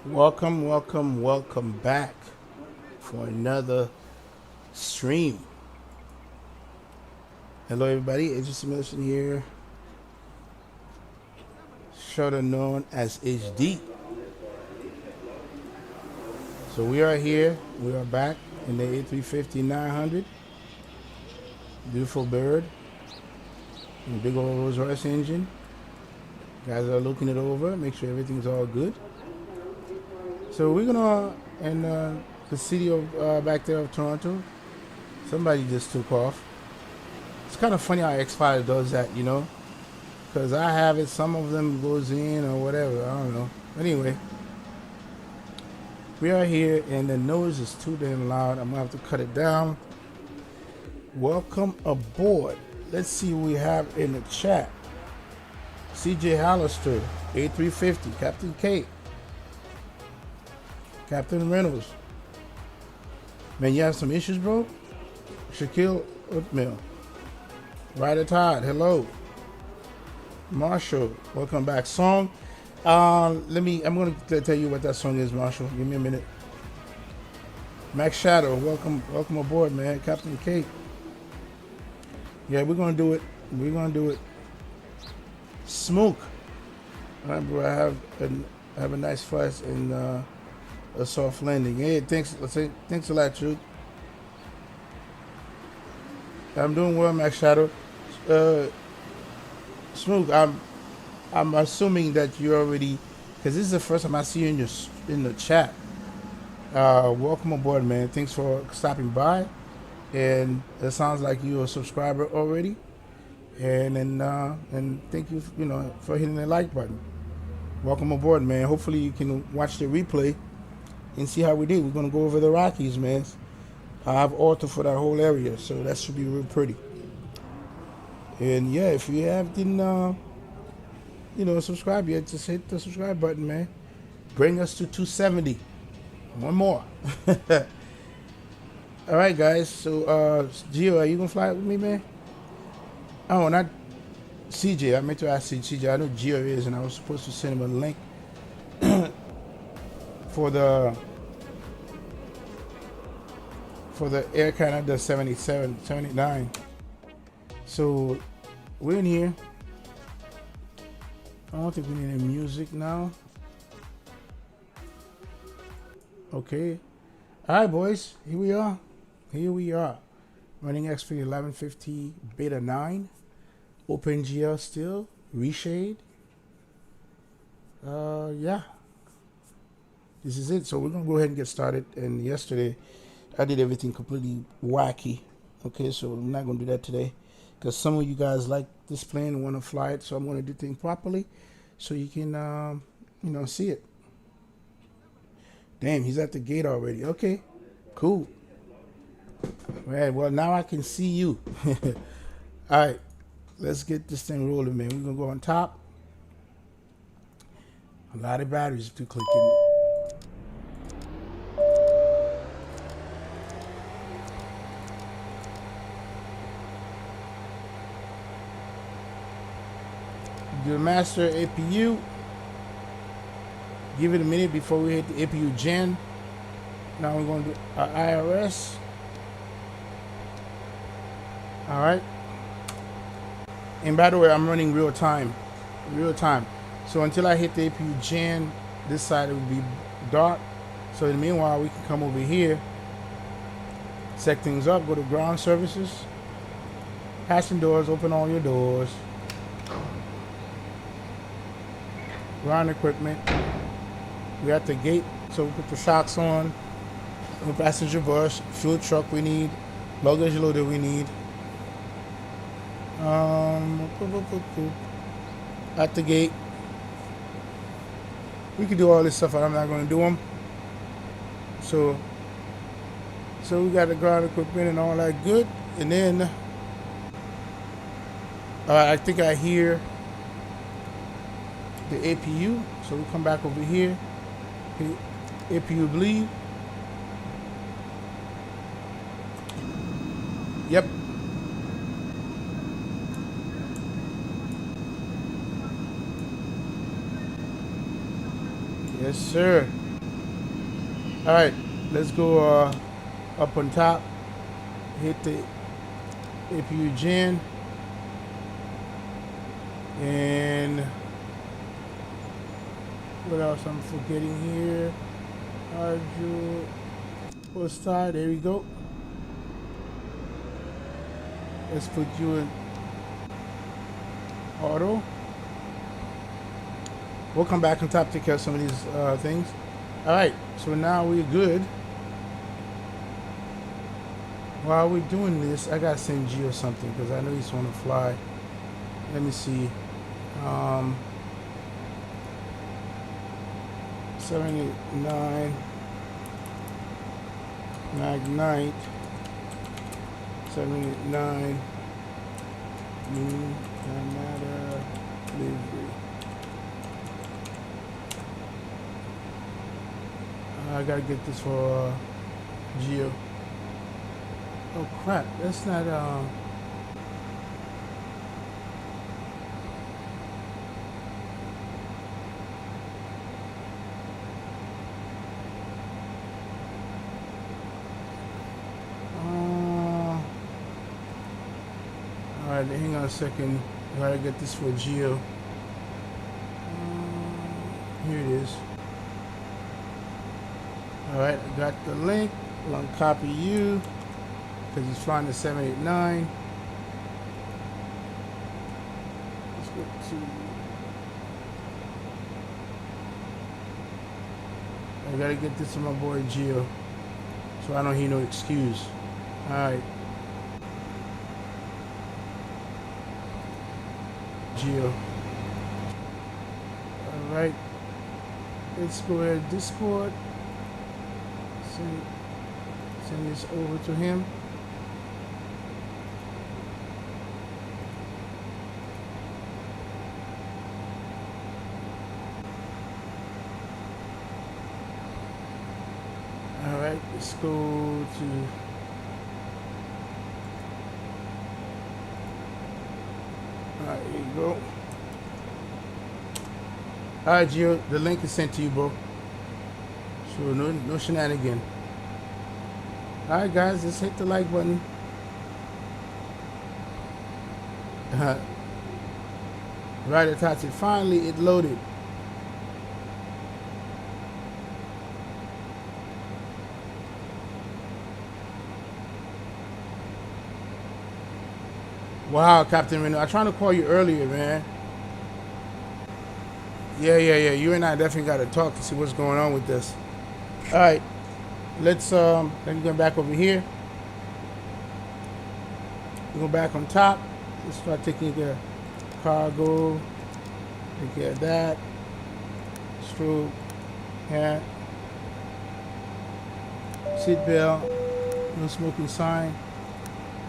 Welcome back for another stream. Hello, everybody. Agent Milton here, shorter known as HD. So we are here. We are back in the A350-900. Beautiful bird. And big old Rolls Royce engine. Guys are looking it over. Make sure everything's all good. So we're gonna in the city of back there of Toronto. Somebody just took off. It's kind of funny how X-Files does that, you know, because I have it. Some of them goes in or whatever. I don't know. Anyway, we are here, and the noise is too damn loud. I'm gonna have to cut it down. Welcome aboard. Let's see what we have in the chat. CJ Hollister, A350, Captain Kate. Captain Reynolds. Man, you have some issues, bro? Shaquille Oatmeal. Ryder Todd, hello. Marshall, welcome back. Song. I'm gonna tell you what that song is, Marshall. Give me a minute. Max Shadow, welcome aboard, man. Captain Kate. Yeah, we're gonna do it. Smoke. All right, bro. I have a nice flight and a soft landing. Hey, thanks a lot, Truth. I'm doing well, Max Shadow. Smook, I'm assuming that you already, because this is the first time I see you in the chat. Welcome aboard, man. Thanks for stopping by, and it sounds like you're a subscriber already. And thank you, for hitting the like button. Welcome aboard, man. Hopefully you can watch the replay and see how we did. We're gonna go over the Rockies, man. I have altar for that whole area, so that should be real pretty. And yeah, if you didn't subscribe yet, just hit the subscribe button, man. Bring us to 270. One more. All right, guys. So, Gio, are you gonna fly with me, man? Oh, not CJ. I meant to ask CJ. I know Gio is, and I was supposed to send him a link for the Air Canada 77, 79. So we're in here. I don't think we need any music now. Okay. All right, boys. Here we are. Running XP 1150 Beta 9. OpenGL still. Reshade. Yeah. This is it. So we're going to go ahead and get started. And yesterday, I did everything completely wacky. Okay, so I'm not going to do that today. Because some of you guys like this plane and want to fly it. So I'm going to do things properly. So you can, see it. Damn, he's at the gate already. Okay, cool. Right, well, now I can see you. All right, let's get this thing rolling, man. We're going to go on top. A lot of batteries to click in. Do the master APU. Give it a minute before we hit the APU gen. Now we're going to do our IRS. All right. And by the way, I'm running real time. So until I hit the APU gen, this side it will be dark. So in the meanwhile, we can come over here, set things up, go to ground services, passing doors, open all your doors, ground equipment. We're at the gate, so we put the shocks on. The passenger bus, fuel truck we need, luggage loader we need. At the gate. We can do all this stuff, but I'm not going to do them. So we got the ground equipment and all that good. And then I think I hear the APU. So we come back over here. APU bleed. Yep. Yes, sir. All right, let's go up on top. Hit the APU gen. And what else I'm forgetting here? Arju post start. There we go. Let's put you in auto. We'll come back on top to take care of some of these things. All right, so now we're good. While we're doing this, I gotta send Gio something because I know he's on the fly. Let me see. 789 Magnite 789 Canada delivery. I gotta get this for Gio. Oh crap, that's not Alright, hang on a second. I gotta get this for Gio. Here it is. Alright, I got the link. I'm gonna copy you because he's flying the 789. Let's go to. I gotta get this to my boy Gio, so I don't hear no excuse. Alright. Gio. Alright. Let's go ahead to Discord. Send this over to him. Alright, let's go to there you go. Alright, Gio, the link is sent to you, bro. So no shenanigan. Alright guys, just hit the like button. Right, attach it. Finally it loaded. Wow, Captain Reno. I tried to call you earlier, man. Yeah. You and I definitely got to talk to see what's going on with this. All right, let's let me go back over here. Go back on top. Let's start taking care of cargo. Take care of that. Stroke. Hat. Seat belt. No smoking sign.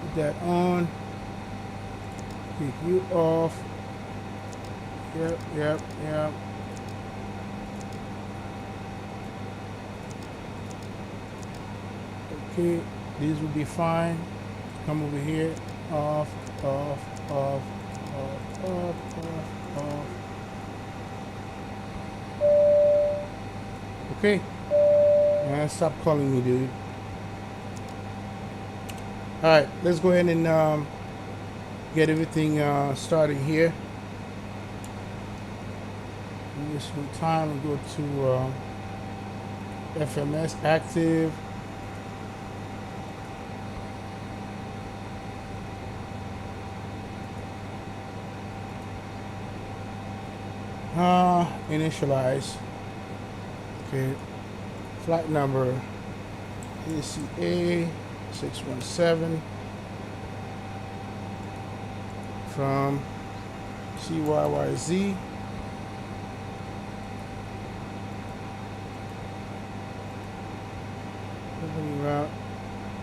Put that on. Take you off. Yep. Okay, these will be fine. Come over here. Off. Okay. Man, stop calling me, dude. Alright, let's go ahead and get everything started here. Give me some time and go to FMS active. Initialize. Okay. Flight number ACA 617 from CYYZ. Company route.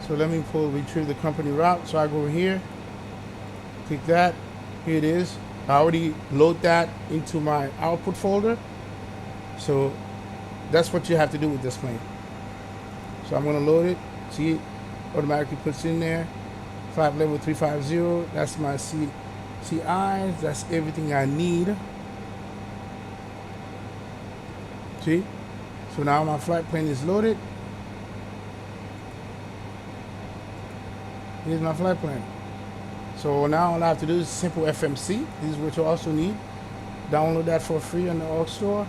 So let me retrieve the company route. So I go over here, click that. Here it is. I already load that into my output folder. So that's what you have to do with this plane. So I'm going to load it. See, it automatically puts in there. Flight level 350. That's my CIs. That's everything I need. See? So now my flight plane is loaded. Here's my flight plan. So now all I have to do is simple FMC. This is what you also need. Download that for free on the org store.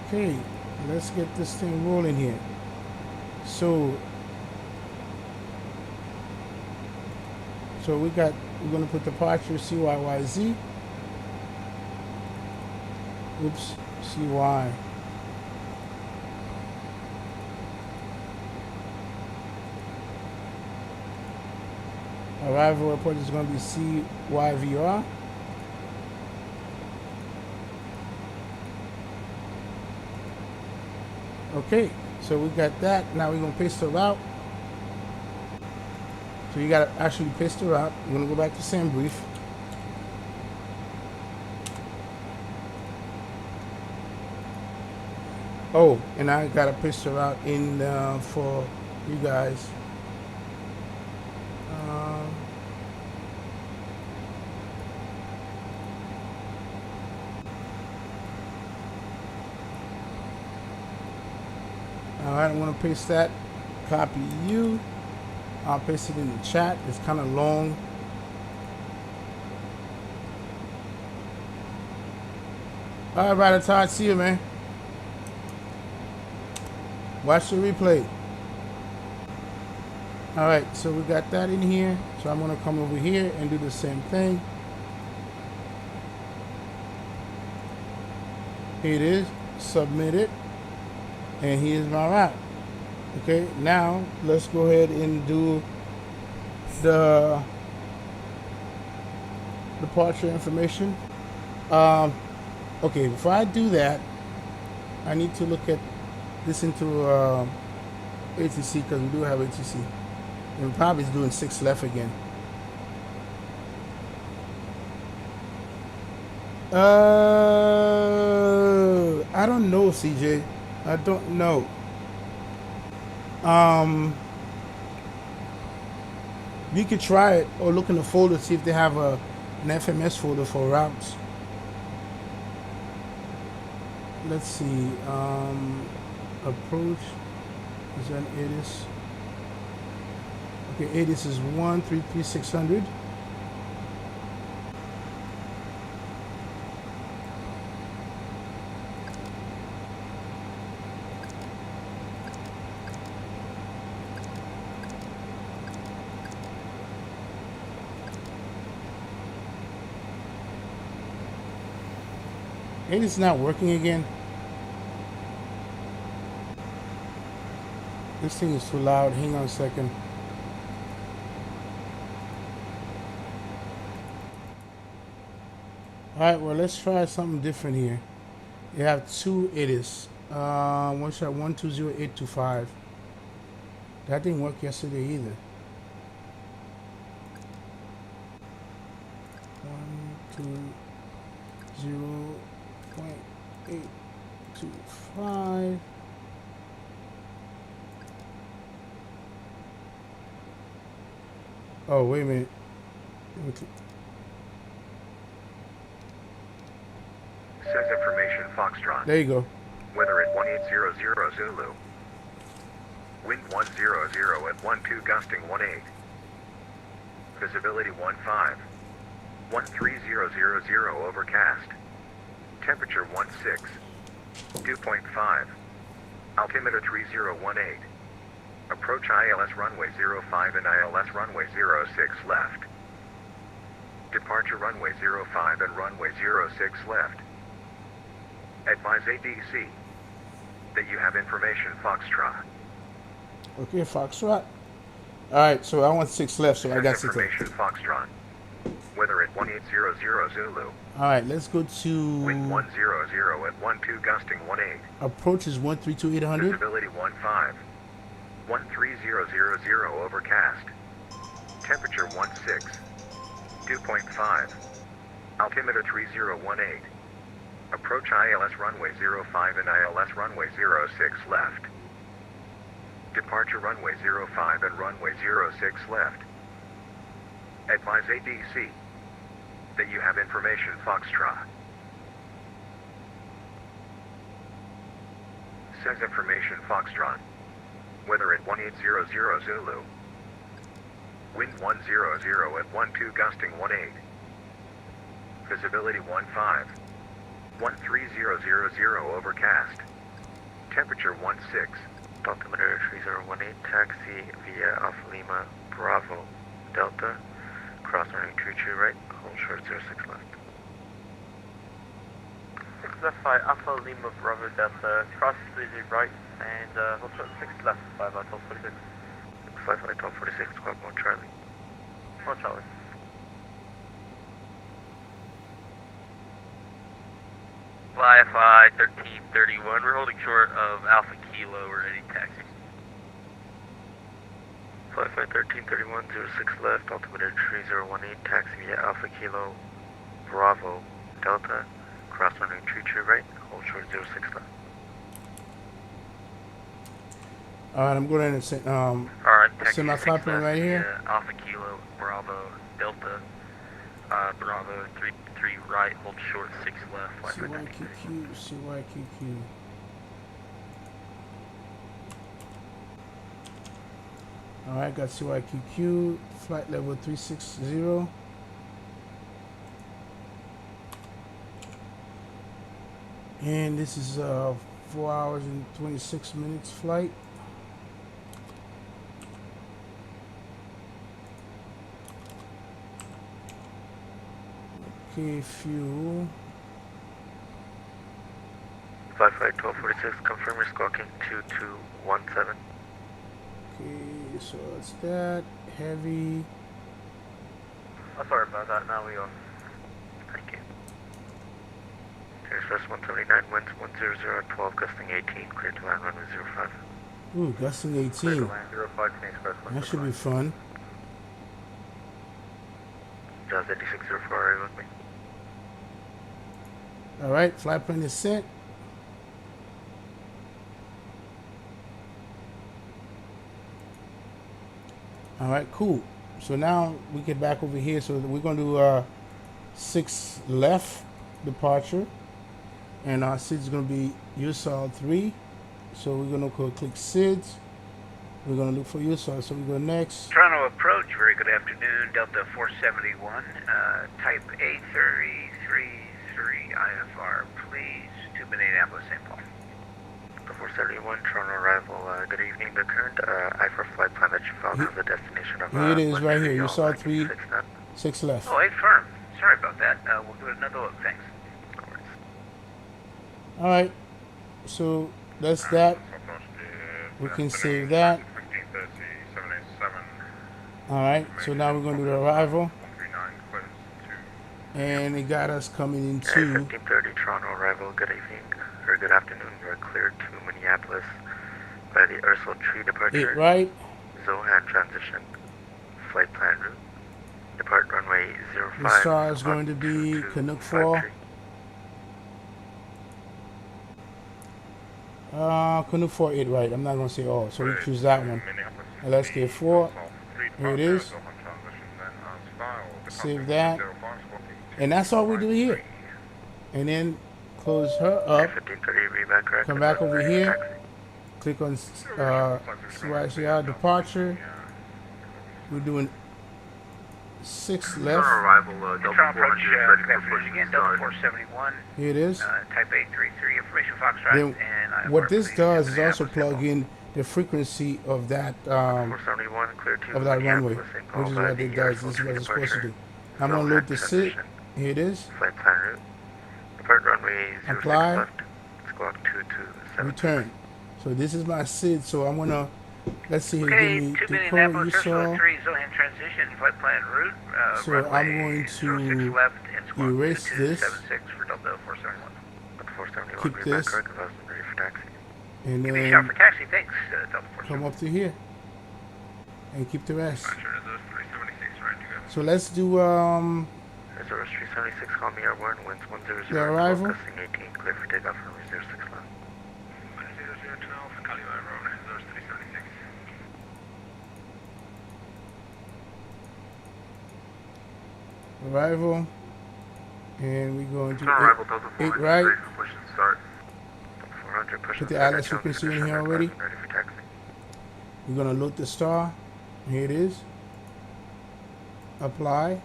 Okay, let's get this thing rolling here. So we're gonna put departure CYYZ. Oops, CY. Arrival airport is going to be CYVR. Okay, so we got that. Now we're going to paste the route. So you got to actually paste the route. We're going to go back to send brief. Oh, and I got to paste the route in for you guys. Alright, I'm going to paste that. Copy you. I'll paste it in the chat. It's kind of long. Alright, Ryder Todd, see you, man. Watch the replay. Alright, so we got that in here. So I'm going to come over here and do the same thing. Here it is. Submit it. And here's my route. Okay, now let's go ahead and do the departure information. Okay, before I do that, I need to look at this into ATC, because we do have ATC. And probably is doing 6 left again. I don't know, CJ. I don't know. You could try it or look in the folder, see if they have an FMS folder for routes. Let's see. Approach is an ATIS. Okay, ATIS is 133-600. Maybe it's not working again. This thing is too loud. Hang on a second. Alright, well, let's try something different here. You have 2 ATIS. One shot 120825. That didn't work yesterday either. 120.825. Oh, wait a minute. Says information Foxtrot. There you go. Weather at 1800 Zulu. Wind 100 at 12 gusting 18. Visibility 15. 13000 overcast. Temperature 16. Dew point 5. Altimeter 3018. Approach ILS runway 05 and ILS runway 06 left. Departure runway 05 and runway 06 left. Advise ADC that you have information Foxtrot. Okay, Foxtrot. Alright, so I want 6 left, so I got 6 left. Information Foxtrot. Weather at 1800 Zulu. Alright, let's go to... Wind 100 at 12 gusting 18. Approach is 132-800. Visibility 15. 13000 overcast. Temperature 16. Dew point 5. Altimeter 3018. Approach ILS runway 05 and ILS runway 06 left. Departure runway 05 and runway 06 left. Advise ADC that you have information Foxtrot. Says information Foxtrot. Weather at 1800 Zulu. Wind 100 at 12 gusting 18. Visibility 15. 13000 overcast. Temperature 16. Altimeter 3018, taxi via Alpha Lima Bravo Delta, cross running 22 right, hold short 06 left. 6 left by Alpha Lima Bravo Delta, cross 30 right, and hold short 6 left by Vital 46. 6 left, Vital 46, squad 1 Charlie. 1 Charlie. Fly 1331, we're holding short of Alpha Kilo, we're ready taxi. Fly 1331, 06 left, altimeter 3018, taxi via Alpha Kilo Bravo Delta, cross running 22 right, hold short 06 left. Alright, I'm going to send Alright, taxi send my 6 flight plan left right here. via Alpha Kilo Bravo Delta, Bravo 3 right, hold short 6 left, flight right. CYQQ. Alright, got CYQQ, flight level 360. And this is 4 hours and 26 minutes flight. Okay, fuel. Fly 1246, confirm you're squawking 2217. Okay, so it's that heavy. Oh, sorry about that, now we are. Thank you. Express 179, winds 100 at 12, gusting 18, clear to land runway 05. Ooh, gusting Clear 18. to land 05, can Express That should be fun. Jazz 8604, are you with me? Alright, flight plan is set. Alright, cool. So now we get back over here. So we're going to do 6 left departure. And our SID's going to be USAL 3. So we're going to go click SIDS. We're going to look for USAL. So we go next. Toronto approach, very good afternoon, Delta 471, type A333 IFR, please, to Minneapolis, St. Paul. The 471, Toronto arrival, good evening. The current IFR flight plan that you found has the destination of... Here it is right here. You saw 3, 6 knots. 6 left. Oh, hey, firm. Sorry about that. We'll give it another look, thanks. No worries. Alright, so that's that. We can save that. Alright, so now we're going to do the arrival. And it got us coming into 1530, Toronto arrival, good evening, or good afternoon. You're cleared to Minneapolis by the Ursel Tree departure. 8 right. Zohan transition, flight plan route. Depart runway 05. The star is going to be Canuck Fall. Canuck Fall 8 right. I'm not going to say all. So we choose that one. LSK 4. Here it is. Save that. And that's all we do here. And then close her up. Come back over here. Click on CYCR departure. We're doing 6 left. Toronto approach, good afternoon again, Delta 471, Here it is. type A33, information Foxtrot, Then and IFR, what this please, does to is also Minneapolis, St. Paul. plug in the frequency of that runway, which is what it does. This is what it's supposed to do. I'm gonna load the SID. Here it is. Flight plan route. Depart runway 06 Apply. left. Squawk 227. Return. So this is my SID. So I'm gonna let's see here. Okay, Give me to the code you Minneapolis, saw. Ursula 3, Zohan transition, flight plan route, So runway I'm going to 06 left and squawk erase this. 2276 for Delta 471. 471, Keep read back this. correct, ready for taxi. And Give me a shout then for taxi, thanks, Delta 471. come up to here and keep the rest. Roger, those 376, right to go. So let's do Reserve 376, call me airborne, winds 100, The arrival. gusting 18, clear for takeoff from 06 left. 10012, Cali Road, those 376. arrival, and we're going to Toronto arrival, Delta 8 400, right. ready for push and start. 400, push Put the and start, ILS channel frequency in condition, here already. ready for taxi. We're gonna load the star. Here it is. Apply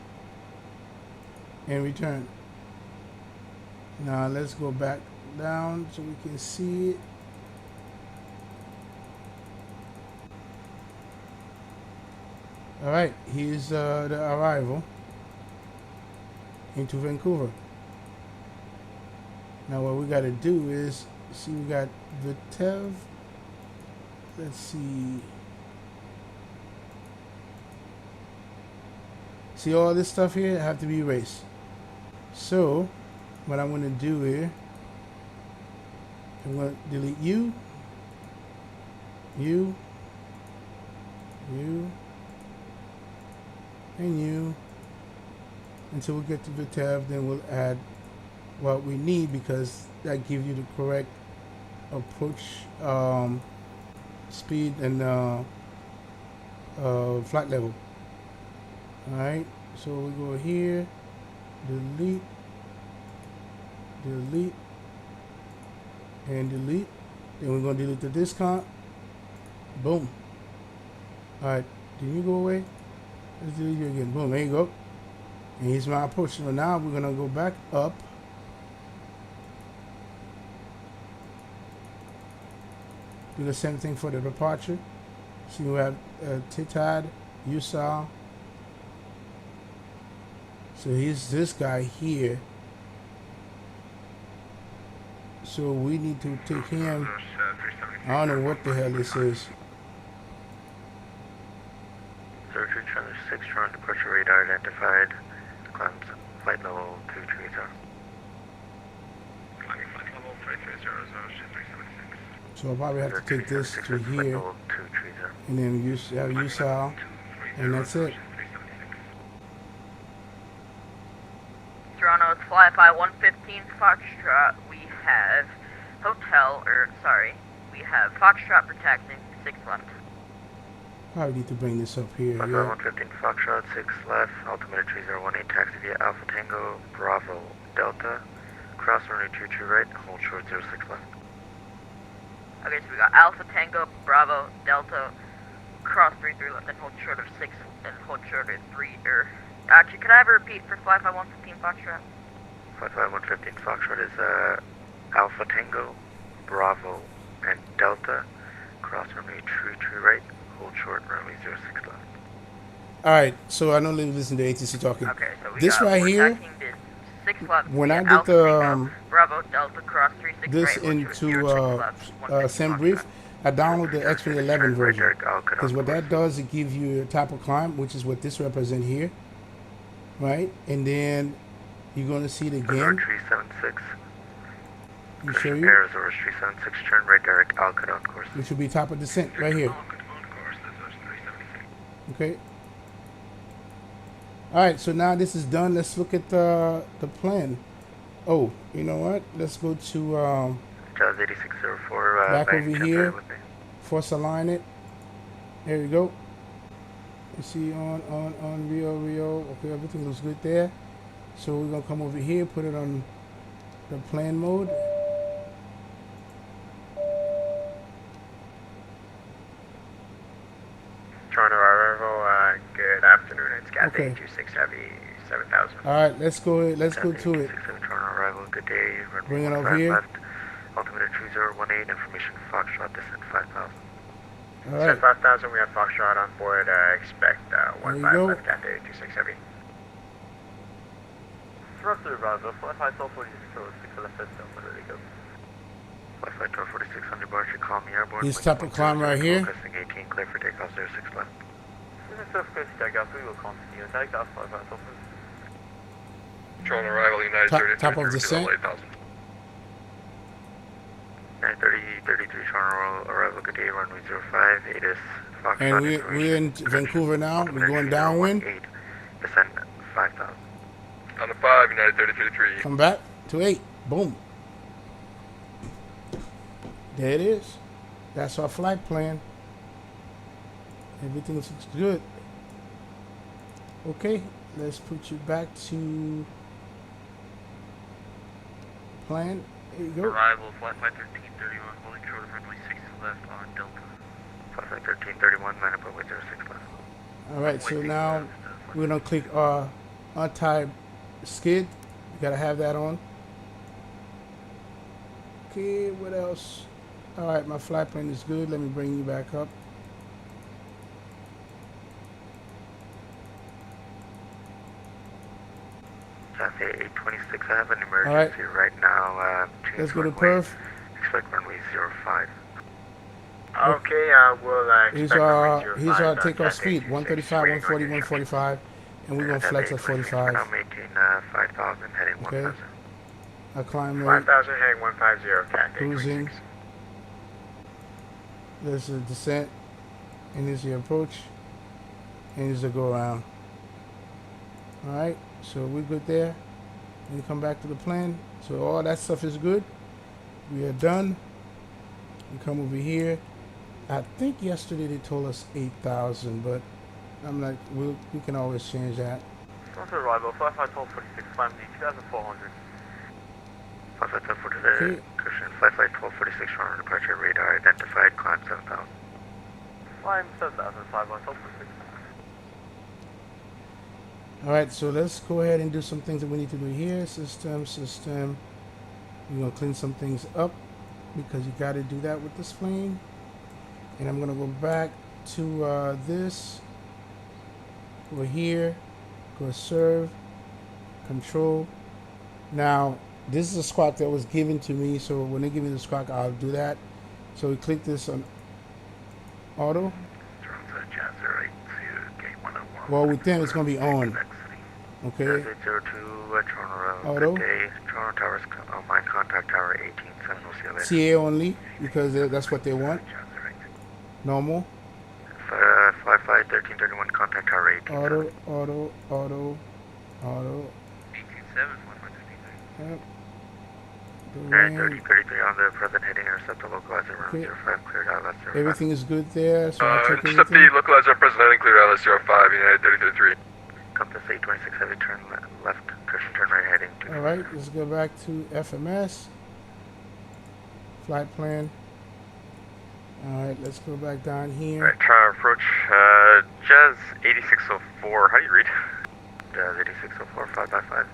and return. Now let's go back down so we can see it. All right, here's the arrival into Vancouver. Now what we got to do is see, we got Vitev. Let's see. See all this stuff here have to be erased. So what I'm going to do here, I'm going to delete you, and you until we get to the tab. Then we'll add what we need, because that gives you the correct approach speed and flight level. Alright, so we go here, delete, and delete. Then we're going to delete the discount. Boom. Alright, did you go away? Let's delete you again. Boom, there you go. And here's my approach. So now we're going to go back up. Do the same thing for the departure. So you have Titad, Usal. So here's this guy here. So we need to take him. I don't know what the hell this is. 0336, Toronto departure radar identified. Climbs flight level 230. Climbing flight level 330, 376. So I'll probably have to take this to here. And then use Usal. And that's it. Toronto, it's flyby 115 Foxtrot. We have we have Foxtrot protecting, 6 left. Probably need to bring this up here. Flyby Yeah. 115 Foxtrot, 6 left, altimeter 3018, taxi via Alpha Tango, Bravo, Delta, cross runway 22 right, hold short 06 left. Okay, so we got Alpha Tango, Bravo, Delta, cross 33 left, and hold short of 6, and hold short of 3, actually, could I have a repeat for flyby 115 Foxtrot? Flyby 115 Foxtrot is Alpha Tango, Bravo, and Delta, cross runway 22 right, hold short runway 06 left. Alright, so I know you listen to ATC talking. Okay, so we This got right here, 6 left. when I did Alpha the Tango, Bravo, Delta, cross 36 this right, into 115 Sim Brief, I download the X-Ray 11 version. Right, I'll cut Because off what the that does, it gives you a type of climb, which is what this represents here, right? And then you're going to see it again. 376. You show you, Arizona 376, turn right direct, I'll cut on course. which will be top of descent right here. Okay. All right. So now this is done. Let's look at the plan. Oh, you know what? Let's go to Jazz 8604. back bank, over check here. that with me. Force align it. There we go. You see on Rio. Okay, everything looks good there. So we're gonna come over here, put it on the plan mode. Toronto arrival, good afternoon. It's Cathay Okay. 26 Heavy 7000. All right, let's go. Let's go to it. 86 Toronto arrival, good day. Runway Bring it 15 over here. left. Altimeter 2018, information Foxtrot, descent 5000. All Set right. 5000, we have Foxtrot on board. Expect There you go. 15 Cathay 26 Heavy. Toronto arrival, flyby 1246 left at Delta, ready to go. Flight 1246 on departure, call me airborne. This type of climb right here. Focusing 18, clear for takeoff 06 left. This is South Coast takeoff, we will continue takeoff, flyby 1246. Toronto arrival, United Top 33, of descent. 8000. 930-33 Toronto arrival, good day, runway 05, ATIS, Foxtrot. And we're in Vancouver now. We're going downwind. Descent 5000. On the 5, United 33. Come back to 8. Boom. There it is. That's our flight plan. Everything looks good. Okay, let's put you back to plan. There you go. Arrival, flight 1331, holding short of runway 6 left on Delta. Flight 1331 06 left. All right, so now we're gonna click untie skid. You gotta have that on. Okay, what else? All right, my flight plan is good. Let me bring you back up. Cathay 826, I have an emergency right now. Let's go to runway. Perth. Expect runway 05. Okay, we'll Here's expect our takeoff speed, 135, 140, 145, and we're gonna flex at 45. Now maintain 5,000, heading Okay. 1,000. Our climb rate, 5,000 heading 150, Cathay cruising. There's a descent, and there's the approach, and there's the go around. All right, so we're good there. And you come back to the plan. So all that stuff is good. We are done. We come over here. I think yesterday they told us 8,000, but I'm like, we can always change that. After arrival, 551246, climb the 2400. 551246, Okay. cushion, flight 1246, runway departure, radar identified, climb 7,000. Climb 7546. All right, so let's go ahead and do some things that we need to do here. System. We're gonna clean some things up because you got to do that with this plane. And I'm gonna go back to this. Over here, go serve, control. Now, this is a squawk that was given to me, so when they give me the squawk, I'll do that. So we click this on auto. Well, with them, it's gonna be on. Okay. 02, Toronto, Auto. good day. Toronto Towers, mine contact tower 18, we'll see you later. CA only, because that's what they want. Normal. Fly 1331, contact tower 18. Auto. 187, Yep. Alright, 3033 on the present heading, intercept the localizer, runway Okay. 05, cleared out, left 05. Everything is good there, so I'll check Intercept the everything. localizer present heading clear out LS05, United 3033. Compass 826 heavy, turn left, cushion, turn right heading. All right, let's go back to FMS. Flight plan. All right, let's go back down here. Alright, try approach, Jazz 8604, how do you read? Jazz 8604, 555.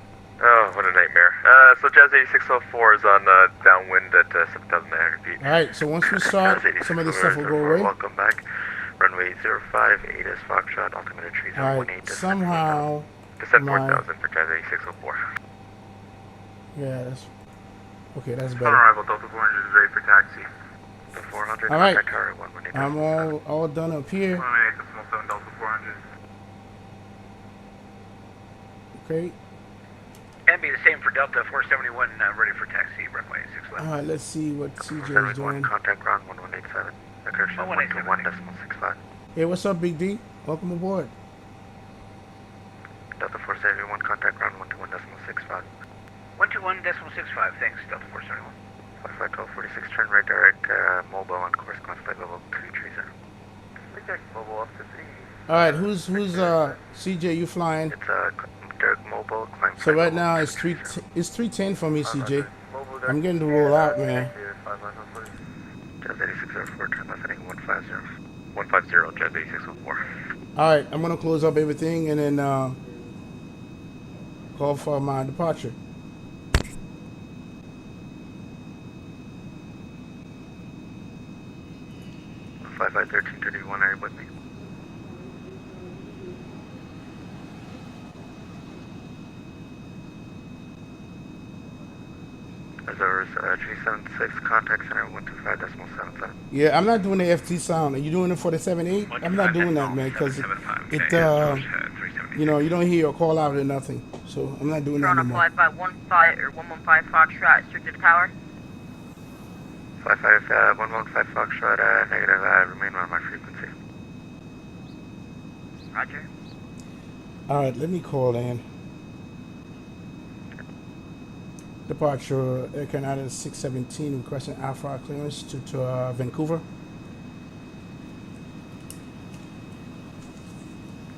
Oh, what a nightmare. So Jazz 8604 is on downwind at 7,900 feet. All right, so once we start, some of this stuff will go away. Welcome back. Runway 05, 8 is Foxtrot, altimeter 3018. All right, somehow, Descent my- 4,000 for Jazz 8604. yeah, that's okay. That's On better. arrival, Delta 400 is ready for taxi. The 400, All right. contact tower 118. I'm all done up here. 118.7 Delta 400. Okay. And be the same for Delta 471, ready for taxi, runway 6 left. All right, let's see what CJ is 71, doing. contact ground 1187. Accuracy 121.65. Hey, what's up, Big D? Welcome aboard. Delta 471, contact ground 121.65. 121.65, thanks, Delta 471. Flight 1246, turn right direct, mobile on course, climb flight level 230. Reject mobile up to 3. All right, who's CJ? You flying? It's direct mobile, climb So flight right level now it's 310 for me, CJ. I'm getting to roll out, man. Jazz 8604, turn left heading 150. 150, Jazz 8604. All right, I'm gonna close up everything and then call for my departure. Fly 1331, are you with me? Reserves 376, contact center 125.77. Yeah, I'm not doing the FT sound. Are you doing it for the 7-8? I'm not doing that, man, because you know, you don't hear your call out or nothing. So I'm not doing that Toronto anymore. 5515 or 115 Foxtrot, restricted tower. 115 Foxtrot, negative, remain on my frequency. Roger. All right, let me call in. Departure Air Canada 617 requesting Alpha clearance to Vancouver.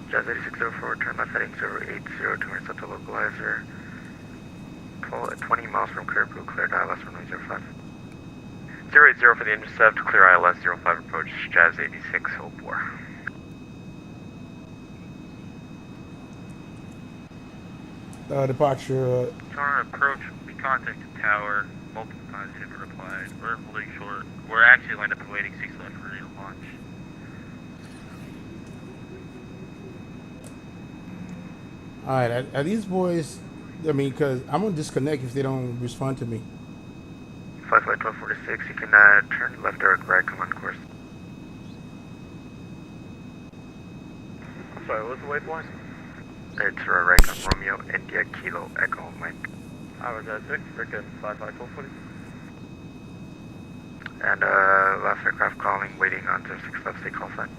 Jazz 8604, turn left heading 080 to intercept the localizer. 20 miles from Caribou, clear ILS runway 05. 080 for the intercept, clear ILS 05 approach, Jazz 8604. departure. Trying to approach, we contacted tower multiple times, they haven't replied. We're holding short. We're actually lined up and waiting 6 left for ready to launch. Alright, are these boys, I mean, because I'm going to disconnect if they don't respond to me. 551246, you can turn left or right, come on course. I'm sorry, what's the waypoint? It's right on Romeo, India, Kilo, Echo, Mike. I was at 6, freaking 551240. And last aircraft calling, waiting on 06 left, stay call sign.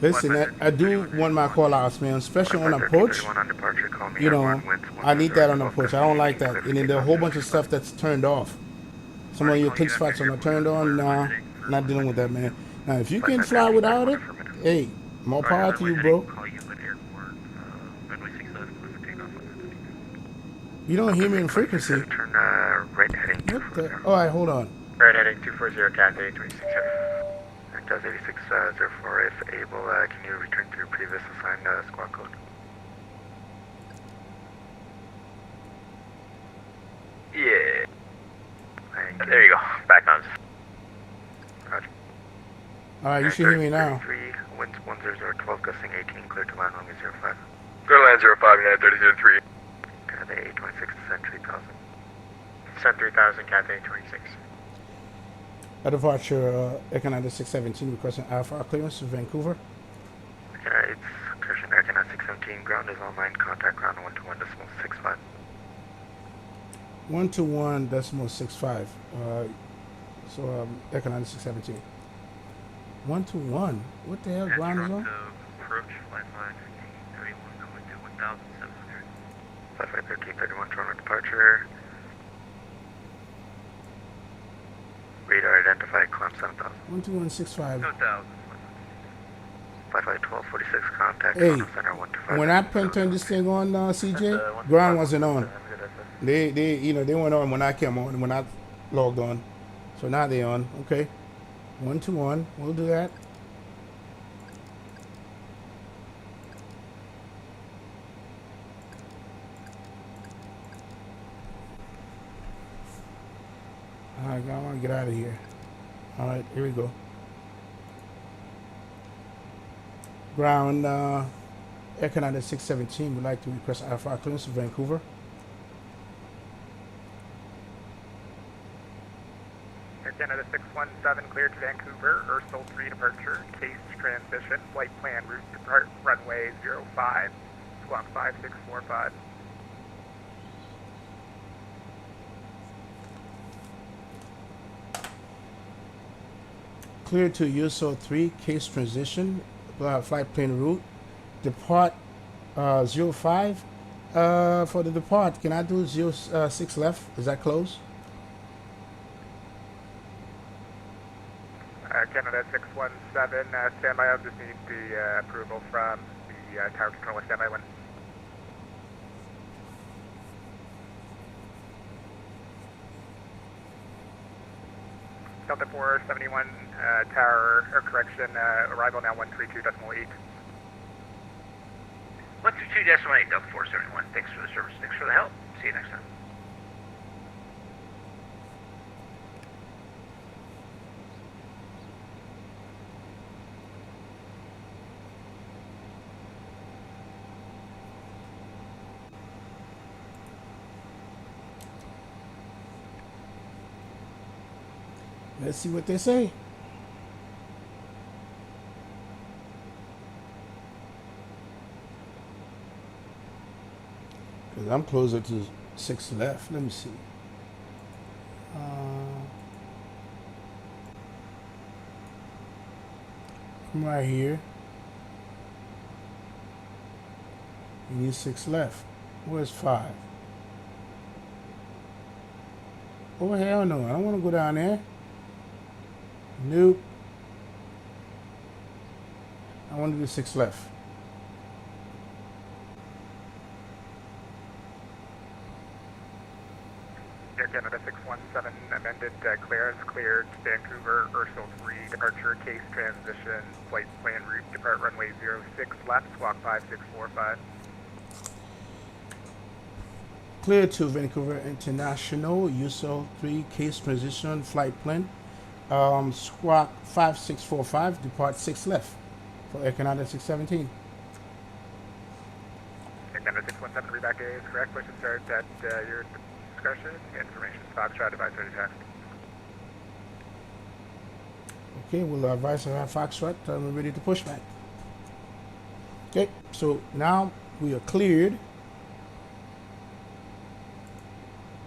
Listen, I do want my call outs, man, especially on approach. On departure, call me You know, I need that on approach. I don't like that. And then there are a whole bunch of stuff that's turned off. Some of your click spots are not turned on. Nah, not dealing with that, man. Now, if you can fly without it, hey, more power to you, bro. You don't hear me in frequency. Turn right heading. What the? All right, hold on. Right heading 240, Cathay 26. Does 8604, if able, can you return to your previous assigned squad code? Yeah. There you go. Back nose. Roger. All right, you should hear me now. 3, winds 10012, gusting 18, clear to land, runway 05. Clear to land 05, United 3003. Cathay 826, descend 3000. Descend 3000, Cathay 26. A departure, Economic 617, requesting Alpha clearance to Vancouver. It's Christian Economic 617, ground is online, contact ground 121.65. 121.65. So Economic 617. 121. What the hell? Ground is on? Approach, flight line 1531, going to 1,700. 551331, Toronto departure. Radar identified, climb 7000. 121.65. 2,000. 551246, contact Hey, center 125. when I turn this thing on, CJ, ground wasn't on. They they went on when I came on, when I logged on. So now they on. Okay. 121. We'll do that. Alright, I want to get out of here. Alright, here we go. Ground Economic 617 would like to request Alpha clearance to Vancouver. Air Canada 617 cleared to Vancouver, Ursel 3 departure, case transition, flight plan route depart runway 05, squawk 5645. Clear to USO 3, case transition, flight plane route, depart 05. For the depart, can I do 06 left? Is that close? Canada 617, standby. I'll just need the approval from the tower control with standby 1. Delta 471, tower, or correction, arrival now 132.8. 132.8, Delta 471. Thanks for the service. Thanks for the help. See you next time. Let's see what they say. Because I'm closer to 6 left. Let me see. I'm right here. You need 6 left. Where's 5? Oh, hell no. I don't want to go down there. Nope. I want to do 6 left. Air Canada 617, amended clearance, cleared Vancouver, Ursel 3, departure, case transition, flight plan route, depart runway 06 left, squawk 5645. Clear to Vancouver International, USL 3 case transition flight plan. Squawk 5645, depart 6 left for Air Canada 617. Air Canada 617, reback is correct. Push and start at your discretion. Information Foxtrot advisory taxi. Okay, we'll advise our Foxtrot. We're ready to push back. Okay, so now we are cleared.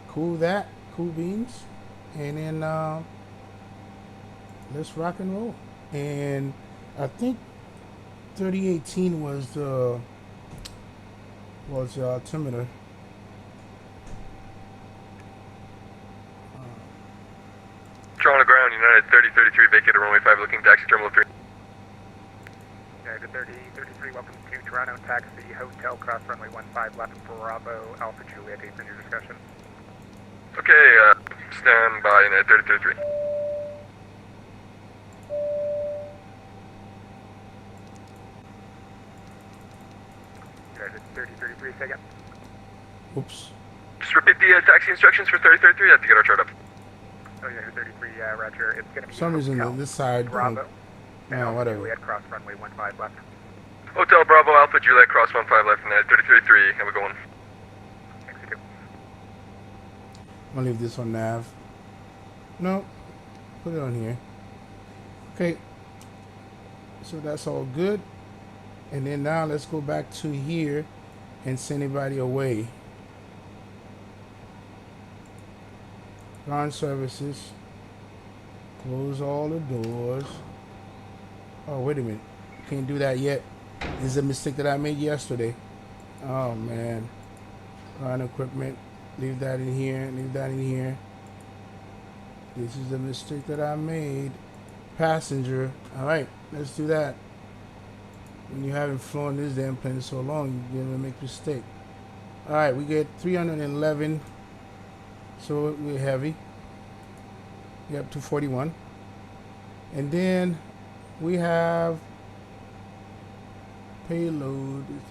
Cool that, cool beans, and then let's rock and roll. And I think 3018 was the altimeter. On the ground, United 3033, vacated runway 5, looking taxi terminal 3. United 3033, welcome to Toronto, taxi hotel, cross runway 15 left for Bravo, Alpha Juliet, 8 for your discussion. Okay, stand by, United 3033. United 3033, second. Oops. Just repeat the taxi instructions for 3033, I have to get our chart up. Oh, United 33, Roger. It's going to be For some reason, hotel, this side. Bravo. No, whatever. Juliet, cross runway 15 left. Hotel Bravo Alpha Juliet, cross 15 left, United 3033, have a good one. Execute. I'm gonna leave this on nav. No, put it on here. Okay, so that's all good. And then now let's go back to here and send everybody away. Ground services. Close all the doors. Oh, wait a minute. Can't do that yet. This is a mistake that I made yesterday. Oh, man. Ground equipment. Leave that in here. Leave that in here. This is a mistake that I made. Passenger. All right, let's do that. When you haven't flown this damn plane so long, you're going to make a mistake. All right, we get 311. So we're heavy. We have 241. And then we have payload. It's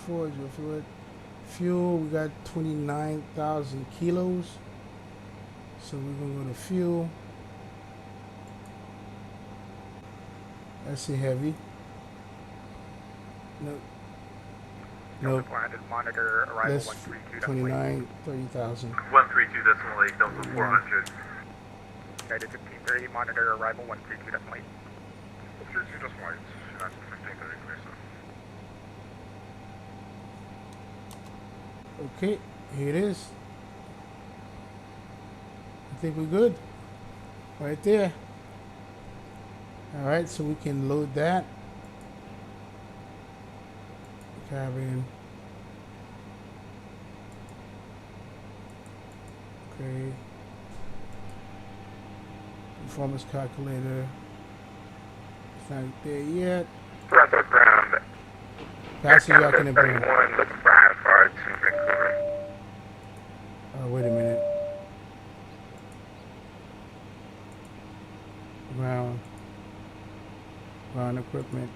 2.4. Fuel, we got 29,000 kilos. So we're going to go to fuel. That's a heavy. No. Nope. Monitor arrival That's 132. 29, 30,000. 132.8, Delta 400. United 1530, monitor arrival 132.8. 132.8, that's 1530, so. Okay, here it is. I think we're good. Right there. Alright, so we can load that. Cabin. Okay. Performance calculator. It's not there yet. Toronto ground. Passenger y'all can bring. 31, looking for IFR to Vancouver. Oh, wait a minute. Ground equipment.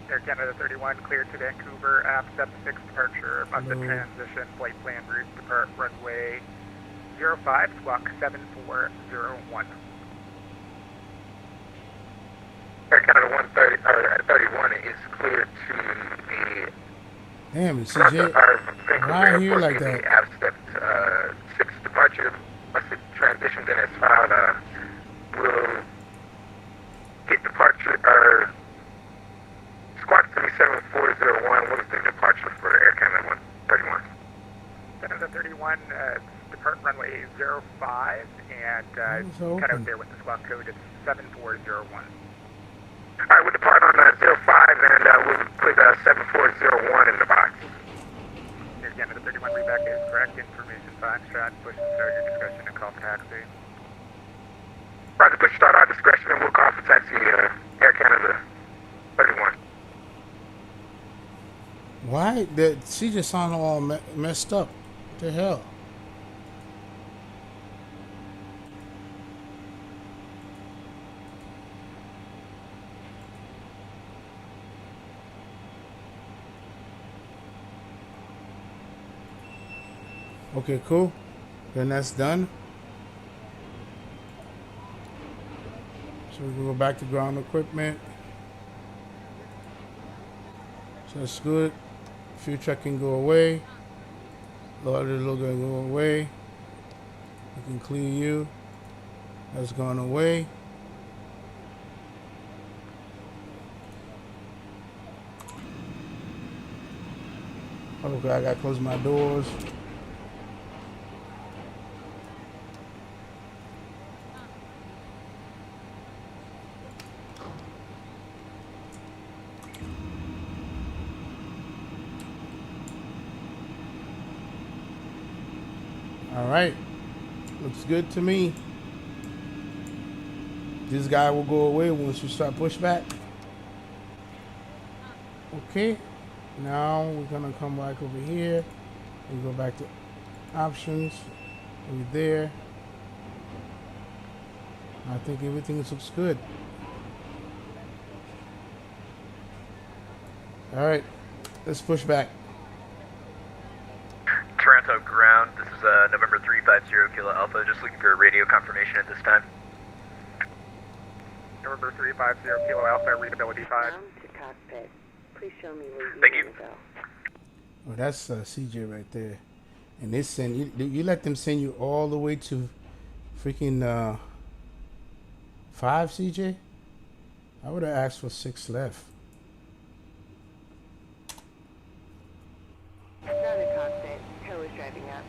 Air Canada 31, cleared to Vancouver, aft 76 departure, must Hello. transition, flight plan route, depart runway 05, squawk 7401. Air Canada 31 is cleared to the Damn, CJ. Why are you like that? Aft step 6 departure, must transition then as filed. Will get departure, squawk 37401. What is the departure for Air Canada 31? Canada 31, depart runway 05, and cut out there with the squawk code, it's 7401. Alright, we'll depart on 05 and we'll put 7401 in the box. Air Canada 31, reback is correct, information Foxtrot, push and start your discretion and call for taxi. Roger, push start our discretion and we'll call for taxi Air Canada 31. Why? She just sounded all messed up. What the hell? Okay, cool. Then that's done. So we can go back to ground equipment. So that's good. Fuel truck can go away. Loader logo can go away. We can clear you. That's gone away. Okay, I gotta close my doors. All right, looks good to me. This guy will go away once you start pushback. Okay, now we're gonna come back over here. We go back to options. We're there. I think everything looks good. All right, let's push back. Toronto ground, this is November 350 Kilo Alpha, just looking for a radio confirmation at this time. November 350 Kilo Alpha, readability 5. To cockpit. Please show me where you Thank you. want to go. Oh, that's CJ right there. And they send you let them send you all the way to freaking 5, CJ? I would have asked for 6 left. Not a cockpit. Tow is driving up.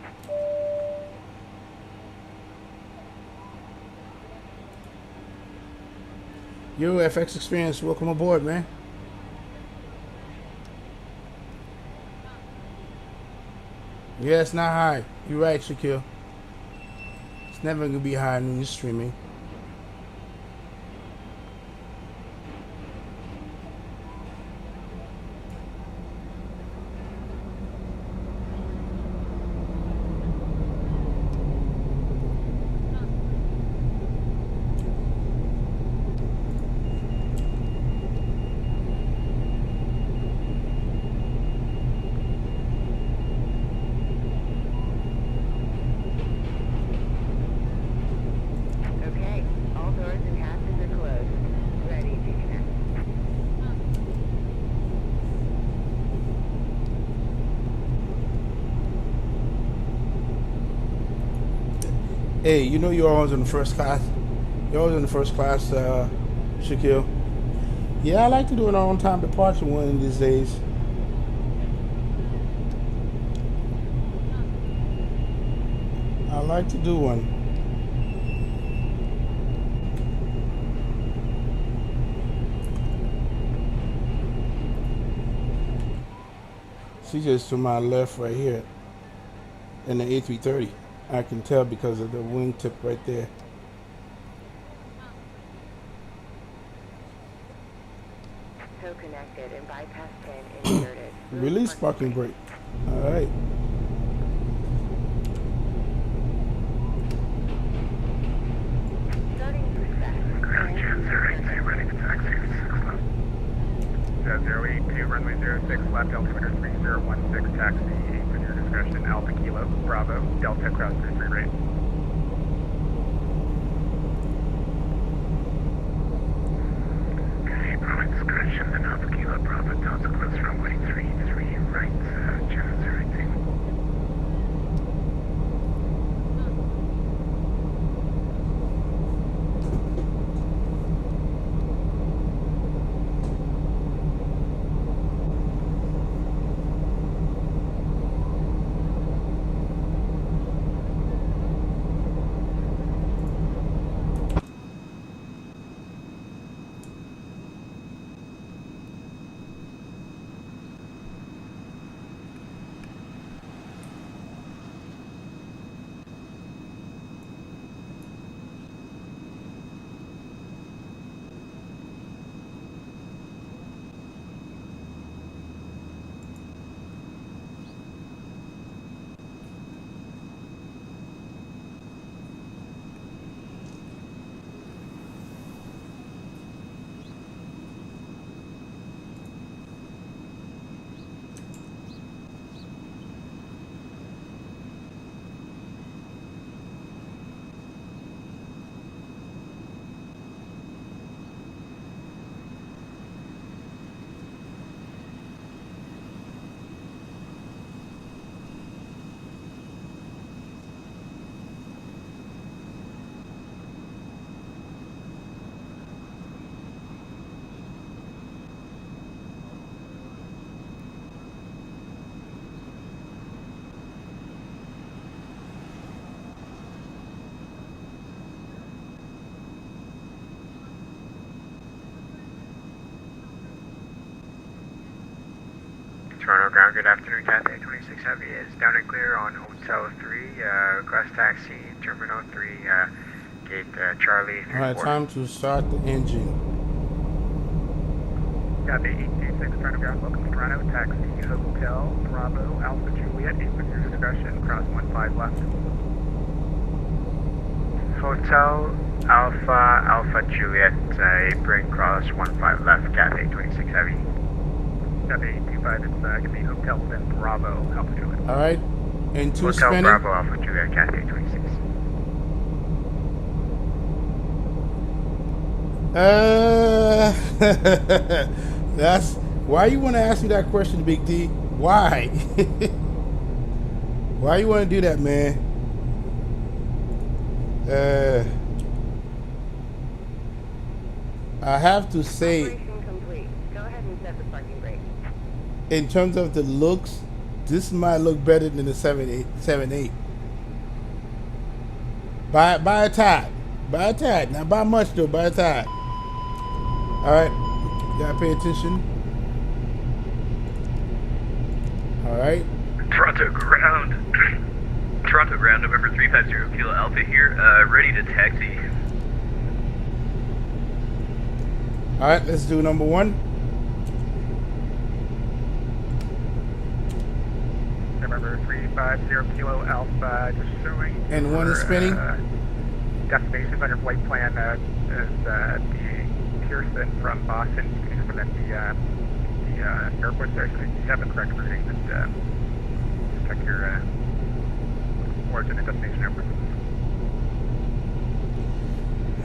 Yo, FX Experience, welcome aboard, man. Yeah, it's not high. You're right, Shaquille. It's never gonna be high when you're streaming. Okay. All doors and hatches are closed. Ready to connect. Hey, you know you're always in the first class. You're always in the first class, Shaquille. Yeah, I like to do an on-time departure one of these days. I like to do one. CJ's to my left right here in the A330. I can tell because of the wingtip right there. Tow connected and bypass pin inserted. Release parking brake. All right. Starting pushback. Ground Jet 082, ready for taxi at 6 left. Jet 082, runway 06 left, altimeter 3016, taxi 8 at your discretion, Alpha Kilo, Bravo, Delta, cross 33 rate. Okay, Bravo discretion, and Alpha Kilo, Bravo, Delta, close runway 33 right, Jet 082. Toronto Ground, good afternoon. Cathay 26 Heavy is down and clear on Hotel 3, cross taxi, Terminal 3, gate Charlie 34. Alright, time to start the engine. Cathay 826 Toronto Ground, welcome to Toronto. Taxi Hotel Bravo Alpha Juliet, 8 with your discretion, cross 15 left. Hotel Alpha Juliet, apron cross 15 left, Cathay 26 Heavy. Cathay 825, it's going to be Hotel then Bravo Alpha Juliet. Alright, and two Hotel spinning. Bravo Alpha Juliet, Cathay 26. That's why you want to ask me that question, Big D. Why? Why you want to do that, man? I have to say, Operation complete. Go ahead and set the parking brake. in terms of the looks, this might look better than the 7.8. By a tad. By a tad. Not by much though, by a tad. Alright. Gotta pay attention. Alright. Toronto Ground. Toronto Ground, November 350 Kilo Alpha here, ready to taxi. Alright, let's do number one. November 350 Kilo Alpha, just showing. And one is spinning. Destinations on your flight plan is the Pearson from Boston. You can implement the airport there, so you have the correct routing, and just check your origin and destination airport.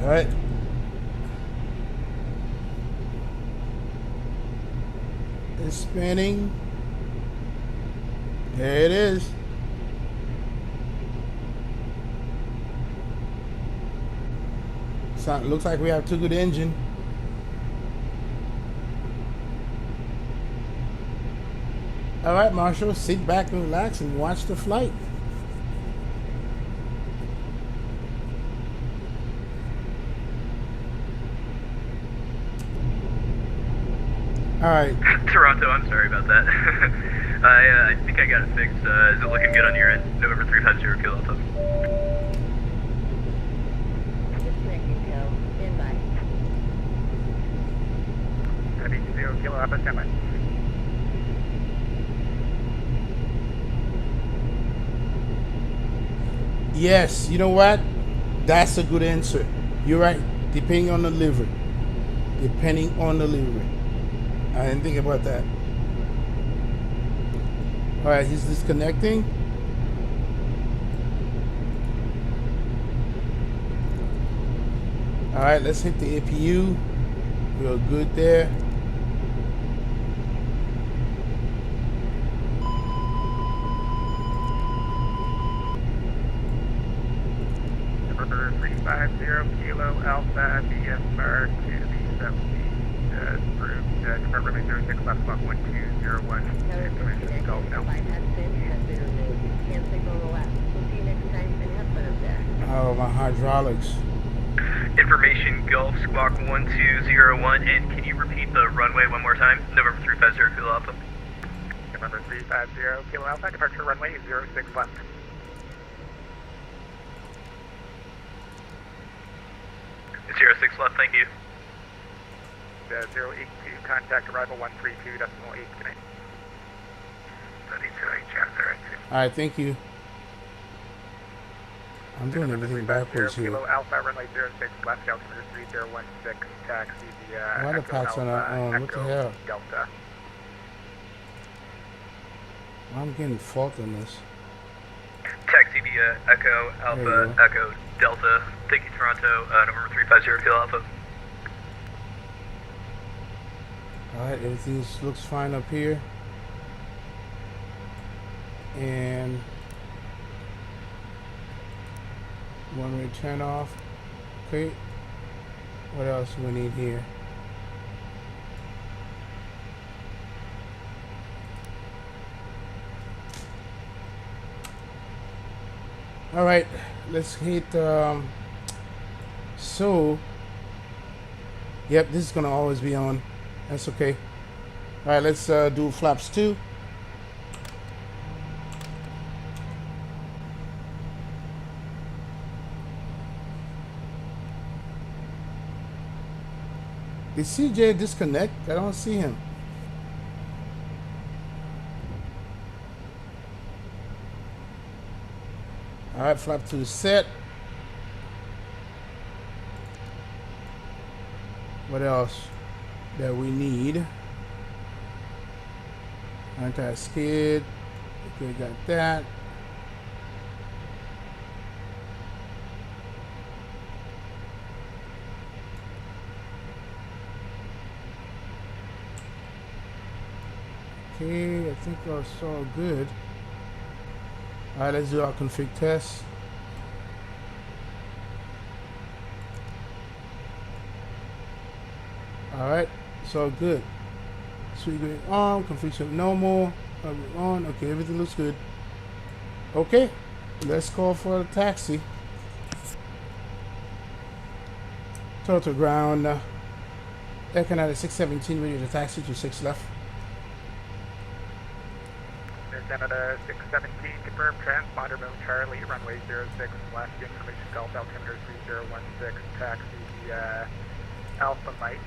Alright. It's spinning. There it is. So, looks like we have too good engine. Alright, Marshall, sit back and relax and watch the flight. Alright. Toronto, I'm sorry about that. I think I got it fixed. Is it looking good on your end? November 350 Kilo Alpha. Disconnecting tail. Stand by. Cathay 20 Kilo Alpha, stand by. Yes, you know what? That's a good answer. You're right. Depending on the livery. Depending on the livery. I didn't think about that. Alright, he's disconnecting. Alright, let's hit the APU. We're good there. November 350 Kilo Alpha, BFR to the southeast, approved, November 06 left clock 1201, information Gulf now. Bypass pin has been removed. Hand signal on the left. We'll see you next time and have fun up there. Oh, my hydraulics. Information Gulf Squawk 1201, and can you repeat the runway one more time? November 350 Kilo Alpha. November 350 Kilo Alpha, departure runway 06 left. 06 left, thank you. 082, contact arrival 132.8, good night. 32 chapter Alright, thank you. I'm doing everything backwards here. Kilo Alpha, runway 06 left, altimeter 3016, taxi via Why the Echo packs are not Alpha, on? What the Echo hell? Delta. I'm getting fault on this. Taxi via Echo Alpha, Echo Delta. Thank you, Toronto. November 350 Kilo Alpha. Alright, everything looks fine up here. And one way turn off. Okay. What else do we need here? Alright, let's hit so yep, this is gonna always be on. That's okay. Alright, let's do flaps 2. Did CJ disconnect? I don't see him. All right, flap 2 set. What else that we need? Anti-skid. Okay, got that. Okay, I think that's all good. All right, let's do our config test. All right, it's all good. Sweet grade on, config show normal, on. Okay, everything looks good. Okay, let's call for a taxi. Total ground. Air Canada 617, ready to taxi to 6 left. Air Canada 617, confirmed transponder mode Charlie, runway 06, last information Gulf altimeter 3016, taxi Alpha Mike,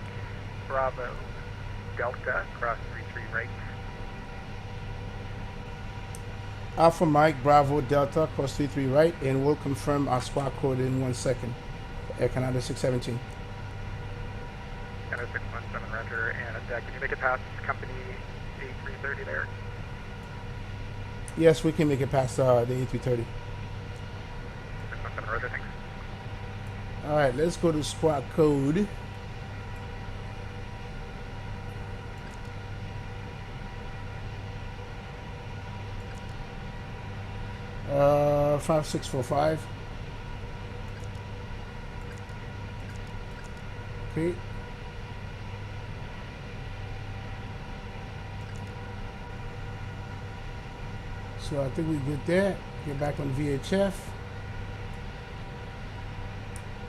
Bravo, Delta, cross 33 right. Alpha Mike, Bravo, Delta, cross 33 right, and we'll confirm our squad code in 1 second. Air Canada 617. Canada 617, roger, and can you make it past company A330 there? Yes, we can make it past the A330. 617, roger, thanks. All right, let's go to squad code. Uh, 5645. Okay. So I think we get that. Get back on VHF.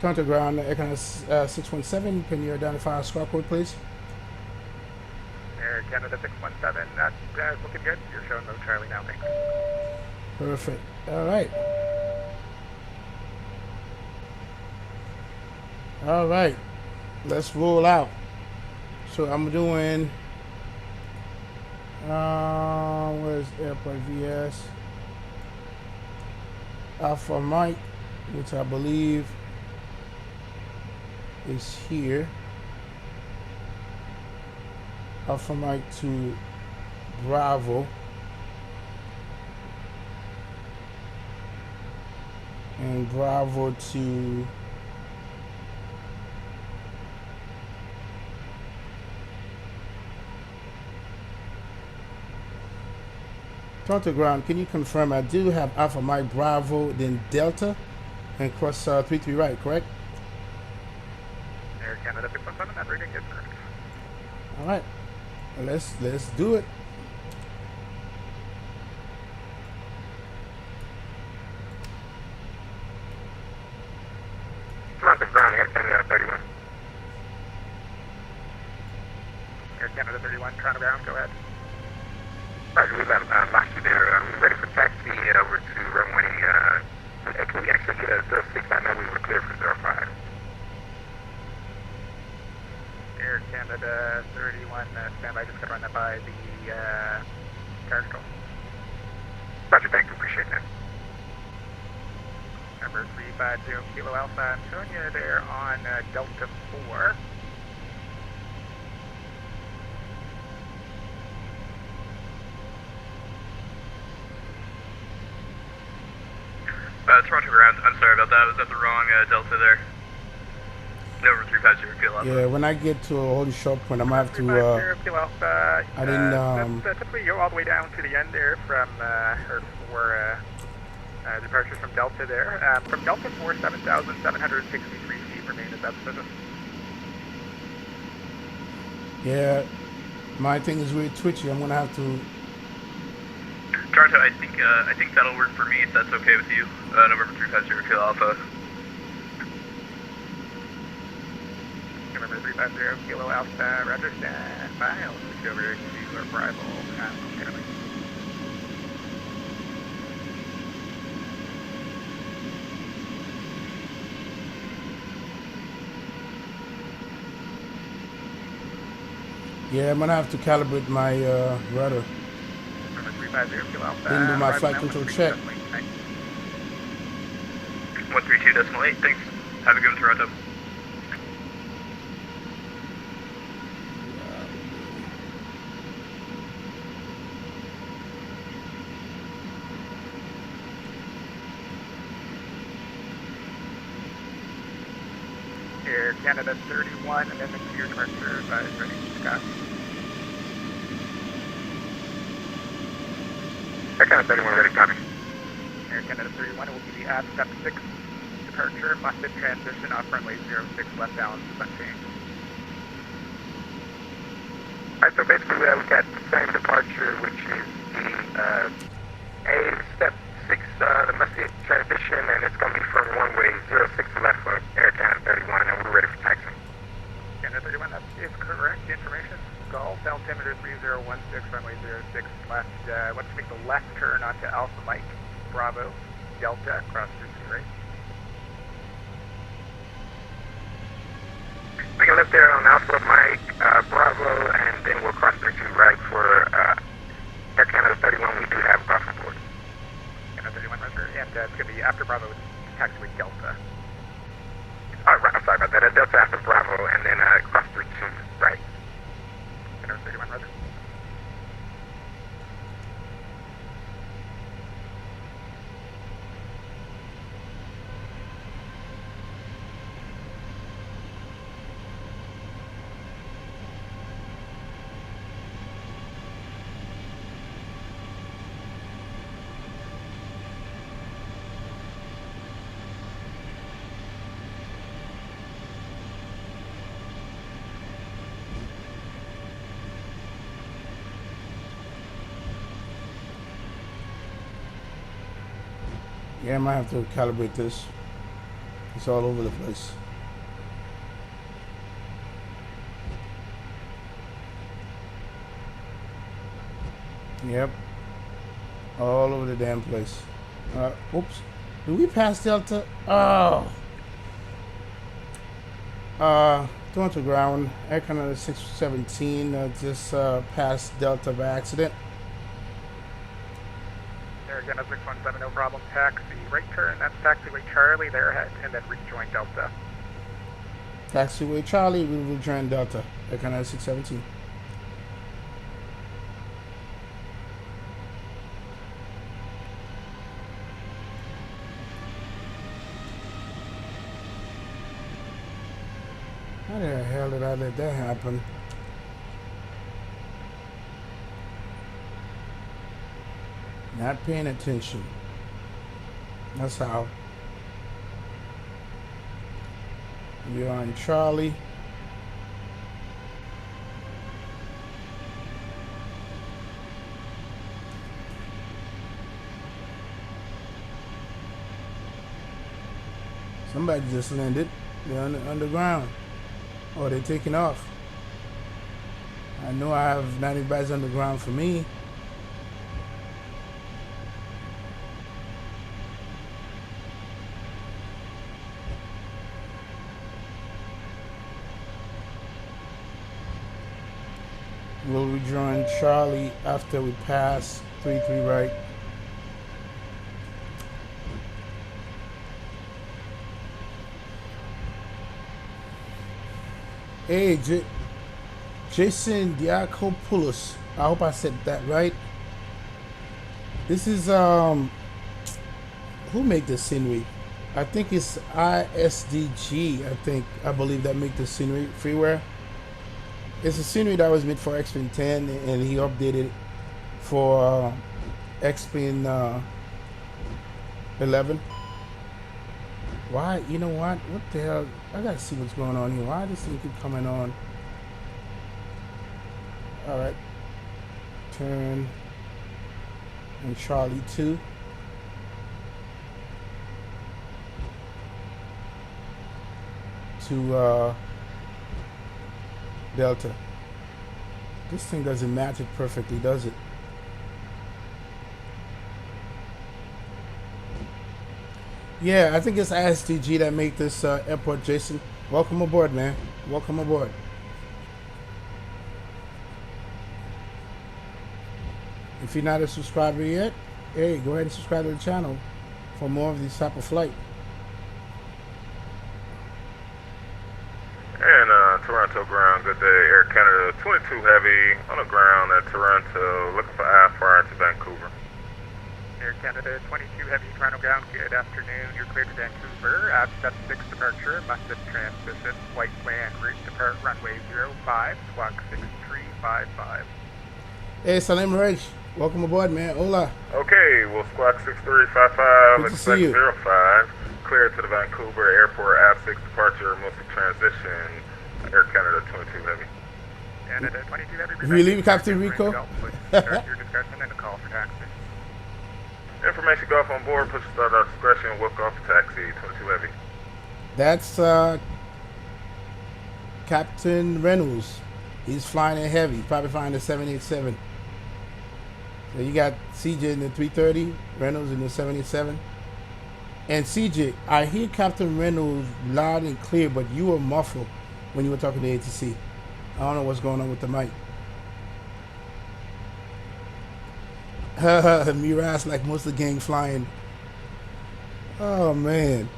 Turn to ground, Econ 617. Can you identify our squad code, please? Air Canada 617, that's looking good. You're showing no Charlie now, thanks. Perfect. All right. All right. Let's roll out. So I'm doing. Where's Airport VS? Alpha Mike, which I believe is here. Alpha Mike to Bravo. And Bravo to Toronto ground. Can you confirm I do have Alpha Mike, Bravo, then Delta, and cross 33 right, correct? Air Canada 617, that reading is correct. All right, well, let's do it. Toronto ground, Air Canada 31. Air Canada 31, Toronto ground, go ahead. Roger, we've lost you there. We're ready for taxi over to runway. Can we actually get a 06? I know we were clear for 05. Air Canada 31, standby, just gonna run that by the carriage control. Roger, thank you, appreciate that. Number 350 Kilo Alpha, I'm showing you there on Delta 4. Toronto ground, I'm sorry about that. Was that the wrong Delta there? Number 350 Kilo Alpha. Yeah, when I get to a holy short point, I'm gonna have to. 350 Kilo Alpha. I didn't. Typically go all the way down to the end there from, or for departure from Delta there. From Delta 4, 7,763 feet remain at that position. Yeah, my thing is really twitchy. I'm gonna have to. Toronto, I think that'll work for me if that's okay with you. November 350 Kilo Alpha. November 350 Kilo Alpha, roger, stand by. I'll switch over to our Bravo. Okay. Yeah, I'm gonna have to calibrate my rudder. Number 350 Kilo Alpha. Didn't do my arrival flight now, control 13 check. decimal 8. 132.8, thanks. Have a good one, Toronto. Air Canada 31, amendment to your departure advisory. Scott. Air Canada 31, ready, copy. Air Canada 31, it will be the at step 6 departure, must in transition off runway 06 left balance is unchanged. Alright, so basically we've got the same departure, which is the A step 6, the must-be transition, and it's going to be from runway 06 left for Air Canada 31, and we're ready for taxi. Canada 31, that is correct information. Golf, altimeter 3016, runway 06 left. Once you make the left turn onto Alpha Mike, Bravo, Delta, cross 33 right. We can lift there on Alpha Mike, Bravo, and then we'll cross 32 right for Air Canada 31. We do have golf on board. Canada 31, roger. And it's going to be after Bravo, taxiway Delta. Right, I'm sorry about that. Delta after Bravo, and then cross 32 right. Canada 31, roger. Yeah, I might have to calibrate this. It's all over the place. Yep. All over the damn place. Oops. Did we pass Delta? Oh. Going to ground. Air Canada 617 just passed Delta by accident. Air Canada 617, no problem. Taxi right turn, that's taxiway Charlie, there ahead, and then rejoin Delta. Taxiway Charlie, we will rejoin Delta. Air Canada 617. How the hell did I let that happen? Not paying attention. That's how. We are on Charlie. Somebody just landed. They're underground. Oh, they're taking off. I know I have 90 bytes underground for me. We'll rejoin Charlie after we pass 33 right. Hey, Jason Diakopoulos. I hope I said that right. This is who make the scenery? I think it's ISDG. I believe that make the scenery freeware. It's a scenery that was made for X-Plane 10, and he updated it for X-Plane 11. Why? You know what? What the hell? I gotta see what's going on here. Why does this thing keep coming on? Alright. Turn. And Charlie 2. To Delta. This thing doesn't match it perfectly, does it? Yeah, I think it's ISTG that make this airport, Jason. Welcome aboard, man. Welcome aboard. If you're not a subscriber yet, hey, go ahead and subscribe to the channel for more of this type of flight. And Toronto ground, good day. Air Canada 22 Heavy on the ground at Toronto, looking for IFR to Vancouver. Air Canada 22 Heavy, Toronto ground, good afternoon. You're clear to Vancouver. Step 6 departure, must transition, flight plan, route depart, runway 05, squawk 6355. Hey, Salim Reg, welcome aboard, man. Hola. Okay, we'll squawk 6355, Good to see you. 05, clear to the Vancouver Airport, AB6 departure, mostly transition, Air Canada 22 Heavy. Canada 22 Heavy. If you leave Captain Rico. Your discretion and a call for taxi. Information Golf on board, push start our discretion, walk off taxi 22 Heavy. That's Captain Reynolds. He's flying in heavy, probably flying the 787. So you got CJ in the 330, Reynolds in the 787. And CJ, I hear Captain Reynolds loud and clear, but you were muffled when you were talking to ATC. I don't know what's going on with the mic. Miraz like most of the gang flying. Oh man.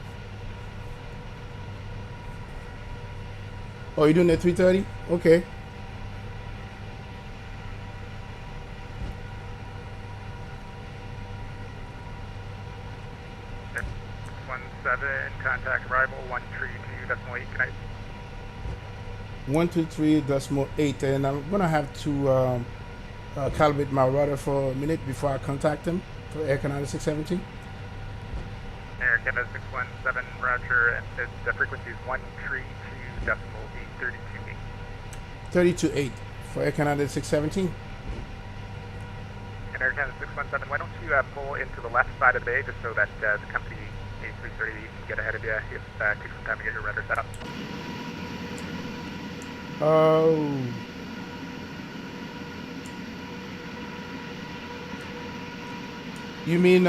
Oh, you doing that 330? Okay. Contact arrival 132.8 tonight. 123.8, and I'm gonna have to calibrate my rudder for a minute before I contact him for Air Canada 617. Air Canada 617, Roger, and the frequency is 132.832.8. 32.8 for Air Canada 617. And Air Canada 617, why don't you pull into the left side of the bay just so that the company A330 can get ahead of you if it takes some time to get your rudder set up. Oh. You mean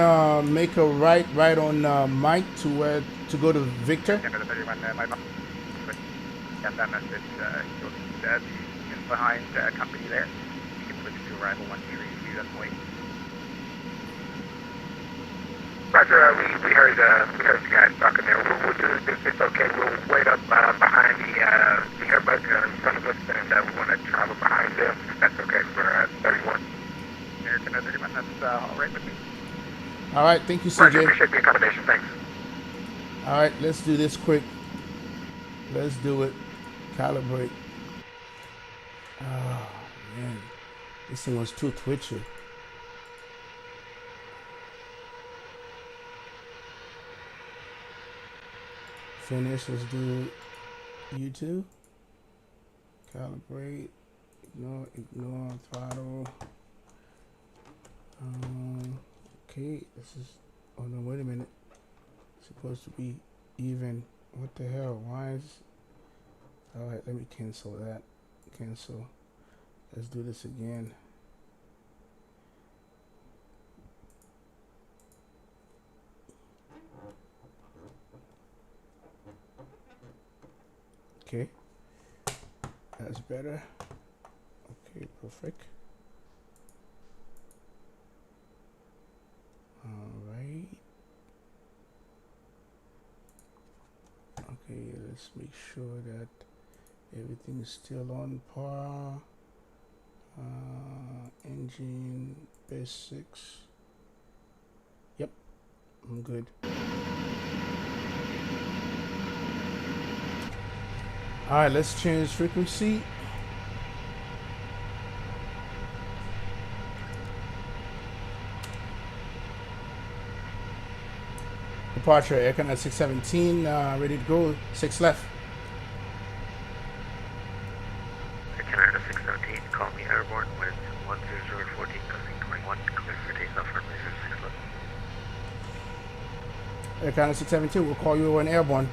make a right on Mike to go to Victor? Canada 31, my mom. Get that message. You'll be behind company there. You can switch to arrival 132.8. Roger, we heard you guys talking there. We'll do this. It's okay. We'll wait up behind the airbus in front of us, and we want to travel behind them. That's okay for 31. Air Canada 31, that's all right with me. All right, thank you, CJ. Roger, appreciate the accommodation. Thanks. All right, let's do this quick. Let's do it. Calibrate. Oh, man. This thing was too twitchy. Finish. Let's do YouTube. Calibrate. Ignore throttle. Okay, this is. Oh no! Wait a minute. It's supposed to be even. What the hell? Why is? All right, let me cancel that. Cancel. Let's do this again. Okay, that's better. Okay, perfect. All right. Okay, let's make sure that everything is still on par. Engine basics. Yep, I'm good. All right, let's change frequency. Departure, Air Canada 617, ready to go, 6 left. Air Canada 617, call me airborne with 10014, costing 21, clear for takeoff for 06 left. Air Canada 617, we'll call you an airborne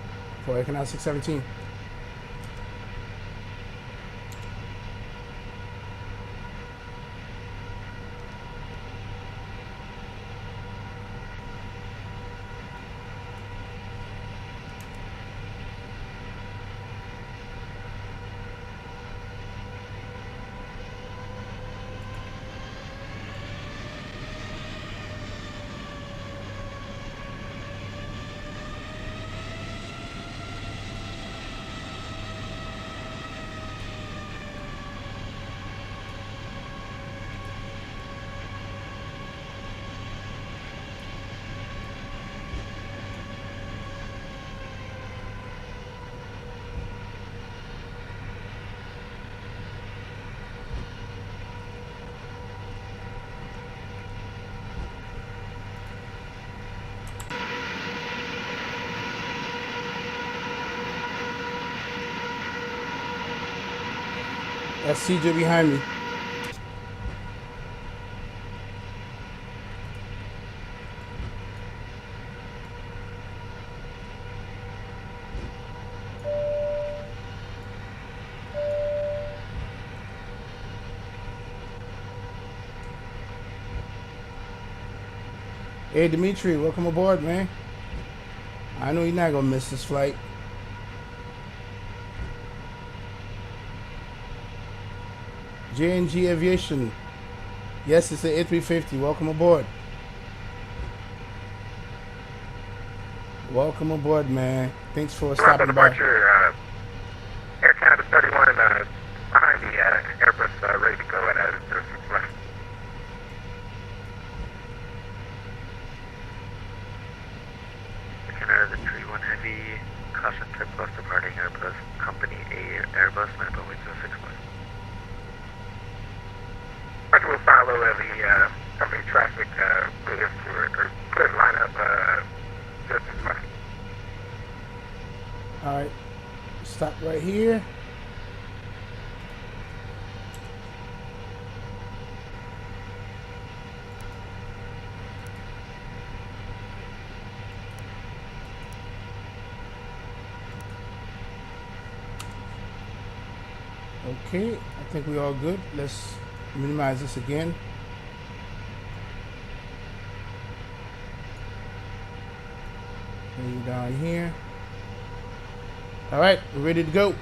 for Air Canada 617. That's CJ behind me. Hey Dimitri, welcome aboard, man. I know you're not gonna miss this flight. J&G Aviation. Yes, it's the A350. Welcome aboard. Welcome aboard, man. Thanks for stopping by. Departure, Air Canada 31 behind the Airbus ready to go at 06 left. Canada 31 Heavy, caution tip bus departing Airbus, Company A Airbus, land Boeing 06 left. I will follow the company traffic or clear line up 06 left. Alright. Stop right here. Okay, I think we're all good. Let's minimize this again. Bring you down here. All right, we're ready to go.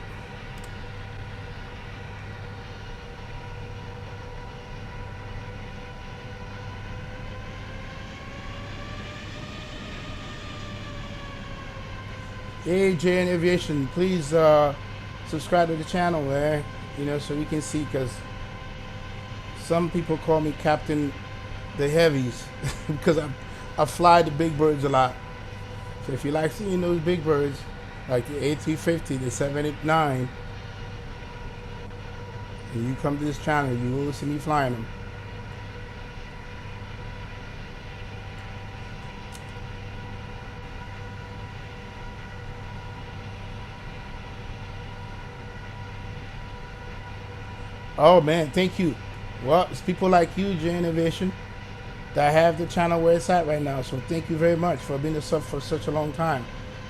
Hey, JN Aviation, please subscribe to the channel, man. You know, so we can see, because some people call me Captain the Heavies because I fly the big birds a lot. So if you like seeing those big birds, like the A350, the 789, and you come to this channel, you will see me flying them. Oh man, thank you. Well, it's people like you, J Innovation, that have the channel where it's at right now. So thank you very much for being a sub for such a long time.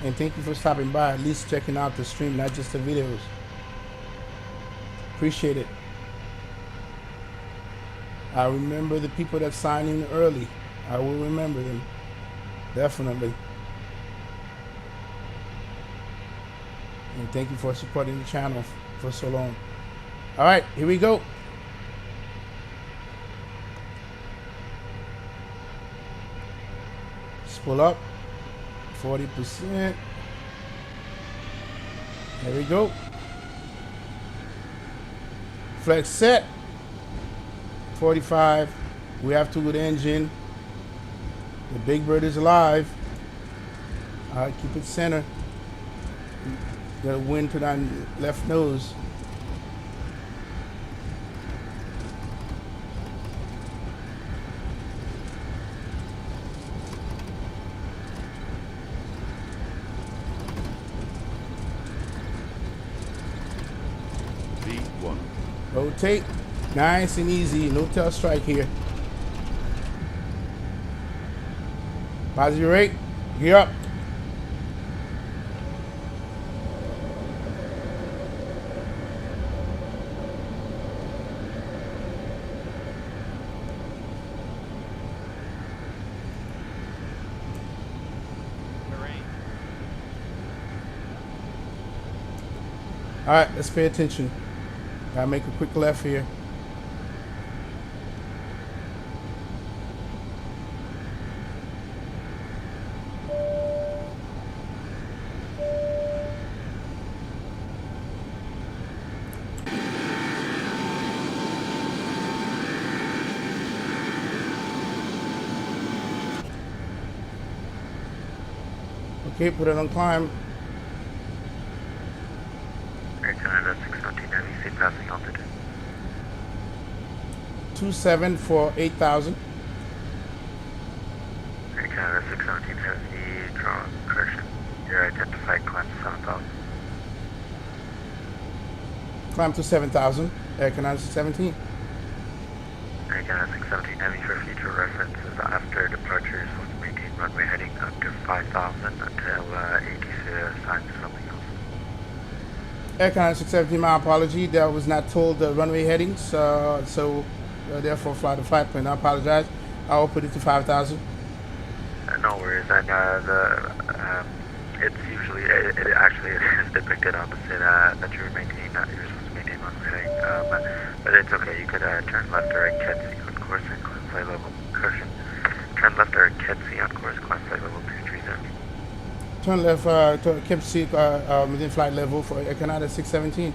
And thank you for stopping by, at least checking out the stream, not just the videos. Appreciate it. I remember the people that signed in early. I will remember them. Definitely. And thank you for supporting the channel for so long. All right, here we go. Let's pull up. 40%. There we go. Flex set. 45. We have to good engine. The big bird is alive. All right, keep it center. Got a wind to that left nose. Rotate, nice and easy, no tail strike here. Positive rate, gear up. All right, let's pay attention. Gotta make a quick left here. Okay, put it on climb. Air Canada 617 Heavy, seat passing altitude. 27 for 8,000. Air Canada 617 Heavy, draw correction. Your identified climb to 7,000. Climb to 7,000. Air Canada 617. Air Canada 617 Heavy for future references after departure is supposed to maintain runway heading up to 5,000 until ATC assigns something else. Air Canada 617, my apology. That was not told the runway headings, so therefore fly the flight plan. I apologize. I'll put it to 5,000. No worries, and it's usually, it is depicted opposite that you're supposed to maintain runway heading, but it's okay. You could turn left or right Ketsi on course and climb flight level, correction. Turn left or Ketsi on course, climb flight level 230. Turn left to Kipsy within flight level for Air Canada 617.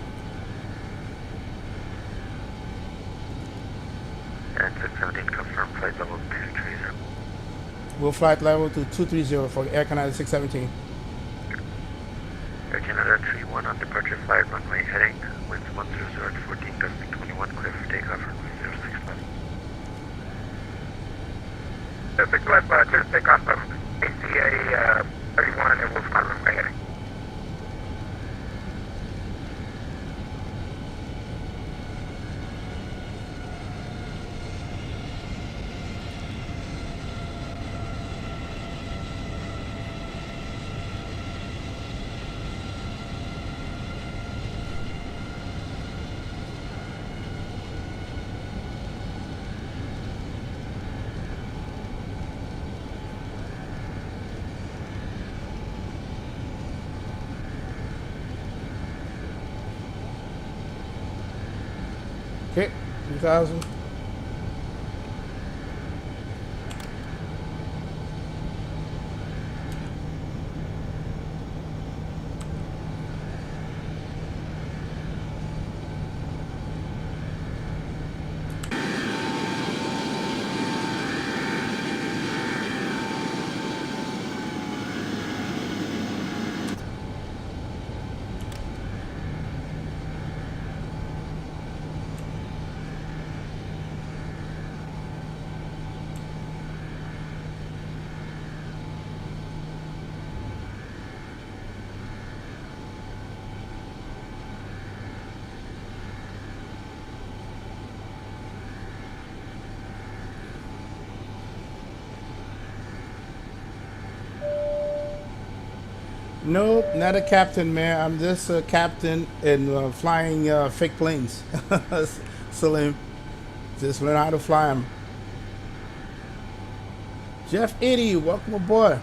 And 617 confirm flight level 230. We'll flight level to 230 for Air Canada 617. Air Canada 31 on departure flight runway heading, winds 100 at 14, gusting 21, clear for takeoff, runway 06 left. 06 left, clear to take off from ACA 31 and we'll fly runway heading. Okay, 2,000. Nope, not a captain, man. I'm just a captain in flying fake planes. Salim, just learn how to fly them. Jeff Eddy, welcome aboard.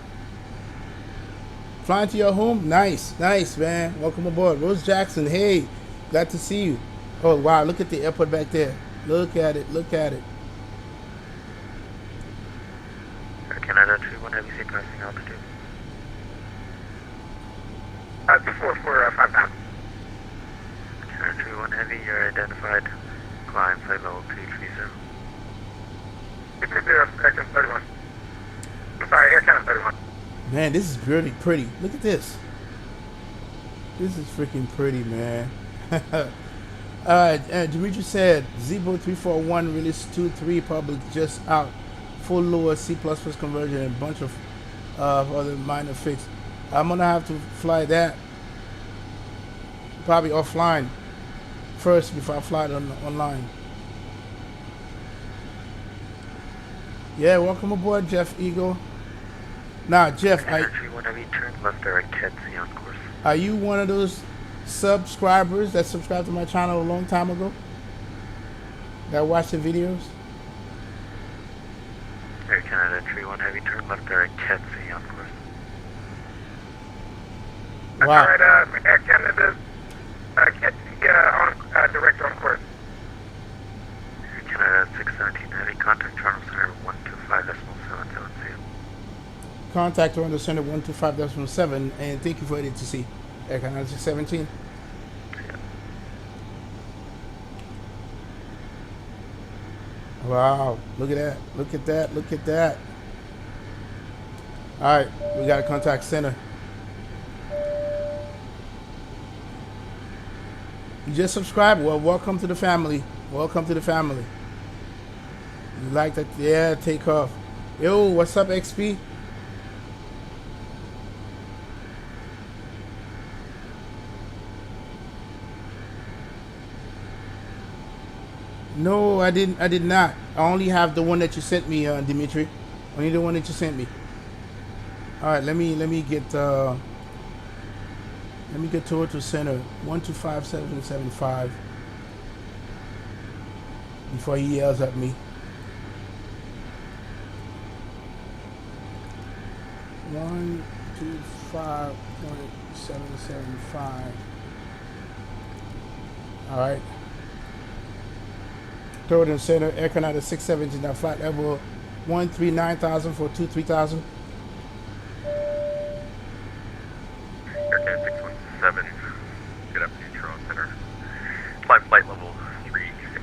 Flying to your home? Nice, nice, man. Welcome aboard. Rose Jackson, hey, glad to see you. Oh, wow, look at the airport back there. Look at it, look at it. Canada 31 heavy seat passing altitude. 244, 5,000. Canada 31 heavy, you're identified. Climb flight level 230. 230, Air Canada 31. I'm sorry, Air Canada 31. Man, this is really pretty. Look at this. This is freaking pretty, man. Dimitri said, Zebo 341 release 2.3 public just out. Full lower C++ conversion and a bunch of other minor fix. I'm gonna have to fly that probably offline first before I fly it online. Yeah, welcome aboard, Jeff Eagle. Now, Jeff, are you one of those subscribers that subscribed to my channel a long time ago? That watched the videos? Air Canada 31 heavy, turn left direct Ketsi on course. Wow. Alright, Air Canada Ketsi on direct on course. Air Canada 617 heavy, contact Toronto Center 125.770. Contact Toronto Center 125.7, and thank you for it to see. Air Canada 617. Wow, look at that, look at that, look at that. All right, we got a contact center. You just subscribed? Well, welcome to the family. Welcome to the family. You like that? Yeah, take off. Yo, what's up, XP? No, I didn't. I did not. I only have the one that you sent me, Dimitri. Only the one that you sent me. All right, let me get Toronto Center 125775 before he yells at me. 125.775. All right. Toronto Center, Air Canada 617, now flight level 139,000 for 23,000. Air Canada 617, good afternoon, Toronto Center. Climb flight level 360.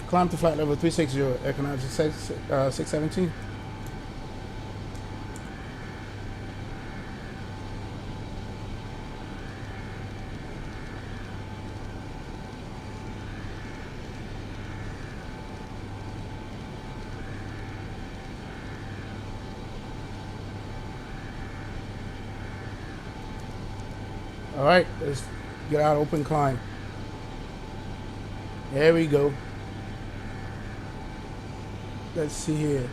Climb to flight level 360, Air Canada 617. All right, let's get out open climb. There we go. Let's see here.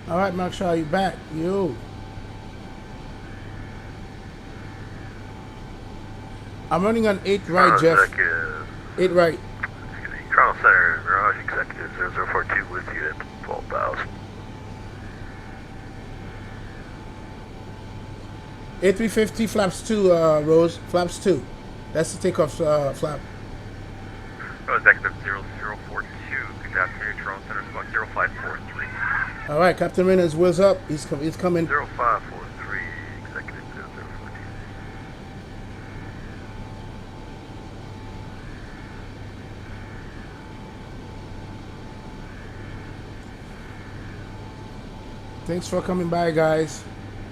All right, Mark Shaw, you back? Yo. I'm running on 8 right, Jeff. 8 right. Toronto Center, Mirage Executive 0042 with you at 12,000. A350 flaps 2, Rose. Flaps 2. That's the takeoff flap. Oh, Executive 0042. Good afternoon, Toronto Center, squawk 0543. All right, Captain Reynolds, wheels up. He's coming. 0543, Executive 0042. Thanks for coming by, guys.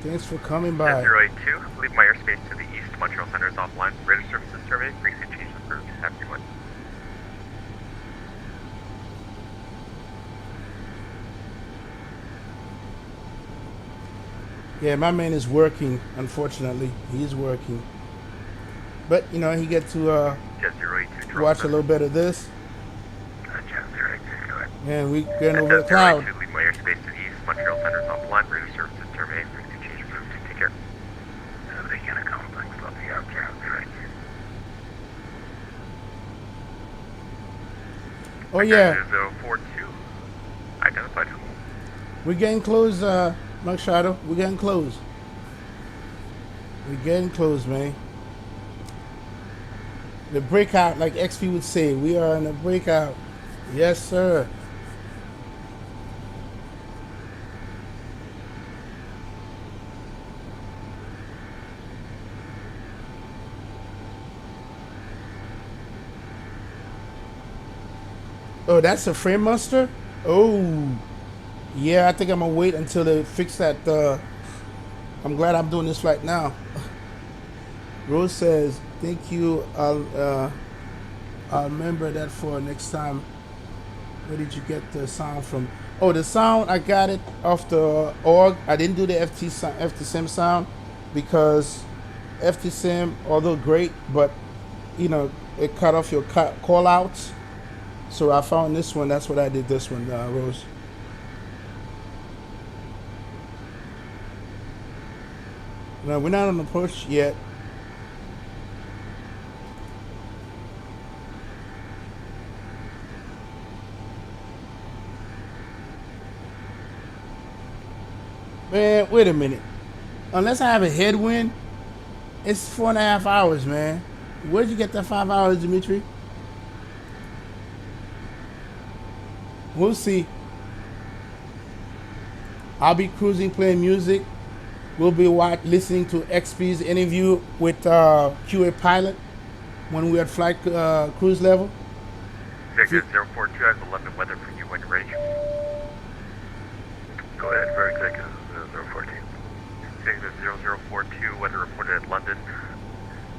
Thanks for coming by. 082, leave my airspace to the east. Montreal Center is offline. Radar services survey. Frequency change approved. Have a good one. Yeah, my man is working, unfortunately. He's working. But, you know, he gets to watch a little bit of this. And we getting over the cloud. Leave my airspace to the east. Montreal Center is offline. Radar services survey. Frequency change approved. Take care. Oh, yeah. 042. Identified. We're getting close, Mark Shadow. We're getting close. We're getting close, man. The breakout, like XP would say. We are in a breakout. Yes, sir. Oh, that's a frame muster? Oh. Yeah, I think I'm going to wait until they fix that. I'm glad I'm doing this flight now. Rose says, thank you. I'll remember that for next time. Where did you get the sound from? Oh, the sound, I got it off the org. I didn't do the FTSIM sound because FTSIM, although great, but, you know, it cut off your call outs. So I found this one. That's what I did this one, Rose. No, we're not on the push yet. Man, wait a minute. Unless I have a headwind, it's 4.5 hours, man. Where'd you get that 5 hours, Dimitri? We'll see. I'll be cruising, playing music. We'll be listening to XP's interview with QA Pilot when we're at flight cruise level. Executive 042, I have the London weather for you when you're ready. Go ahead for Executive 042. Executive 0042, weather reported at London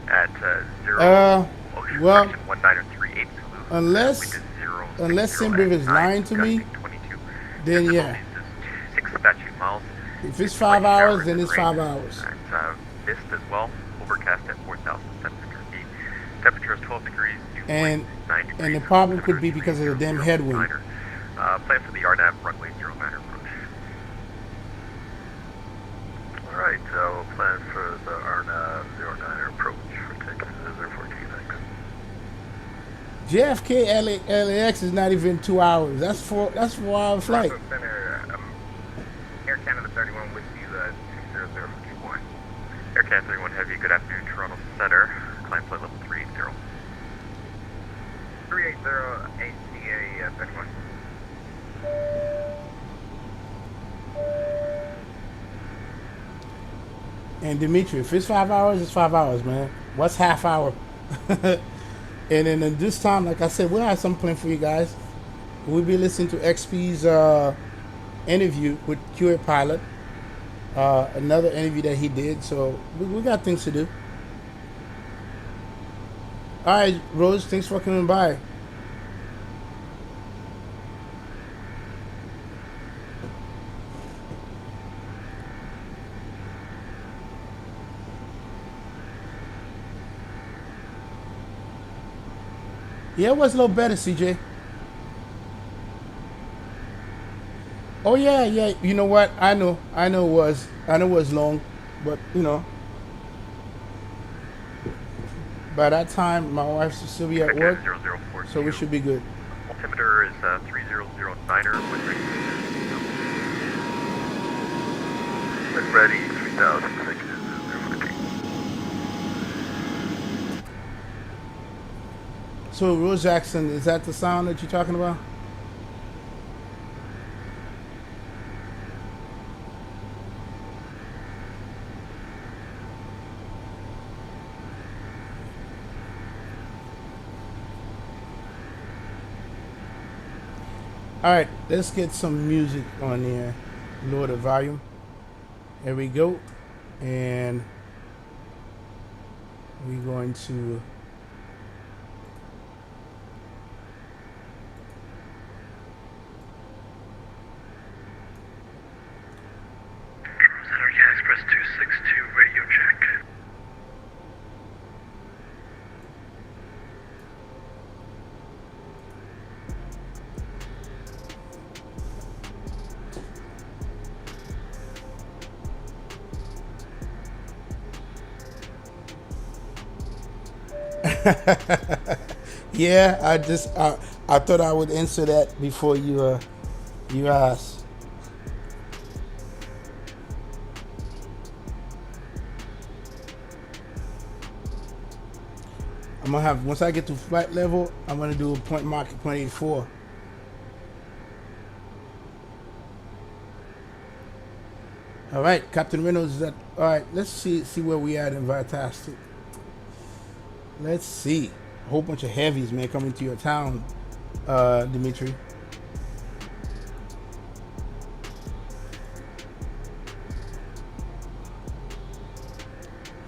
at 1938 unless Simbriv is lying to me, then yeah. 6 statute miles. If it's 5 hours, then it's 5 hours. Mist as well, overcast at 4,700. temperature is 12 degrees. And 9 degrees. the problem could be because of the damn headwind. Plan for the RNAV runway 09 approach. Alright, we'll plan for the RNAV 09 approach for taking 042, thanks. JFK LAX is not even 2 hours. That's 4 hour flight. Bravo Center, Air Canada 31 with you, 20041. Air Canada 31 Heavy, good afternoon, Toronto Center. Climb flight level 380. 380 ACA 31. And Dimitri, if it's 5 hours, it's 5 hours, man. What's half hour? And then at this time, like I said, we'll have some plan for you guys. We'll be listening to XP's interview with QA Pilot. Another interview that he did. So we got things to do. All right, Rose, thanks for coming by. Yeah, it was a little better, CJ. Oh yeah. You know what? I know it was long, but you know, by that time my wife's still be at work, so we should be good. Altimeter is 3009er with ready. When ready, 3000. So Rose Jackson, is that the sound that you're talking about? All right, let's get some music on there. Lower the volume. There we go. And we're going to Express 262, radio check. yeah, I thought I would answer that before you asked. I'm gonna have, once I get to flight level, I'm gonna do a point mark at 0.84. All right, Captain Reynolds is at, all right, let's see where we at in Fantastic. Let's see. A whole bunch of heavies, man, coming to your town, Dimitri.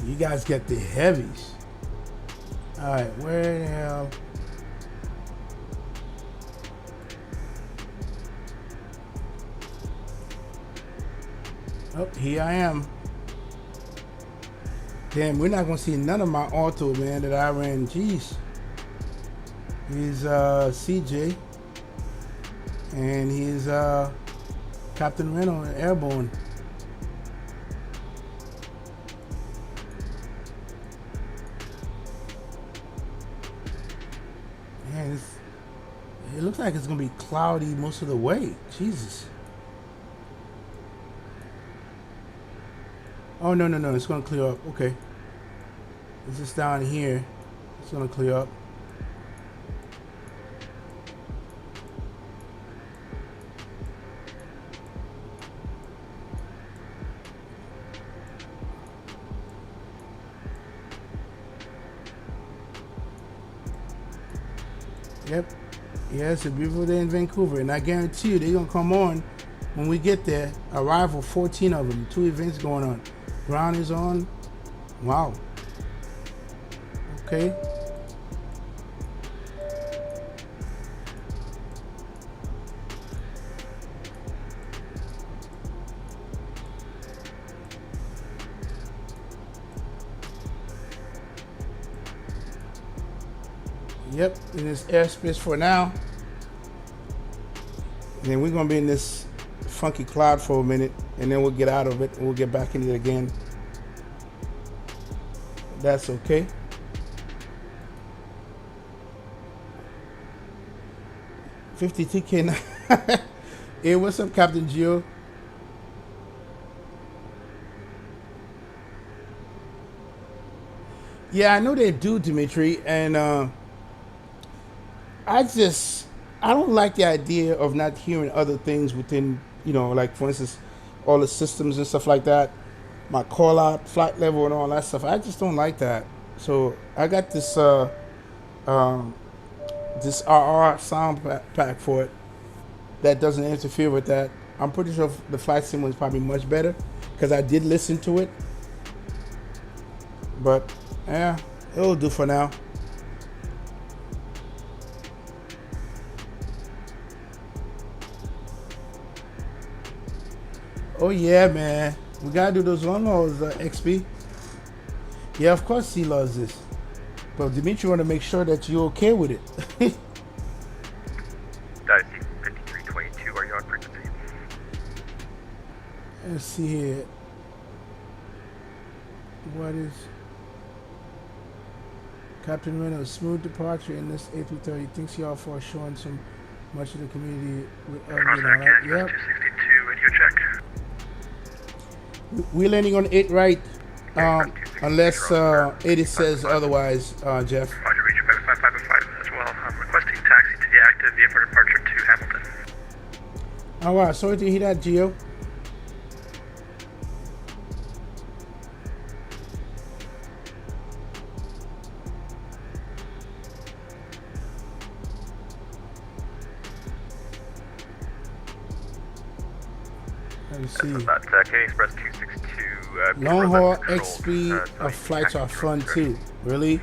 You guys get the heavies. All right, where the hell? Oh, here I am. Damn, we're not gonna see none of my auto, man, that I ran. Jeez. He's CJ. And he's Captain Renault Airborne. Man, it looks like it's gonna be cloudy most of the way. Jesus. Oh, no, it's gonna clear up. Okay. It's just down here. It's gonna clear up. Yep. Yeah, it's a beautiful day in Vancouver, and I guarantee you they're gonna come on when we get there. Arrival, 14 of them, 2 events going on. Ground is on. Wow. Okay. Yep, in this airspace for now. And then we're gonna be in this funky cloud for a minute, and then we'll get out of it and we'll get back in it again. That's okay. $52K now. Hey, what's up, Captain Gio? Yeah, I know they do, Dimitri, and I don't like the idea of not hearing other things within, like for instance, all the systems and stuff like that, my call out, flight level, and all that stuff. I just don't like that. So I got this this RR sound pack for it that doesn't interfere with that. I'm pretty sure the flight sim was probably much better because I did listen to it, but yeah, it'll do for now. Oh yeah, man, we gotta do those long hauls, XP. Yeah, of course he loves this, but Dimitri want to make sure that you're okay with it. Dicey 5322, are you on frequency? Let's see here. What is Captain Reynolds? Smooth departure in this A330. Thanks y'all for showing so much of the community. Yep. 262, radio check. We're landing on 8 right, unless 80 says otherwise, Jeff. Roger, reach 5555 as well. I'm requesting taxi to the active vehicle departure to Hamilton. Oh wow, sorry to hear that, Gio. Let me see. That's Canadian Express 262. Long haul XP flights are fun too. Really?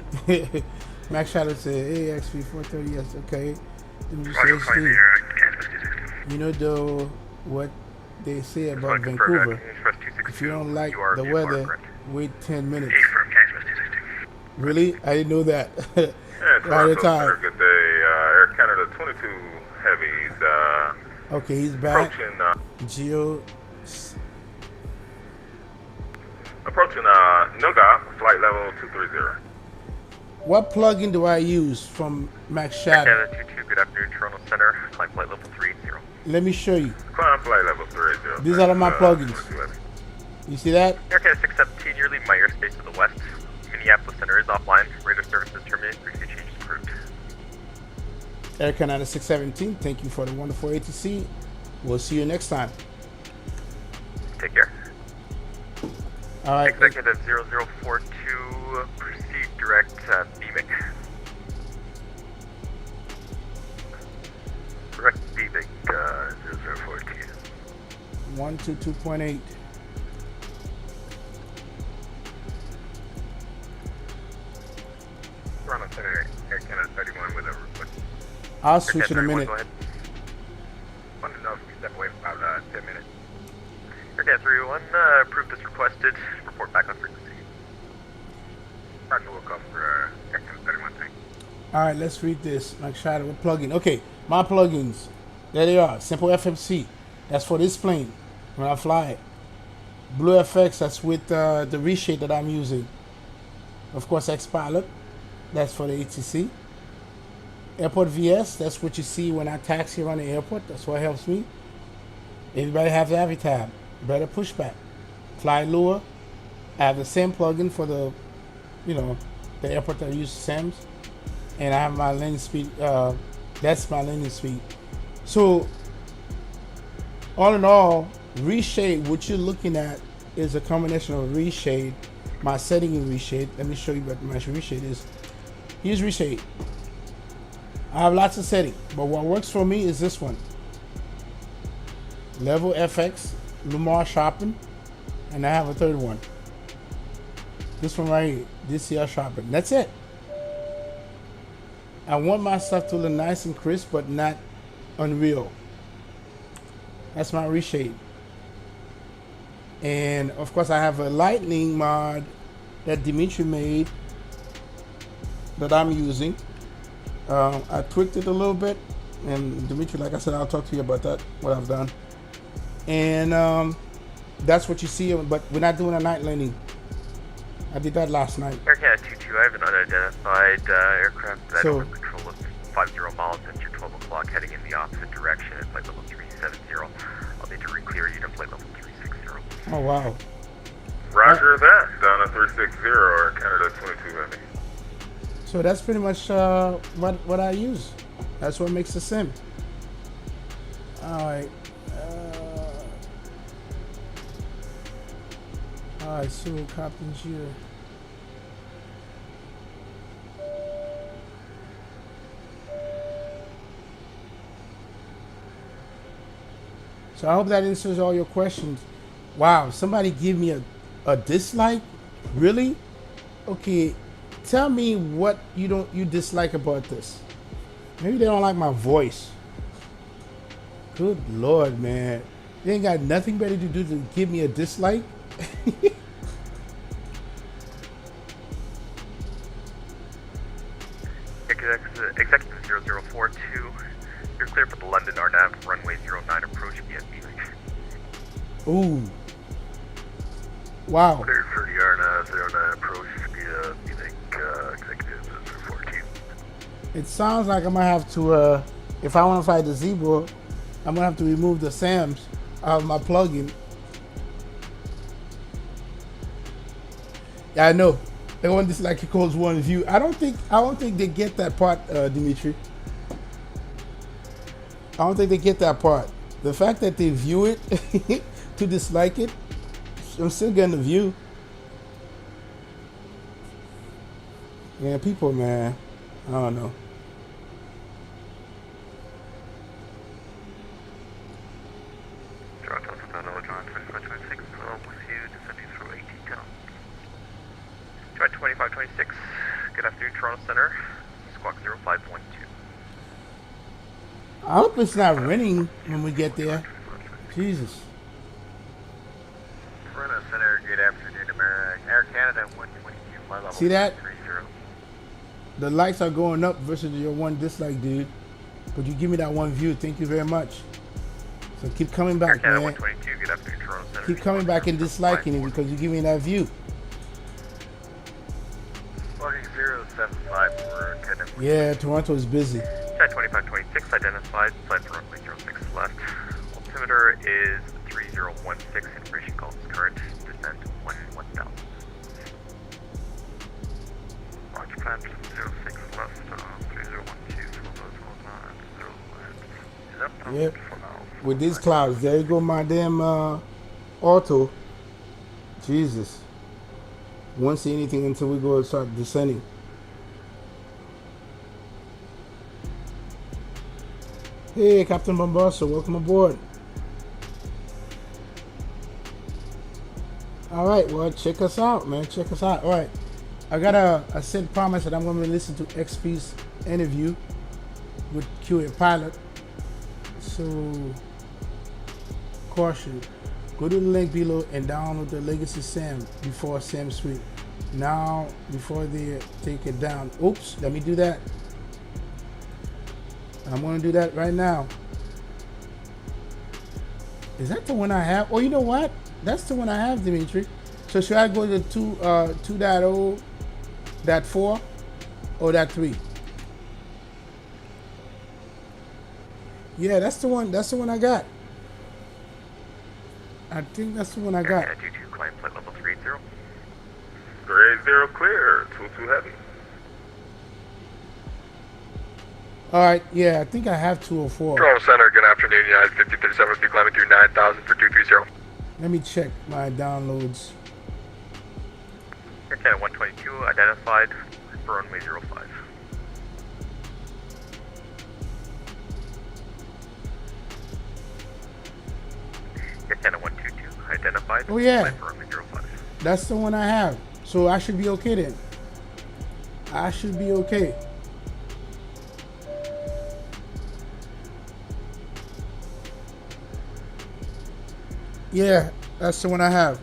Max Shadow said, hey, XP 430, yes, okay. Let me just say, Steve, you know though what they say about Vancouver, if you don't like the weather, wait 10 minutes. Really? I didn't know that. Yeah, Right at time. Good day, Air Canada 22 heavies. Okay, he's back. Approaching, Approaching Nuga, flight level 230. What plugin do I use from Max Shadow? Canada 22, good afternoon, Toronto Center, climb flight level 30. Let me show you. Climb flight level 30. These are my plugins. You see that? Air Canada 617, you're leaving my airspace to the west. Minneapolis Center is offline. Radar services terminated. Frequency change approved. Air Canada 617, thank you for the wonderful ATC. We'll see you next time. Take care. All right. Executive 0042, proceed direct beaming. Direct beaming, 0042. 122.8. Toronto Center, Air Canada 31 with a request. I'll switch in a minute. Go ahead. Want to know if we step away for about 10 minutes. Air Canada 31, approved as requested. Report back on frequency. Roger will come for Air Canada 31 thing. All right, let's read this. Like Shadow, what plugin? Okay, my plugins. There they are. Simple FMC. That's for this plane when I fly it. Blue FX. That's with the reshade that I'm using. Of course, X-Pilot. That's for the ATC. Airport VS. That's what you see when I taxi around the airport. That's what helps me. Everybody has Avitab. Better pushback. Fly lure. I have the same plugin for the, the airport that I use SAMs. And I have my landing speed. That's my landing speed. So, all in all, reshade, what you're looking at is a combination of reshade, my setting in reshade. Let me show you what my reshade is. Here's reshade. I have lots of settings, but what works for me is this one. Level FX, Lumar Sharpen, and I have a third one. This one right here, DCR Sharpen. That's it. I want my stuff to look nice and crisp, but not unreal. That's my reshade. And of course I have a lightning mod that Dimitri made that I'm using. I tweaked it a little bit, and Dimitri, like I said, I'll talk to you about that, what I've done. And that's what you see, but we're not doing a night landing. I did that last night. Air Canada 22, I have an unidentified aircraft that So- over control of 50 miles at your 12 o'clock heading in the opposite direction at flight level 370. I'll need to re-clear you to flight level 360. Oh, wow. Roger that. Down to 360 or Canada 22 Heavy. So that's pretty much what I use. That's what makes the sim. Alright. Alright, so Captain here. So I hope that answers all your questions. Wow, somebody give me a dislike? Really? Okay, tell me what you dislike about this. Maybe they don't like my voice. Good Lord, man. They ain't got nothing better to do than give me a dislike? Executive 0042, you're clear for the London RNAV runway 09 approach via Phoenix. Ooh. Wow. Clear for the RNAV 09 approach via Phoenix, Executive 042. It sounds like I'm gonna have to, if I want to fly the Zebra, I'm gonna have to remove the SAMs out of my plugin. Yeah, I know. They want this like equals one view. I don't think they get that part, Dimitri. I don't think they get that part. The fact that they view it to dislike it, I'm still getting the view. Yeah, people, man. I don't know. Toronto, Savannah, John 2526, with you, descending through 18 tunnel. John 2526, good afternoon, Toronto Center, squawk 0512. I hope it's not raining when we get there. Jesus. Toronto Center, good afternoon, Air Canada 122, my level. See that? 30. The likes are going up versus your one dislike, dude. But you give me that one view. Thank you very much. So keep coming back, Air Canada man. 122, good afternoon, Toronto Center. Keep coming back and disliking it because you give me that view. Logging 075 for attendant. Yeah, Toronto is busy. Chad 2526 identified, flight for runway 06 left. Altimeter is 3016, information calls current, descent 1000. Roger plan 06 left, 3012, full those calls on 0 left. Yep. With these clouds, there you go, my damn auto. Jesus. Won't see anything until we go and start descending. Hey, Captain Bombasso, welcome aboard. All right, well, check us out, man. Check us out. All right, I said promise that I'm going to listen to XP's interview with QA Pilot. So, caution. Go to the link below and download the Legacy SAM before SAM Suite. Now, before they take it down. Oops, let me do that. I'm going to do that right now. Is that the one I have? Oh, you know what? That's the one I have, Dimitri. So should I go to 2.0, that 4, or that 3? Yeah, that's the one. That's the one I got. I think that's the one I got. Air Canada 22, climb flight level 380. 380 clear. 22 Heavy. All right, yeah, I think I have 204. Toronto Center, good afternoon, United 5037 with you climbing through 9,000 for 230. Let me check my downloads. Air Canada 122, identified for runway 05. Air Canada 122, identified. Oh, yeah. For runway 05. That's the one I have. So I should be okay then. I should be okay. Yeah, that's the one I have.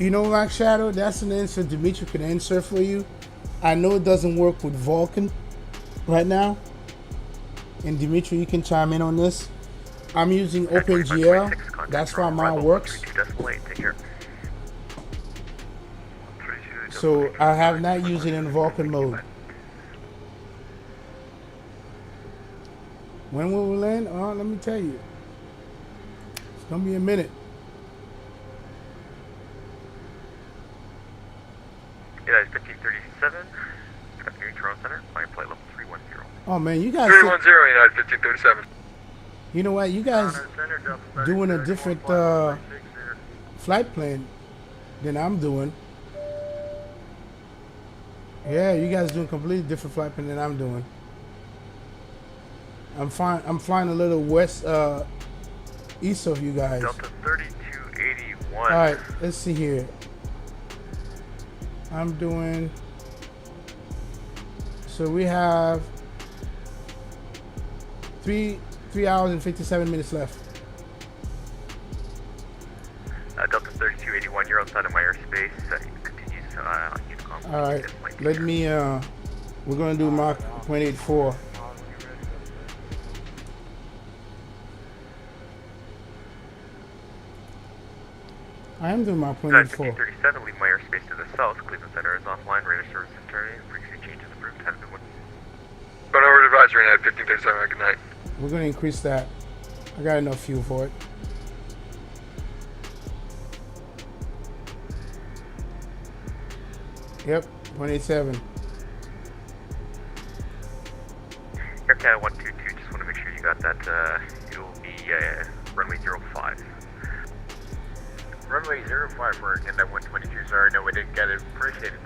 You know, Black Shadow, that's an answer Dimitri can answer for you. I know it doesn't work with Vulcan right now. And Dimitri, you can chime in on this. I'm using OpenGL. That's why mine works. So I have not used it in Vulcan mode. When will we land? Oh, let me tell you. It's gonna be a minute. United 1537, got the Toronto Center, flight level 310. Oh man, you guys. 310, United 1537. You know what? You guys doing a different flight plan than I'm doing. Yeah, you guys doing completely different flight plan than I'm doing. I'm flying a little west, east of you guys. Delta 3281. All right, let's see here. I'm doing. So we have 3 hours and 57 minutes left. Delta 3281, you're outside of my airspace. Continues on Unicom. All right, let me. We're gonna do Mach 0.84. I am doing Mach 0.84. 1537, leave my airspace to the south. Cleveland Center is offline. Radar service returning. Frequency changes approved. Have a good one. Run over advisory, United 1537. Good night. We're gonna increase that. I got enough fuel for it. Yep, 0.87. Air Canada 122, just want to make sure you got that. It will be runway 05. Runway 05 for Canada 122. Sorry, no, we didn't get it. Appreciate it.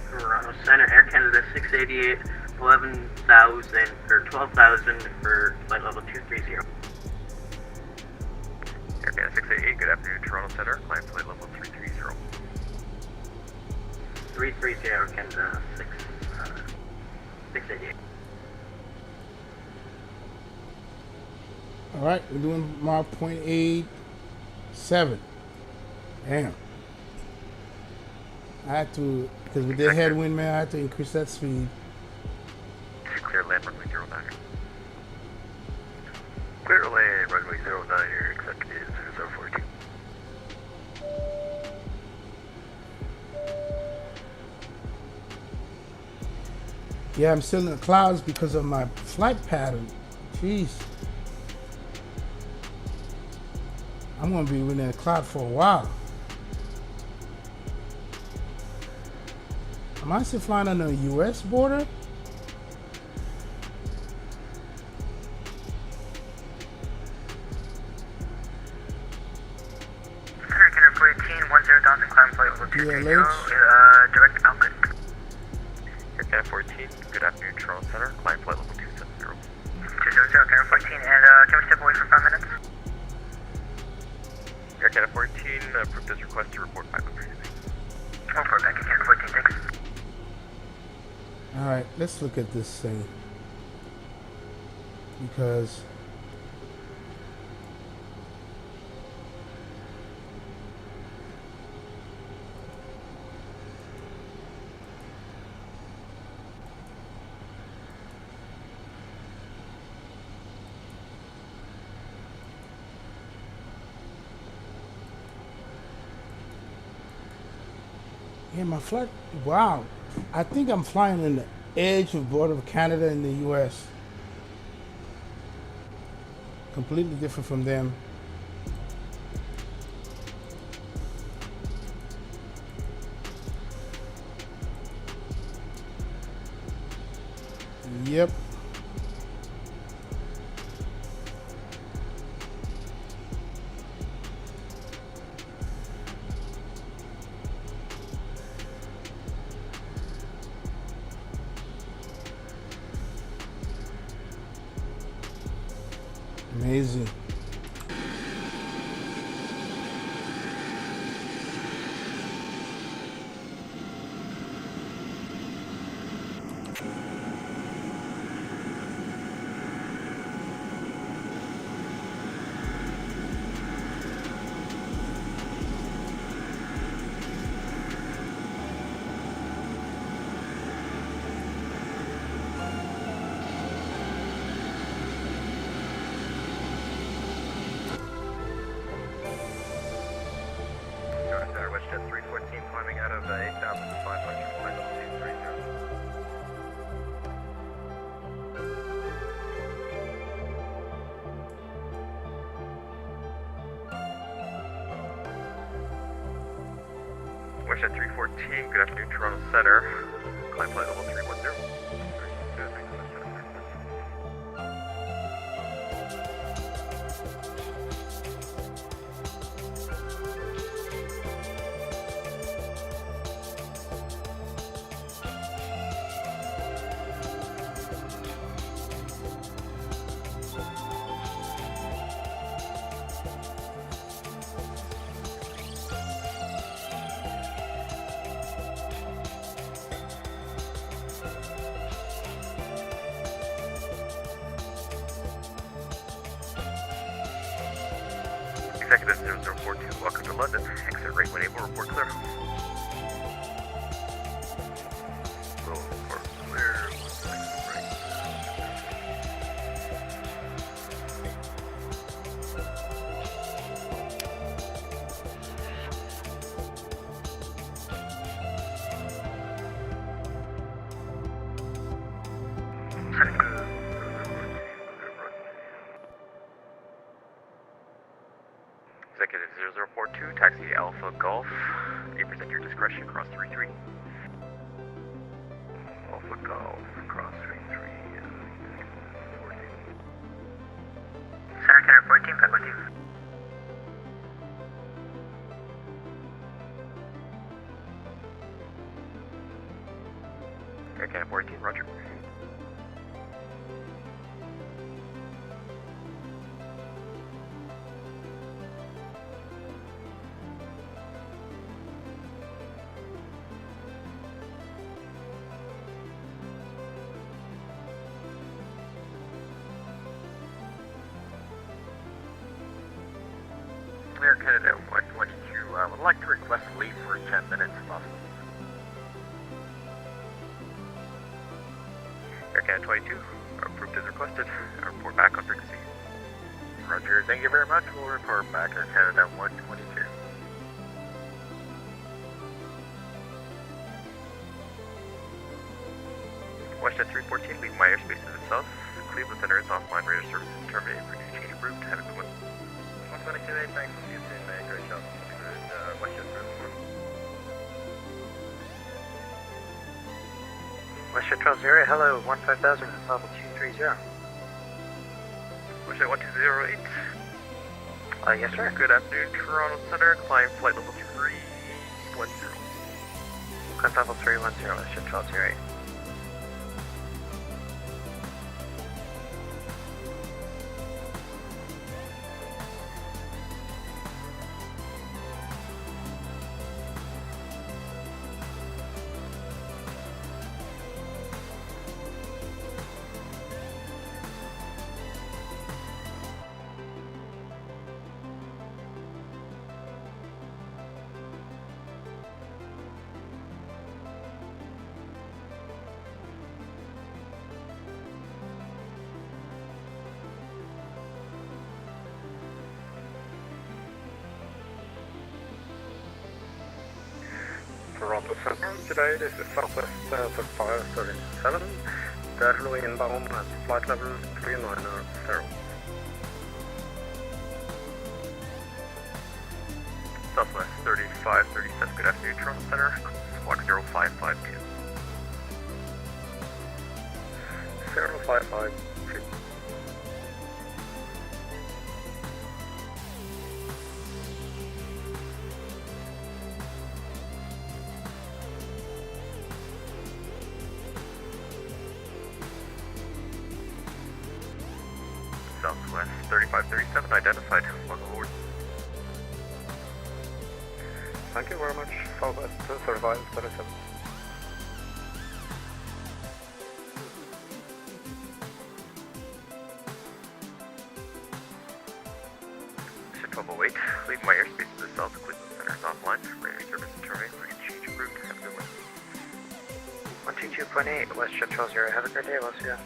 Toronto Center, Air Canada 688, 11,000 or 12,000 for flight level 230. Air Canada 688, good afternoon, Toronto Center. Climb flight level 330. 330, Canada 688. All right, we're doing Mach 0.87. Damn. I had to, because with the headwind, man, I had to increase that speed. Clear land runway 09. Clear land runway 09, your executive 0042. Yeah, I'm still in the clouds because of my flight pattern. Jeez. I'm gonna be in that cloud for a while. Am I still flying on the US border? Canada 14, 10,000, climb flight level 230, direct outlet. Air Canada 14, good afternoon, Toronto Center. Climb flight level 270. 270, Canada 14, and can we step away for 5 minutes? Air Canada 14, approved this request to report 500. Report back again, 14, thanks. All right, let's look at this thing. Because yeah, my flight, wow. I think I'm flying in the edge of border of Canada and the US. Completely different from them. Yep. Amazing. WestJet 314 climbing out of 8,500, flight level 230. WestJet 314, good afternoon, Toronto Center. Climb flight level 310. Executive 0042, welcome to London. Exit rate when able, report clear. We'll report clear. Executive 0042, taxi Alpha Golf. You present your discretion, cross 33. Alpha Golf, cross 33. Center Canada 14, back with you. Air Canada 14, roger. Air Canada 122, would like to request leave for 10 minutes if possible. Air Canada 22, approved as requested. Report back on frequency. Roger, thank you very much. We'll report back Air Canada 122. WestJet 314, leave my airspace to the south. Cleveland Center is offline. Radar services terminated. Please change route. Have a good one. 122, thanks for using me. Great job. WestJet 314. WestJet 12-0, hello, 15,000, level 230. WestJet 1208. Yes, sir. Good afternoon, Toronto Center. Climb flight level 310. Climb level 310, WestJet 12-08. Toronto Center today, this is Southwest 3537, gradually inbound at flight level 390. Southwest 3537, good afternoon, Toronto Center. Squawk 0552. 0552. Southwest 3537, identified. Welcome aboard. Thank you very much, Southwest 3537. Ship 1208, leave my airspace to the south. Cleveland Center is offline. Radar service terminated. Please change route. Have a good one. 122.8, WestJet 12-0, have a great day, we'll see you.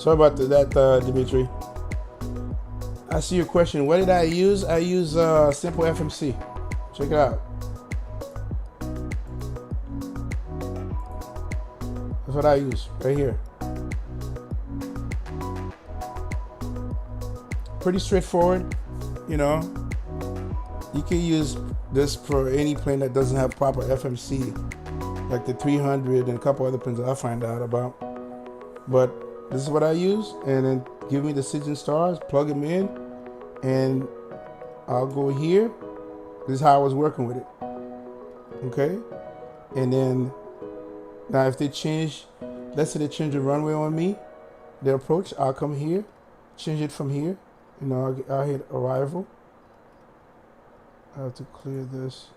Sorry about that, Dimitri. I see your question. What did I use? I use Simple FMC. Check it out. That's what I use right here. Pretty straightforward, you know. You can use this for any plane that doesn't have proper FMC, like the 300 and a couple other planes that I find out about. But this is what I use, and then give me the Signal stars, plug them in, and I'll go here. This is how I was working with it. Okay? And then, now if they change, let's say they change the runway on me, the approach, I'll come here, change it from here. You know, I'll hit arrival. I have to clear this.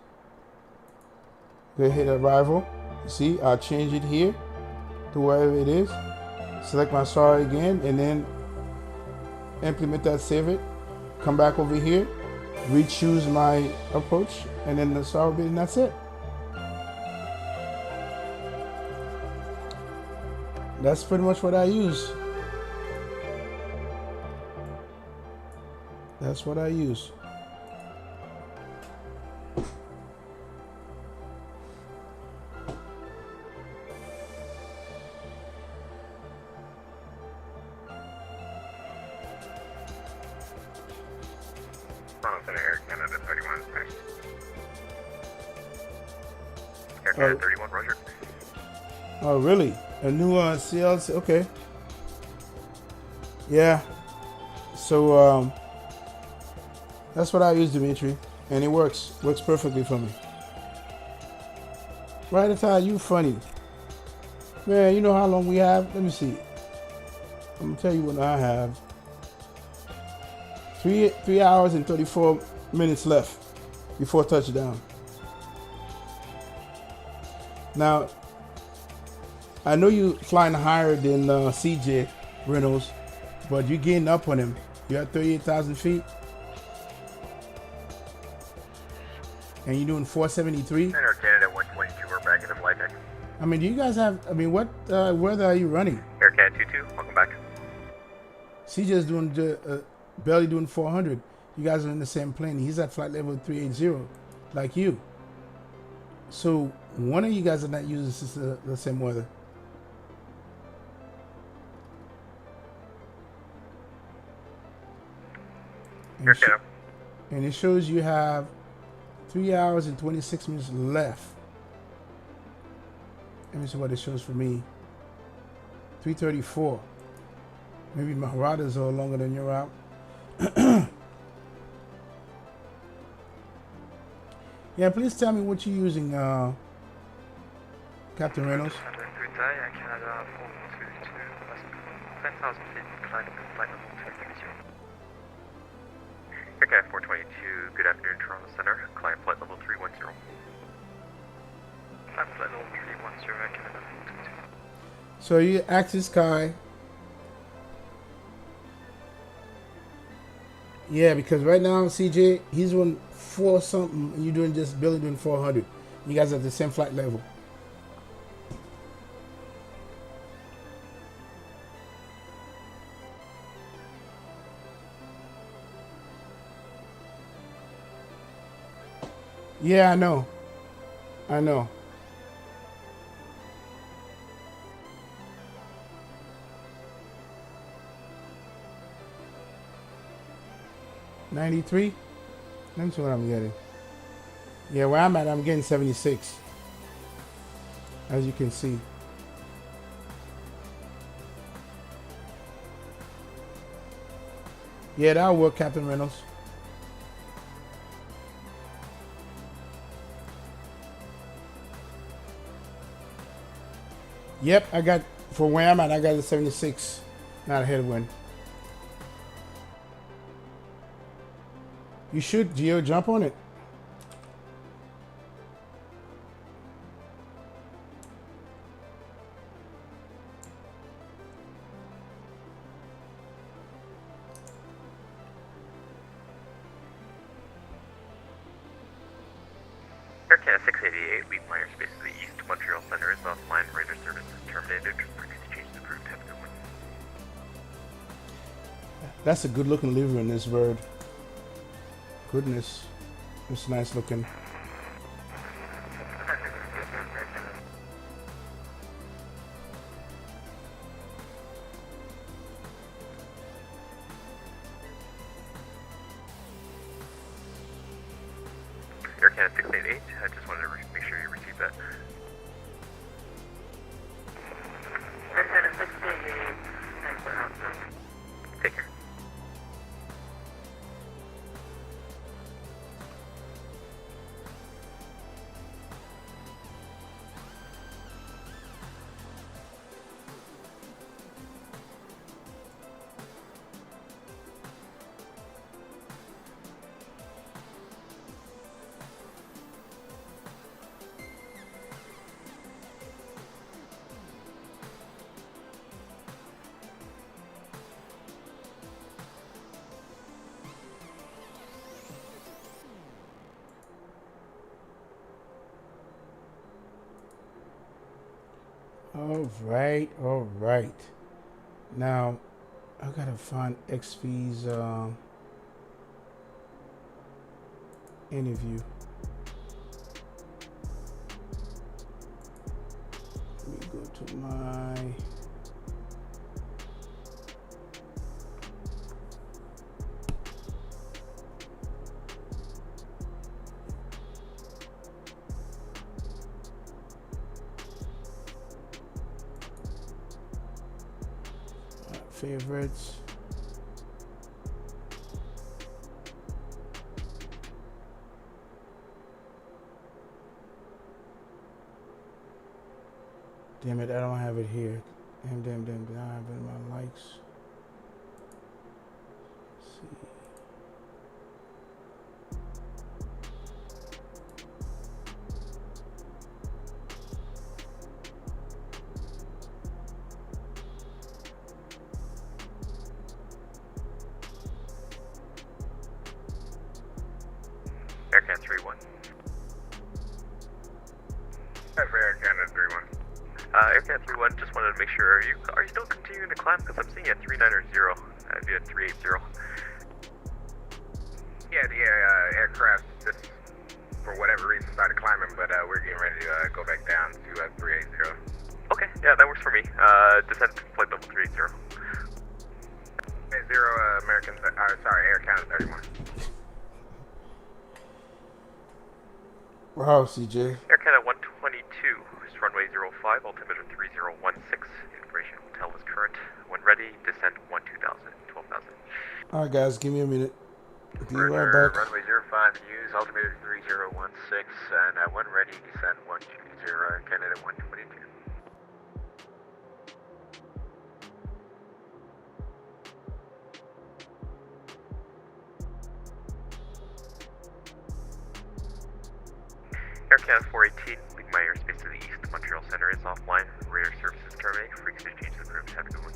Go hit arrival. See, I'll change it here to wherever it is. Select my star again, and then implement that, save it. Come back over here, re-choose my approach, and then the star will be, and that's it. That's pretty much what I use. That's what I use. Air Canada 31. Air Canada 31, Roger. Oh, really? A new CLC? Okay. Yeah. So, that's what I use, Dimitri. And it works. Works perfectly for me. Right at time, you funny. Man, you know how long we have? Let me see. I'm going to tell you what I have. 3 hours and 34 minutes left before touchdown. Now, I know you flying higher than CJ Reynolds, but you're getting up on him. You're at 38,000 feet. And you're doing 473. Air Canada 122, we're back in the flight deck. I mean, do you guys have, I mean, what weather are you running? Air Canada 22, welcome back. CJ's doing barely doing 400. You guys are in the same plane. He's at flight level 380, like you. So one of you guys are not using the same weather. And it shows you have 3 hours and 26 minutes left. Let me see what it shows for me. 3:34. Maybe my routers are longer than your route. Yeah, please tell me what you're using, Captain Reynolds. Canada 422, 10,000 feet, flight level 230. Aircraft 422, good afternoon, Toronto Center. Climb flight level 310. Climb flight level 310, Canada 422. So you Axis Sky. Yeah, because right now CJ, he's doing 4 something, and you're doing just barely doing 400. You guys are at the same flight level. Yeah, I know. I know. $93. Let me see what I'm getting. Yeah, where I'm at, I'm getting 76. As you can see. Yeah, that'll work, Captain Reynolds. Yep, I got, for where I'm at, I got a 76. Not a headwind. You should, Geo, jump on it. Aircraft 688, we fly airspace to the east. Montreal Center is offline. Radar service is terminated. Frequency changes approved. Have a good one. That's a good looking livery in this bird. Goodness. It's nice looking. Air Canada 688, I just wanted to make sure you received that. Take care. All right. Now, I gotta find XV's interview. Let me go to my favorites. Damn it, I don't have it here. Damn, I don't have it in my likes. Let's see. Air Canada 31. Air Canada 31. Air Canada 31, just wanted to make sure, are you still continuing to climb? Because I'm seeing you at 390. I'd be at 380. Yeah, the aircraft just, for whatever reason, started climbing, but we're getting ready to go back down to 380. Okay, yeah, that works for me. Descend to flight level 380. Air Canada 31. Wow, CJ. Air Canada 122 is runway 05, altimeter 3016. Information hotel is current. When ready, descend 12,000. All right, guys, give me a minute. Be right Roger, back. runway 05, use altimeter 3016, and when ready, descend 120, Air Canada 122. Air Canada 418, leaving my airspace to the east. Montreal Center is offline. Radar services terminate. Frequency change the group. Have a good one.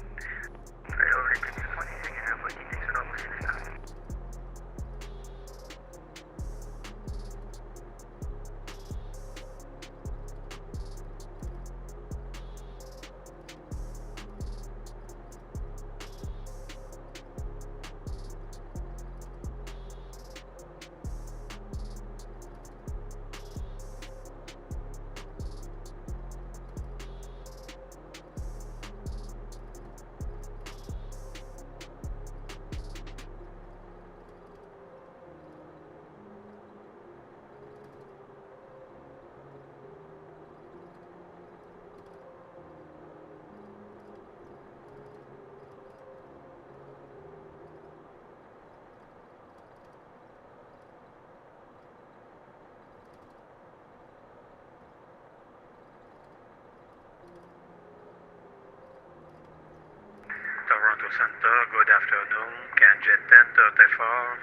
Toronto Center, good afternoon. CanJet 10, 34.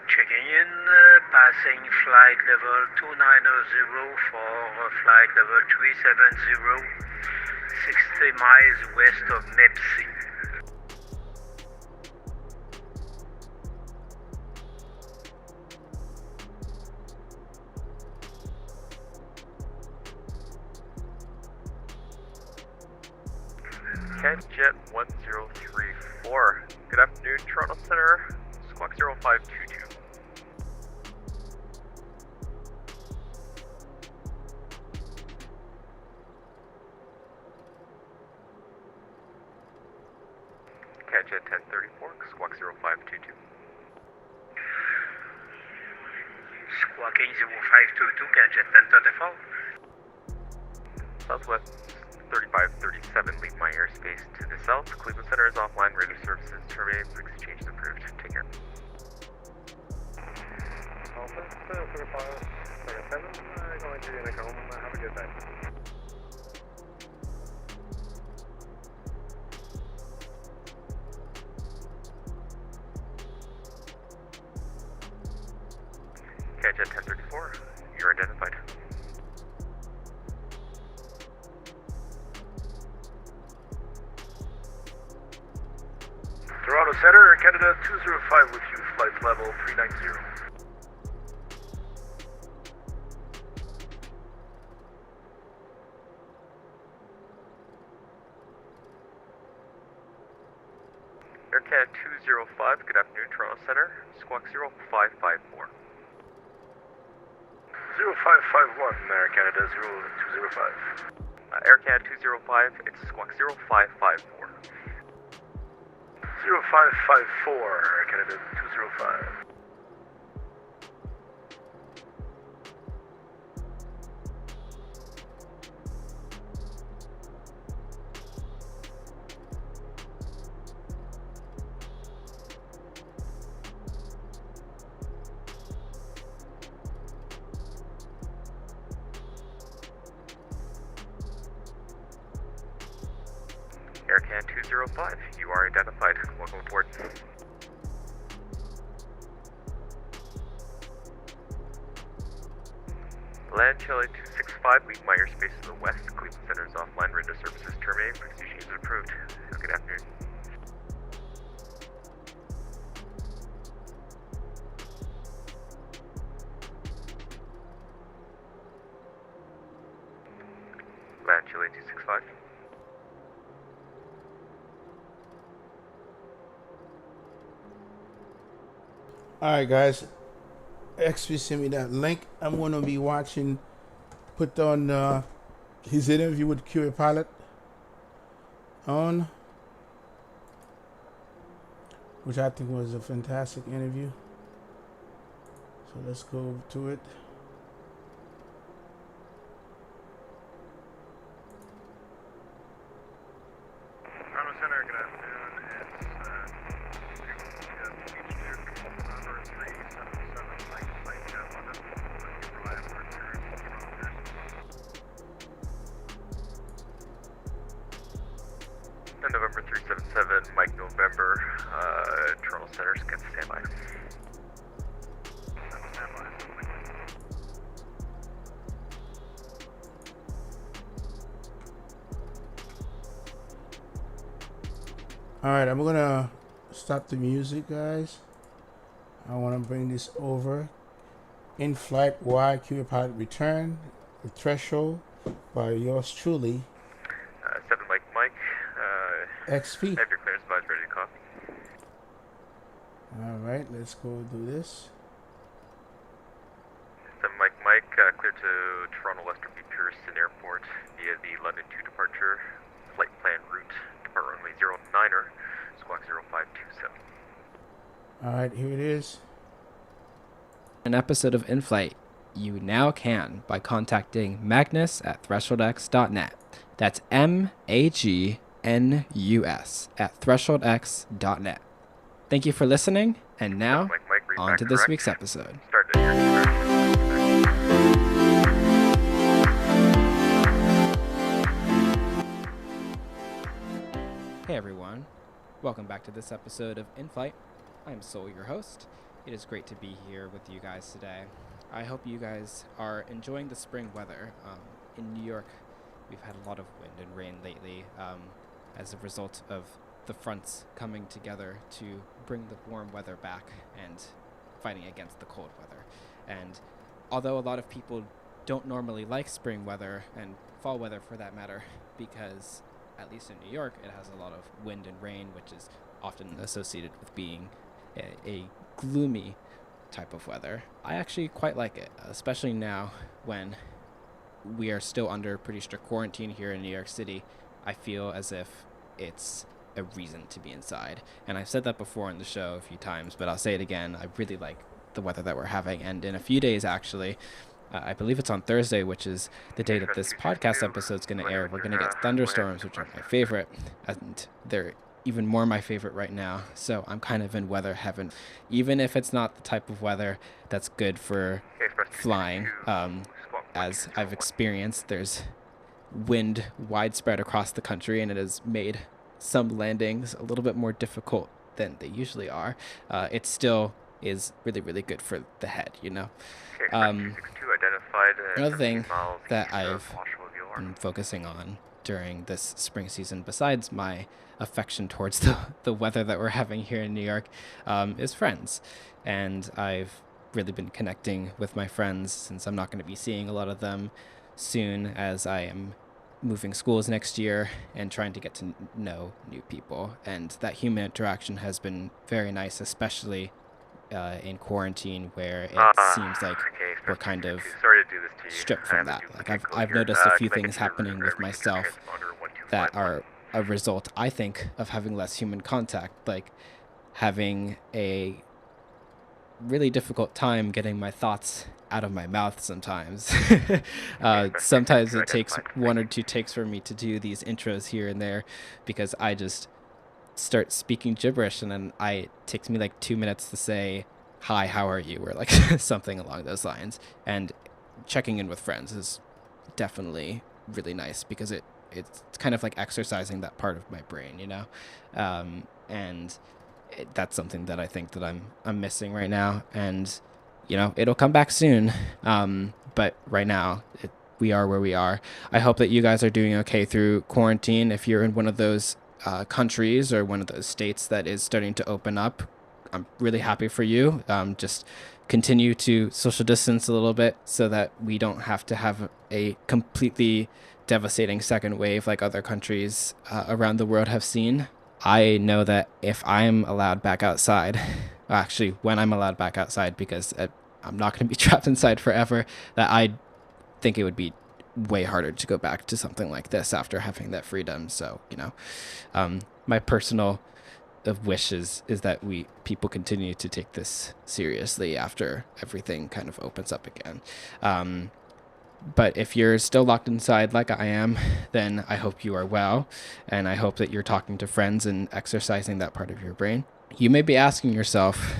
Checking in, passing flight level 290 for flight level 370, 60 miles west of Nipsey. CanJet 1034, Good afternoon, Toronto Center, Squawk 0522. Catch at 1034, Squawk 0522. Squawking 0522, catch at 1034. Southwest 3537, leave my airspace to the south. Cleveland Center is offline, radio services terminated, frequency change is approved. Take care. Southwest 3537, going to Unicom. Have a good day. Catch at 1034, you're identified. Toronto Center, Canada 205 with you, flight level 390. Air Canada 205, good afternoon, Toronto Center, Squawk 0554. 0551, Air Canada 205. Air Canada 205, it's Squawk 0554. 0554, Air Canada 205. Air Canada 205, you are identified. Welcome aboard. Land Chile 265, leave my airspace to the west. Cleveland Center is offline, radio services terminated, frequency change is approved. Have a good afternoon. Land Chile 265. Alright guys, XP sent me that link. I'm going to be watching, put on his interview with QA Pilot on, which I think was a fantastic interview. So let's go to it. Toronto Center, good afternoon. November 377, Mike November, Toronto Center, get standby. Alright, I'm gonna stop the music, guys. I want to bring this over. In flight, Y QA Pilot return, the threshold by yours truly. 7 Mike, XP. have your clearance badge ready to copy. Alright, let's go do this. 7 Mike, clear to Toronto Lester B. Pearson Airport via the London 2 departure, flight plan route, depart runway 09er, squawk 0527. Alright, here it is. An episode of In Flight, you now can by contacting Magnus at thresholdx.net. That's MAGNUS at thresholdx.net. Thank you for listening, and now on to this week's episode. Hey everyone, welcome back to this episode of In Flight. I'm Soul, your host. It is great to be here with you guys today. I hope you guys are enjoying the spring weather. In New York, we've had a lot of wind and rain lately as a result of the fronts coming together to bring the warm weather back and fighting against the cold weather. And although a lot of people don't normally like spring weather and fall weather for that matter, because at least in New York, it has a lot of wind and rain, which is often associated with being a gloomy type of weather. I actually quite like it, especially now when we are still under pretty strict quarantine here in New York City. I feel as if it's a reason to be inside. And I've said that before on the show a few times, but I'll say it again. I really like the weather that we're having. And in a few days, actually, I believe it's on Thursday, which is the day that this podcast episode is going to air, we're going to get thunderstorms, which are my favorite. And they're even more my favorite right now. So I'm kind of in weather heaven. Even if it's not the type of weather that's good for flying, as I've experienced, there's wind widespread across the country, and it has made some landings a little bit more difficult than they usually are. It still is really, really good for the head, you know. Another thing that I've been focusing on during this spring season, besides my affection towards the weather that we're having here in New York, is friends. And I've really been connecting with my friends, since I'm not going to be seeing a lot of them soon, as I am moving schools next year and trying to get to know new people. And that human interaction has been very nice, especially in quarantine, where it seems like we're kind of stripped from that. Like I've noticed a few things happening with myself that are a result, I think, of having less human contact, like having a really difficult time getting my thoughts out of my mouth sometimes. Sometimes it takes 1 or 2 takes for me to do these intros here and there, because I just start speaking gibberish, and then it takes me like 2 minutes to say, "Hi, how are you?" or like something along those lines. And checking in with friends is definitely really nice, because it's kind of like exercising that part of my brain, you know. And that's something that I think that I'm missing right now, and you know, it'll come back soon. But right now, we are where we are. I hope that you guys are doing okay through quarantine. If you're in one of those countries or one of those states that is starting to open up, I'm really happy for you. Just continue to social distance a little bit so that we don't have to have a completely devastating second wave like other countries around the world have seen. I know that if I'm allowed back outside, actually when I'm allowed back outside, because I'm not going to be trapped inside forever, that I think it would be way harder to go back to something like this after having that freedom. So, you know, my personal wish is that people continue to take this seriously after everything kind of opens up again. But if you're still locked inside like I am, then I hope you are well, and I hope that you're talking to friends and exercising that part of your brain. You may be asking yourself,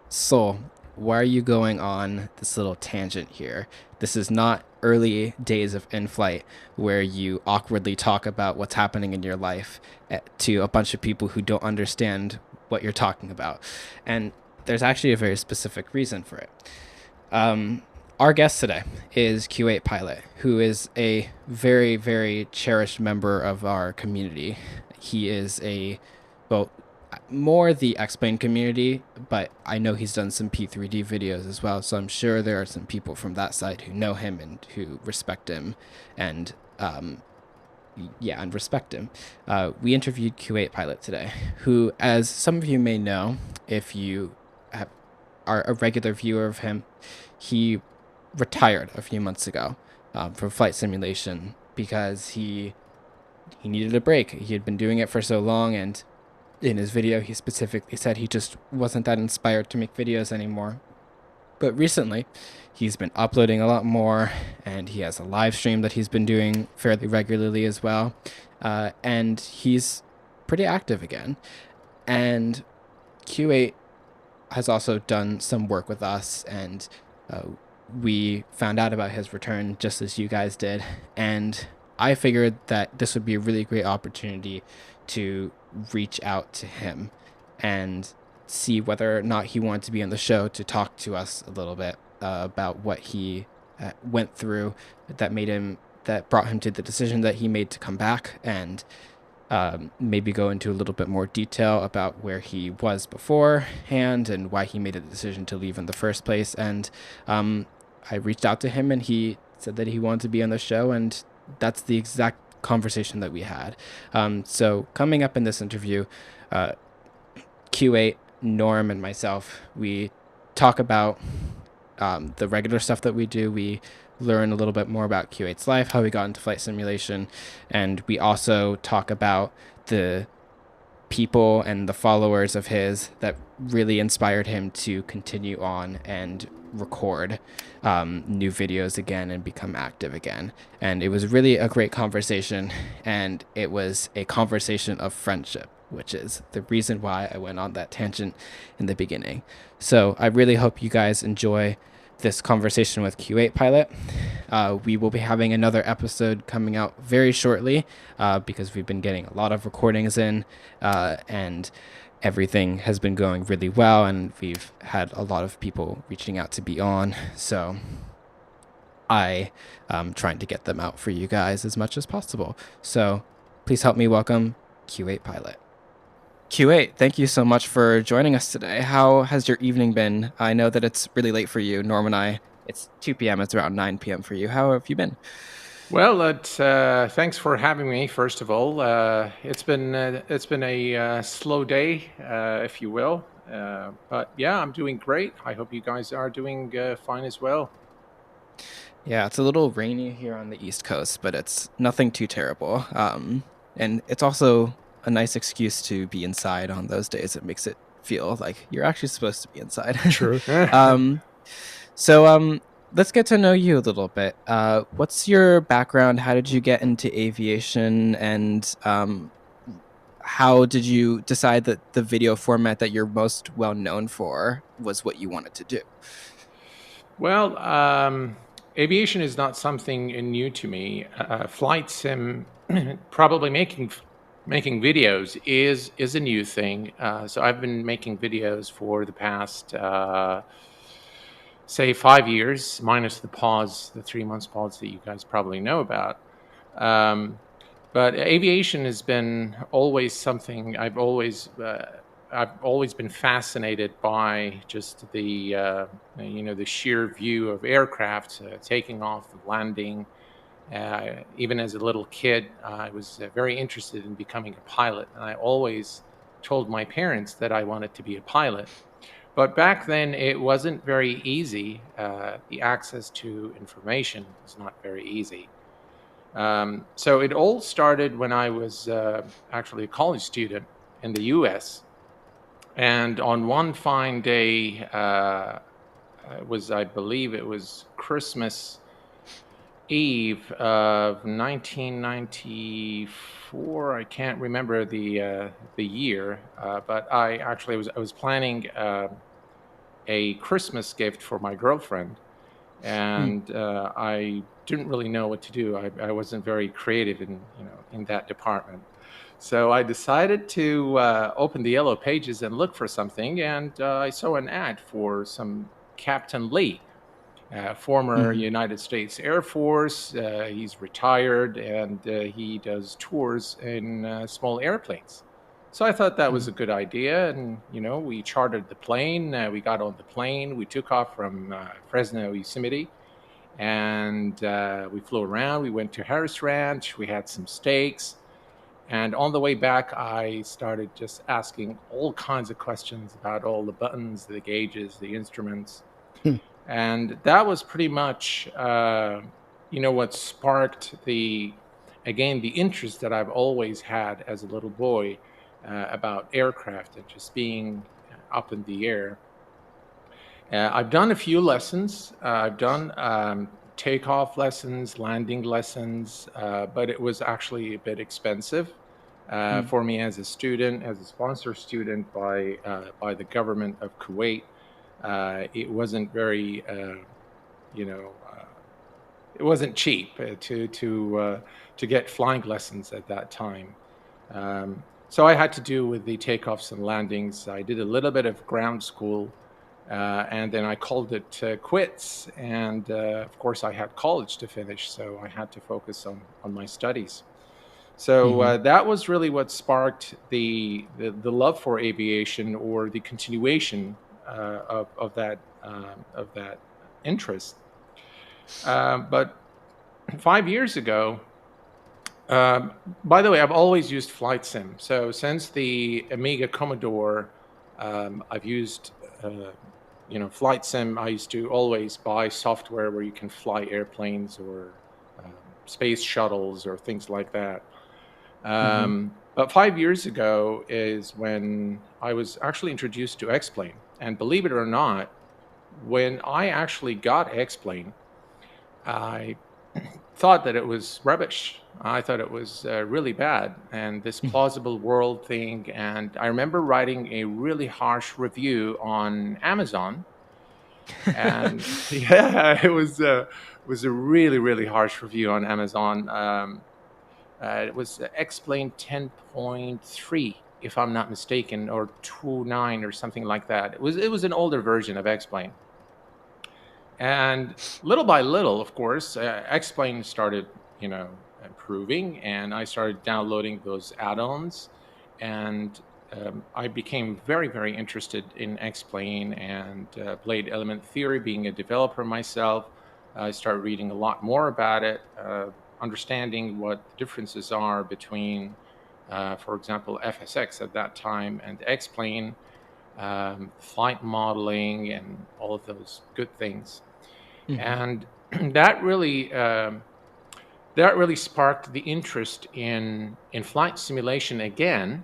Soul, why are you going on this little tangent here? This is not early days of In-Flight where you awkwardly talk about what's happening in your life to a bunch of people who don't understand what you're talking about. And there's actually a very specific reason for it. Our guest today is Q8 Pilot, who is a very, very cherished member of our community. He is more the X-Plane community, but I know he's done some P3D videos as well, so I'm sure there are some people from that side who know him and who respect him, and respect him. We interviewed Q8 Pilot today, who, as some of you may know, if you are a regular viewer of him, he retired a few months ago from flight simulation because he needed a break. He had been doing it for so long, and in his video he specifically said he just wasn't that inspired to make videos anymore. But recently he's been uploading a lot more, and he has a live stream that he's been doing fairly regularly as well, and he's pretty active again. And Q8 has also done some work with us, and we found out about his return just as you guys did, and I figured that this would be a really great opportunity to reach out to him and see whether or not he wanted to be on the show to talk to us a little bit about what he went through that brought him to the decision that he made to come back, and maybe go into a little bit more detail about where he was beforehand and why he made a decision to leave in the first place. And I reached out to him, and he said that he wanted to be on the show, and that's the exact conversation that we had. So coming up in this interview, Q8, Norm, and myself, we talk about the regular stuff that we do. We learn a little bit more about Q8's life, how he got into flight simulation, and we also talk about the people and the followers of his that really inspired him to continue on and record new videos again and become active again. And it was really a great conversation, and it was a conversation of friendship, which is the reason why I went on that tangent in the beginning. So I really hope you guys enjoy this conversation with Q8 Pilot. We will be having another episode coming out very shortly because we've been getting a lot of recordings in and everything has been going really well, and we've had a lot of people reaching out to be on. So I am trying to get them out for you guys as much as possible. So please help me welcome Q8 Pilot. Q8, thank you so much for joining us today. How has your evening been? I know that it's really late for you. Norm and I, it's 2 p.m. It's around 9 p.m. for you. How have you been? Well, thanks for having me. First of all, it's been a slow day, if you will. But yeah, I'm doing great. I hope you guys are doing fine as well. Yeah, it's a little rainy here on the East Coast, but it's nothing too terrible. And it's also a nice excuse to be inside on those days. It makes it feel like you're actually supposed to be inside. True. So let's get to know you a little bit. What's your background? How did you get into aviation? And how did you decide that the video format that you're most well known for was what you wanted to do? Well, aviation is not something new to me. Flight sim, probably making videos is a new thing. So I've been making videos for the past, say, 5 years, minus the pause, the 3 months pause that you guys probably know about. But aviation has been always something I've always been fascinated by. Just the the sheer view of aircraft taking off, landing. Even as a little kid, I was very interested in becoming a pilot, and I always told my parents that I wanted to be a pilot. But back then, it wasn't very easy. The access to information was not very easy. So it all started when I was actually a college student in the U.S. And on one fine day, I believe it was Christmas Eve of 1994. I can't remember the year, but I was planning a Christmas gift for my girlfriend, and I didn't really know what to do. I wasn't very creative in that department. So I decided to open the Yellow Pages and look for something, and I saw an ad for some Captain Lee, former United States Air Force. He's retired, and he does tours in small airplanes. So I thought that was a good idea, and we chartered the plane. We got on the plane. We took off from Fresno, Yosemite, and we flew around. We went to Harris Ranch. We had some steaks. And on the way back, I started just asking all kinds of questions about all the buttons, the gauges, the instruments. And that was pretty much, what sparked the interest that I've always had as a little boy about aircraft and just being up in the air. I've done a few lessons. I've done takeoff lessons, landing lessons, but it was actually a bit expensive for me as a student, as a sponsor student by the government of Kuwait. It wasn't very, it wasn't cheap to get flying lessons at that time. So I had to do with the takeoffs and landings. I did a little bit of ground school. And then I called it quits. And of course, I had college to finish, so I had to focus on my studies. So that was really what sparked the love for aviation, or the continuation of that interest. But 5 years ago, by the way, I've always used flight sim. So since the Amiga Commodore I've used, flight sim. I used to always buy software where you can fly airplanes or space shuttles or things like that. But 5 years ago is when I was actually introduced to X-Plane. And believe it or not, when I actually got X-Plane, I thought that it was rubbish. I thought it was really bad, and this plausible world thing. And I remember writing a really harsh review on Amazon. And yeah, it was a really, really harsh review on Amazon. It was X-Plane 10.3, if I'm not mistaken, or 2.9 or something like that. It was an older version of X-Plane. And little by little, of course, X-Plane started, improving, and I started downloading those add-ons, and I became very, very interested in X-Plane and Blade Element Theory. Being a developer myself, I started reading a lot more about it, understanding what the differences are between, for example, FSX at that time and X-Plane, flight modeling, and all of those good things. And that really sparked the interest in flight simulation again,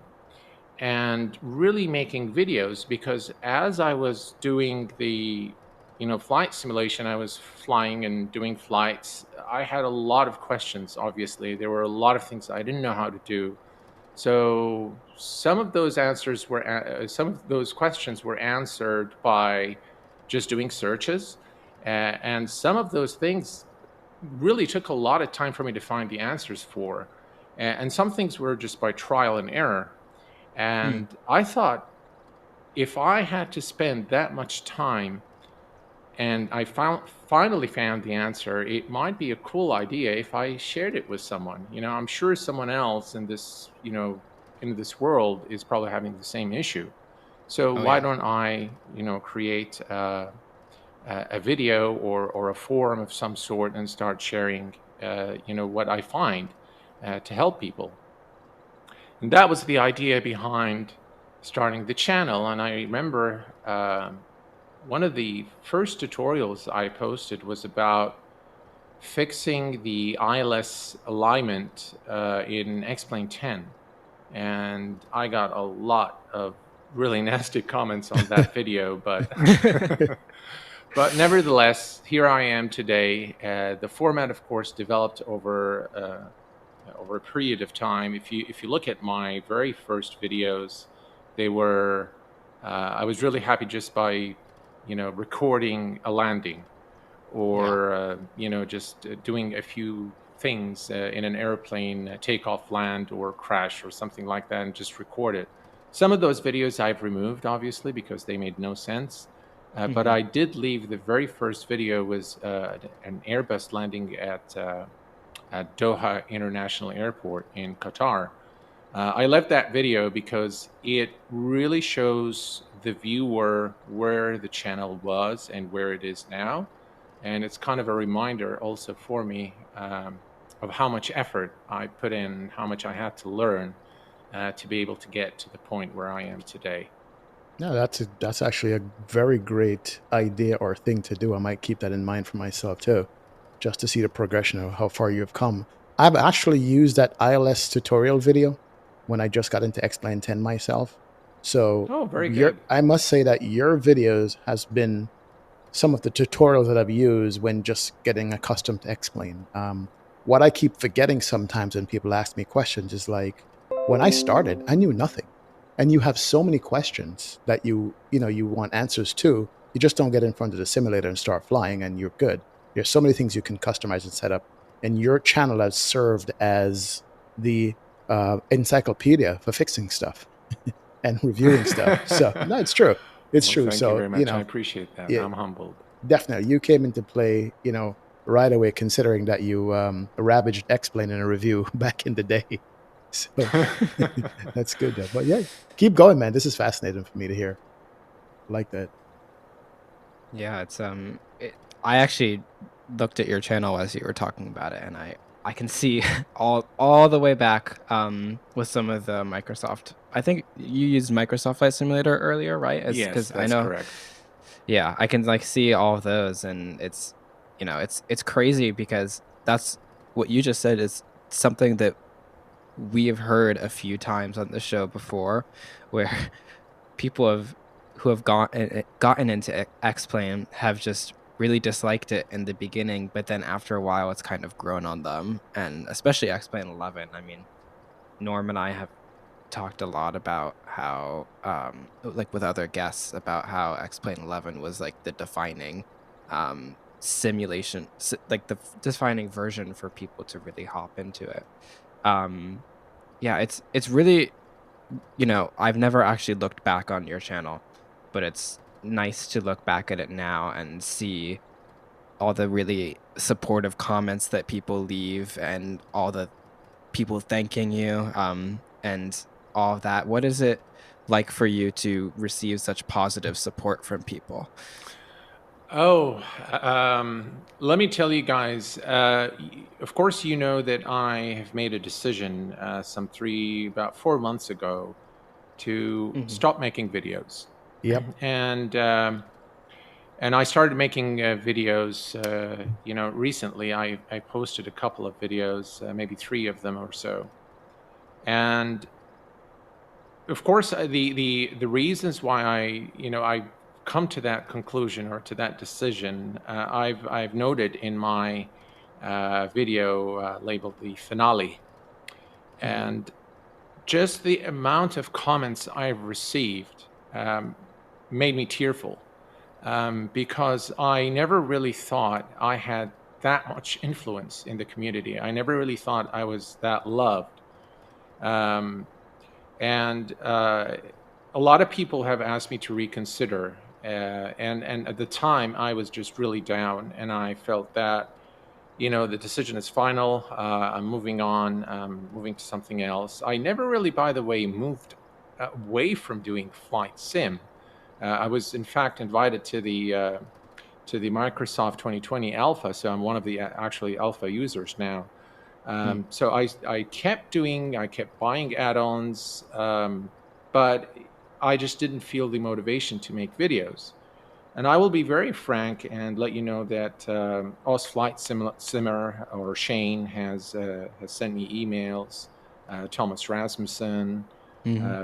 and really making videos, because as I was doing the flight simulation, I was flying and doing flights, I had a lot of questions. Obviously, there were a lot of things I didn't know how to do. So some of those questions were answered by just doing searches, and some of those things really took a lot of time for me to find the answers for, and some things were just by trial and error. And I thought, if I had to spend that much time and I finally found the answer, it might be a cool idea if I shared it with someone. I'm sure someone else in this, in this world is probably having the same issue. So why don't I, create a video or a forum of some sort and start sharing, what I find to help people. And that was the idea behind starting the channel. And I remember one of the first tutorials I posted was about fixing the ILS alignment in X-Plane 10. And I got a lot of really nasty comments on that video, but but nevertheless, here I am today. The format, of course, developed over a period of time. If you look at my very first videos, they were I was really happy just by recording a landing, or just doing a few things in an airplane, takeoff, land, or crash, or something like that, and just record it. Some of those videos I've removed, obviously, because they made no sense. But I did leave the very first video was an Airbus landing at Doha International Airport in Qatar. I left that video because it really shows the viewer where the channel was and where it is now. And it's kind of a reminder also for me of how much effort I put in, how much I had to learn to be able to get to the point where I am today. No, that's actually a very great idea or thing to do. I might keep that in mind for myself too, just to see the progression of how far you've come. I've actually used that ILS tutorial video when I just got into X-Plane 10 myself. So very good. I must say that your videos has been some of the tutorials that I've used when just getting accustomed to X-Plane. What I keep forgetting sometimes when people ask me questions is like, when I started, I knew nothing. And you have so many questions that you want answers to. You just don't get in front of the simulator and start flying and you're good. There's so many things you can customize and set up. And your channel has served as the encyclopedia for fixing stuff and reviewing stuff. So no, it's true. It's true. Thank you very much. I appreciate that. Yeah, I'm humbled. Definitely. You came into play, right away, considering that you ravaged X-Plane in a review back in the day. So that's good though. But yeah, keep going, man. This is fascinating for me to hear. I like that. Yeah, it's I actually looked at your channel as you were talking about it, and I can see all the way back with some of the Microsoft. I think you used Microsoft Flight Simulator earlier, right? Yes, Because I that's know. correct. Yeah, I can like see all of those, and it's it's crazy because that's what you just said is something that we have heard a few times on the show before, where people who have gotten into X-Plane have just really disliked it in the beginning, but then after a while it's kind of grown on them, and especially X-Plane 11. I mean, Norm and I have talked a lot about how like with other guests about how X-Plane 11 was like the defining simulation, like the defining version for people to really hop into it. Yeah, it's really, I've never actually looked back on your channel, but it's nice to look back at it now and see all the really supportive comments that people leave and all the people thanking you, and all of that. What is it like for you to receive such positive support from people? Oh, let me tell you guys. Of course, you know that I have made a decision about 4 months ago to stop making videos. Yep. And I started making videos. Recently I posted a couple of videos, maybe 3 of them or so. And of course, the reasons why I come to that conclusion or to that decision, I've noted in my video labeled the finale, and just the amount of comments I've received made me tearful, because I never really thought I had that much influence in the community. I never really thought I was that loved. And a lot of people have asked me to reconsider, and at the time I was just really down, and I felt that the decision is final. I'm moving on. I'm moving to something else. I never really, by the way, moved away from doing flight sim. I was in fact invited to the Microsoft 2020 Alpha, so I'm one of the actually Alpha users now. So I kept buying add-ons, but I just didn't feel the motivation to make videos. And I will be very frank and let you know that Oz Flight Simmer or Shane has sent me emails. Thomas Rasmussen,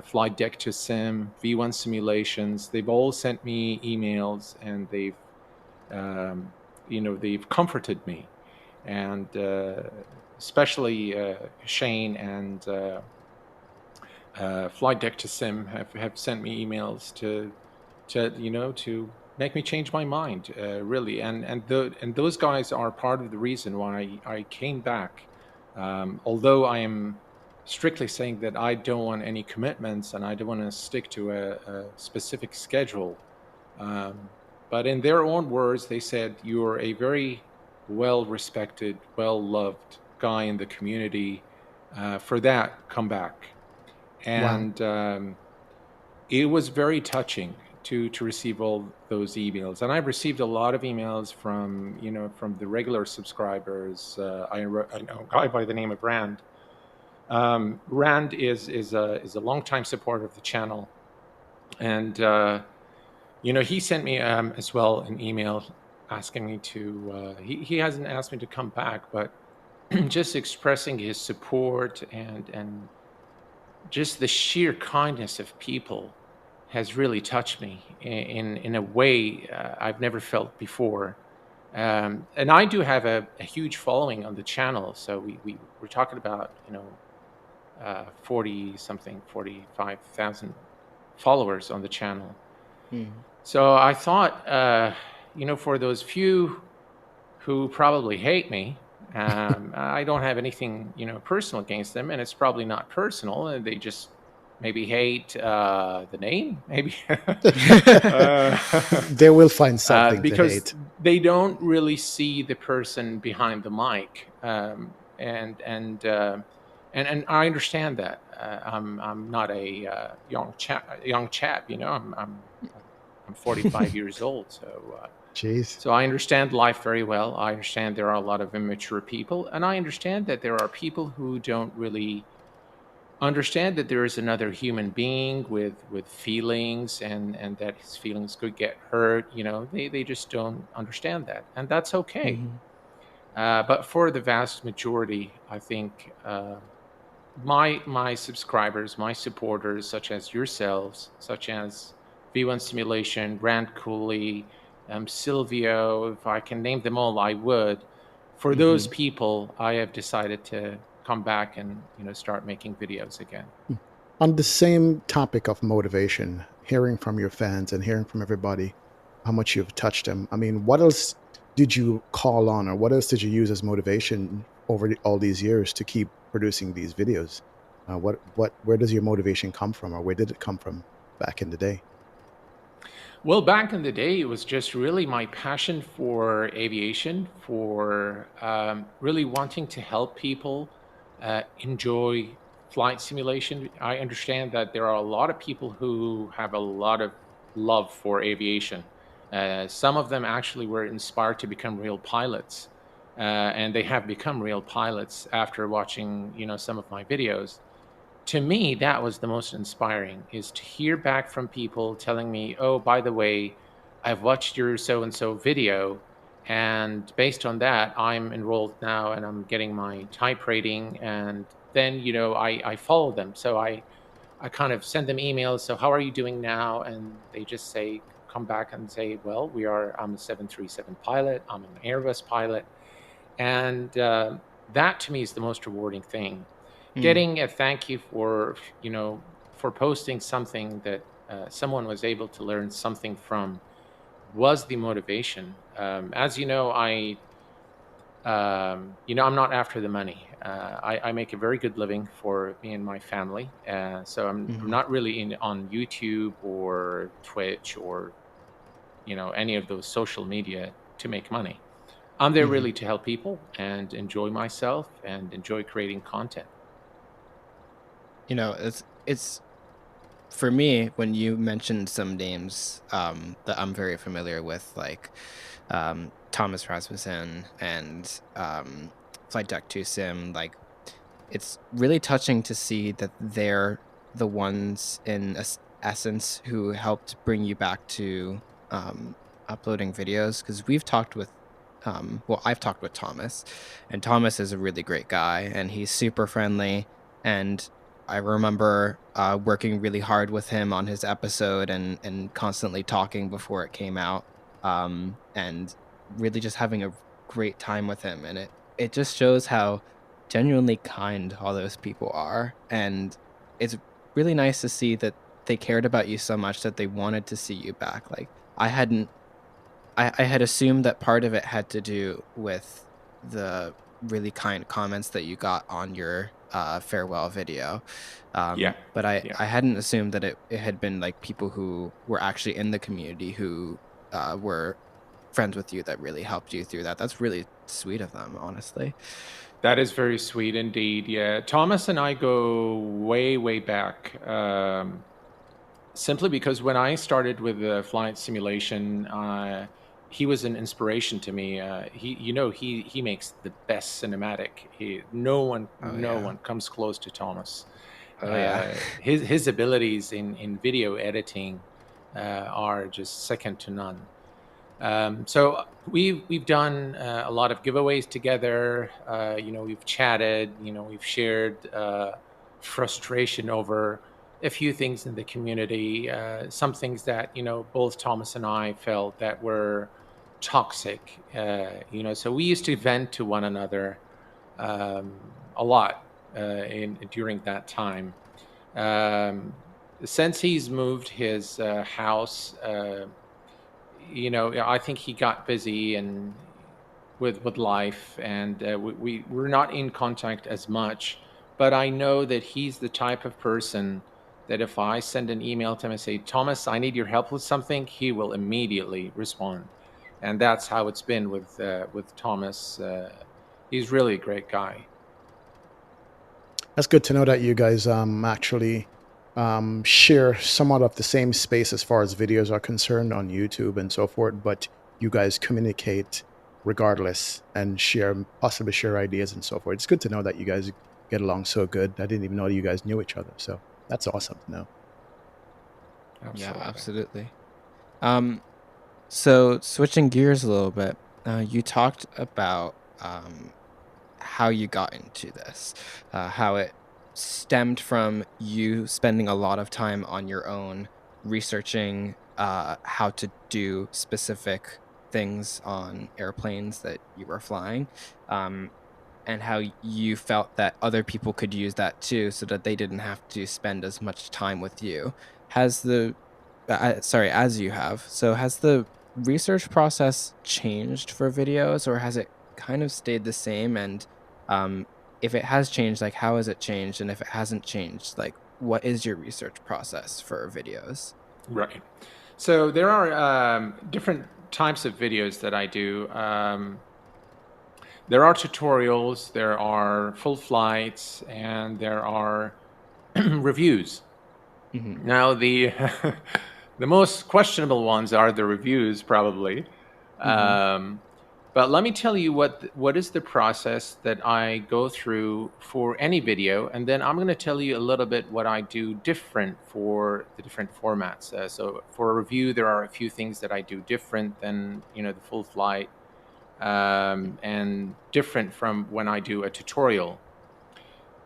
Flight Deck to Sim, V1 Simulations. They've all sent me emails, and they've comforted me. And especially Shane and Flight Deck to Sim have sent me emails to make me change my mind, really. And those guys are part of the reason why I came back. Although I am strictly saying that I don't want any commitments and I don't want to stick to a specific schedule. But in their own words, they said, "You're a very well-respected, well-loved guy in the community. For that, come back." And it was very touching to receive all those emails. And I've received a lot of emails from the regular subscribers. I know a guy by the name of Rand. Rand is a longtime supporter of the channel, and he sent me as well an email asking me to. He hasn't asked me to come back, but just expressing his support and just the sheer kindness of people has really touched me in a way I've never felt before. And I do have a huge following on the channel. So we're talking about 45,000 followers on the channel. So I thought, for those few who probably hate me, I don't have anything personal against them, and it's probably not personal, and they just maybe hate the name, maybe. They will find something because to hate. They don't really see the person behind the mic, and I understand that. I'm not a young chap, I'm 45 years old, so Jeez. So I understand life very well. I understand there are a lot of immature people, and I understand that there are people who don't really understand that there is another human being with feelings, and that his feelings could get hurt. They just don't understand that, and that's okay. Mhm. But for the vast majority, I think my subscribers, my supporters, such as yourselves, such as V1 Simulation, Grant Cooley, Silvio, if I can name them all, I would. For those Mhm. people, I have decided to come back and start making videos again. On the same topic of motivation, hearing from your fans and hearing from everybody how much you've touched them, I mean, what else did you call on, or what else did you use as motivation over all these years to keep producing these videos? Where does your motivation come from, or where did it come from back in the day? Well, back in the day, it was just really my passion for aviation, for really wanting to help people enjoy flight simulation. I understand that there are a lot of people who have a lot of love for aviation. Some of them actually were inspired to become real pilots, and they have become real pilots after watching, some of my videos. To me, that was the most inspiring, is to hear back from people telling me, oh, by the way, I've watched your so and so video, and based on that, I'm enrolled now and I'm getting my type rating. And then I follow them, so I kind of send them emails. So how are you doing now? And they just come back and say, well, I'm a 737 pilot, I'm an Airbus pilot. And that to me is the most rewarding thing. Getting a thank you for posting something that someone was able to learn something from was the motivation. As you know, I'm not after the money. I make a very good living for me and my family. So I'm not really on YouTube or Twitch or any of those social media to make money. I'm there really to help people and enjoy myself and enjoy creating content. It's for me, when you mentioned some names that I'm very familiar with, like Thomas Rasmussen and Flight Deck 2 Sim, like it's really touching to see that they're the ones in essence who helped bring you back to uploading videos, because we've talked with I've talked with Thomas, and Thomas is a really great guy, and he's super friendly. And I remember working really hard with him on his episode and constantly talking before it came out, and really just having a great time with him. And it just shows how genuinely kind all those people are. And it's really nice to see that they cared about you so much that they wanted to see you back. Like I had assumed that part of it had to do with the really kind comments that you got on your farewell video. But I hadn't assumed that it had been like people who were actually in the community who were friends with you that really helped you through that. That's really sweet of them, honestly. That is very sweet indeed. Yeah, Thomas and I go way, way back. Simply because when I started with flight simulation, he was an inspiration to me. He makes the best cinematic. No one comes close to Thomas. His abilities in video editing are just second to none. So we've done a lot of giveaways together. We've chatted. We've shared frustration over a few things in the community. Some things that both Thomas and I felt that were toxic. So we used to vent to one another a lot during that time. Since he's moved his house. I think he got busy and with life, and we're not in contact as much. But I know that he's the type of person that if I send an email to him and say, Thomas, I need your help with something, he will immediately respond. And that's how it's been with Thomas. He's really a great guy. That's good to know that you guys actually share somewhat of the same space as far as videos are concerned on YouTube and so forth, but you guys communicate regardless and possibly share ideas and so forth. It's good to know that you guys get along so good. I didn't even know you guys knew each other, so that's awesome to know. Yeah, absolutely. So switching gears a little bit, you talked about how you got into this, how it stemmed from you spending a lot of time on your own researching how to do specific things on airplanes that you were flying, and how you felt that other people could use that too, so that they didn't have to spend as much time with you. Has the as you have, so has the research process changed for videos, or has it kind of stayed the same? And if it has changed, like, how has it changed? And if it hasn't changed, like, what is your research process for videos? Right. So there are different types of videos that I do. There are tutorials, there are full flights, and there are reviews. Now, the the most questionable ones are the reviews, probably. But let me tell you what is the process that I go through for any video, and then I'm going to tell you a little bit what I do different for the different formats. So for a review, there are a few things that I do different than the full flight, and different from when I do a tutorial.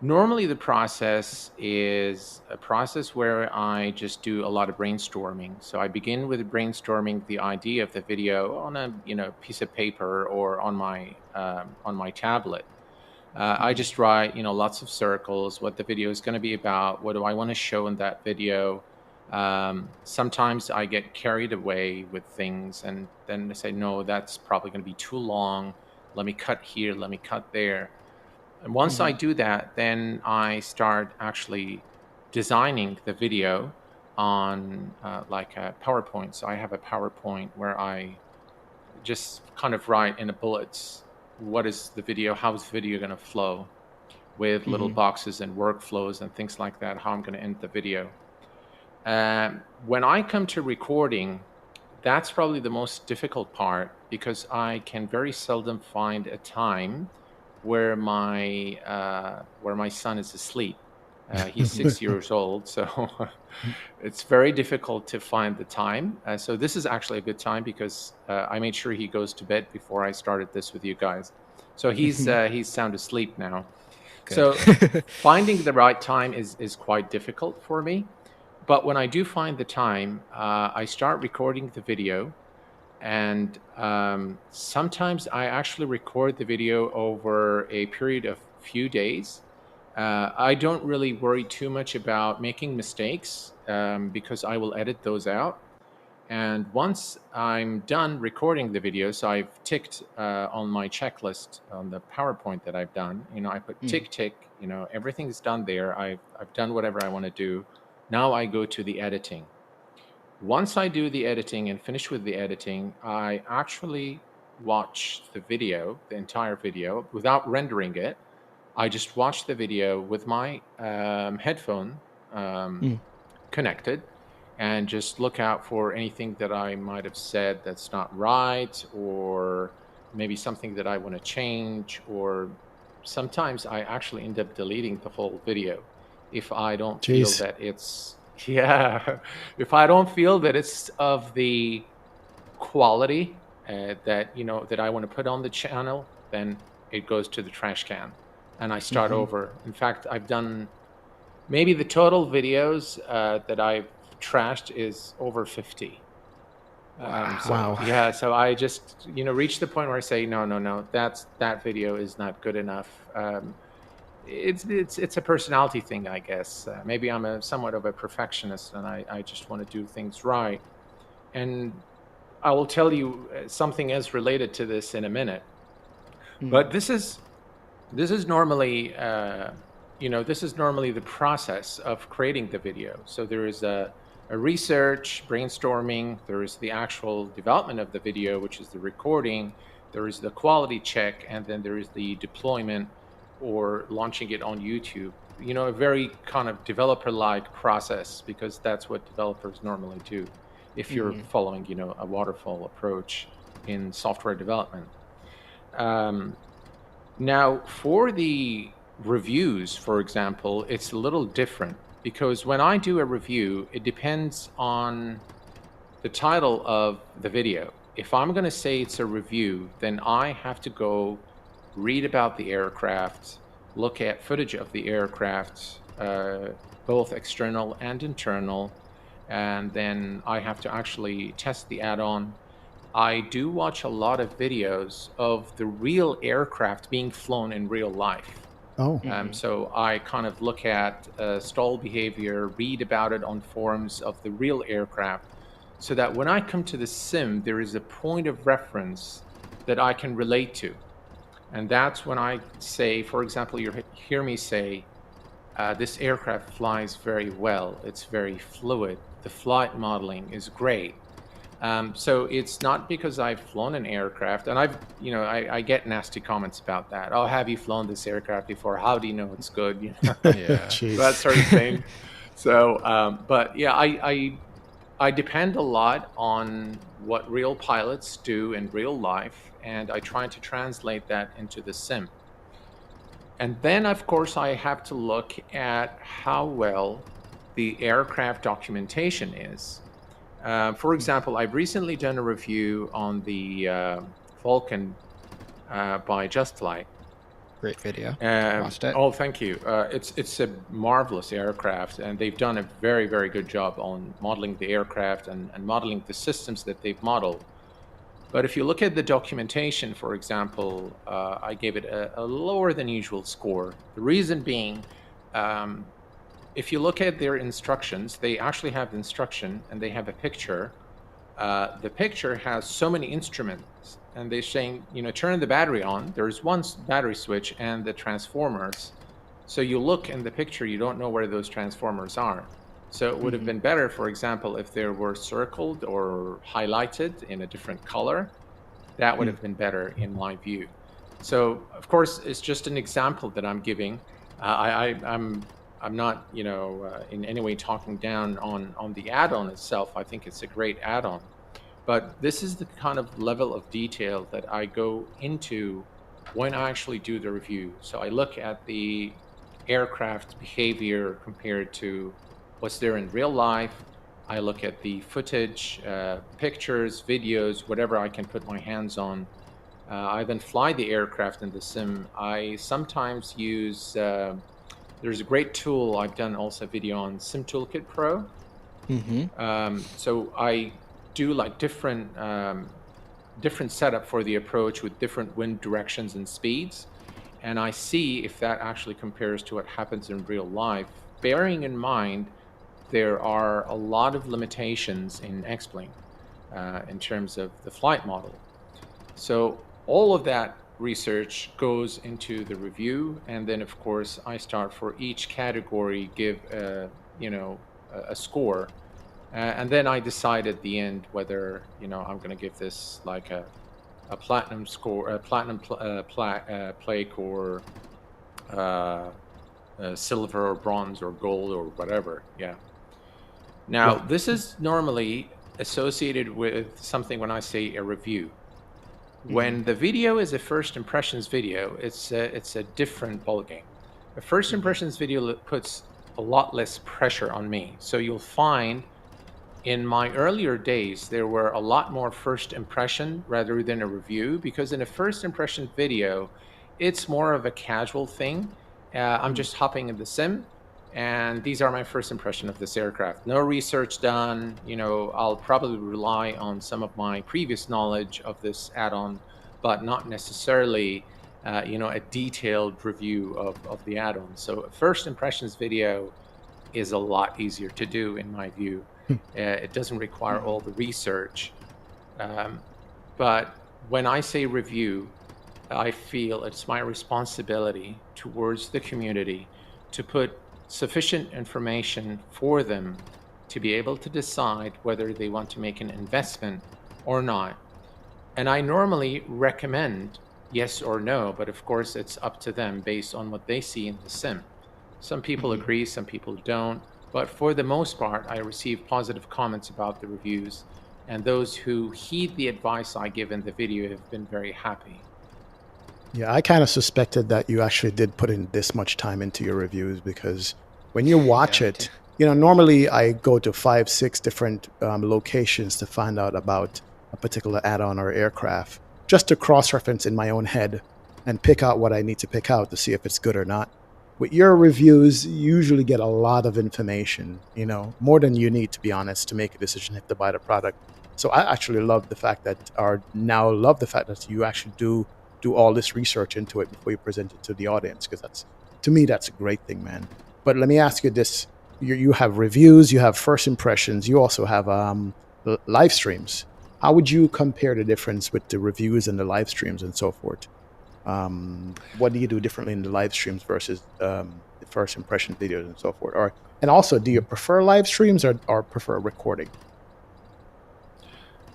Normally, the process is a process where I just do a lot of brainstorming. So I begin with brainstorming the idea of the video on a piece of paper or on my tablet. I just write lots of circles, what the video is going to be about, what do I want to show in that video. Sometimes I get carried away with things, and then I say, no, that's probably going to be too long. Let me cut here, let me cut there. And once I do that, then I start actually designing the video on like a PowerPoint. So I have a PowerPoint where I just kind of write in the bullets, what is the video, how is the video going to flow, with little boxes and workflows and things like that, how I'm going to end the video. When I come to recording, that's probably the most difficult part, because I can very seldom find a time where my son is asleep. He's 6 years old, so it's very difficult to find the time. So this is actually a good time, because I made sure he goes to bed before I started this with you guys. So he's sound asleep now. Good. So finding the right time is quite difficult for me. But when I do find the time, I start recording the video. And sometimes I actually record the video over a period of few days. I don't really worry too much about making mistakes, because I will edit those out. And once I'm done recording the video, so I've ticked on my checklist on the PowerPoint that I've done, I put tick, tick, everything's done there. I've done whatever I want to do. Now I go to the editing. Once I do the editing and finish with the editing, I actually watch the video, the entire video, without rendering it. I just watch the video with my headphone connected, and just look out for anything that I might have said that's not right, or maybe something that I want to change, or sometimes I actually end up deleting the whole video if I don't feel that it's... Yeah, if I don't feel that it's of the quality that I want to put on the channel, then it goes to the trash can, and I start over. In fact, I've done maybe the total videos that I've trashed is over 50. Wow. Yeah, so I just reach the point where I say, no, that video is not good enough. It's a personality thing, I guess. Maybe I'm somewhat of a perfectionist, and I just want to do things right. And I will tell you something as related to this in a minute. But this is normally the process of creating the video. So there is a research, brainstorming. There is the actual development of the video, which is the recording. There is the quality check, and then there is the deployment, or launching it on YouTube. A very kind of developer-like process, because that's what developers normally do if you're following, a waterfall approach. in software development. Now, for the reviews, for example, it's a little different because when I do a review, it depends on the title of the video. If I'm going to say it's a review, then I have to go read about the aircraft, look at footage of the aircraft, both external and internal, and then I have to actually test the add-on. I do watch a lot of videos of the real aircraft being flown in real life. Oh. So I kind of look at stall behavior, read about it on forums of the real aircraft, so that when I come to the sim, there is a point of reference that I can relate to. And that's when I say, for example, you hear me say, this aircraft flies very well. It's very fluid. The flight modeling is great. So it's not because I've flown an aircraft, and I get nasty comments about that. Oh, have you flown this aircraft before? How do you know it's good? You know? Yeah. That sort of thing. So, but yeah, I depend a lot on what real pilots do in real life, and I try to translate that into the sim. And then, of course, I have to look at how well the aircraft documentation is. For example, I've recently done a review on the Falcon by Just Flight. Great video. Watched it. Oh, thank you. It's a marvelous aircraft, and they've done a very, very good job on modeling the aircraft and modeling the systems that they've modeled. But if you look at the documentation, for example, I gave it a lower than usual score. The reason being, if you look at their instructions, they actually have the instruction and they have a picture. The picture has so many instruments, and they're saying, turn the battery on. There's one battery switch and the transformers. So you look in the picture, you don't know where those transformers are. So it would have been better, for example, if they were circled or highlighted in a different color. That would have been better in my view. So, of course, it's just an example that I'm giving. I'm not, in any way talking down on the add-on itself. I think it's a great add-on. But this is the kind of level of detail that I go into when I actually do the review. So I look at the aircraft behavior compared to what's there in real life. I look at the footage, pictures, videos, whatever I can put my hands on. I then fly the aircraft in the sim. I sometimes use, there's a great tool. I've done also a video on Sim Toolkit Pro. So I do like different setup for the approach with different wind directions and speeds. And I see if that actually compares to what happens in real life, bearing in mind there are a lot of limitations in X-Plane in terms of the flight model. So all of that research goes into the review, and then of course I start for each category, give a score, and then I decide at the end whether I'm going to give this like a platinum score, a platinum plaque, or silver or bronze or gold or whatever. Yeah. Now, this is normally associated with something when I say a review. When the video is a first impressions video, it's a different ballgame. A first impressions video puts a lot less pressure on me. So you'll find in my earlier days, there were a lot more first impression rather than a review, because in a first impression video, it's more of a casual thing. I'm just hopping in the sim, and these are my first impression of this aircraft. No research done. I'll probably rely on some of my previous knowledge of this add-on, but not necessarily, a detailed review of the add-on. So a first impressions video is a lot easier to do, in my view. It doesn't require all the research. But when I say review, I feel it's my responsibility towards the community to put sufficient information for them to be able to decide whether they want to make an investment or not. And I normally recommend yes or no, but of course it's up to them based on what they see in the sim. Some people agree, some people don't, but for the most part, I receive positive comments about the reviews, and those who heed the advice I give in the video have been very happy. Yeah, I kind of suspected that you actually did put in this much time into your reviews, because when you watch it, normally I go to 5, 6 different locations to find out about a particular add-on or aircraft, just to cross-reference in my own head and pick out what I need to pick out to see if it's good or not. With your reviews, you usually get a lot of information, more than you need, to be honest, to make a decision if to buy the product. So I actually love the fact that you actually do all this research into it before you present it to the audience, because to me, that's a great thing, man. But let me ask you this. You have reviews, you have first impressions, you also have live streams. How would you compare the difference with the reviews and the live streams and so forth? What do you do differently in the live streams versus the first impression videos and so forth? And also, do you prefer live streams or prefer recording?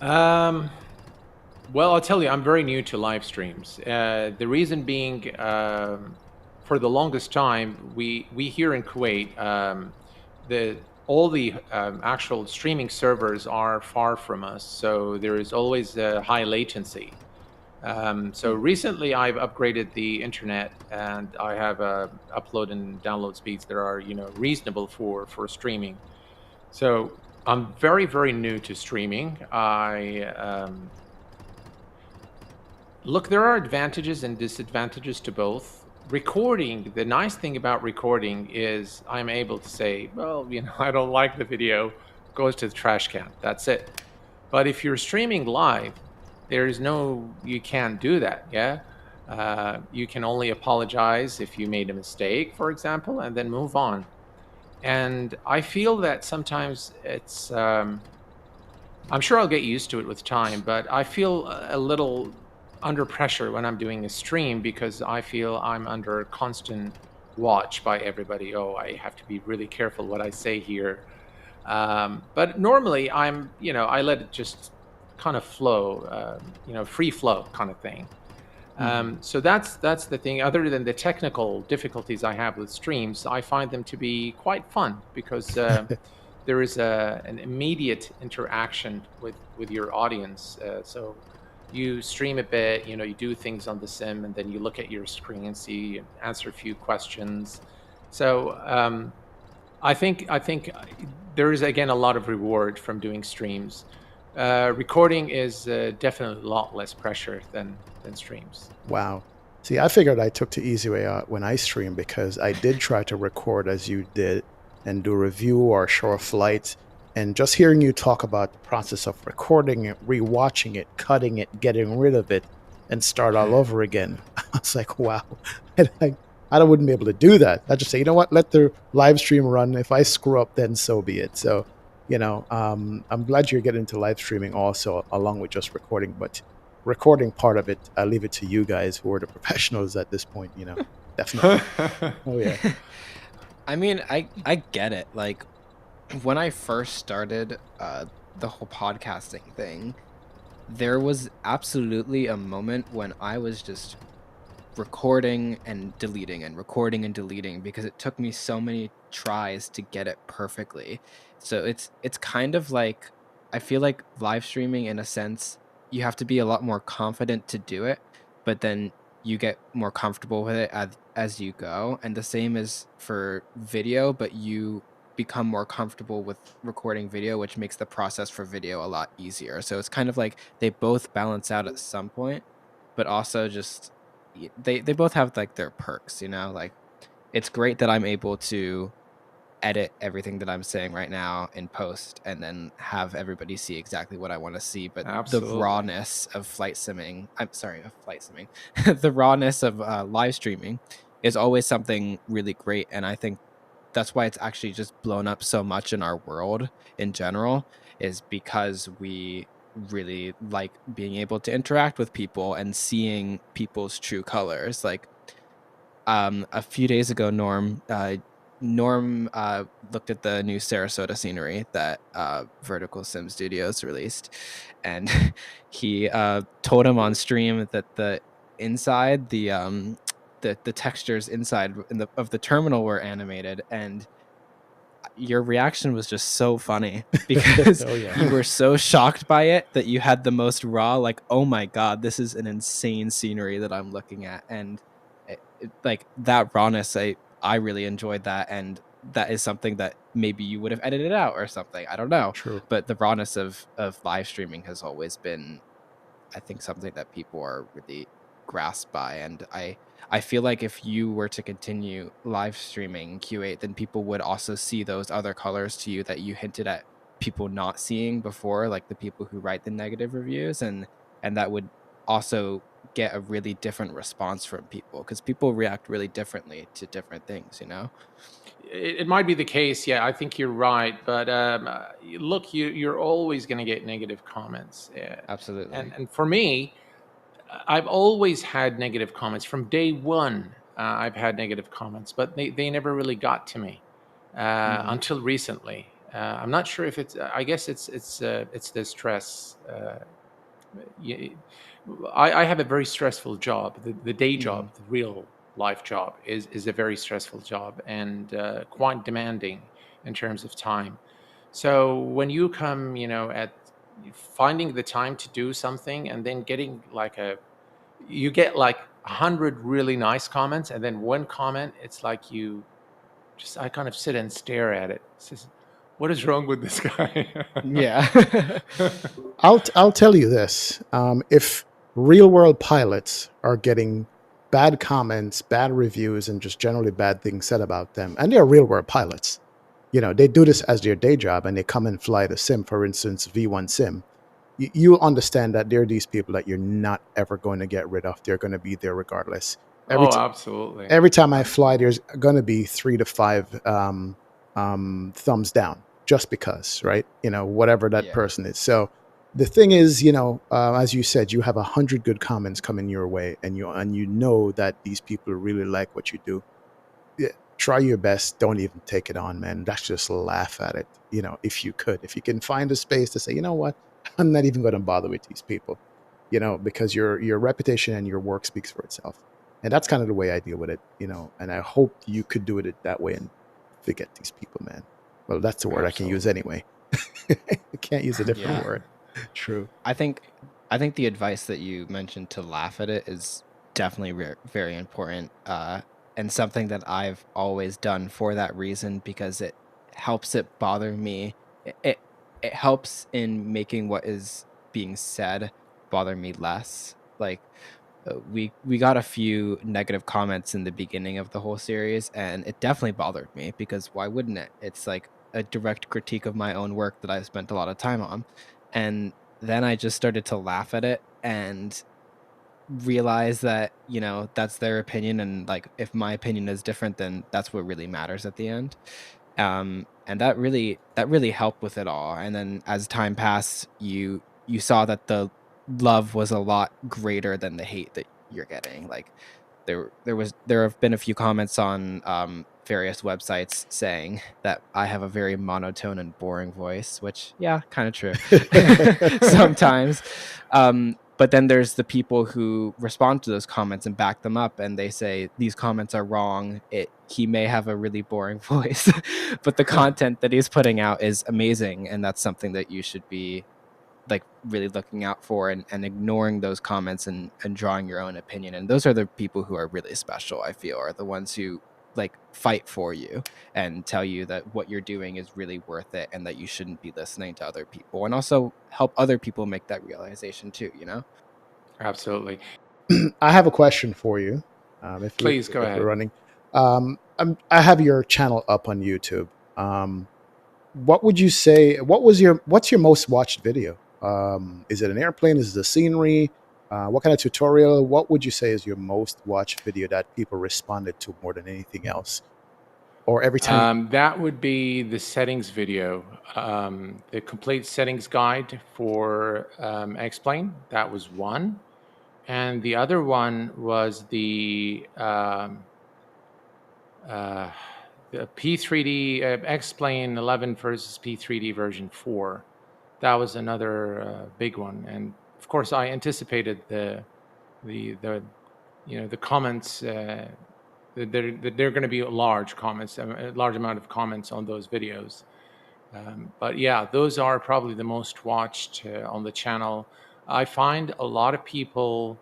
Well, I'll tell you, I'm very new to live streams. The reason being, for the longest time, we here in Kuwait, all the actual streaming servers are far from us, so there is always a high latency. So recently, I've upgraded the internet, and I have upload and download speeds that are reasonable for streaming. So I'm very, very new to streaming. Look, there are advantages and disadvantages to both. Recording, the nice thing about recording is I'm able to say, well, I don't like the video, goes to the trash can. That's it. But if you're streaming live, you can't do that, yeah? You can only apologize if you made a mistake, for example, and then move on. And I feel that sometimes it's, I'm sure I'll get used to it with time, but I feel a little under pressure when I'm doing a stream, because I feel I'm under constant watch by everybody. Oh, I have to be really careful what I say here. But normally I let it just kind of flow, free flow kind of thing. So that's the thing. Other than the technical difficulties I have with streams, I find them to be quite fun, because there is an immediate interaction with your audience. So you stream a bit, you do things on the sim, and then you look at your screen and see and answer a few questions. So I think there is, again, a lot of reward from doing streams. Recording is definitely a lot less pressure than streams. Wow. See, I figured I took the easy way out when I stream, because I did try to record as you did and do a review or show a flight. And just hearing you talk about the process of recording it, rewatching it, cutting it, getting rid of it, and start all over again, I was like, wow. And I wouldn't be able to do that. I'd just say, you know what, let the live stream run. If I screw up, then so be it. So, I'm glad you're getting into live streaming also, along with just recording. But recording part of it, I leave it to you guys, who are the professionals at this point, definitely. Oh, yeah. I mean, I get it. Like, when I first started the whole podcasting thing, there was absolutely a moment when I was just recording and deleting and recording and deleting, because it took me so many tries to get it perfectly. So it's kind of like, I feel like live streaming, in a sense, you have to be a lot more confident to do it, but then you get more comfortable with it as you go. And the same is for video, but you become more comfortable with recording video, which makes the process for video a lot easier. So it's kind of like they both balance out at some point, but also just they both have like their perks, like it's great that I'm able to edit everything that I'm saying right now in post and then have everybody see exactly what I want to see. But Absolutely. The rawness of the rawness of live streaming is always something really great. And I think that's why it's actually just blown up so much in our world in general, is because we really like being able to interact with people and seeing people's true colors. Like a few days ago, Norm looked at the new Sarasota scenery that Vertical Sim Studios released, and he told him on stream that the inside, the textures inside of the terminal were animated, and your reaction was just so funny because Oh, yeah. you were so shocked by it that you had the most raw, like, oh my god, this is an insane scenery that I'm looking at. And like that rawness, I really enjoyed that. And that is something that maybe you would have edited out or something. I don't know. True. But the rawness of live streaming has always been, I think, something that people are really grasped by. And I feel like if you were to continue live streaming Q8, then people would also see those other colors to you that you hinted at people not seeing before, like the people who write the negative reviews, and that would also get a really different response from people, because people react really differently to different things, you know? It might be the case. Yeah, I think you're right. But look, you're always going to get negative comments. Absolutely. And for me, I've always had negative comments from day one. I've had negative comments, but they never really got to me until recently. I'm not sure if it's. I guess it's the stress. I have a very stressful job. The day job, the real life job, is a very stressful job and quite demanding in terms of time. So when you come, at finding the time to do something and then getting you get like 100 really nice comments, and then one comment, it's like I kind of sit and stare at it. It's just, what is wrong with this guy? Yeah. I'll tell you this: if real world pilots are getting bad comments, bad reviews, and just generally bad things said about them, and they're real world pilots, they do this as their day job, and they come and fly the sim, for instance, V1 sim. You understand that there are these people that you're not ever going to get rid of. They're going to be there regardless. Absolutely. Every time I fly, there's going to be 3 to 5 thumbs down, just because, right? Whatever that person is. So the thing is, as you said, you have 100 good comments coming your way, and you know that these people really like what you do. Yeah, try your best. Don't even take it on, man. That's just laugh at it. If you can find a space to say, you know what, I'm not even going to bother with these people, because your reputation and your work speaks for itself. And that's kind of the way I deal with it, and I hope you could do it that way and forget these people, man. Well, that's the word I can use anyway. I can't use a different word. True. I think the advice that you mentioned to laugh at it is definitely very important, and something that I've always done for that reason, because it helps it bother me. It helps in making what is being said bother me less. Like, we got a few negative comments in the beginning of the whole series, and it definitely bothered me, because why wouldn't it? It's like a direct critique of my own work that I spent a lot of time on. And then I just started to laugh at it and realize that, that's their opinion, and like, if my opinion is different, then that's what really matters at the end. And that really helped with it all. And then as time passed, you saw that the love was a lot greater than the hate that you're getting. Like, there have been a few comments on various websites saying that I have a very monotone and boring voice, which, yeah, kind of true sometimes. But then there's the people who respond to those comments and back them up, and they say these comments are wrong. He may have a really boring voice, but the content that he's putting out is amazing, and that's something that you should be like really looking out for, and ignoring those comments and drawing your own opinion. And those are the people who are really special, I feel, are the ones who like fight for you and tell you that what you're doing is really worth it, and that you shouldn't be listening to other people, and also help other people make that realization too, Absolutely. I have a question for you. Please go ahead. We're running. I have your channel up on YouTube. What would you say? What's your most watched video? Is it an airplane? Is it a scenery? What kind of tutorial? What would you say is your most watched video that people responded to more than anything else? Or every time? That would be the settings video, the complete settings guide for X-Plane. That was one. And the other one was the P3D X-Plane 11 versus P3D version 4. That was another big one. And of course, I anticipated the comments there are going to be large comments, a large amount of comments on those videos. But yeah, those are probably the most watched on the channel. I find a lot of people.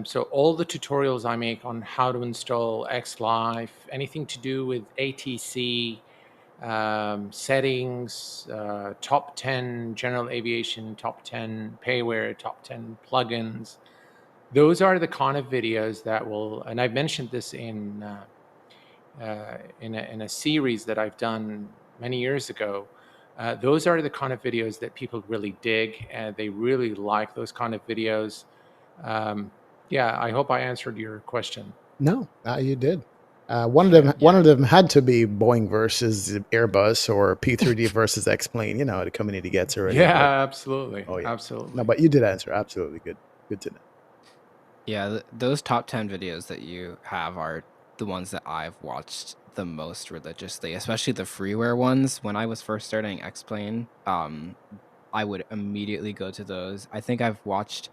So all the tutorials I make on how to install XLife, anything to do with ATC, settings, top 10 general aviation, top 10 payware, top 10 plugins. Those are the kind of videos that will, and I've mentioned this in a series that I've done many years ago. Those are the kind of videos that people really dig, and they really like those kind of videos. Yeah, I hope I answered your question. No, you did. One of them had to be Boeing versus Airbus or P3D versus X-Plane. You know, the community gets already. Yeah, but, absolutely. oh, yeah. Absolutely. No, but you did answer. Absolutely good. Good to know. Yeah, those top 10 videos that you have are the ones that I've watched the most religiously, especially the freeware ones. When I was first starting X-Plane, I would immediately go to those. I think I've watched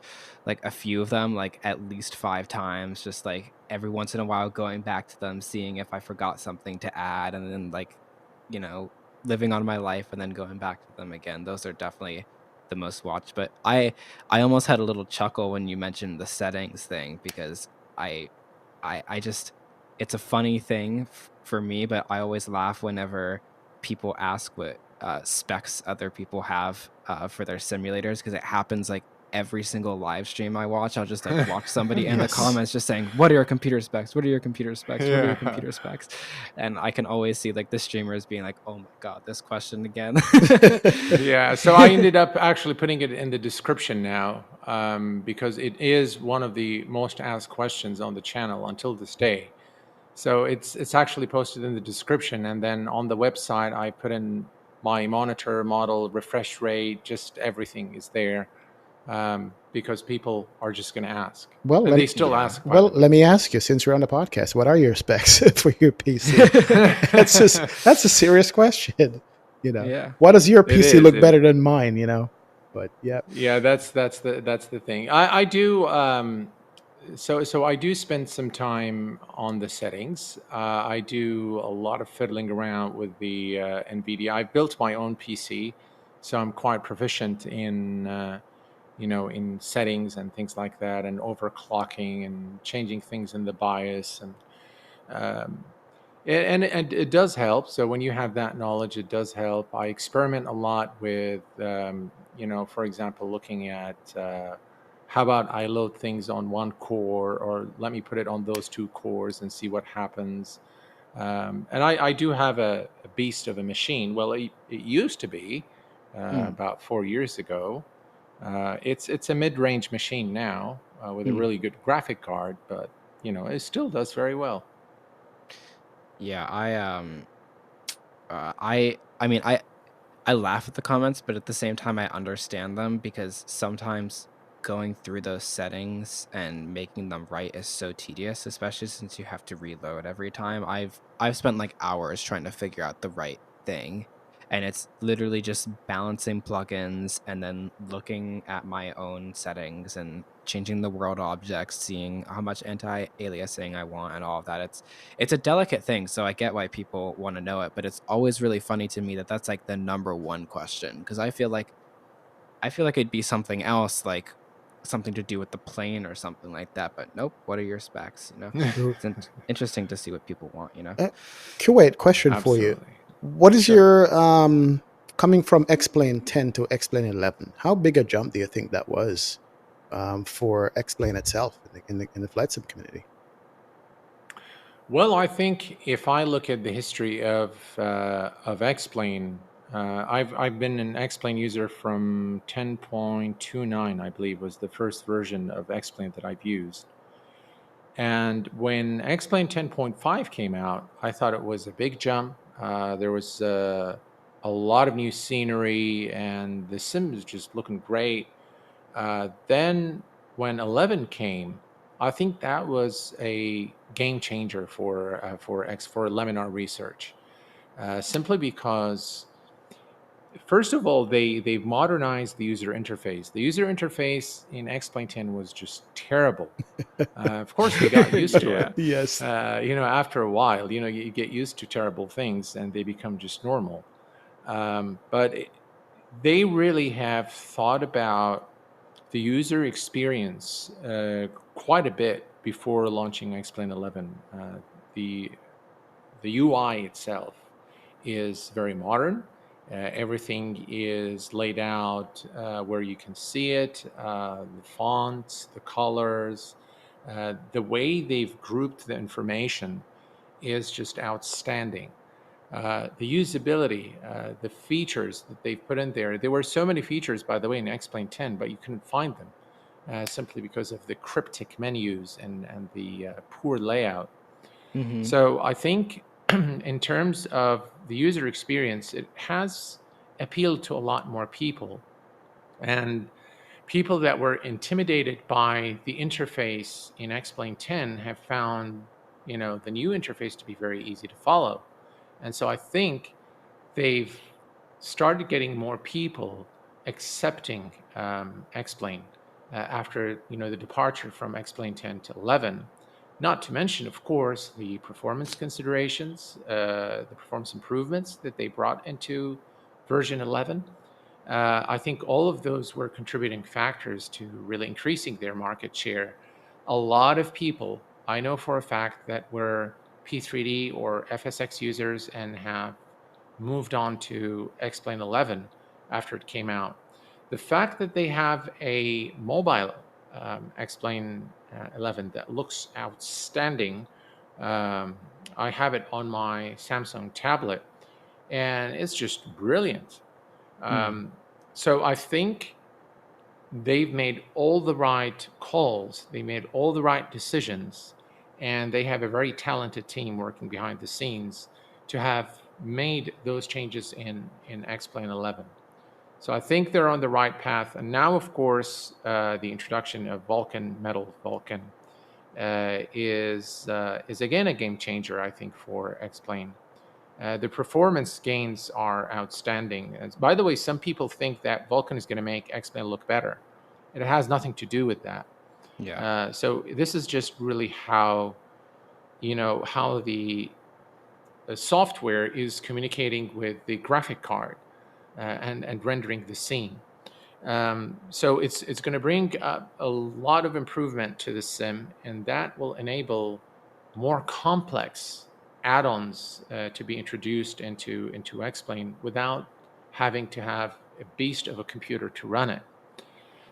like a few of them like at least 5 times, just like every once in a while going back to them, seeing if I forgot something to add, and then like, you know, living on my life and then going back to them again. Those are definitely the most watched. But I almost had a little chuckle when you mentioned the settings thing, because I just, it's a funny thing for me, but I always laugh whenever people ask what specs other people have for their simulators, because it happens like every single live stream I watch. I'll just like watch somebody in the comments just saying, what are your computer specs? What are your computer specs? What are your computer specs? And I can always see like the streamers being like, oh my God, this question again. Yeah, so I ended up actually putting it in the description now, because it is one of the most asked questions on the channel until this day. So it's actually posted in the description, and then on the website I put in my monitor model, refresh rate, just everything is there, because people are just going to ask. Well, and they still ask. Let me ask you, since we're on the podcast, what are your specs for your PC? That's a serious question. You know, yeah. What does your PC look better than mine? You know, but yeah. Yeah, that's the thing. I do. So I do spend some time on the settings. I do a lot of fiddling around with the NVIDIA. I built my own PC, so I'm quite proficient in in settings and things like that, and overclocking and changing things in the BIOS, and it does help. So when you have that knowledge, it does help. I experiment a lot with for example, looking at how about I load things on one core, or let me put it on those 2 cores and see what happens. And I do have a beast of a machine. Well, it used to be about 4 years ago. It's a mid-range machine now with a really good graphic card, but it still does very well. Yeah, I mean, I laugh at the comments, but at the same time I understand them, because sometimes going through those settings and making them right is so tedious, especially since you have to reload every time. I've spent like hours trying to figure out the right thing, and it's literally just balancing plugins and then looking at my own settings and changing the world objects, seeing how much anti-aliasing I want and all of that. It's a delicate thing, so I get why people want to know it, but it's always really funny to me that that's like the number one question, because I feel like it'd be something else, like something to do with the plane or something like that, but nope. What are your specs? It's interesting to see what people want. Kuwait, question for you. What is your coming from X-Plane 10 to X-Plane 11? How big a jump do you think that was for X-Plane itself in the flight sim community? Well, I think if I look at the history of X-Plane, I've been an X-Plane user from 10.29, I believe, was the first version of X-Plane that I've used. And when X-Plane 10.5 came out, I thought it was a big jump. There was a lot of new scenery, and the sim was just looking great. Then when 11 came, I think that was a game changer for Laminar research, simply because first of all, they've modernized the user interface. The user interface in X-Plane 10 was just terrible. Of course, we got used to it. Yes. After a while, you get used to terrible things and they become just normal. But they really have thought about the user experience quite a bit before launching X-Plane 11. The UI itself is very modern. Everything is laid out where you can see it, the fonts, the colors, the way they've grouped the information is just outstanding. The usability, the features that they've put in there. There were so many features, by the way, in X-Plane 10, but you couldn't find them simply because of the cryptic menus and the poor layout. Mm-hmm. So I think in terms of the user experience, it has appealed to a lot more people. And people that were intimidated by the interface in X-Plane 10 have found, the new interface to be very easy to follow. And so I think they've started getting more people accepting X-Plane after, the departure from X-Plane 10 to 11. Not to mention, of course, the performance considerations, the performance improvements that they brought into version 11. I think all of those were contributing factors to really increasing their market share. A lot of people, I know for a fact, that were P3D or FSX users and have moved on to X-Plane 11 after it came out. The fact that they have a mobile X-Plane 11 that looks outstanding. I have it on my Samsung tablet, and it's just brilliant. So I think they've made all the right calls, they made all the right decisions, and they have a very talented team working behind the scenes to have made those changes in X-Plane 11. So I think they're on the right path. And now, of course, the introduction of Metal Vulcan, is again a game changer, I think, for X-Plane. The performance gains are outstanding. By the way, some people think that Vulcan is going to make X-Plane look better. It has nothing to do with that. Yeah. So this is just really how the software is communicating with the graphic card and rendering the scene. So it's going to bring a lot of improvement to the sim, and that will enable more complex add-ons to be introduced into X-Plane without having to have a beast of a computer to run it.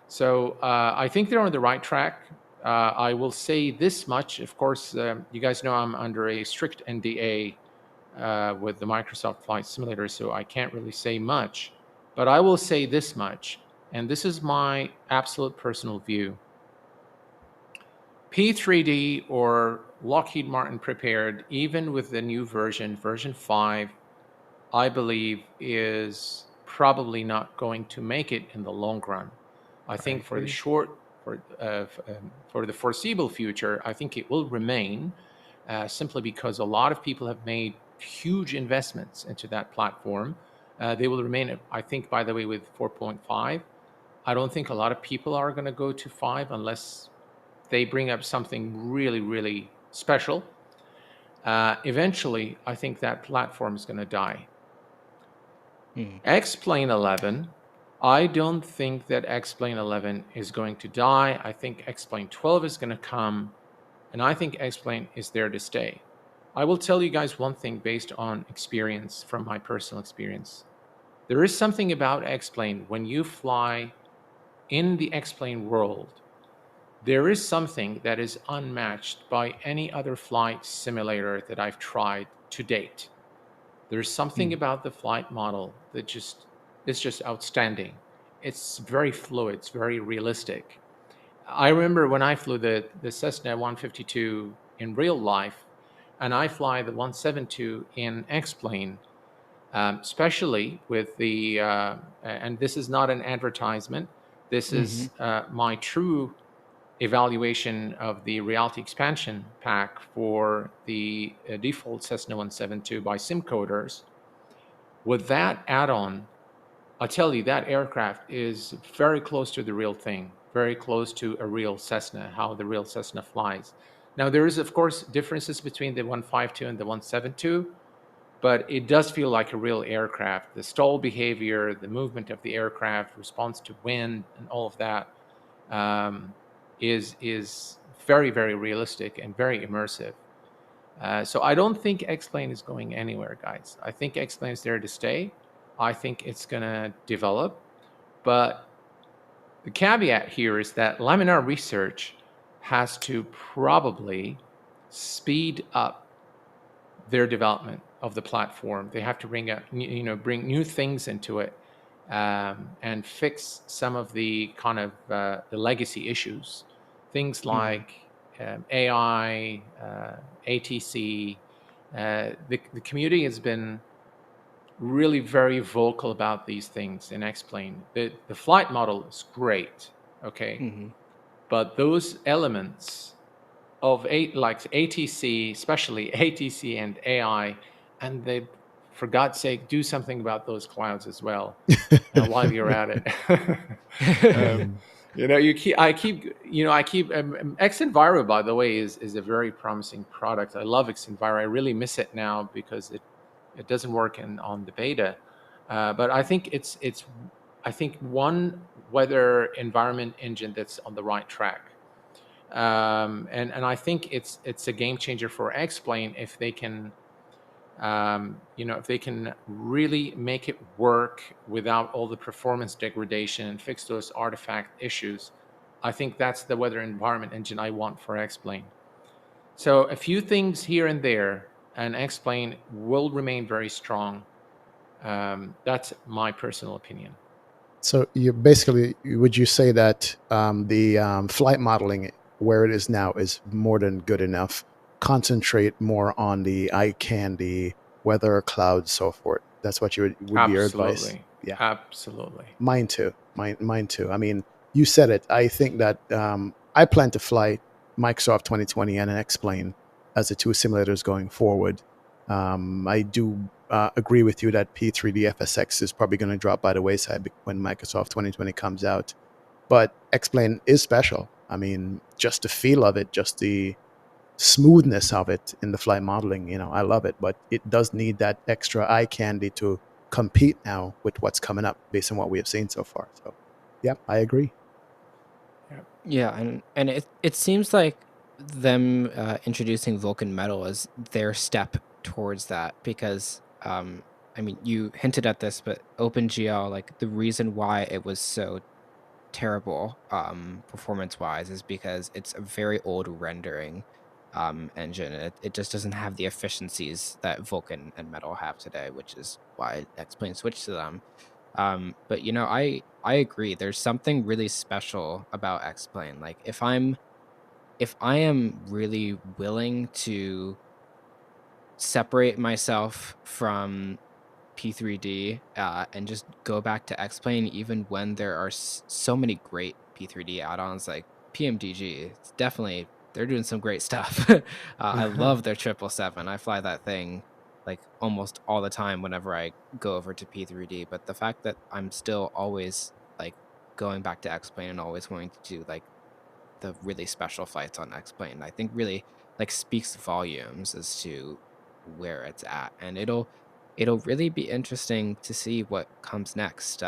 So I think they're on the right track. I will say this much. Of course, you guys know I'm under a strict NDA with the Microsoft Flight Simulator, so I can't really say much. But I will say this much, and this is my absolute personal view. P3D or Lockheed Martin prepared, even with the new version 5, I believe is probably not going to make it in the long run. I think for the foreseeable future, I think it will remain simply because a lot of people have made huge investments into that platform. They will remain, I think, by the way, with 4.5. I don't think a lot of people are going to go to 5 unless they bring up something really, really special. Eventually, I think that platform is going to die. X-Plane 11, I don't think that X-Plane 11 is going to die. I think X-Plane 12 is going to come, and I think X-Plane is there to stay. I will tell you guys one thing based on experience, from my personal experience. There is something about X-Plane when you fly in the X-Plane world. There is something that is unmatched by any other flight simulator that I've tried to date. There's something about the flight model that is just outstanding. It's very fluid. It's very realistic. I remember when I flew the Cessna 152 in real life, and I fly the 172 in X-Plane, especially with the, and this is not an advertisement, this is my true evaluation of the Reality Expansion Pack for the default Cessna 172 by SimCoders. With that add-on, I'll tell you that aircraft is very close to the real thing, very close to a real Cessna, how the real Cessna flies. Now, there is, of course, differences between the 152 and the 172, but it does feel like a real aircraft. The stall behavior, the movement of the aircraft, response to wind, and all of that is very, very realistic and very immersive. So I don't think X-Plane is going anywhere, guys. I think X-Plane is there to stay. I think it's going to develop. But the caveat here is that Laminar Research has to probably speed up their development of the platform. They have to bring new things into it and fix some of the kind of the legacy issues. Things like AI, ATC. The community has been really very vocal about these things in X-Plane. The flight model is great, okay? But those elements of like ATC, especially ATC and AI, and they, for God's sake, do something about those clouds as well while you're at it. Xenviro, by the way, is a very promising product. I love Xenviro. I really miss it now because it doesn't work on the beta. But I think it's one weather environment engine that's on the right track. And I think it's a game changer for X-Plane if they can if they can really make it work without all the performance degradation and fix those artifact issues. I think that's the weather environment engine I want for X-Plane. So a few things here and there, and X-Plane will remain very strong. That's my personal opinion. So you basically, would you say that the flight modeling where it is now is more than good enough? Concentrate more on the eye candy, weather, clouds, so forth. That's what would be your advice? Yeah, absolutely. Mine too. Mine too. I mean, you said it. I think that I plan to fly Microsoft 2020 and an X-Plane as the two simulators going forward. I do agree with you that P3D FSX is probably going to drop by the wayside when Microsoft 2020 comes out. But X-Plane is special. I mean, just the feel of it, just the smoothness of it in the flight modeling, I love it. But it does need that extra eye candy to compete now with what's coming up based on what we have seen so far. So, yeah, I agree. Yeah, and it seems like them introducing Vulcan Metal is their step towards that because I mean, you hinted at this, but OpenGL, like the reason why it was so terrible performance-wise is because it's a very old rendering engine. It just doesn't have the efficiencies that Vulcan and Metal have today, which is why X-Plane switched to them. But I agree. There's something really special about X-Plane. Like if I am really willing to separate myself from P3D and just go back to X-Plane, even when there are so many great P3D add-ons like PMDG. It's definitely, they're doing some great stuff. I love their 777. I fly that thing like almost all the time whenever I go over to P3D. But the fact that I'm still always like going back to X-Plane and always wanting to do like the really special flights on X-Plane, I think really like speaks volumes as to where it's at, and it'll really be interesting to see what comes next.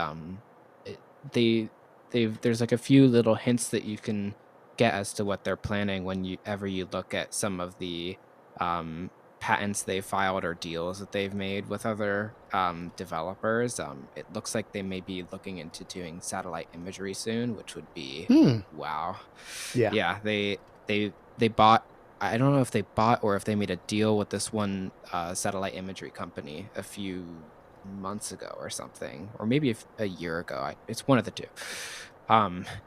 There's like a few little hints that you can get as to what they're planning whenever you look at some of the patents they filed or deals that they've made with other developers. It looks like they may be looking into doing satellite imagery soon, which would be wow. Yeah, they bought, I don't know if they bought or if they made a deal with this one satellite imagery company a few months ago or something, or maybe a year ago. It's one of the two.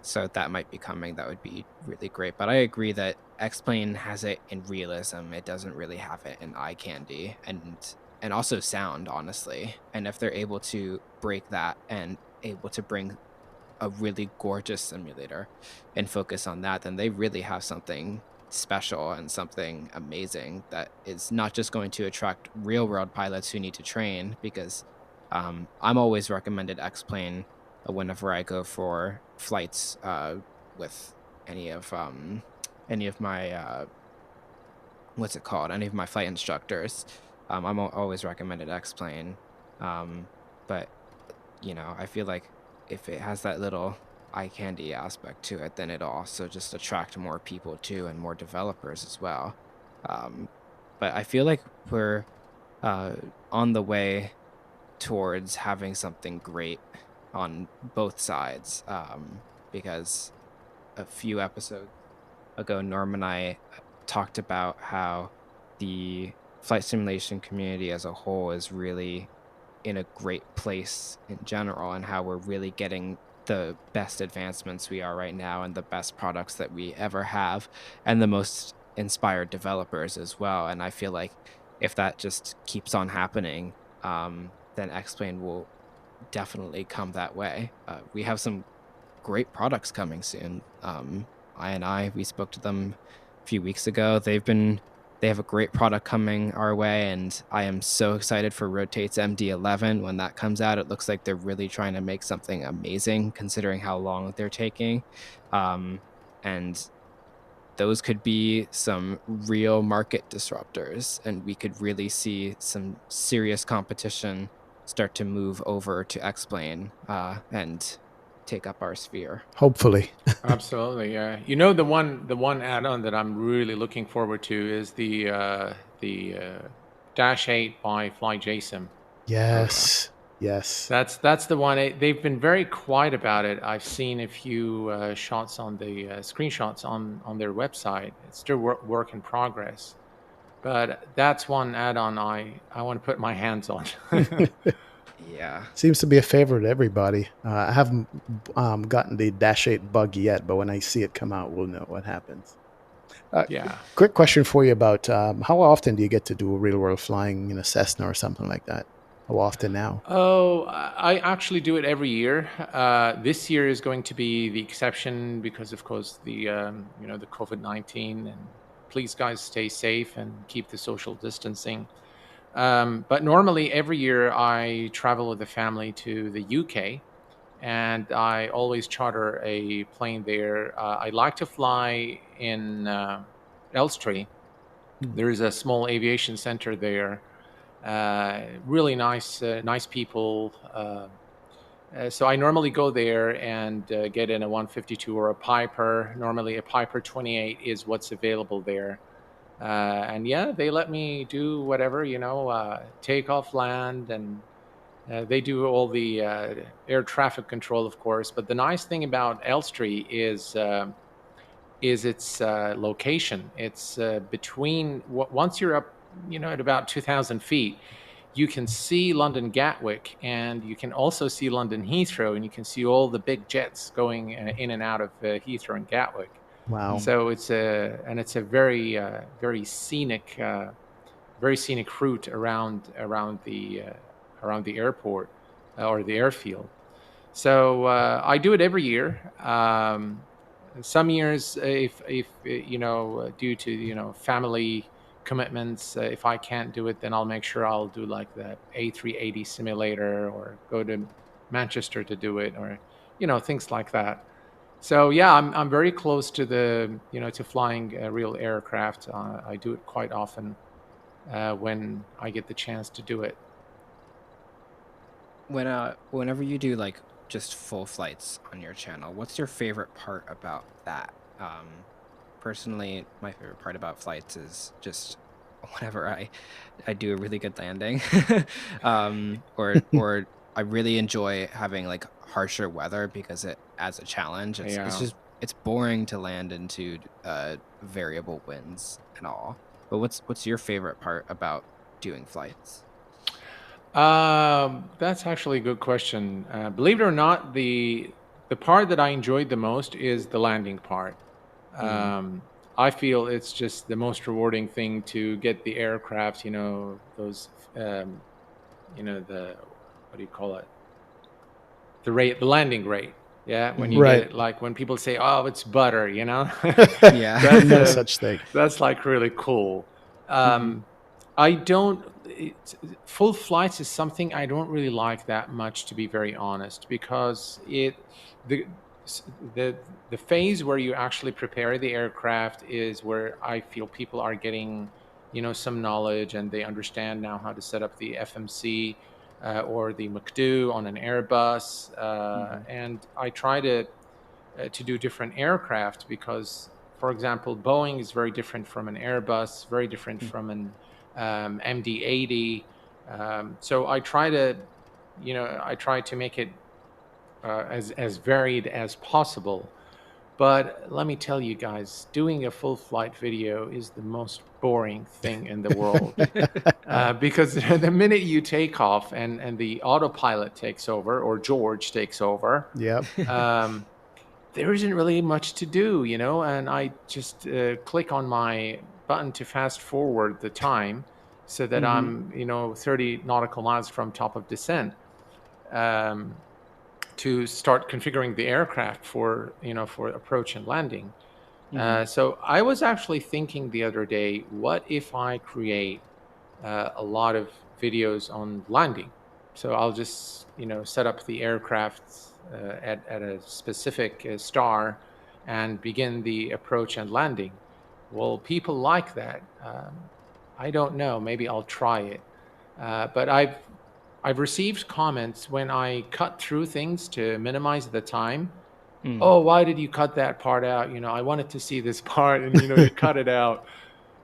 So that might be coming. That would be really great. But I agree that X-Plane has it in realism. It doesn't really have it in eye candy and also sound, honestly. And if they're able to break that and able to bring a really gorgeous simulator and focus on that, then they really have something special and something amazing that is not just going to attract real world pilots who need to train, because I'm always recommended X-Plane whenever I go for flights with any of my what's it called? Any of my flight instructors. I'm always recommended X-Plane. But I feel like if it has that little eye candy aspect to it, then it'll also just attract more people too and more developers as well. But I feel like we're on the way towards having something great on both sides, because a few episodes ago, Norm and I talked about how the flight simulation community as a whole is really in a great place in general, and how we're really getting the best advancements we are right now and the best products that we ever have and the most inspired developers as well. And I feel like if that just keeps on happening, then X-Plane will definitely come that way. We have some great products coming soon. We spoke to them a few weeks ago. They have a great product coming our way, and I am so excited for Rotate's MD11 when that comes out. It looks like they're really trying to make something amazing considering how long they're taking. And those could be some real market disruptors, and we could really see some serious competition start to move over to X-Plane and take up our sphere. Hopefully. Absolutely, yeah. The one add-on that I'm really looking forward to is the Dash 8 by FlyJSON. Yes. Yes. That's the one. They've been very quiet about it. I've seen a few shots on the screenshots on their website. It's still work in progress, but that's one add-on I want to put my hands on. Yeah, seems to be a favorite to everybody. I haven't gotten the Dash 8 bug yet, but when I see it come out, we'll know what happens. Yeah. Quick question for you about how often do you get to do real-world flying in a Cessna or something like that? How often now? Oh, I actually do it every year. This year is going to be the exception because, of course, the the COVID-19. And please, guys, stay safe and keep the social distancing. But normally, every year, I travel with the family to the UK, and I always charter a plane there. I like to fly in Elstree. There is a small aviation center there. Really nice people. So I normally go there and get in a 152 or a Piper. Normally a Piper 28 is what's available there. And yeah, they let me do whatever, take off, land, and they do all the air traffic control, of course. But the nice thing about Elstree is its location. It's between, once you're up, at about 2,000 feet, you can see London Gatwick, and you can also see London Heathrow, and you can see all the big jets going in and out of Heathrow and Gatwick. Wow! So it's a very very scenic route around the airport or the airfield. So I do it every year. Some years, if due to family commitments, if I can't do it, then I'll make sure I'll do like the A380 simulator or go to Manchester to do it, or things like that. So yeah, I'm very close to to flying real aircraft. I do it quite often when I get the chance to do it. Whenever you do like just full flights on your channel, what's your favorite part about that? Personally, my favorite part about flights is just whenever I do a really good landing, or I really enjoy having like harsher weather because it adds a challenge. It's boring to land into variable winds and all. But what's your favorite part about doing flights? That's actually a good question. Believe it or not, the part that I enjoyed the most is the landing part. I feel it's just the most rewarding thing to get the aircraft, those, the, what do you call it? The landing rate. Yeah. When you get it, like when people say, oh, it's butter, Yeah. No such thing. That's like really cool. full flights is something I don't really like that much, to be very honest, because the the phase where you actually prepare the aircraft is where I feel people are getting, some knowledge, and they understand now how to set up the FMC or the McDo on an Airbus. And I try to do different aircraft because, for example, Boeing is very different from an Airbus, very different from an MD-80. So I try to make it as varied as possible. But let me tell you guys, doing a full flight video is the most boring thing in the world. Because the minute you take off and the autopilot takes over, or George takes over, Yep. there isn't really much to do, and I just click on my button to fast forward the time so that I'm, 30 nautical miles from top of descent, to start configuring the aircraft for approach and landing. So I was actually thinking the other day, what if I create a lot of videos on landing? So I'll just, set up the aircraft at a specific star and begin the approach and landing. Well, people like that. I don't know. Maybe I'll try it. But I've received comments when I cut through things to minimize the time. Oh, why did you cut that part out? I wanted to see this part, and you cut it out.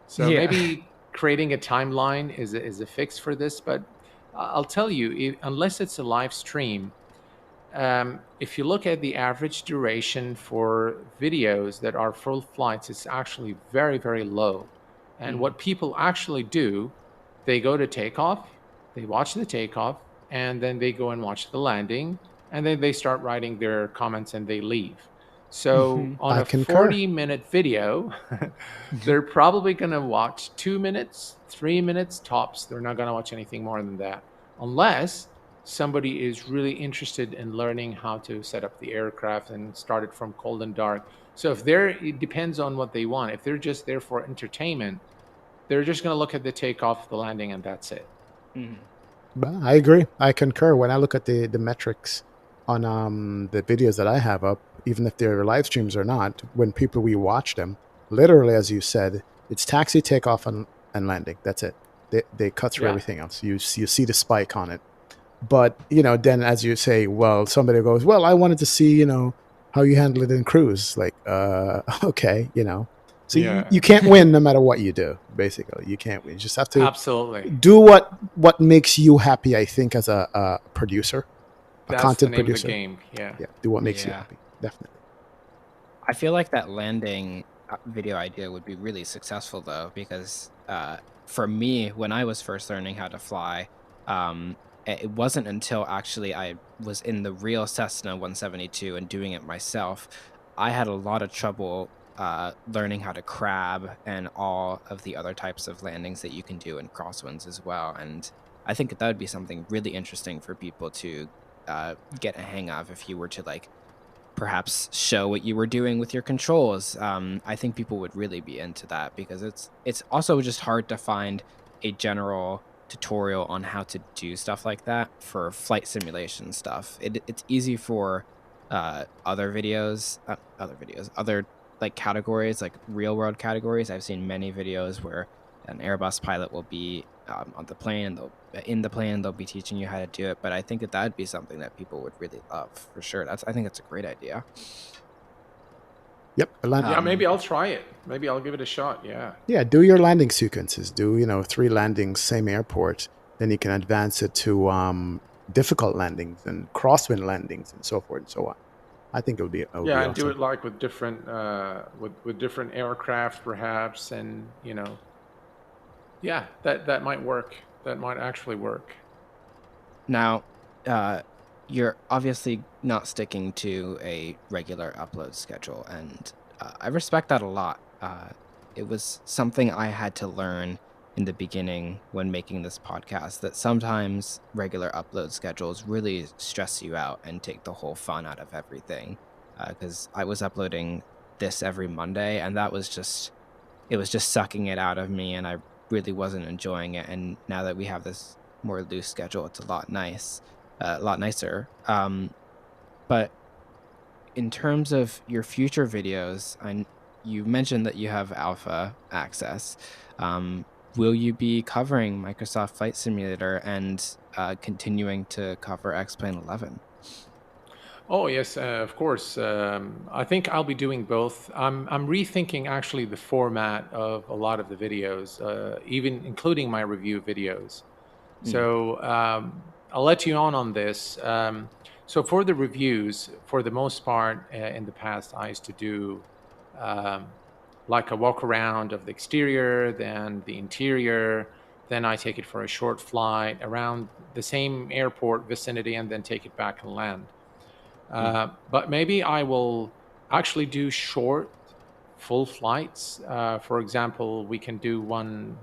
So maybe creating a timeline is a fix for this. But I'll tell you, unless it's a live stream, if you look at the average duration for videos that are full flights, it's actually very, very low. And what people actually do, they go to takeoff, they watch the takeoff, and then they go and watch the landing, and then they start writing their comments and they leave. So on a 40-minute video, they're probably going to watch 2 minutes, 3 minutes tops. They're not going to watch anything more than that, unless somebody is really interested in learning how to set up the aircraft and start it from cold and dark. So it depends on what they want. If they're just there for entertainment, they're just going to look at the takeoff, the landing, and that's it. Well, I agree. I concur. When I look at the metrics on the videos that I have up, even if they're live streams or not, when people rewatch them, literally, as you said, it's taxi, takeoff, and landing. That's it. They cut through everything else. You see the spike on it. But, then as you say, well, somebody goes, well, I wanted to see, how you handle it in cruise. Like, okay, So you can't win no matter what you do, basically. You can't win. You just have to absolutely do what makes you happy, I think, as a producer, That's content the name producer. Of the game. Yeah. Do what makes you happy. Definitely. I feel like that landing video idea would be really successful, though, because for me, when I was first learning how to fly, it wasn't until actually I was in the real Cessna 172 and doing it myself, I had a lot of trouble learning how to crab and all of the other types of landings that you can do in crosswinds as well. And I think that would be something really interesting for people to get a hang of if you were to perhaps show what you were doing with your controls. I think people would really be into that, because it's also just hard to find a general tutorial on how to do stuff like that for flight simulation stuff. It's easy for other categories, like real world categories. I've seen many videos where an Airbus pilot will be on the plane, and they'll be teaching you how to do it. But I think that would be something that people would really love, for sure. I think that's a great idea. Yep. Maybe I'll try it. Maybe I'll give it a shot. Yeah, do your landing sequences. Do 3 landings, same airport. Then you can advance it to difficult landings and crosswind landings and so forth and so on. I think it would be and awesome. do it with different with different aircraft, perhaps, and that might work. That might actually work. Now, you're obviously not sticking to a regular upload schedule, and I respect that a lot. It was something I had to learn in the beginning when making this podcast, that sometimes regular upload schedules really stress you out and take the whole fun out of everything. Because I was uploading this every Monday, and it was just sucking it out of me, and really wasn't enjoying it, and now that we have this more loose schedule, it's a lot nicer. But in terms of your future videos, you mentioned that you have alpha access. Will you be covering Microsoft Flight Simulator and continuing to cover X-Plane 11? Oh yes, of course. I think I'll be doing both. I'm rethinking actually the format of a lot of the videos, even including my review videos. So I'll let you on this. So for the reviews, for the most part, in the past, I used to do like a walk around of the exterior, then the interior, then I take it for a short flight around the same airport vicinity, and then take it back and land. But maybe I will actually do short, full flights. For example, we can do one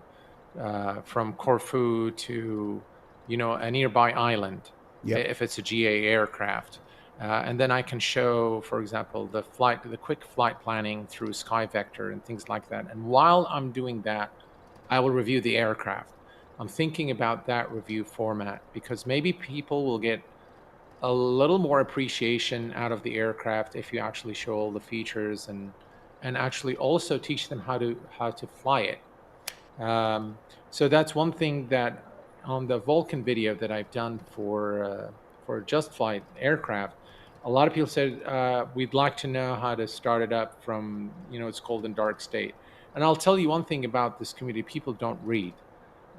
from Corfu to, a nearby island, if it's a GA aircraft. And then I can show, for example, the quick flight planning through SkyVector and things like that. And while I'm doing that, I will review the aircraft. I'm thinking about that review format because maybe people will get a little more appreciation out of the aircraft if you actually show all the features and actually also teach them how to fly it. So that's one thing that on the Vulcan video that I've done for Just Flight aircraft, a lot of people said we'd like to know how to start it up from its cold and dark state. And I'll tell you one thing about this community: people don't read.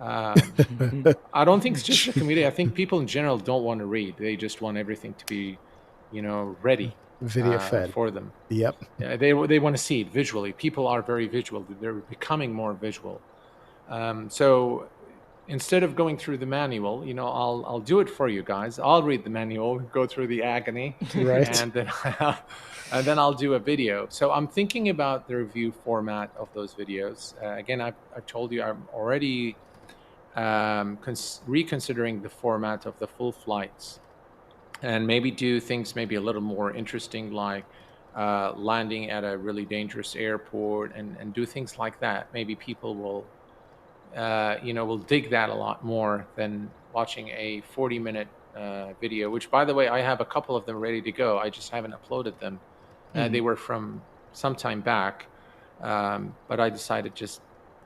I don't think it's just the community. I think people in general don't want to read. They just want everything to be, ready Video fed for them. Yep. Yeah, they want to see it visually. People are very visual. They're becoming more visual. So instead of going through the manual, I'll do it for you guys. I'll read the manual, go through the agony, right, and then I'll do a video. So I'm thinking about the review format of those videos. Again, I've told you I'm already reconsidering the format of the full flights, and maybe do things maybe a little more interesting, like landing at a really dangerous airport, and do things like that. Maybe people will dig that a lot more than watching a 40-minute video, which, by the way, I have a couple of them ready to go. I just haven't uploaded them. They were from some time back, but I decided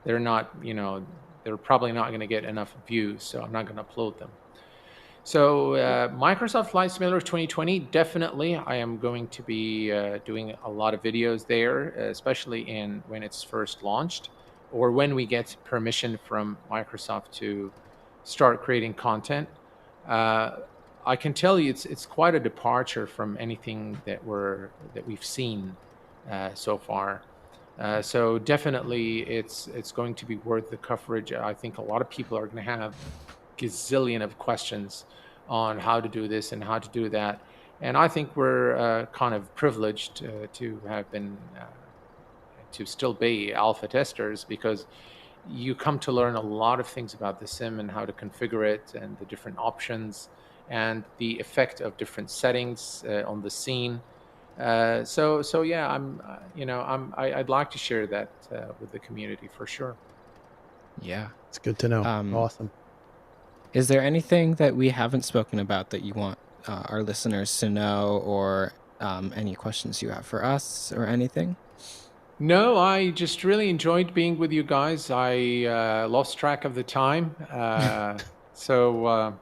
they're not, they're probably not going to get enough views, so I'm not going to upload them. So Microsoft Flight Simulator 2020, definitely I am going to be doing a lot of videos there, especially when it's first launched, or when we get permission from Microsoft to start creating content. I can tell you it's quite a departure from anything that we've seen so far. So definitely it's going to be worth the coverage. I think a lot of people are going to have gazillion of questions on how to do this and how to do that. And I think we're kind of privileged to have been to still be alpha testers, because you come to learn a lot of things about the sim and how to configure it and the different options and the effect of different settings on the scene. So yeah, I'd like to share that with the community for sure. Yeah, it's good to know. Awesome. Is there anything that we haven't spoken about that you want our listeners to know, or any questions you have for us or anything? No, I just really enjoyed being with you guys. I lost track of the time. So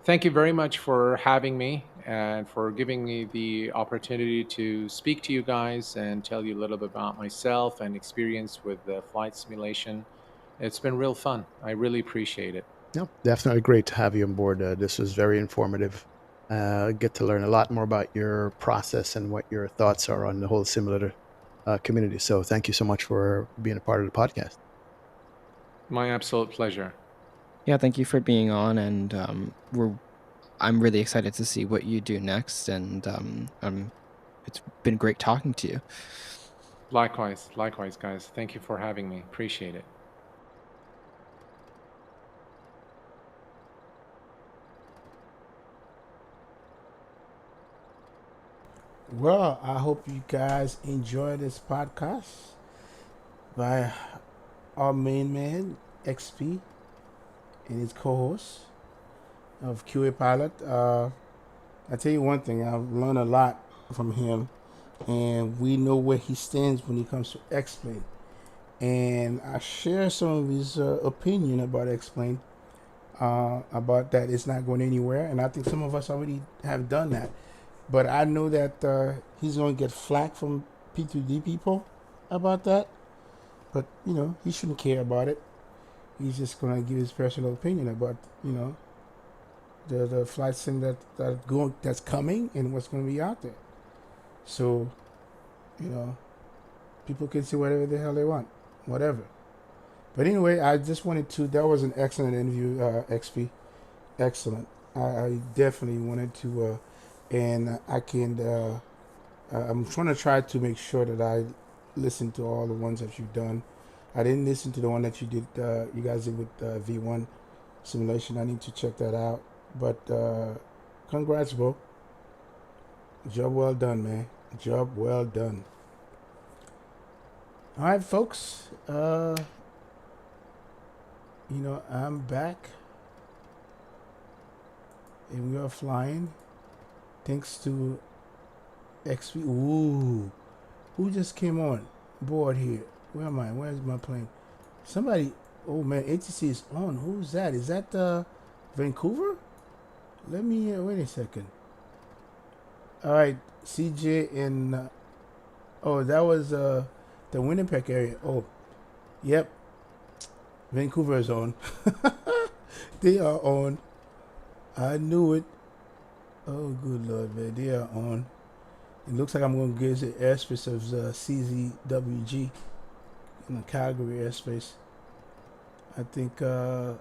thank you very much for having me and for giving me the opportunity to speak to you guys and tell you a little bit about myself and experience with flight simulation. It's been real fun. I really appreciate it. No, definitely great to have you on board. This was very informative. Get to learn a lot more about your process and what your thoughts are on the whole simulator community. So thank you so much for being a part of the podcast. My absolute pleasure. Yeah, thank you for being on, and I'm really excited to see what you do next, and it's been great talking to you. Likewise, guys. Thank you for having me. Appreciate it. Well, I hope you guys enjoy this podcast by our main man, XP and his co-host of QA Pilot. I tell you one thing, I've learned a lot from him, and we know where he stands when it comes to X-Plane. And I share some of his opinion about X-Plane, about that it's not going anywhere, and I think some of us already have done that. But I know that he's going to get flack from P2D people about that. But, you know, he shouldn't care about it. He's just going to give his personal opinion about, you know, the flight sim that's coming and what's going to be out there. So, you know, people can say whatever the hell they want, whatever. But anyway, I just wanted to, that was an excellent interview, XP. Excellent. I definitely wanted to, and I can, I'm try to make sure that I listen to all the ones that you've done. I didn't listen to the one that you did, you guys did with V1 simulation. I need to check that out. But congrats, bro. Job well done, man. Job well done. All right, folks. You know, I'm back. And we are flying. Thanks to XP. Ooh. Who just came on board here? Where am I? Where's my plane? Somebody. Oh, man. ATC is on. Who's that? Is that Vancouver? Let me wait a second. All right, CJ and oh, that was the Winnipeg area. Oh, yep. Vancouver is on. They are on. I knew it. Oh, good Lord, man. They are on. It looks like I'm going to get the airspace of CZWG in the Calgary airspace. I think I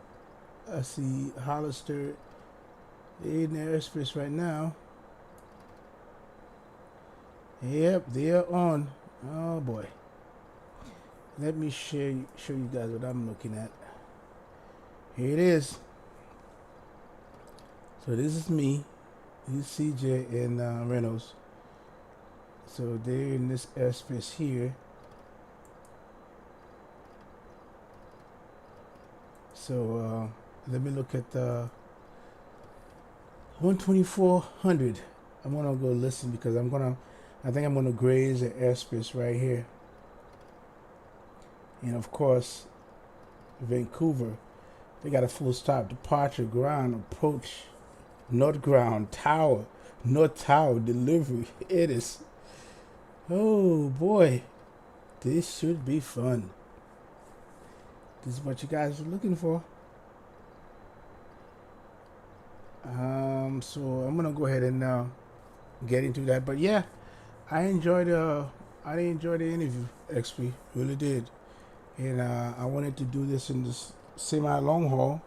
see Hollister. They're in the airspace right now. Yep, they are on. Oh boy. Let me show you guys what I'm looking at. Here it is. So this is me. This is CJ and Reynolds. So they're in this airspace here. So let me look at the 12400. I'm gonna go listen because I think I'm gonna graze the airspace right here. And of course, Vancouver, they got a full stop, departure, ground, approach, north ground, tower, north tower, delivery. It is, oh boy, this should be fun. This is what you guys are looking for. So I'm gonna go ahead and get into that. But yeah, I enjoyed the interview, XP, really did. And I wanted to do this in this semi long haul,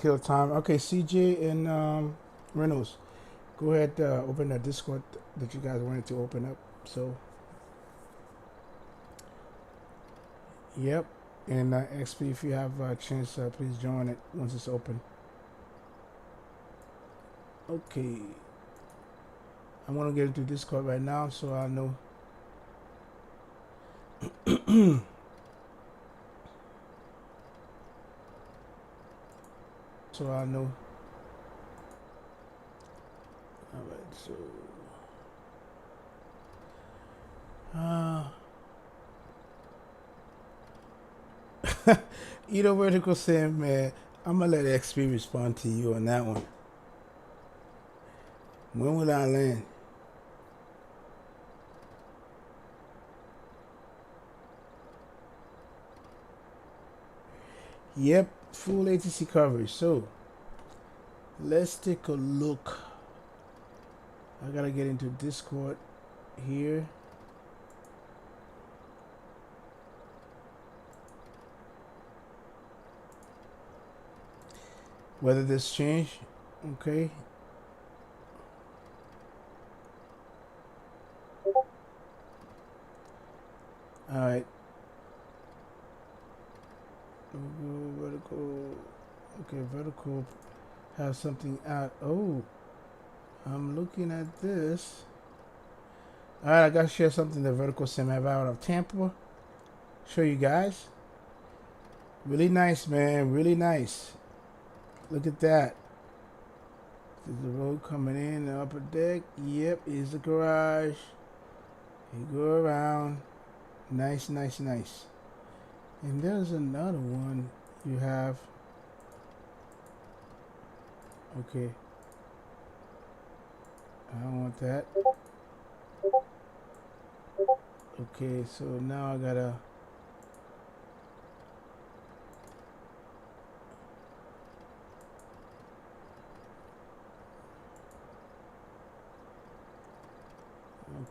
kill time. Okay, CJ and Reynolds, go ahead, open that Discord that you guys wanted to open up. So yep, and XP, if you have a chance, please join it once it's open. Okay, I'm gonna get into Discord right now so I know. So I know. All right, so you know, Vertical Sam, man, I'm gonna let XP respond to you on that one. When will I land? Yep, full ATC coverage. So let's take a look. I gotta get into Discord here. Whether this change, okay. All right. Vertical. Okay, vertical. Have something out. Oh, I'm looking at this. All right, I gotta share something that Vertical Sim have out of Tampa. Show you guys. Really nice, man. Really nice. Look at that. There's the road coming in, the upper deck. Yep, here's the garage. You go around. Nice, nice, nice. And there's another one you have. Okay. I don't want that. Okay, so now I gotta...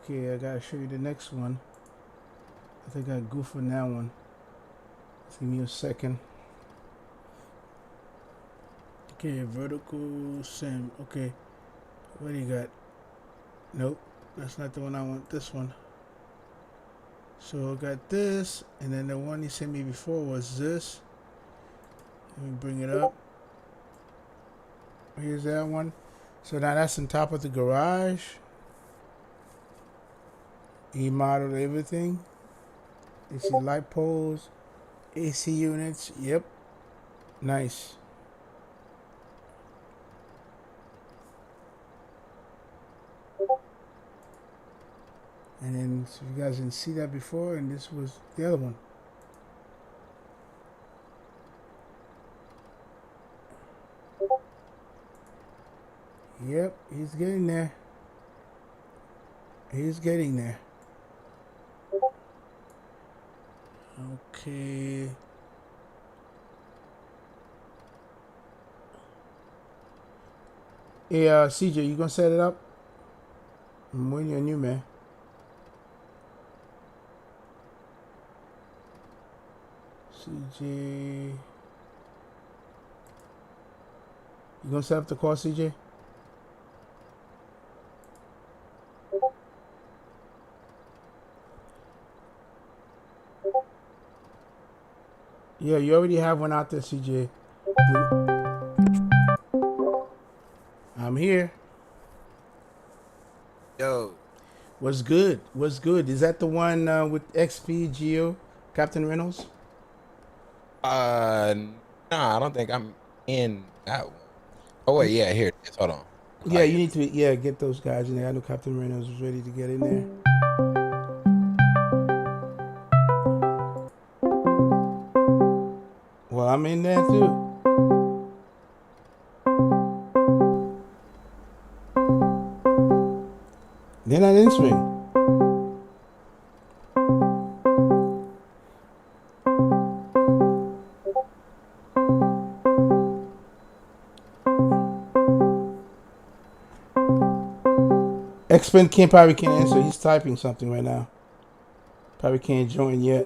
Okay, I gotta show you the next one. I think I goofed on that one. Just give me a second. Okay, vertical sim. Okay, what do you got? Nope, that's not the one I want. This one. So I got this, and then the one you sent me before was this. Let me bring it up. Here's that one. So now that's on top of the garage. He modeled everything. You see light poles, AC units. Yep. Nice. And then, so you guys didn't see that before, and this was the other one. Yep, he's getting there. He's getting there. Okay. Hey, CJ, you gonna set it up? I'm waiting on you, man. CJ. You gonna set up the call, CJ? Yeah, you already have one out there, CJ. I'm here. Yo. What's good? What's good? Is that the one with XP Geo, Captain Reynolds? Nah, I don't think I'm in that one. Oh wait, yeah, here it is. Hold on. Yeah, you need to get those guys in there. I know Captain Reynolds was ready to get in there. Well, I'm in there too. They're not answering. X-Men probably can't answer. He's typing something right now. Probably can't join yet.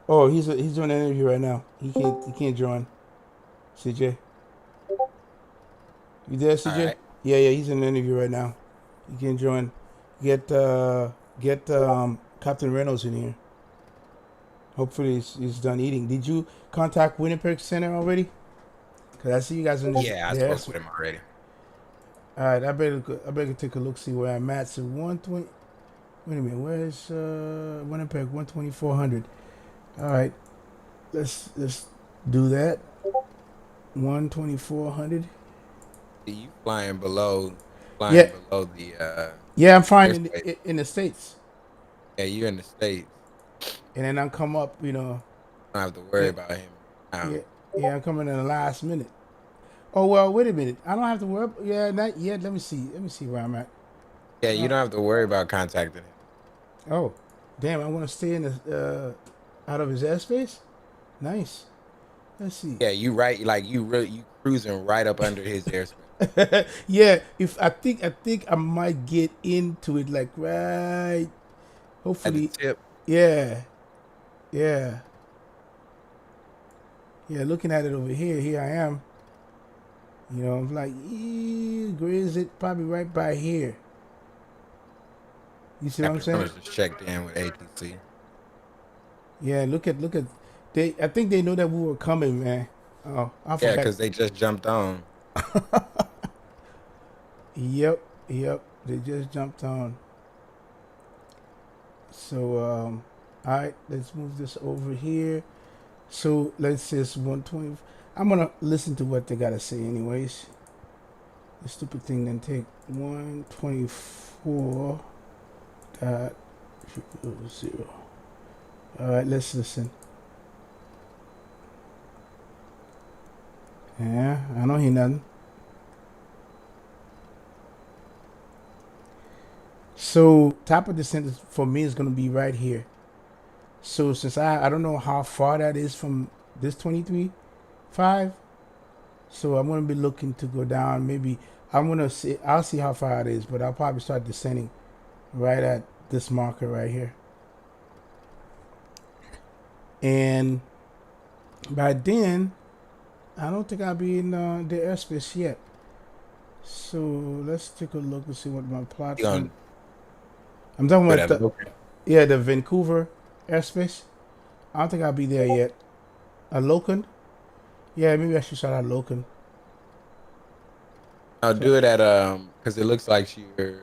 Oh, he's doing an interview right now. He can't join. CJ, you there, CJ? Right. Yeah, he's in an interview right now. He can't join. Get Captain Reynolds in here. Hopefully he's done eating. Did you contact Winnipeg Center already? Cause I see you guys in the... Yeah, I spoke with him already. All right, I better take a look, see where I'm at. So 120. Wait a minute, where's Winnipeg? 12400. All right, let's do that. 12400. You flying below below the yeah, I'm flying in the States. Yeah, you're in the States. And then I'll come up, you know. I don't have to worry about him. Yeah, I'm coming in the last minute. Oh well, wait a minute. I don't have to worry. Yeah, not yet. Let me see where I'm at. Yeah, you don't have to worry about contacting him. Oh, damn! I want to stay in the out of his airspace. Nice. Let's see. Yeah, you cruising right up under his airspace. Yeah, if I think I might get into it like right. Hopefully. At the tip. Yeah. Looking at it over here. Here I am. You know, I'm like, where is it? Probably right by here. You see what I'm saying? I just checked in with ATC. Yeah, look at. I think they know that we were coming, man. Oh, I forgot. Yeah, because they just jumped on. Yep. They just jumped on. So All right, let's move this over here. So let's say it's 120. I'm gonna listen to what they gotta say, anyways. The stupid thing then take 124.0. All right, let's listen. Yeah, I don't hear nothing. So top of the sentence for me is gonna be right here. So since I don't know how far that is from this 23.5, so I'm gonna be looking to go down. Maybe I'll see how far it is, but I'll probably start descending right at this marker right here. And by then, I don't think I'll be in the airspace yet. So let's take a look and see what my plot. I'm talking about the Vancouver airspace. I don't think I'll be there yet. Loken? Yeah, maybe I should start at Loken. I'll do it at because it looks like you're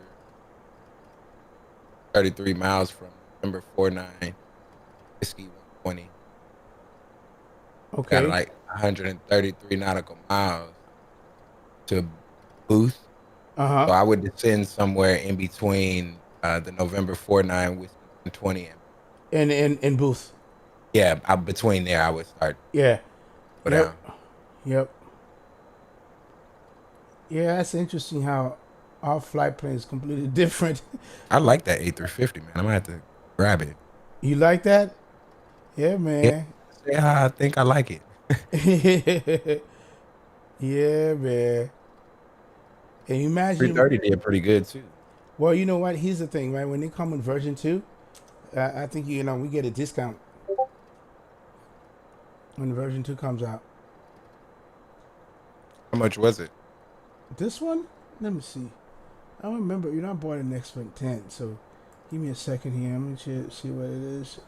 33 miles from number 49 Whiskey 120. Okay. Got like 133 nautical miles to Booth. So I would descend somewhere in between the November 49 Whiskey 120 and Booth. Yeah, between there I would start. Yeah. Go down. Yep. Yeah, that's interesting how our flight plan is completely different. I like that A350, man. I'm gonna have to grab it. You like that? Yeah, man. Yeah, say how I think I like it. Yeah, man. And you imagine 330 did pretty good too. Well, you know what? Here's the thing, right? When they come in version 2, I think we get a discount when version 2 comes out. How much was it? This one? Let me see. I don't remember. I bought an next one 10, so give me a second here. Let me see what it is.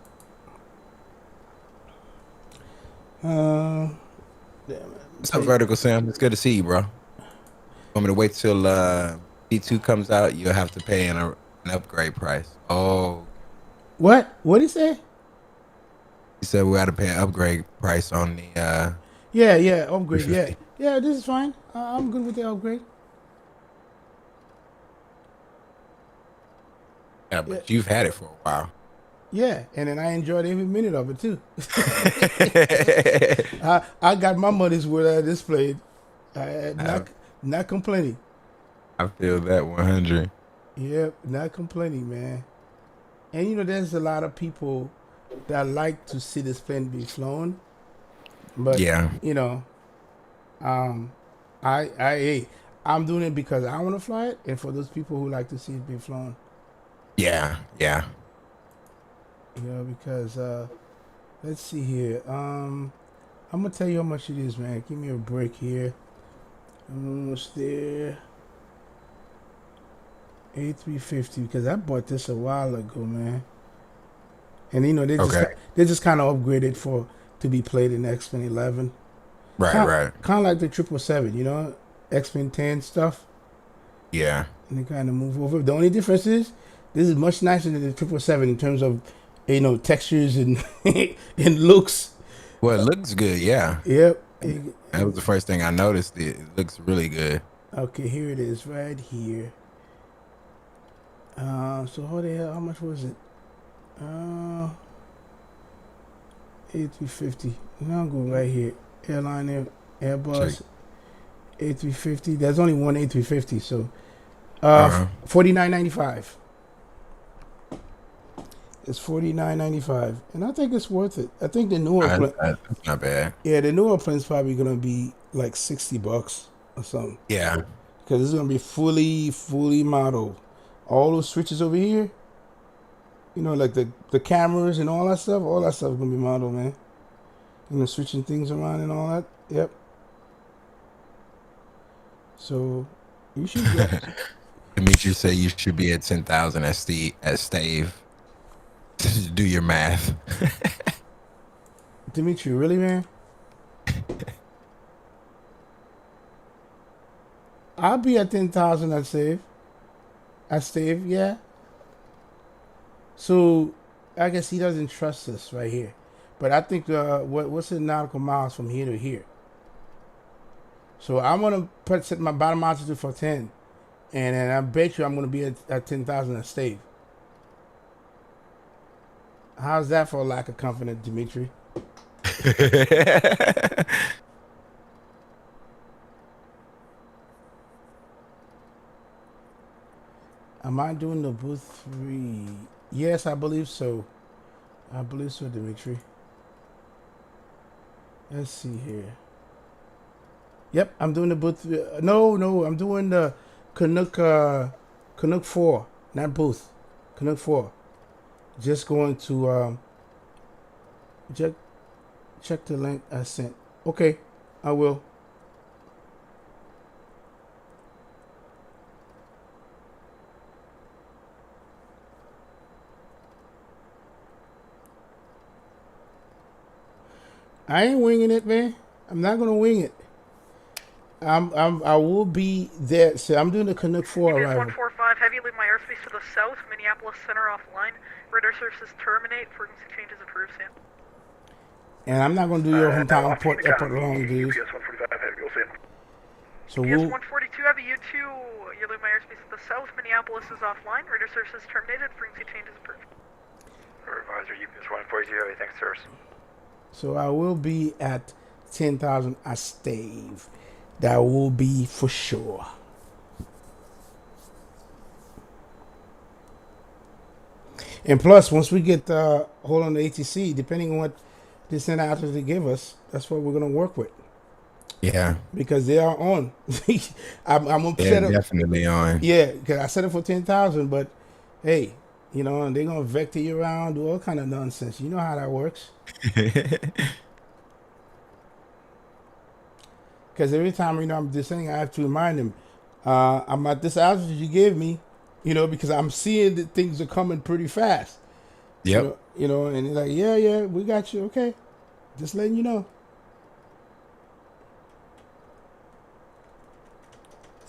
Damn it. What's up, Vertical Sam? It's good to see you, bro. Want me to wait till P2 comes out? You'll have to pay an upgrade price. Oh. What? What did he say? He said we had to pay an upgrade price on the. Yeah, upgrade. Yeah, this is fine. I'm good with the upgrade. Yeah, but you've had it for a while. Yeah, and then I enjoyed every minute of it too. I got my money's worth out of this plane. Not complaining. I feel that 100. Yep, not complaining, man. And there's a lot of people that like to see this plane be flown. But I'm doing it because I want to fly it, and for those people who like to see it be flown. Yeah. Because let's see here. I'm gonna tell you how much it is, man. Give me a break here. I'm almost there. A350, because I bought this a while ago, man. And they just kind of upgraded to be played in X-Men 11. Right. Kind of like the 777, X-Men 10 stuff. Yeah. And they kind of move over. The only difference is this is much nicer than the 777 in terms of textures and and looks. Well, it looks good, yeah. Yep. That was the first thing I noticed. It looks really good. Okay, here it is, right here. So how much was it? A350. Now I'll go right here. Airline Airbus A350. There's only one A350, so $49.95. It's $49.95, and I think it's worth it. I think the newer plane. That's not bad. Yeah, the newer plane's probably gonna be like $60 or something. Yeah. Because it's gonna be fully modeled. All those switches over here, like the cameras and all that stuff is gonna be modeled, man. Switching things around and all that. Yep. So you should get. Dimitri say you should be at 10,000 at stave. Do your math. Dimitri, really, man? I'll be at 10,000 at stave. Yeah. So I guess he doesn't trust us right here. But I think what's the nautical miles from here to here? So I'm gonna set my bottom altitude for 10, and then I bet you I'm gonna be at 10,000 a stave. How's that for a lack of confidence, Dimitri? Am I doing the booth 3? Yes, I believe so. I believe so, Dimitri. Let's see here. Yep, I'm doing the booth. No, I'm doing the Canuck 4, not booth. Canuck 4. Just going to check the link I sent. Okay, I will. I ain't winging it, man. I'm not gonna wing it. I will be there. So I'm doing the Canuck 4 arrival. 145, heavy leave my airspace to the south. Minneapolis Center offline. Radar services terminate. Frequency changes approved, Sam. And I'm not gonna do your hometown airport long, dude. UPS 145, heavy, we'll see. So UPS we'll 142, heavy, U2. You leave my airspace to the south. Minneapolis is offline. Radar services terminated. Frequency changes approved. Advisor, UPS 140, heavy, thanks, sirs. So I will be at 10,000 a stave. That will be for sure. And plus, once we get hold on the ATC, depending on what the center after they give us, that's what we're gonna work with. Yeah. Because they are on. I'm upset. They're definitely on. Yeah, because I set it for 10,000, but hey, you know, and they're gonna vector you around, do all kind of nonsense. You know how that works. Because every time, you know, I'm descending, I have to remind them, I'm at this altitude you gave me, you know, because I'm seeing that things are coming pretty fast. Yep. You know, and they're like, yeah, we got you. Okay. Just letting you know.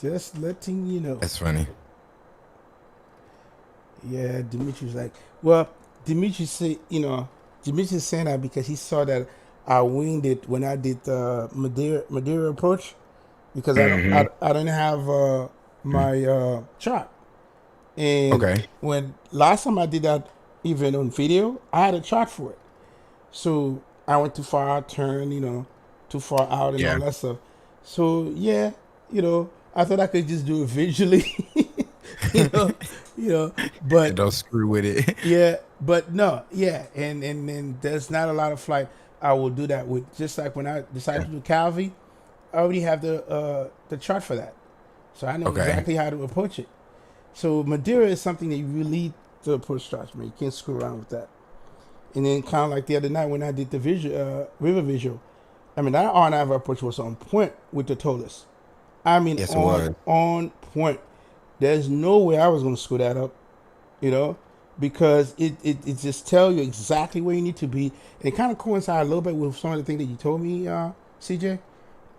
Just letting you know. That's funny. Yeah, Dimitri's like, well, Dimitri's saying that because he saw that I winged it when I did the Madeira approach because I didn't have my chart. And when last time I did that event on video, I had a chart for it. So I went too far, turned, you know, too far out and all that stuff. So yeah, you know, I thought I could just do it visually. you know, but don't screw with it. Yeah, but no, yeah, and there's not a lot of flight I will do that with. Just like when I decided to do Calvi, I already have the chart for that, so I know exactly how to approach it. So Madeira is something that you really need to approach charts, man. You can't screw around with that. And then kind of like the other night when I did the river visual, I mean that R9 approach was on point with the TOLUS. I mean, on point. There's no way I was going to screw that up, you know, because it just tell you exactly where you need to be. And it kind of coincides a little bit with some of the things that you told me, CJ.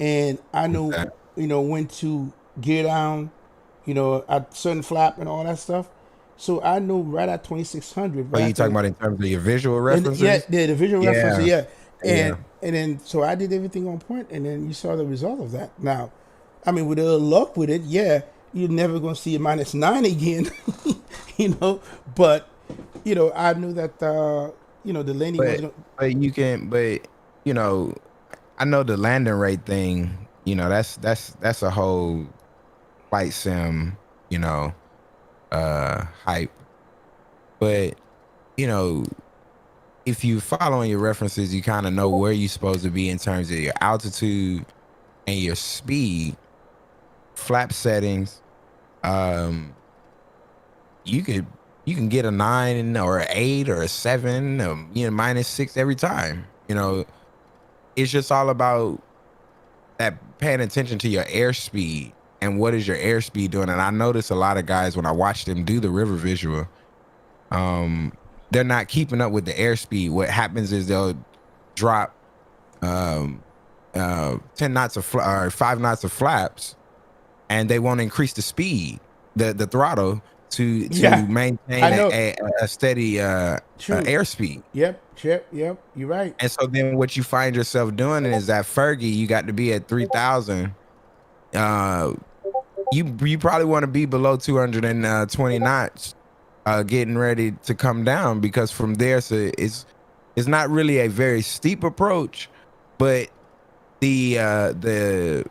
And I know, you know, when to gear down, you know, at certain flap and all that stuff. So I know right at 2600. Are you talking about in terms of your visual references? Yeah, the visual references, yeah. And then, so I did everything on point, and then you saw the result of that. Now, I mean, with a little luck with it, yeah, you're never going to see a -9 again, you know. But, you know, I knew that, you know, the landing was going to... But, you know, I know the landing rate thing, you know, that's a whole flight sim, you know, hype. But, you know, if you following your references, you kind of know where you're supposed to be in terms of your altitude and your speed. Flap settings, you can get a 9 or an 8 or a 7, you know, -6 every time. You know, it's just all about that paying attention to your airspeed and what is your airspeed doing. And I notice a lot of guys when I watch them do the river visual, they're not keeping up with the airspeed. What happens is they'll drop 10 knots of or 5 knots of flaps, and they won't increase the speed, the throttle, to Yeah, maintain I know. a steady True. airspeed. Yep. You're right. And so then what you find yourself doing is that Fergie, you got to be at 3,000. You probably want to be below 220 knots, getting ready to come down, because from there, so it's not really a very steep approach, but the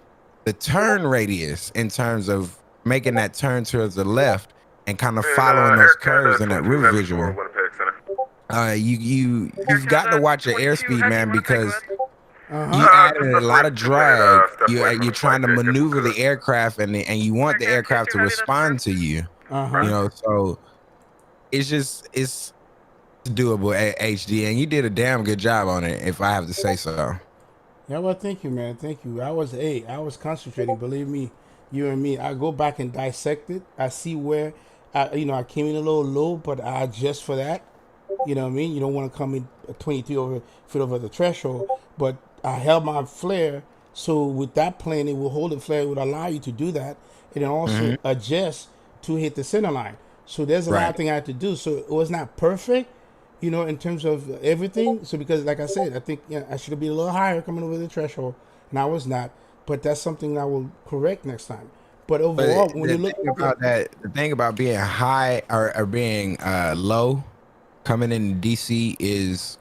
turn radius in terms of making that turn towards the left and kind of following those curves in that river visual. You've got to watch your airspeed, man, because you add in a lot of drag. You're trying to maneuver the aircraft, and you want the aircraft to respond to you. You know, so it's doable at HD, and you did a damn good job on it, if I have to say so. Yeah, well, thank you, man. Thank you. I was concentrating. Believe me, you and me. I go back and dissect it. I see where, I came in a little low, but I adjust for that. You know what I mean? You don't want to come in 23 feet over the threshold, but I held my flare. So with that plane, it will hold the flare. It would allow you to do that, and then also adjust to hit the center line. So there's a lot of things I had to do. So it was not perfect, in terms of everything. So because, like I said, I think I should have been a little higher coming over the threshold, and I was not. But that's something I will correct next time. But overall, when you look about that, the thing about being high or being low coming in DC is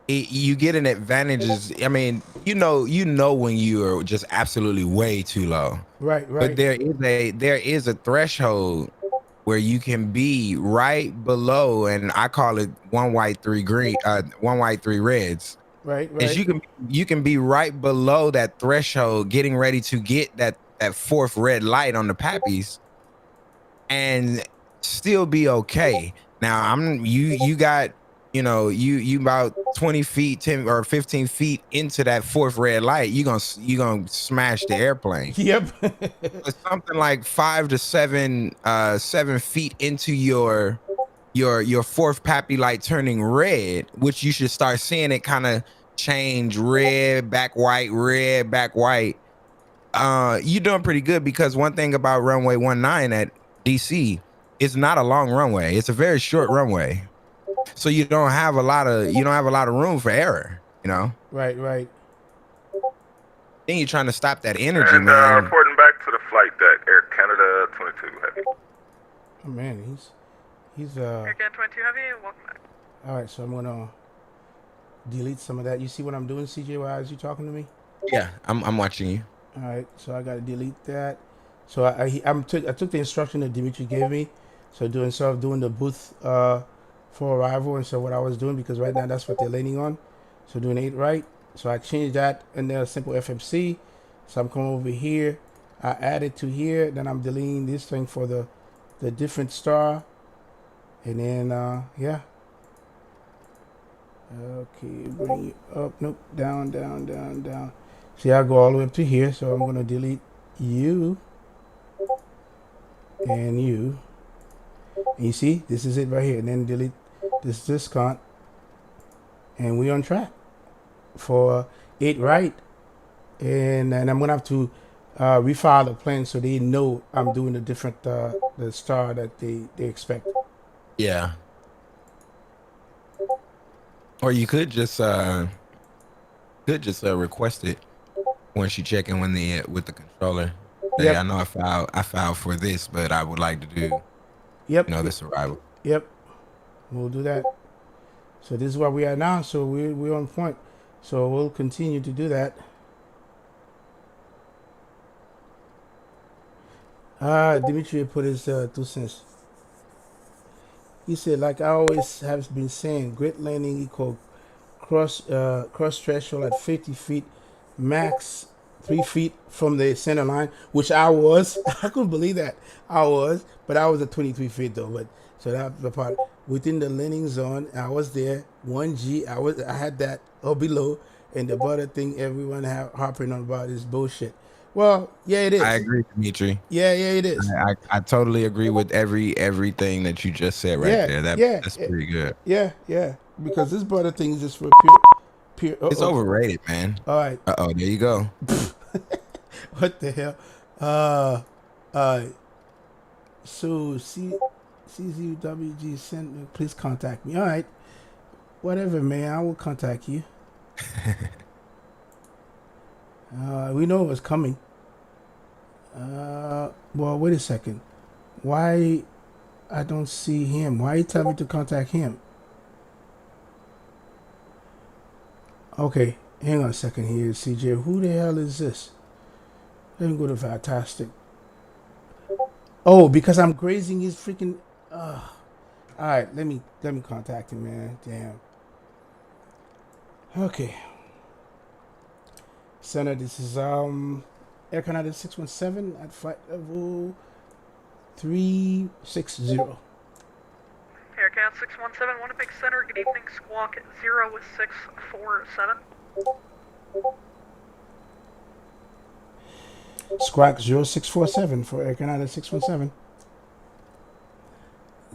you get an advantage. I mean, you know when you are just absolutely way too low. Right. But there is a threshold where you can be right below, and I call it 1 white 3 green, 1 white 3 reds. Right. Is you can be right below that threshold, getting ready to get that fourth red light on the pappies, and still be okay. Now you got you about 20 feet, 10 or 15 feet into that fourth red light, you gonna smash the airplane. Yep. But something like 5 to 7 feet into your fourth pappy light turning red, which you should start seeing it kind of change red back white, red back white. You're doing pretty good, because one thing about runway 19 at DC, it's not a long runway. It's a very short runway. So you don't have a lot of room for error, Right. Then you're trying to stop that energy, and, man. Reporting back to the flight deck, Air Canada 22 Heavy. Oh man, he's Air Canada 22 Heavy, welcome back. All right, so I'm gonna delete some of that. You see what I'm doing, CYYZ? You talking to me? Yeah, I'm watching you. All right, so I gotta delete that. So I took the instruction that Dimitri gave me. So doing the booth for arrival, and so what I was doing, because right now that's what they're landing on. So doing 8 right. So I changed that in there, simple FMC. So I'm coming over here. I added to here. Then I'm deleting this thing for the different star. And then yeah. Okay, bring it up. Nope, down. See, I go all the way up to here. So I'm gonna delete you and you. And you see, this is it right here. And then delete this discount. And we're on track for 8 right. And I'm gonna have to refile the plan so they know I'm doing the different the star that they expect. Yeah. Or you could just request it once you check in with the controller. Say, Yep. I know I filed for this, but I would like to do this arrival. Yep, we'll do that. So this is where we are now. So we're on point. So we'll continue to do that. Dimitri put his 2 cents. He said, like I always have been saying, great landing equal cross threshold at 50 feet, max 3 feet from the center line, which I was. I couldn't believe that. I was, but I was at 23 feet though. But so that's the part within the landing zone. I was there. 1G. I had that or below, and the other thing everyone harping on about is bullshit. Well, yeah, it is. I agree, Dimitri. Yeah, it is. I totally agree with everything that you just said right there. That's pretty good. Yeah. Because this butter thing is just for pure. It's overrated, man. All right. There you go. What the hell? So CZWG sent me. Please contact me. All right. Whatever, man. I will contact you. We know it was coming. Well, wait a second. Why I don't see him? Why you tell me to contact him? Okay, hang on a second here, CJ. Who the hell is this? Let me go to Fantastic. Oh, because I'm grazing his freaking. All right, let me contact him, man. Damn. Okay. Center, this is Air Canada 617 at flight level 360. Air Canada 617, Winnipeg Center, good evening, squawk 0647. Squawk 0647 for Air Canada 617.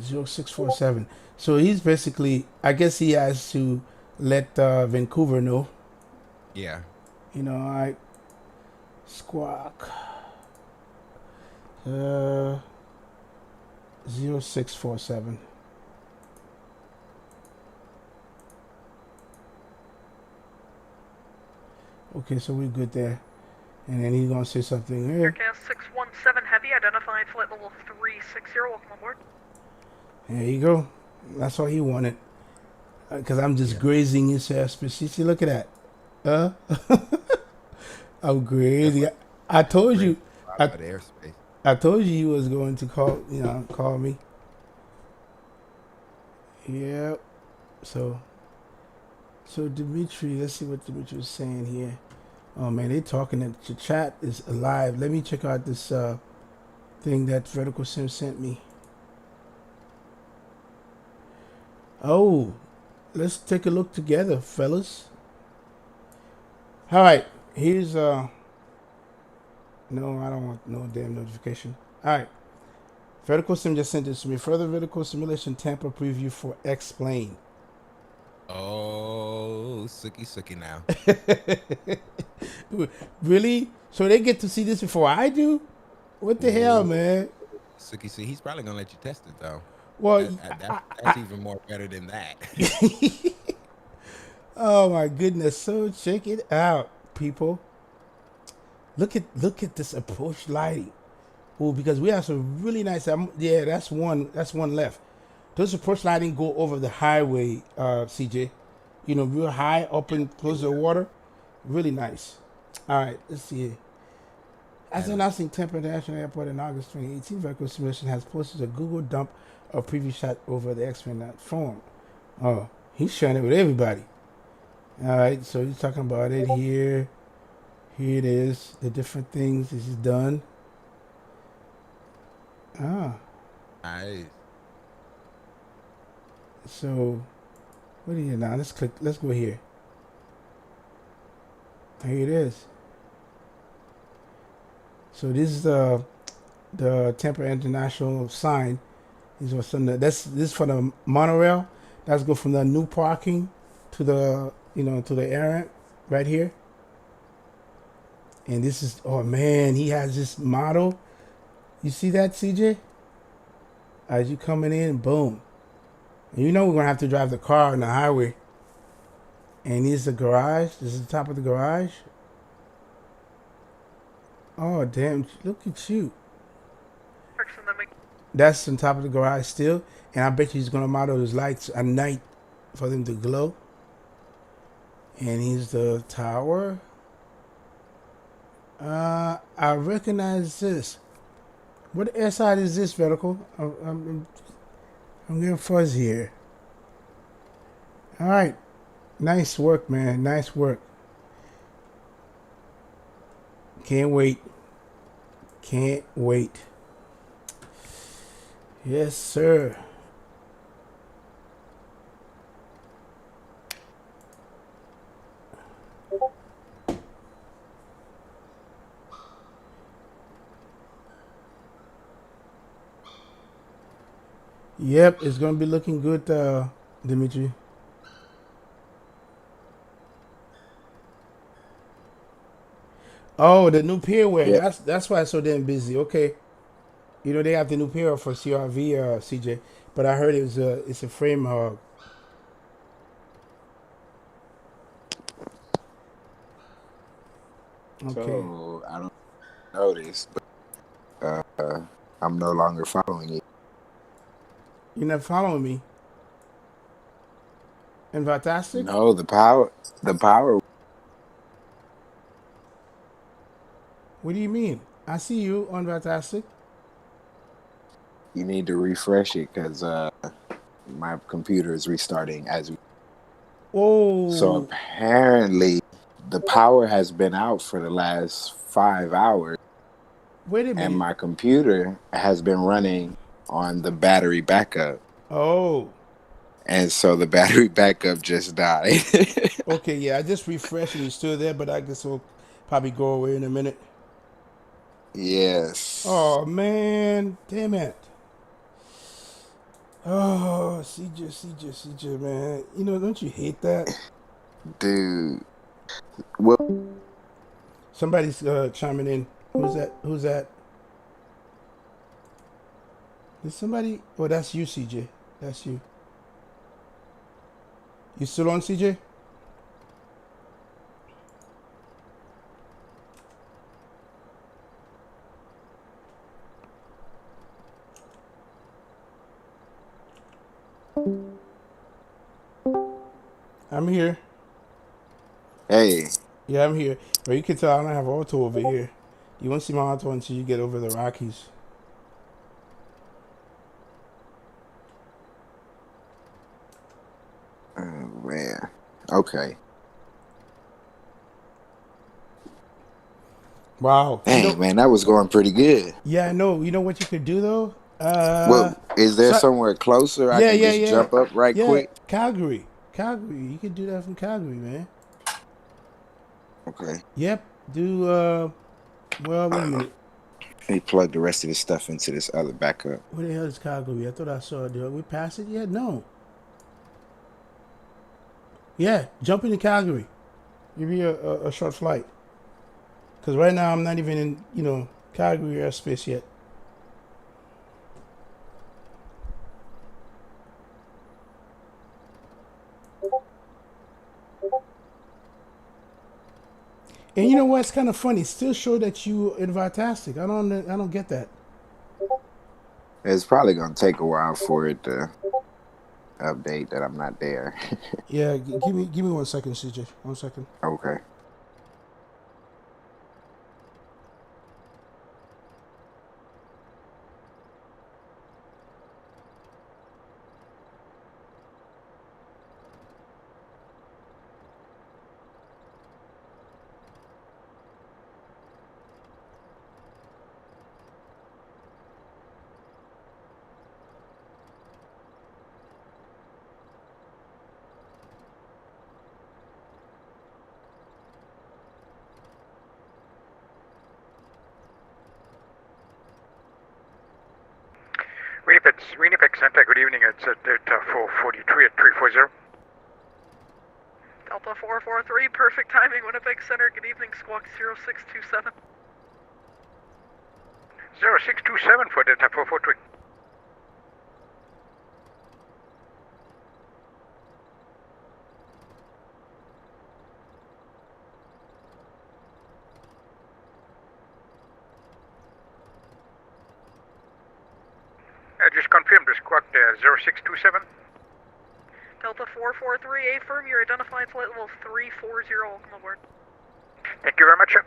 0647. So he's basically, I guess he has to let Vancouver know. Yeah. You know, I squawk 0647. Okay, so we're good there. And then he's gonna say something here. Aircast 617 Heavy, identified flight level 360, welcome aboard. There you go. That's all he wanted. Because I'm just grazing his airspace. You see, look at that. I'm grazing. I told you. I told you he was going to call me. Yeah. So Dimitri, let's see what Dimitri was saying here. Oh man, they talking. The chat is alive. Let me check out this thing that Vertical Sim sent me. Oh, let's take a look together, fellas. All right, here's no, I don't want no damn notification. All right, Vertical Sim just sent this to me. Further Vertical Simulation Tampa preview for X-Plane. Oh, sookie now. Really? So they get to see this before I do? What the hell, man? Sookie, see, he's probably gonna let you test it though. Well, that's even more better than that. Oh my goodness! So check it out, people. Look at this approach lighting. Oh, because we have some really nice. Yeah, that's one left. Those approach lighting go over the highway, CJ. You know, real high up and close to the water. Really nice. All right, let's see here. As announced in Tampa International Airport in August 2018, Vertical Simulation has posted a Google dump of previous shot over the X-Men form. Oh, he's sharing it with everybody. All right, so he's talking about it here. Here it is, the different things this is done. Nice. So, what are you now? Let's go here. Here it is. So this is the Tampa International sign. This is for the monorail. That's go from the new parking to the to the air ramp right here. And this is, oh man, he has this model. You see that, CJ? As you coming in, boom. And you know we're gonna have to drive the car on the highway. And here's the garage. This is the top of the garage. Oh damn! Look at you. That's on top of the garage still, and I bet you he's gonna model those lights at night for them to glow. And here's the tower. I recognize this. What air side is this, Vertical? I'm getting fuzz here. All right, nice work, man. Nice work. Can't wait. Can't wait. Yes, sir. Yep, it's gonna be looking good, Dimitri. Oh, the new pierway. That's why it's so damn busy. Okay. You know they have the new pair for CRV, CJ. But I heard it's a frame hog. Okay. So I don't know this, but I'm no longer following you. You're not following me. And Fantastic? No, the power. What do you mean? I see you on Fantastic. You need to refresh it because my computer is restarting as we. So Oh, apparently, the power has been out for the last 5 hours, wait a and minute. my computer has been running on the battery backup. Oh, And so the battery backup just died. okay. Yeah, I just refreshed and you're still there, but I guess it'll probably go away in a minute. Yes. Oh man, damn it. Oh, CJ, man. You know, don't you hate that? Dude. Well, Somebody's chiming in. Who's that? Who's that? Is somebody? Oh, that's you, CJ. That's you. You still on, CJ? I'm here. hey. Yeah, I'm here. But you can tell I don't have auto over here. You won't see my auto until you get over the Rockies. Oh, man. Okay. Wow. Dang, man, that was going pretty good. Yeah, I know. You know what you could do though? Well, is there somewhere closer I can just jump up right quick? Calgary. You can do that from Calgary, man. Okay. Yep. Do well, wait a minute. Let me plug the rest of this stuff into this other backup. Where the hell is Calgary? I thought I saw it. Did we pass it yet? No. Yeah, jump into Calgary. Give me a short flight. Because right now I'm not even in, Calgary airspace yet. And you know what? It's kind of funny. It still show that you in Vitastic. I don't get that. It's probably going to take a while for it to update that I'm not there. Yeah, give me 1 second, CJ. 1 second. Okay. Winnipeg Center, good evening. It's at Delta 443 at 340. Delta 443, perfect timing. Winnipeg Center, good evening. Squawk 0627. 0627 for Delta 443. Just confirm the squawk 0627. Delta 443, affirm your identified flight level 340. Welcome aboard. Thank you very much, sir.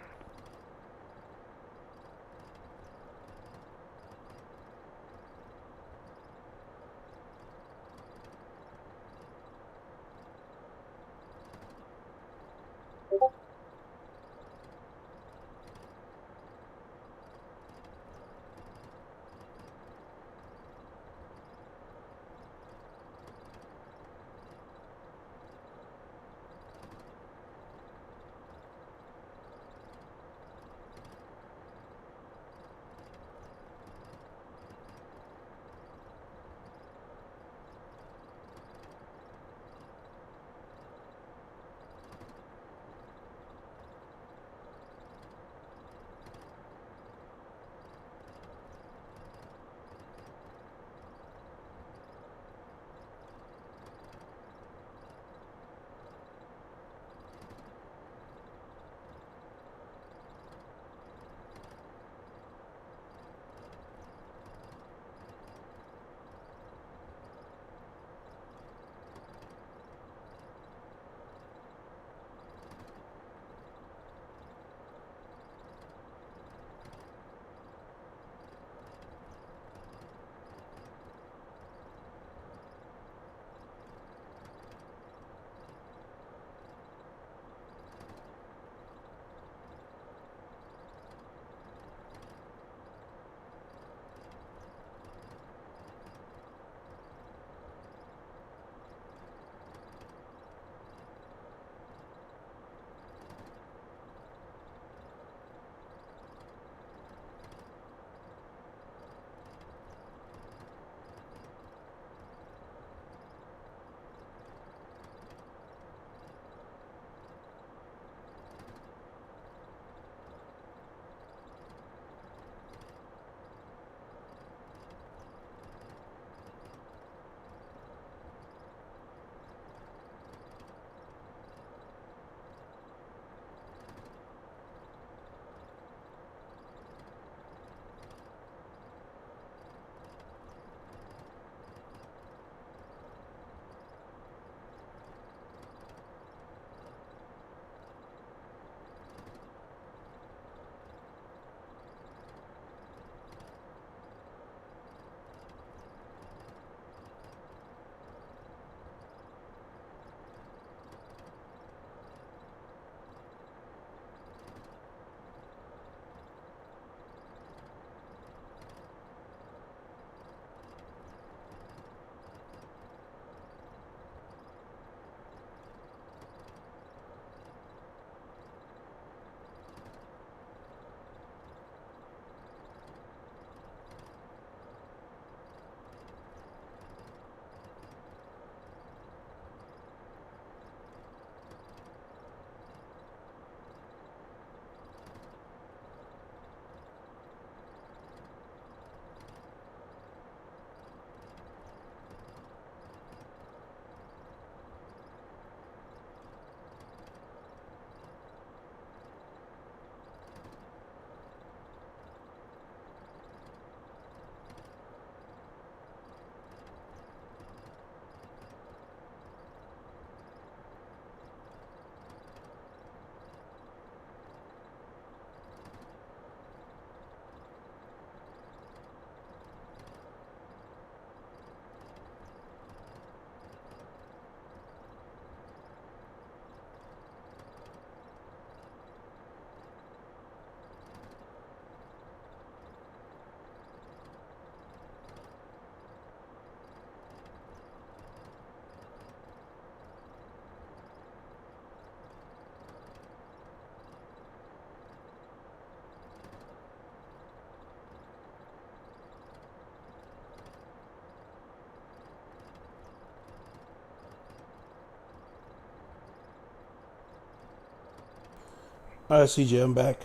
All right, CJ, I'm back.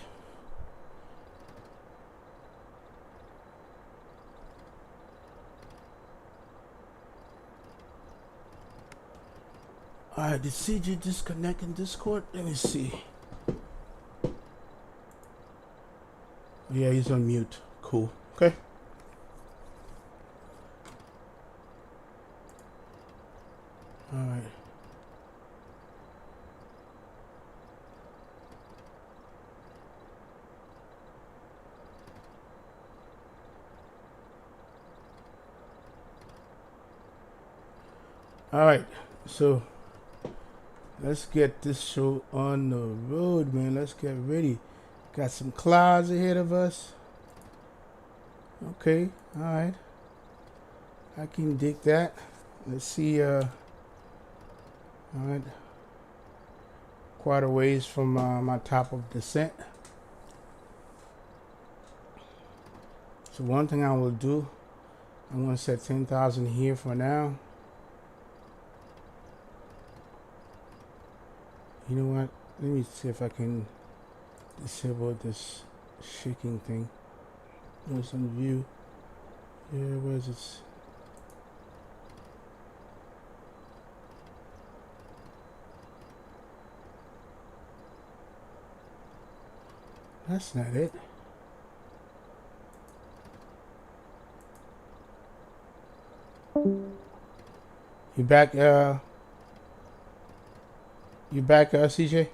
All right, did CJ disconnect in Discord? Let me see. Yeah, he's on mute. Cool. Okay. All right. All right. So let's get this show on the road, man. Let's get ready. Got some clouds ahead of us. Okay. All right. I can dig that. Let's see. All right. Quite a ways from my top of descent. So one thing I will do, I'm going to set 10,000 here for now. You know what? Let me see if I can disable this shaking thing. Where's on view? Yeah, where's it? That's not it. You back, CJ?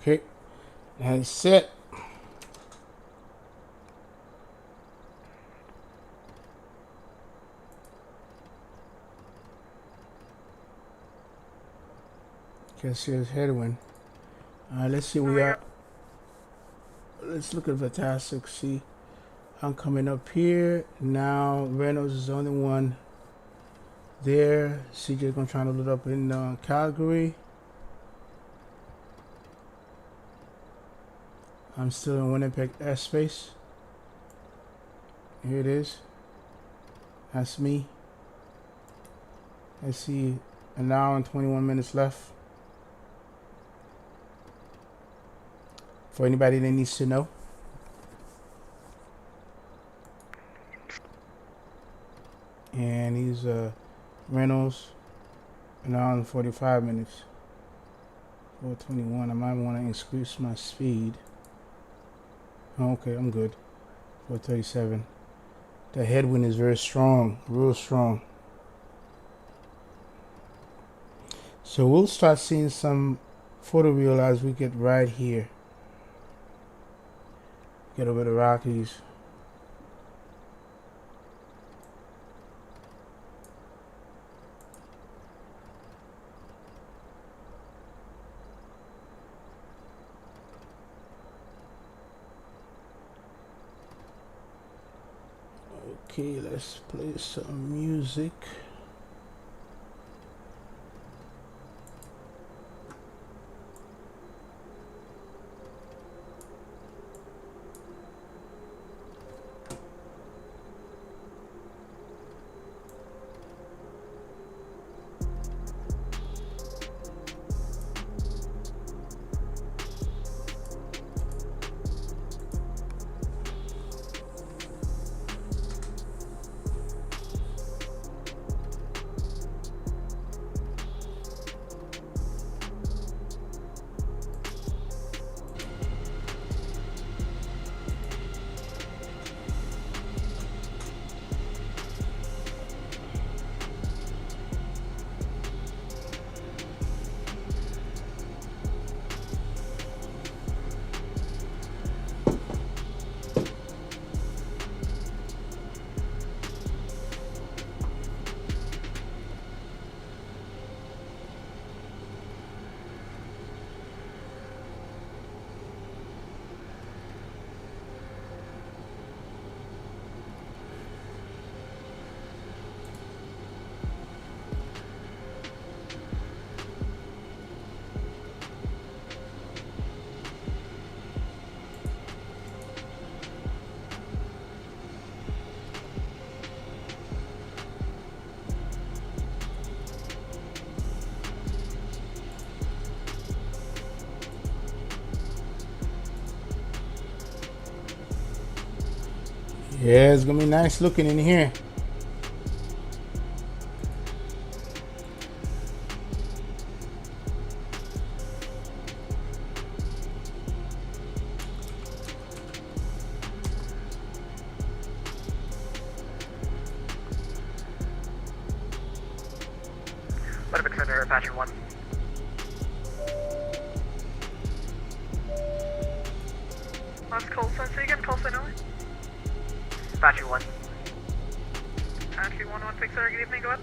Okay, that's it. Guess here's headwind. Let's see. We are. Let's look at Fantastic. See, I'm coming up here now. Reynolds is the only one there. CJ gonna try to load up in Calgary. I'm still in Winnipeg airspace. Here it is. That's me. Let's see, an hour and 21 minutes left. For anybody that needs to know. And he's Reynolds, an hour and 45 minutes. 421. I might want to increase my speed. Okay, I'm good. 437. The headwind is very strong, real strong. So we'll start seeing some photo reel as we get right here. Get over the Rockies. Okay, let's play some music. Yeah, it's gonna be nice looking in here. Pacific Center, Apache 1. Last call sign, say again, call sign only. Apache 1. Apache 1, Fix Center, good evening, go ahead.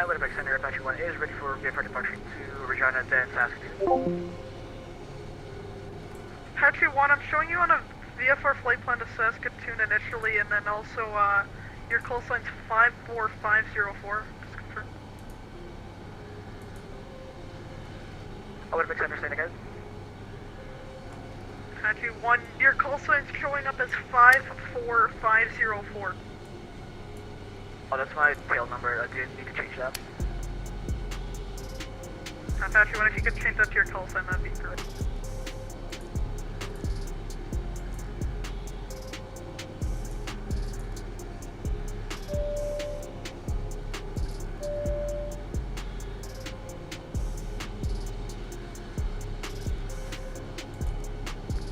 Winnipeg Center, Apache 1 is ready for VFR departure to Regina, then Saskatoon. Apache 1, I'm showing you on a VFR flight plan to Saskatoon initially, and then also your call sign's 54504. Just confirm. Winnipeg Center, say it again. Apache 1, your call sign's showing up as 54504. Oh, that's my tail number. I didn't need to change that. Apache 1, if you could change that to your call sign, that'd be great.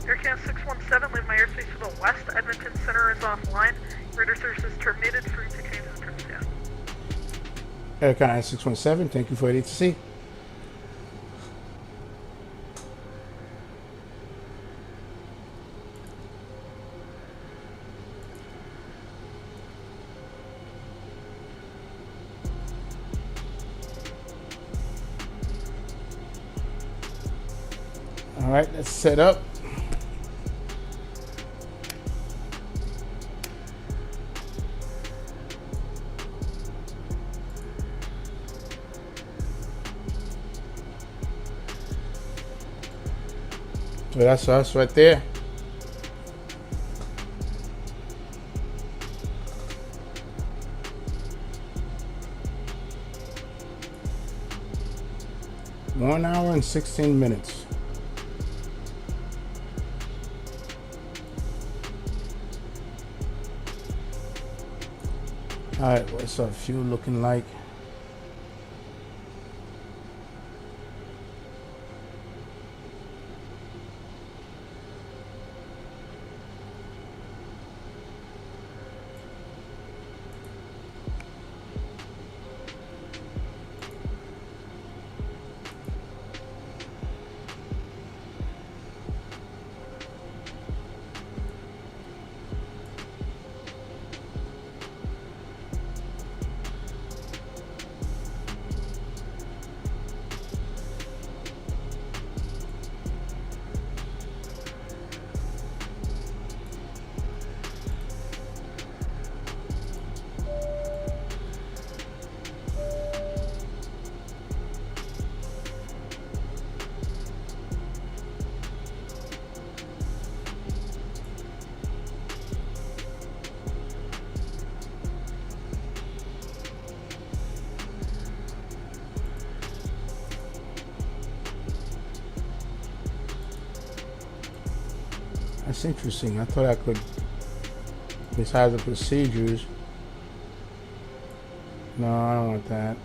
Aircan 617, leave my airspace to the west. Edmonton Center is offline. Radar service is terminated. Frequency changes in terms of Aircan 617, thank you for it to see. All right, let's set up. So that's us right there. One hour and 16 minutes. All right, what's our fuel looking like? That's interesting. I thought I could, besides the procedures. No, I don't want that.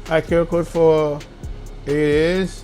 IQ code for it is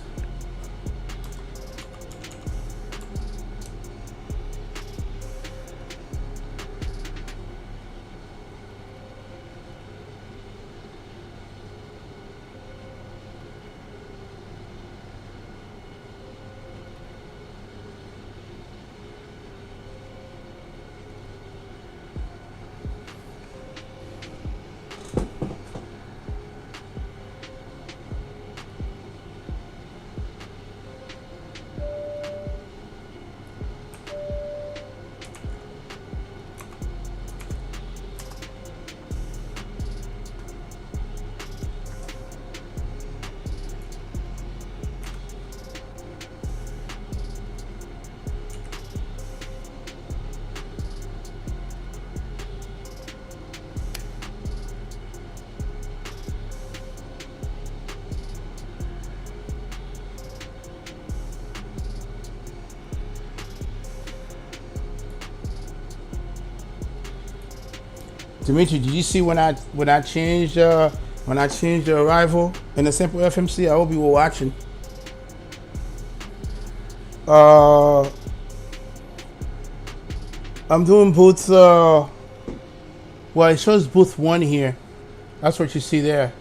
Dimitri, did you see when I changed the arrival in the simple FMC? I hope you were watching. I'm doing booth. Well, it shows booth 1 here. That's what you see there.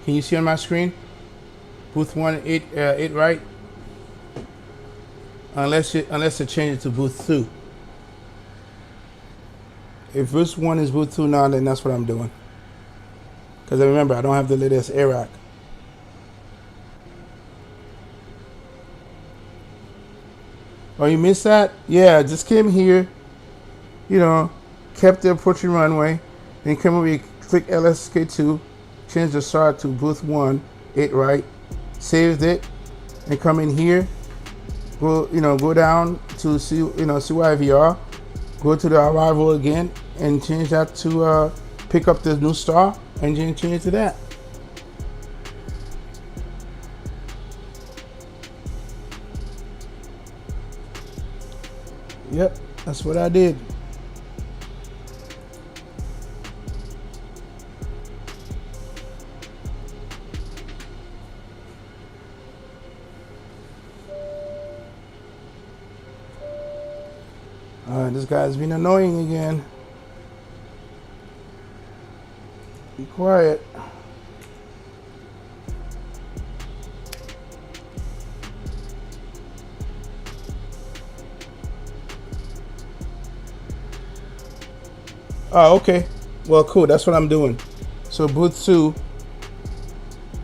Can you see on my screen? Booth 1, 8 right. Unless they change it to booth 2. If booth 1 is booth 2 now, then that's what I'm doing. Because remember, I don't have the latest air rack. Oh, you missed that? Yeah, just came here, you know, kept the approaching runway, then come over here, click LSK2, change the start to booth 1, 8 right, saved it, and come in here, go down to CYVR, go to the arrival again, and change that to pick up the new star, and then change it to that. Yep, that's what I did. This guy's been annoying again. Be quiet. Oh, okay. Well, cool. That's what I'm doing. So booth 2,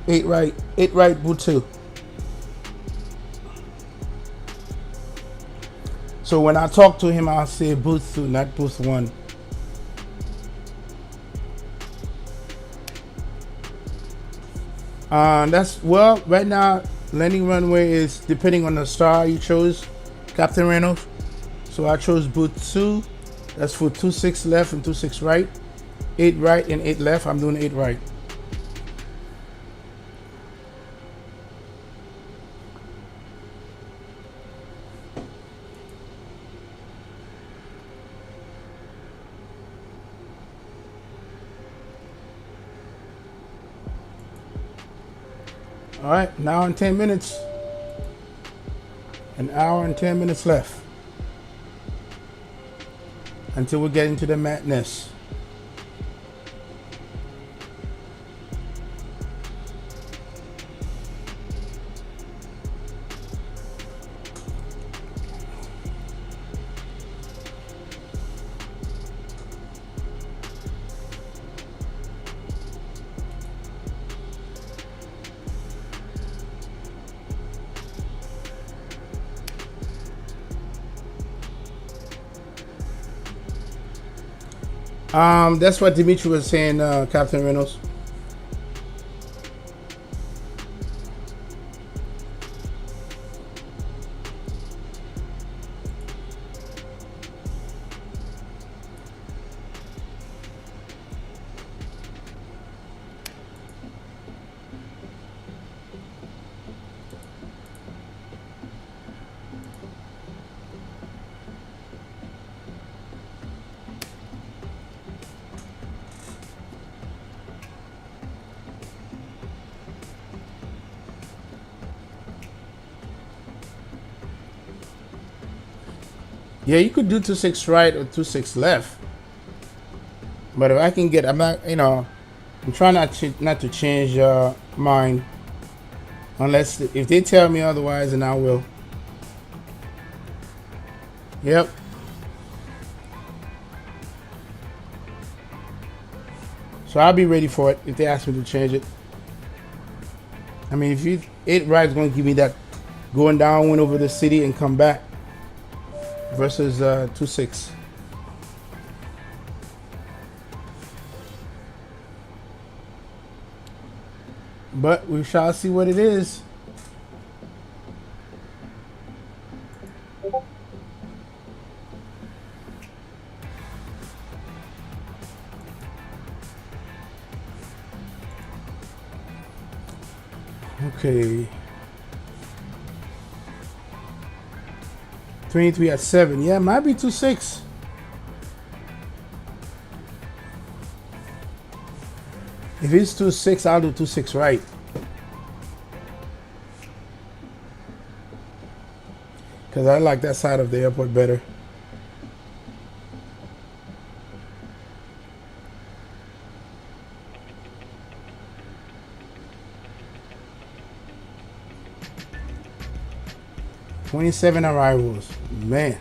8 right, booth 2. So when I talk to him, I'll say booth 2, not booth 1. Right now, landing runway is depending on the star you chose, Captain Reynolds. So I chose booth 2. That's for 26 left and 26 right. 8 right and 8 left. I'm doing 8 right. All right, an hour and 10 minutes. An hour and 10 minutes left until we get into the madness. That's what Dimitri was saying, Captain Reynolds. Yeah, you could do 26 right or 26 left. But if I can get, I'm not, you know, I'm trying not to change mine. Unless, if they tell me otherwise, then I will. Yep. So I'll be ready for it if they ask me to change it. I mean, if you 8 rides going to give me that going down, went over the city and come back versus 26. But we shall see what it is. Okay. 23 at 7. Yeah, might be 26. If it's 26, I'll do 26 right. Because I like that side of the airport better. $27 arrivals. Man.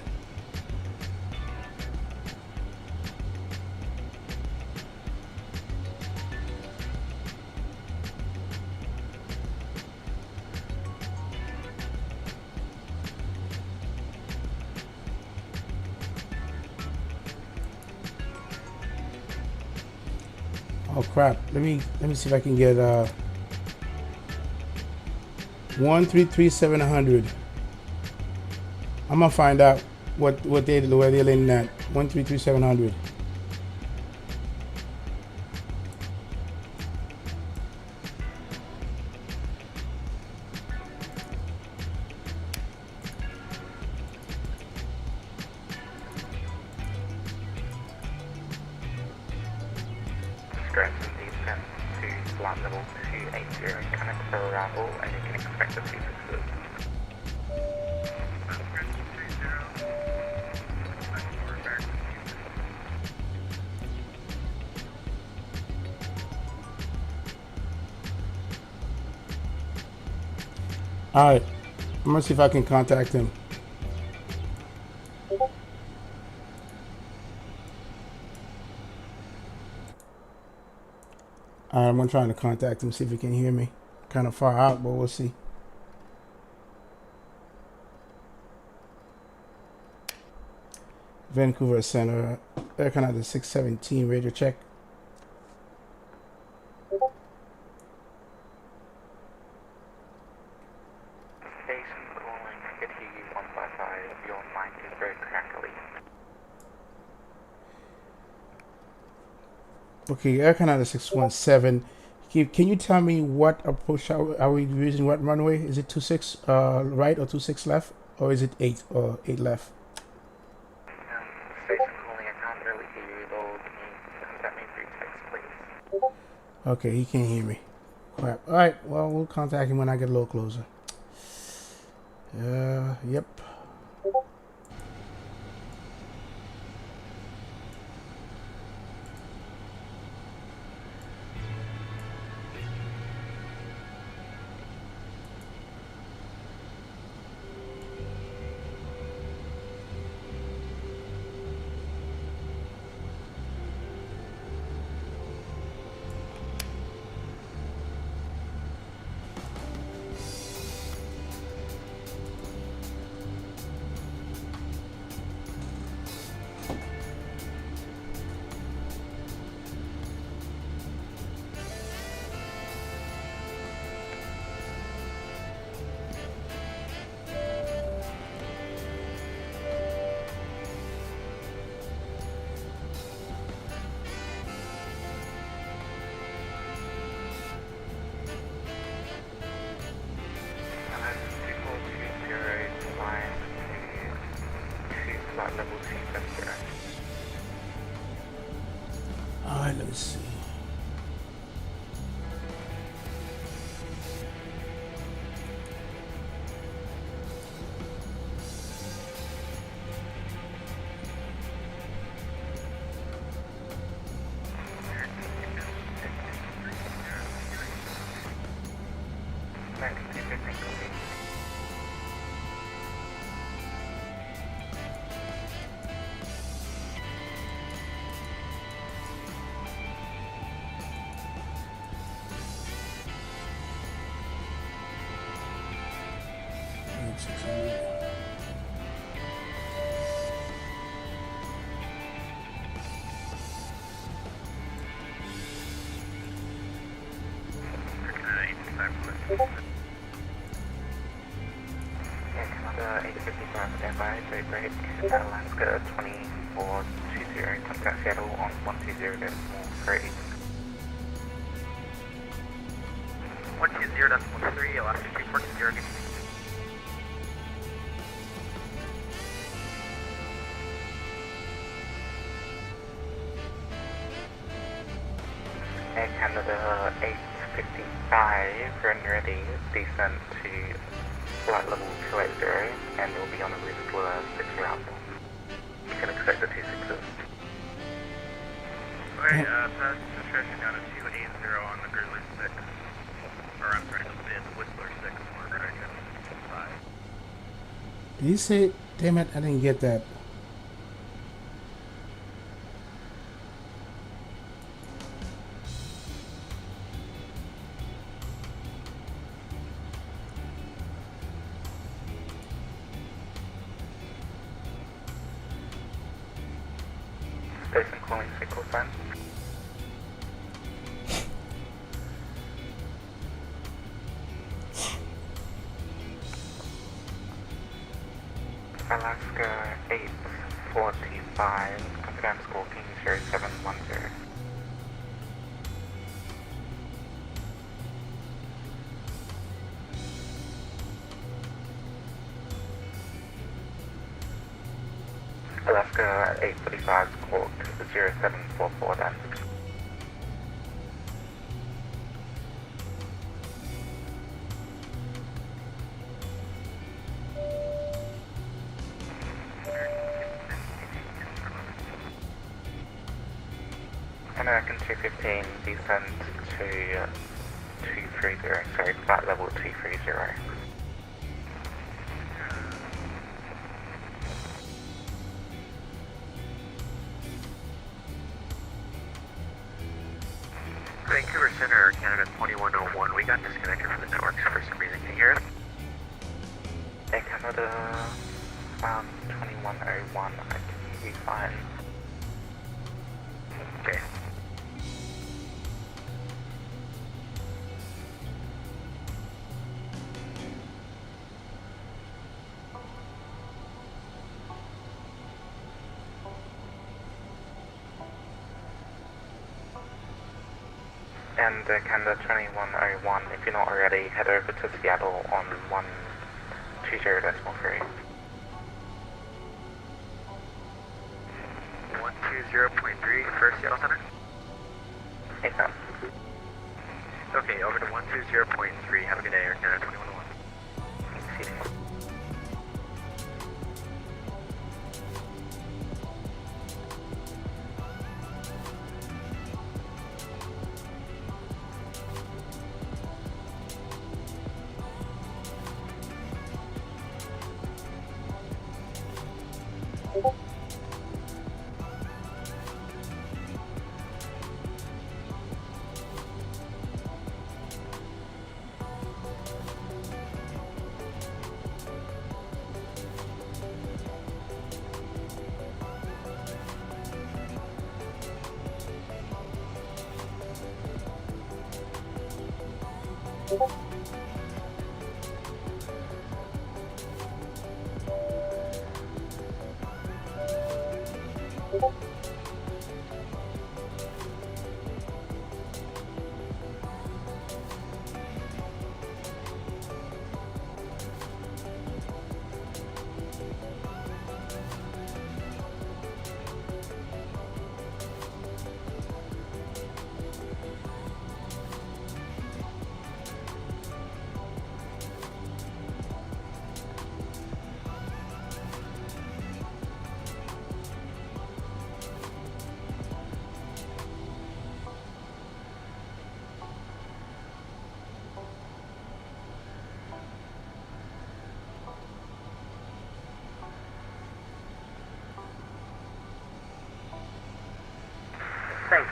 Oh crap. Let me see if I can get 133,700. I'm gonna find out where they're landing at. 133,700. Scratching descent to flight level 280, connect for arrival, and you can expect a few fixes. Alright. I'm gonna see if I can contact him. Alright, I'm gonna try to contact him, see if he can hear me. Kind of far out, but we'll see. Vancouver Center, Air Canada 617, radio check. Station calling, I could hear you 155, your mic is very crackly. Okay, Air Canada 617. Can you tell me what approach are we using? What runway? Is it 26 right or 26 left? Or is it 8 or 8 left? Station calling, I can't really hear you at all. Can you contact me through text, please? Okay, he can't hear me. Crap. Alright, well, we'll contact him when I get a little closer. Yep. 1915 copy. Canada 855 standby, very great. Alaska 2420, contact Seattle on 120.3. 120.3, Alaska 2420. Air Canada 855, run ready, descent to flight level 280, and we'll be on a route for 6 round. You can expect the 260s. Alright, pass discretion down to 280 on the Grizzly 6. Or I'm sorry, the Whistler 6, or American 5. Did he say, damn it, I didn't get that. Station calling signal sign. Alaska 845, confirm score King 0710. Alaska 845 score 0744 then. American 215, descent to 230, sorry, flight level 230. Vancouver Center, Canada 2101, we got disconnected from the networks for some reason. Can you hear us? Air Canada 2101, I can hear you fine. Okay. And Canada 2101, if you're not already, head over to Seattle on 120.3. 120.3 for Seattle Center? Hey, Sam. Okay, over to 120.3. Have a good day, Air Canada 2101. See you.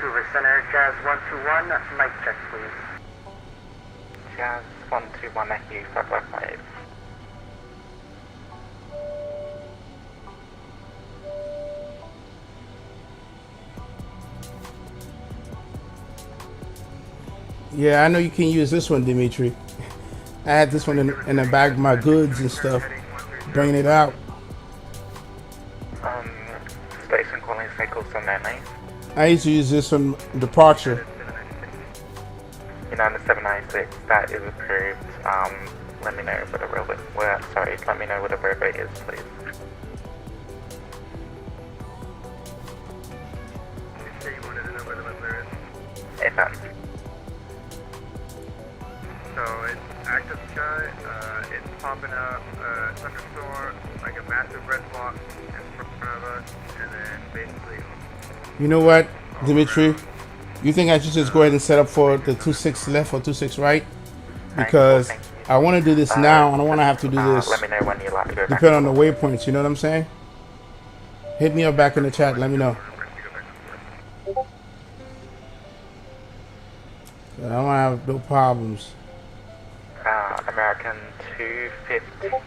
Vancouver Center, Jazz 121, mic check please. Jazz 121, I hear you, 555. Yeah, I know you can use this one, Dimitri. I had this one in the bag of my goods and stuff, bringing it out. Station calling cycle 799. I used to use this on departure. United 796, that is approved. Let me know what the railway, let me know what the railway is, please. You say you wanted to know where the weather is? FM. So it's active sky, it's popping up thunderstorm, like a massive red block in front of us, and then basically... You know what, Dimitri? You think I should just go ahead and set up for the 26 left or 26 right? Because I want to do this now. I don't want to have to do this. Let me know when you'd like to go back. Depending on the waypoints, you know what I'm saying? Hit me up back in the chat. Let me know. I don't have no problems. American 215.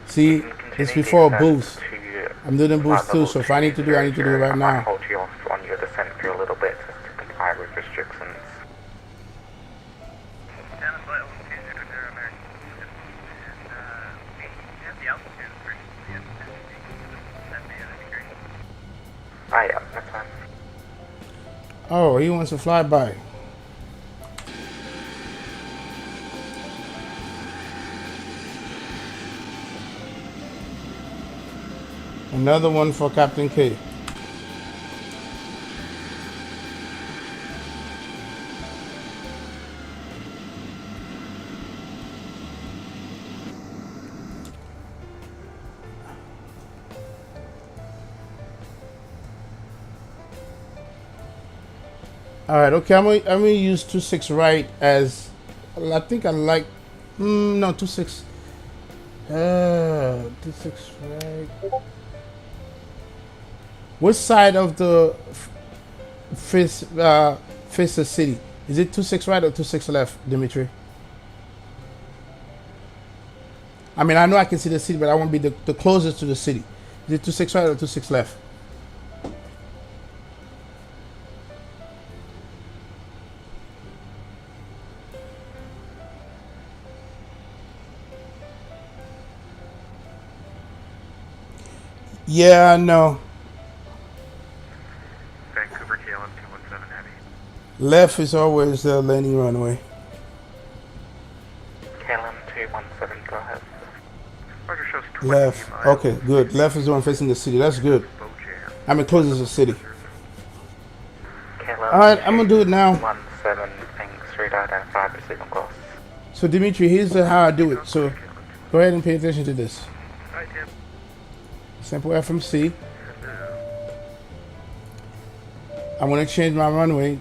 See, it's before a boost. I'm doing a boost too, so if I need to do it, I need to do it right now. I might hold you off on your descent for a little bit just to comply with restrictions. Ah, yeah, that's fine. Oh, he wants to fly by. Another one for Captain K. All right, okay. I'm gonna use 26 right as I think I like. No, 26. 26 right. Which side of the face the city? Is it 26 right or 26 left, Dimitri? I mean, I know I can see the city, but I want to be the closest to the city. Is it 26 right or 26 left? Yeah, no. Vancouver KLM 217 heavy. Left is always the landing runway. KLM 217, go ahead. Roger, shows 20 Left. miles. Okay, good. Left is the one facing the city. That's good. I mean, closest to the city. KLM All right, I'm gonna do it now. 17, things 3.5, receiving course. So Dimitri, here's how I do it. So go ahead and pay attention to this. Hi, Tim. Simple FMC. I'm gonna change my runway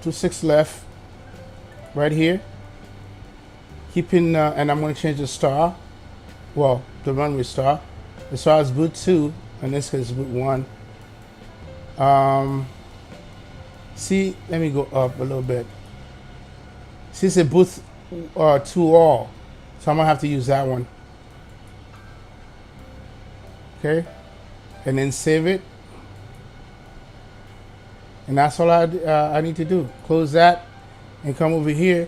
to 6 left, right here. Keeping and I'm gonna change the star. Well, the runway star. The star is boot 2, and this is boot 1. See, let me go up a little bit. See, it's a boot 2 all, so I'm gonna have to use that one. Okay, and then save it, and that's all I need to do. Close that and come over here.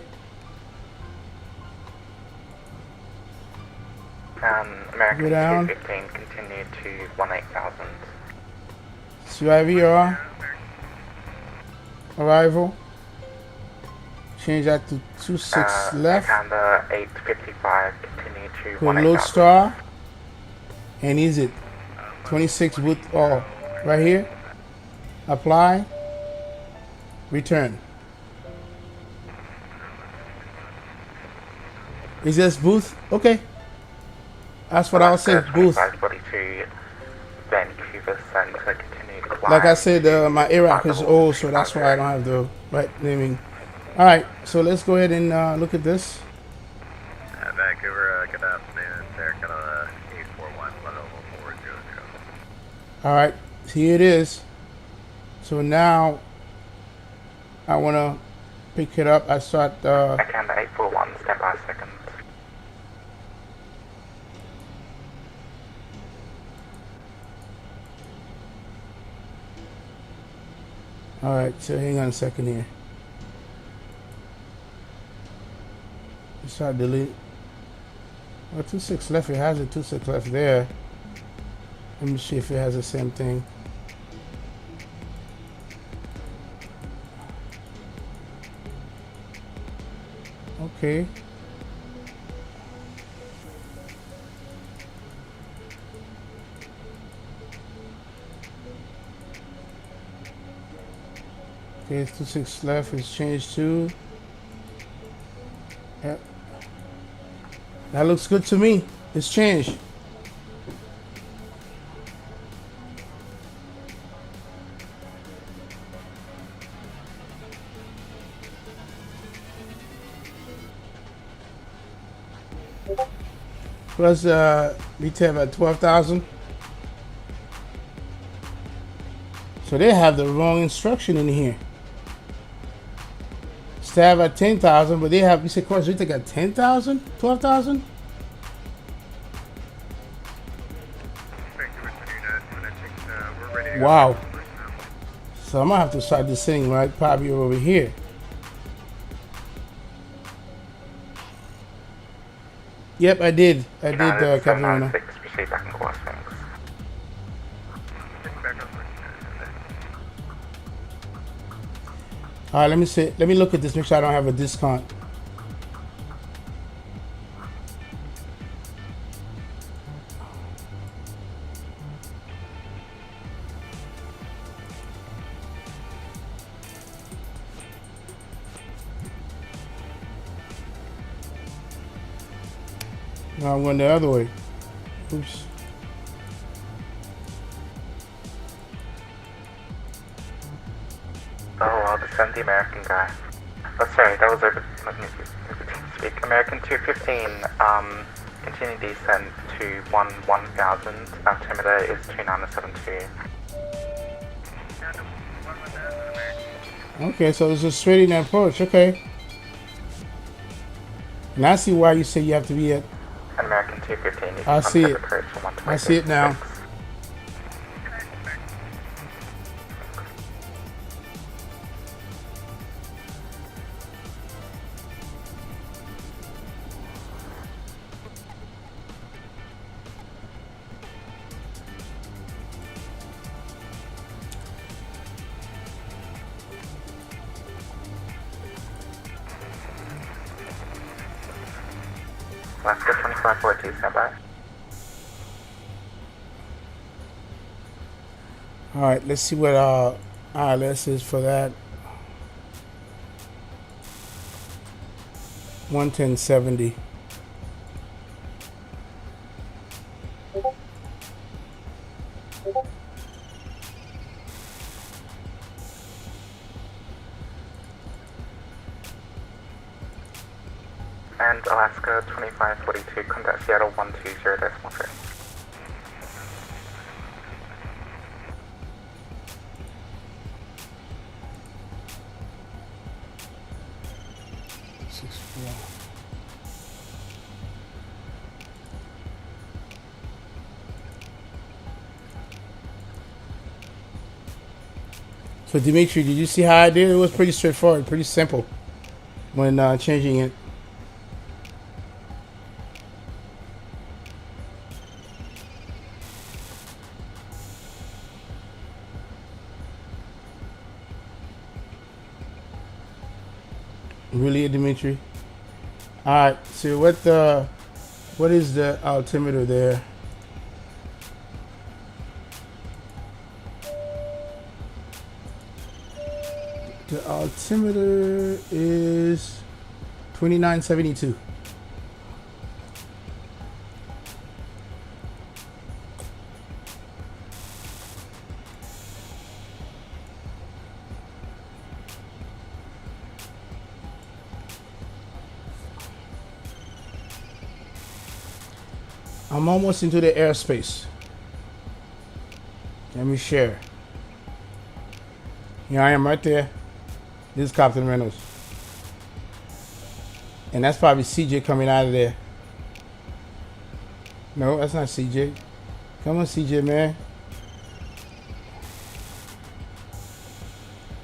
American Go down. 215, continue to 18,000. CYVR arrival. Change that to 26 left. Panda 855, continue to Put load 18,000. star. And is it 26 boot all right here? Apply. Return. Is this booth? Okay. That's what I'll say. Booth. 542, Vancouver Center, continue to climb. Like I said, my Iraq is old, so that's why I don't have the right naming. All right, so let's go ahead and look at this. Vancouver, good afternoon. They're kind of 841 10400. All right, here it is. So now I want to pick it up. I start. Air Canada 841, stand by seconds. All right, so hang on a second here. Start delete. Well, 26 left. It has a 26 left there. Let me see if it has the same thing. Okay. Okay, it's 26 left. It's changed to. Yep. That looks good to me. It's changed. Plus retail at 12,000. So they have the wrong instruction in here. Stab at 10,000, but they have, you said course retail at 10,000, 12,000. Wow. So I'm gonna have to start this thing right probably over here. Yep, I did. I did, Captain Rona. Proceed back and course, thanks. All right, let me see. Let me look at this. Make sure I don't have a discount. No, I'm going the other way. Oops. Oh, I'll just send the American guy. Oh, sorry, that was over. Let me speak. American 215, continue descent to 1000. Altimeter is 2972. Okay, so it's a straight in approach. Okay. And I see why you say you have to be at. American 215. I see it. I see it now. Alaska 2542, stand by. All right, let's see what ILS is for that. 110.70. And Alaska 2542, contact Seattle 120.3. So Dimitri, did you see how I did? It was pretty straightforward, pretty simple when changing it. Really, Dimitri? All right. So what is the altimeter there? The altimeter is 2972. I'm almost into the airspace. Let me share. Here I am right there. This is Captain Reynolds. And that's probably CJ coming out of there. No, that's not CJ. Come on, CJ, man.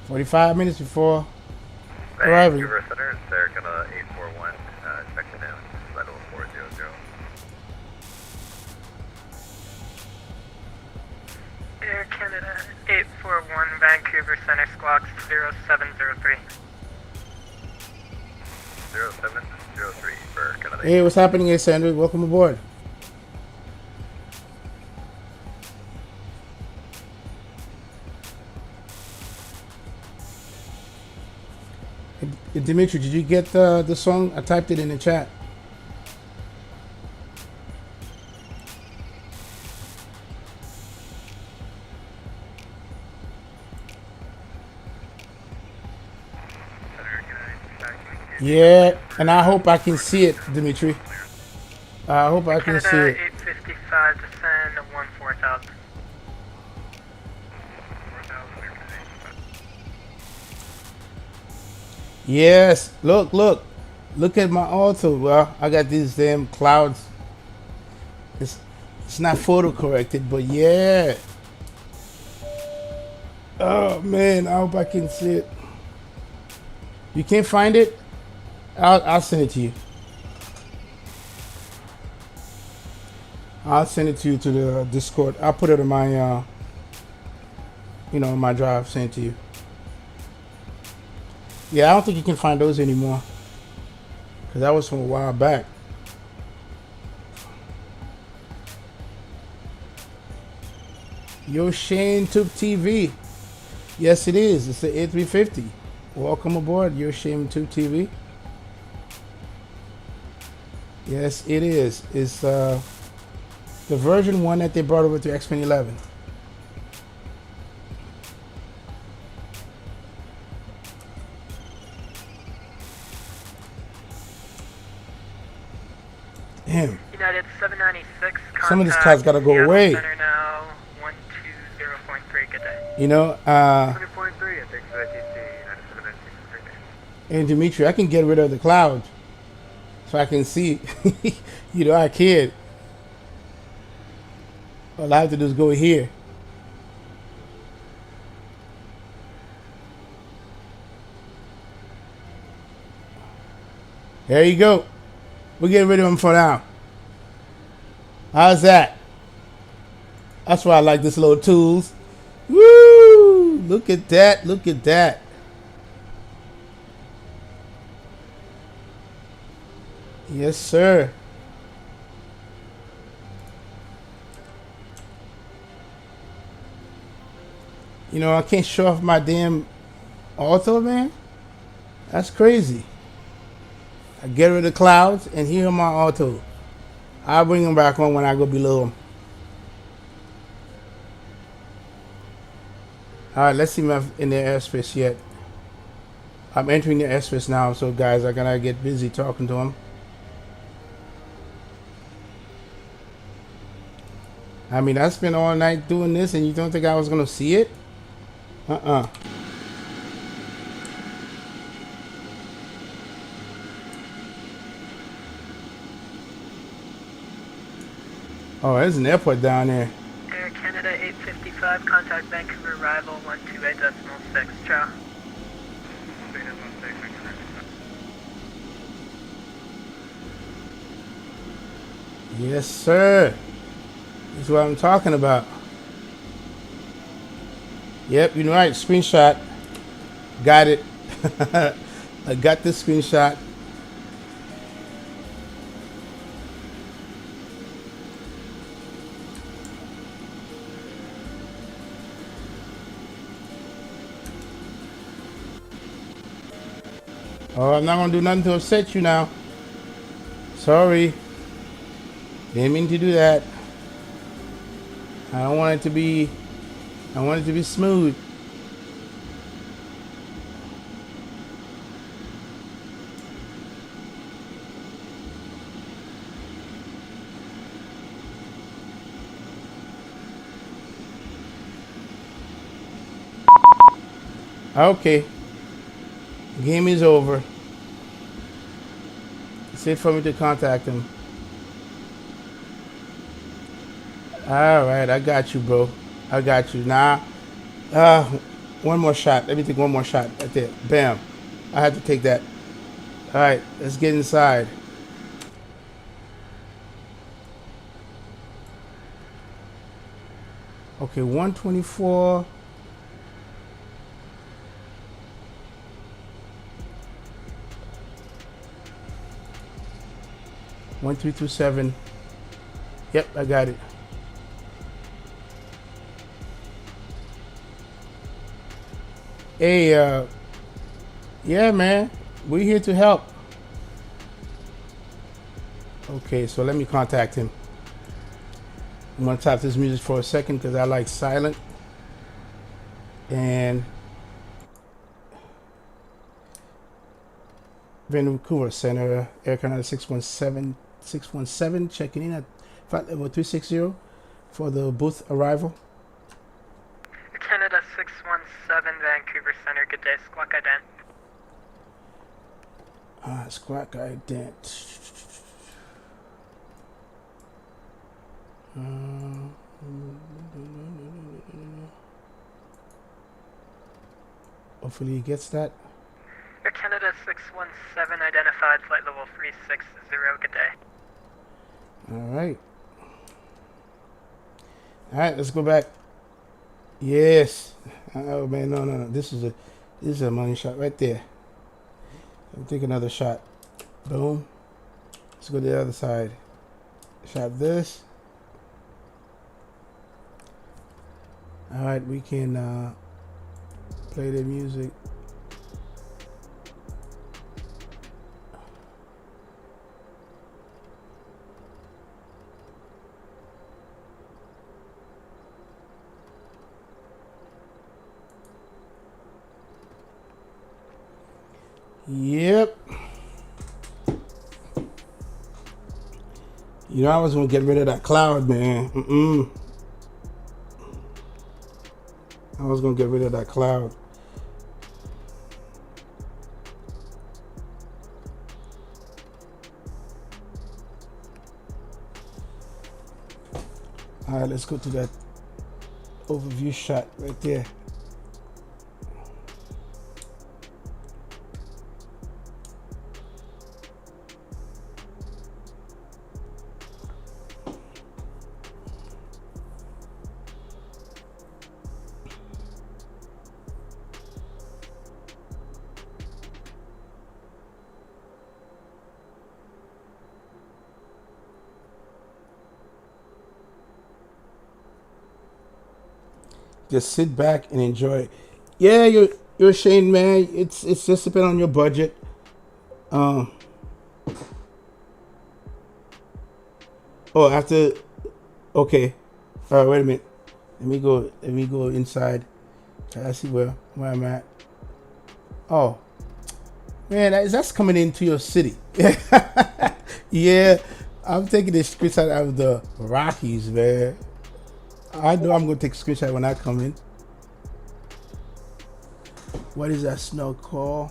45 minutes before arriving. Vancouver Center, Sarah Canada 841, checking in, Vital 400. Air Canada 841, Vancouver Center, squawks 0703. 0703 for Canada. Hey, what's happening here, Sandra? Welcome aboard. Hey, Dimitri, did you get the song? I typed it in the chat. Yeah, and I hope I can see it, Dimitri. I hope I can see it. 855 to send 14,000. Yes, look at my auto. Well, I got these damn clouds. It's not photo corrected, but yeah. Oh man, I hope I can see it. You can't find it? I'll send it to you. I'll send it to you to the Discord. I'll put it in my my drive. Send it to you. Yeah, I don't think you can find those anymore. Cause that was from a while back. Yo, Shane Tube TV. Yes, it is. It's the A350. Welcome aboard, Yo, Shane Tube TV. Yes, it is. It's the version 1 that they brought over to X-2011. Damn. United 796. Some of this cloud's gotta go away. Center now 120.3. Good day. You know, 100.3, I think, for ATC. United 796. and Dimitri, I can get rid of the clouds so I can see. You know, I can. All I have to do is go here. There you go. We're getting rid of them for now. How's that? That's why I like this little tools. Woo! Look at that. Look at that. Yes, sir. You know, I can't show off my damn auto, man. That's crazy. I get rid of the clouds, and here are my auto. I'll bring them back on when I go below them. All right, let's see if I'm in the airspace yet. I'm entering the airspace now, so guys, I gotta get busy talking to them. I mean, I spent all night doing this, and you don't think I was gonna see it? Oh, there's an airport down there. Air Canada 855, contact Vancouver arrival 128.6. Ciao. Yes, sir. This is what I'm talking about. Yep, you're right. Screenshot. Got it. I got the screenshot. Oh, I'm not gonna do nothing to upset you now. Sorry. Didn't mean to do that. I don't want it to be. I want it to be smooth. Okay. Game is over. It's it for me to contact him. Alright, I got you, bro. I got you. Now, one more shot. Let me take one more shot right there. Bam. I had to take that. Alright, let's get inside. Okay, 124. One 327. Yep, I got it. Hey, yeah, man, we're here to help. Okay, so let me contact him. I'm gonna tap this music for a second because I like silent. And Vancouver Center, Air Canada 617 checking in at flight level 360 for the booth arrival. Canada 617, Vancouver Center, good day, squawk ident. Squawk ident. Hopefully he gets that. Air Canada 617 identified, flight level 360, good day. Alright. Alright, let's go back. Yes. Oh man, no. This is a money shot right there. I'll take another shot. Boom. Let's go to the other side. Shot this. Alright, we can play the music. Yep. You know, I was gonna get rid of that cloud, man. I was gonna get rid of that cloud. All right, let's go to that overview shot right there. Just sit back and enjoy it. Yeah, you're Shane, man. It's just depending on your budget. Oh, after. Okay. All right. Wait a minute. Let me go inside. Try to see where I'm at. Oh, man, that's coming into your city. Yeah, I'm taking this screenshot out of the Rockies, man. I know I'm gonna take a screenshot when I come in. What is that snow called?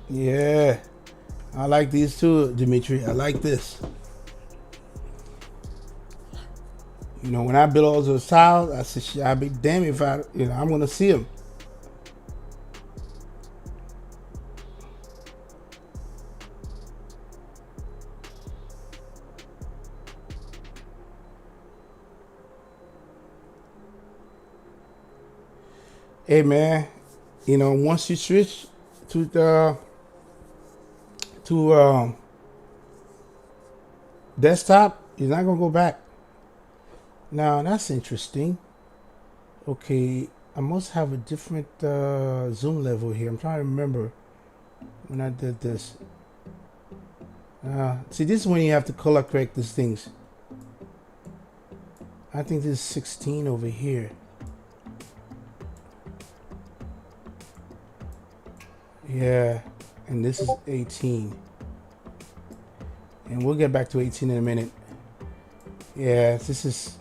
Yeah, I like these too, Dimitri. I like this. You know, when I build all those tiles, I said, shit, I'll be damned if I'm gonna see them. Hey man, you know, once you switch to desktop, you're not gonna go back. Now that's interesting. Okay, I must have a different zoom level here. I'm trying to remember when I did this. See, this is when you have to color correct these things. I think this is 16 over here. Yeah, and this is 18. And we'll get back to 18 in a minute. Yeah, this is.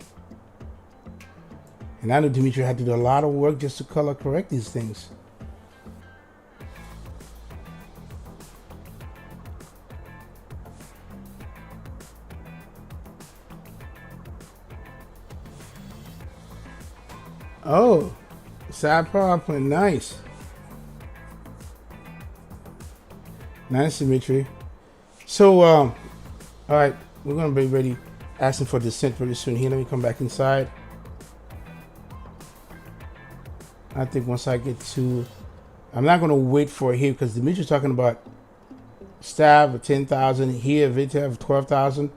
And I know Dimitri had to do a lot of work just to color correct these things. Oh, side power plant, nice. Nice, Dimitri. So, all right, we're gonna be ready, asking for descent pretty soon. Here, let me come back inside. I think once I get to, I'm not gonna wait for it here because Dimitri's talking about stab of 10,000 here, Vita of 12,000.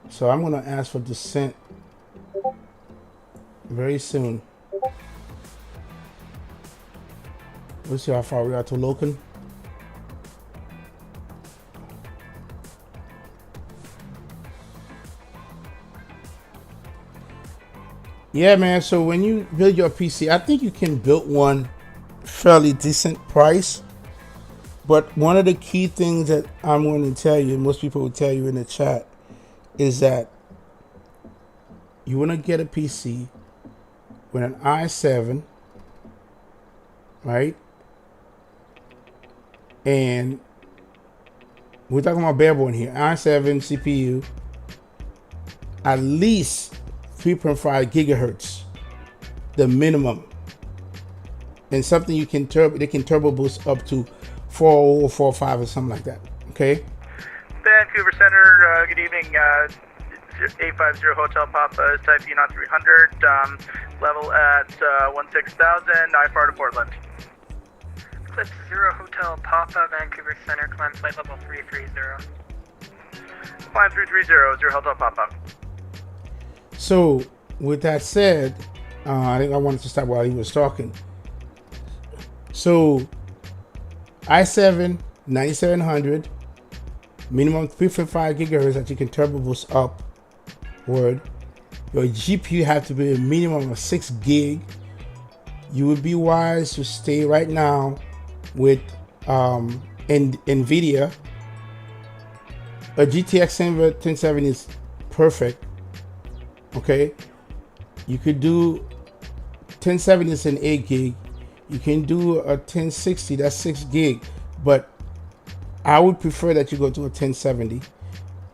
So I'm gonna ask for descent very soon. Let's see how far we are to Loken. Yeah, man. So when you build your PC, I think you can build one fairly decent price. But one of the key things that I'm going to tell you, most people will tell you in the chat, is that you want to get a PC with an i7, right? And we're talking about barebone here. i7 CPU, at least 3.5 gigahertz, the minimum. And something you can they can turbo boost up to 4.0 or 4.5 or something like that. Okay. Vancouver Center, good evening. 850 Hotel Papa, type Unon 300, level at 16,000, IFR to Portland. Eclipse 0 Hotel Papa, Vancouver Center, climb flight level 330. Climb 330, 0 Hotel Papa. So, with that said, I think I wanted to stop while he was talking. So, i7 9700, minimum 3.5 gigahertz that you can turbo boost upward. Your GPU have to be a minimum of 6 gig. You would be wise to stay right now with NVIDIA. A GTX 1070 is perfect. Okay, you could do 1070 is an 8 gig. You can do a 1060, that's 6 gig. But I would prefer that you go to a 1070.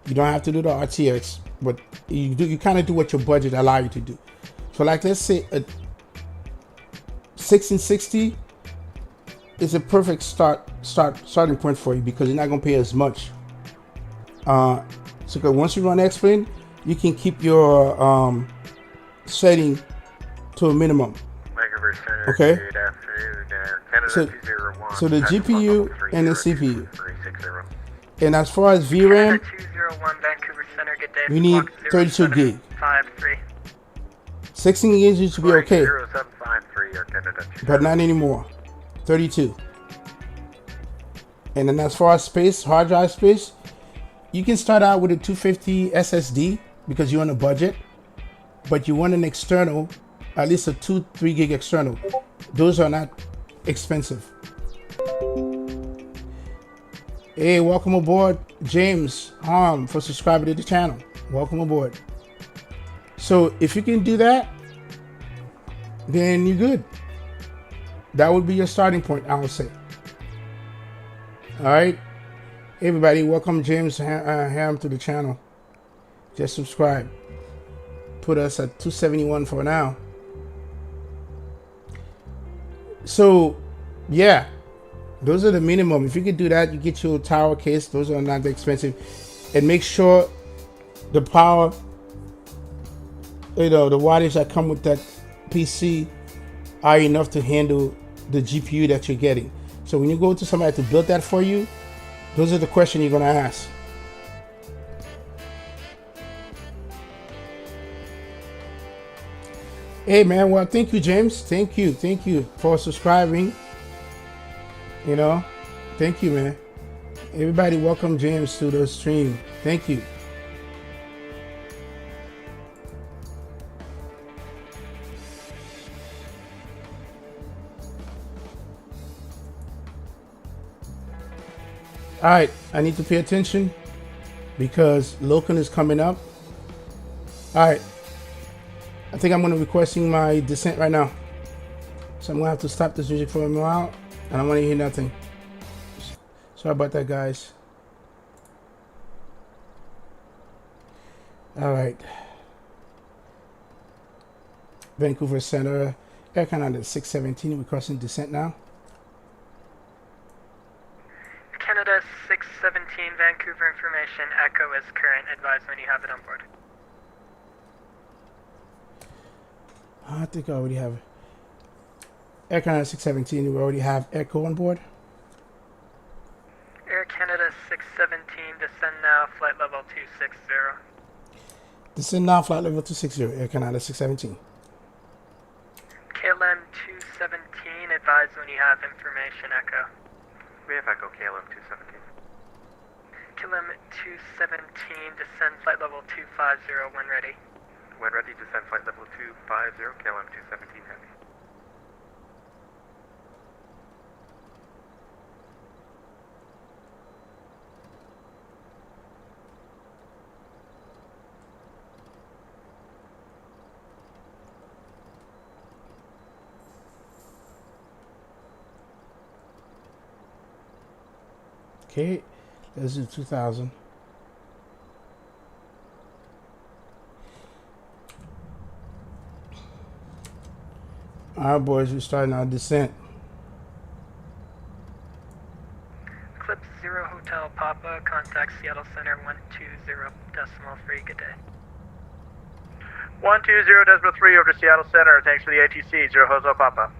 You don't have to do the RTX, but you kind of do what your budget allow you to do. So like, let's say a 1660 is a perfect starting point for you because you're not gonna pay as much. So once you run X-Plane, you can keep your setting to a minimum. Okay. So the GPU and the CPU. And as far as VRAM, we need 32 gig. 16 gigs used to be okay, but not anymore. 32. And then as far as space, hard drive space, you can start out with a 250 SSD because you're on a budget, but you want an external, at least a 2-3 gig external. Those are not expensive. Hey, welcome aboard, James Harm, for subscribing to the channel. Welcome aboard. So if you can do that, then you're good. That would be your starting point, I would say. All right. Hey everybody, welcome James Ham to the channel. Just subscribe. Put us at 271 for now. So, yeah, those are the minimum. If you could do that, you get your tower case. Those are not that expensive. And make sure the power, the wattage that come with that PC are enough to handle the GPU that you're getting. So when you go to somebody to build that for you, those are the questions you're going to ask. Hey man, well, thank you, James. Thank you for subscribing. Thank you, man. Everybody, welcome James to the stream. Thank you. All right, I need to pay attention because Loken is coming up. All right. I think I'm going to be requesting my descent right now. So I'm going to have to stop this music for a while. And I don't want to hear nothing. Sorry about that, guys. All right. Vancouver Center, Air Canada 617. We're crossing descent now. Canada 617, Vancouver information. Echo is current. Advise when you have it on board. I think I already have Air Canada 617. We already have Echo on board. Air Canada 617, descend now, flight level 260. Descend now, flight level 260, Air Canada 617. KLM 217, advise when you have information, Echo. We have Echo KLM 217. KLM 217, descend flight level 250 when ready. When ready, descend flight level 250, KLM 217 heavy. Okay, let's do 2000. All right, boys, we're starting our descent. Eclipse 0 Hotel Papa, contact Seattle Center 120.3, good day. 120.3 over to Seattle Center, thanks for the ATC, 0 Hotel Papa.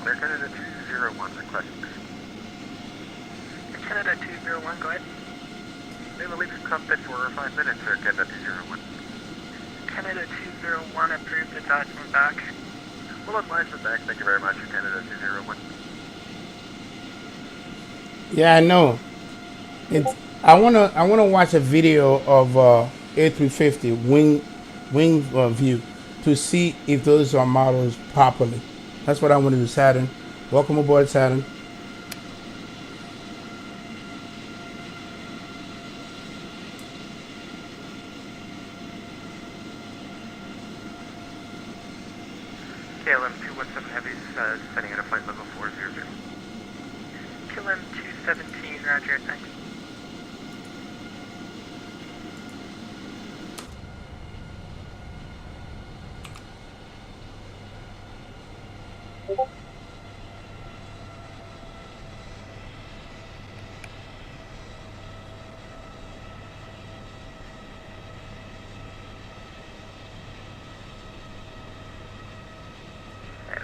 Air Canada 201 request. Air Canada 201, go ahead. They will leave your cockpit for 5 minutes, Air Canada 201. Canada 201 approved, advise when back. We'll advise them back, thank you very much, Air Canada 201. Yeah, I know. I wanna watch a video of A350 wing view to see if those are modeled properly. That's what I want to do, Saturn. Welcome aboard, Saturn. KLM 217 heavies, setting at a flight level 400. KLM 217, roger, thanks.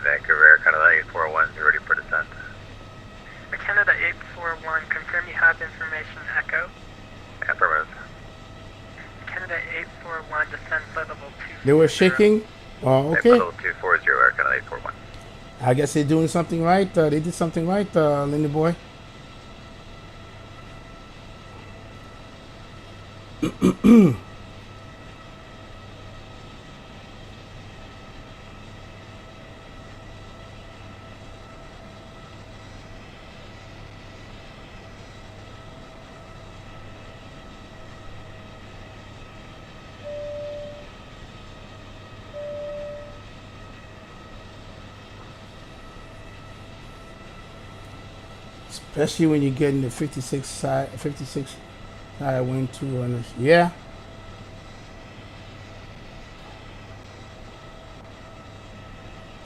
Vancouver Air Canada 841, you're ready for descent. Air Canada 841, confirm you have information, Echo. Affirmative. Canada 841, descend flight level 2. They were shaking. Okay. Level 240, Air Canada 841. I guess they're doing something right. They did something right, Lindy boy. Especially when you get in the 56 side wind 200. Yeah.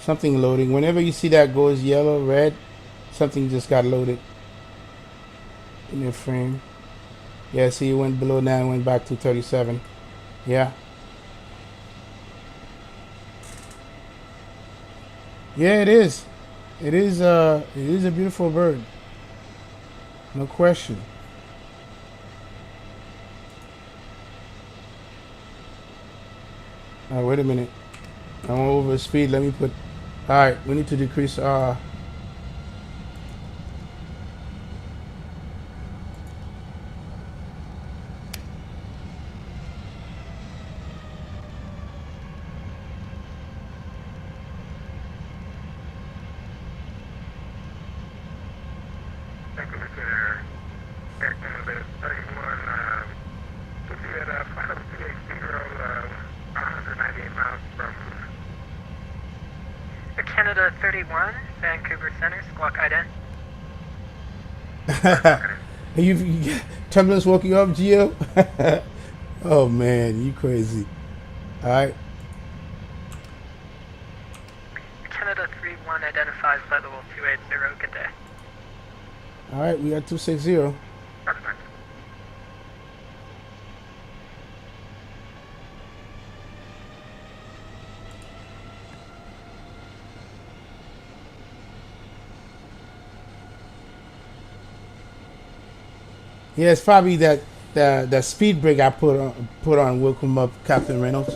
Something loading. Whenever you see that goes yellow, red, something just got loaded in your frame. Yeah, see, it went below 9, went back to 37. Yeah. Yeah, it is. It is a beautiful bird. No question. All right, wait a minute. I'm over speed. Let me put. All right, we need to decrease. Vancouver Center, Air Canada 31, should be at 198 miles from Air Canada 31, Vancouver Center, squawk ident. you turbulence woke you up, Gio? Oh man, you crazy. All right. Canada 31 identifies flight level 280, good day. All right, we got 260. Yeah, it's probably that speed brake I put on will come up, Captain Reynolds.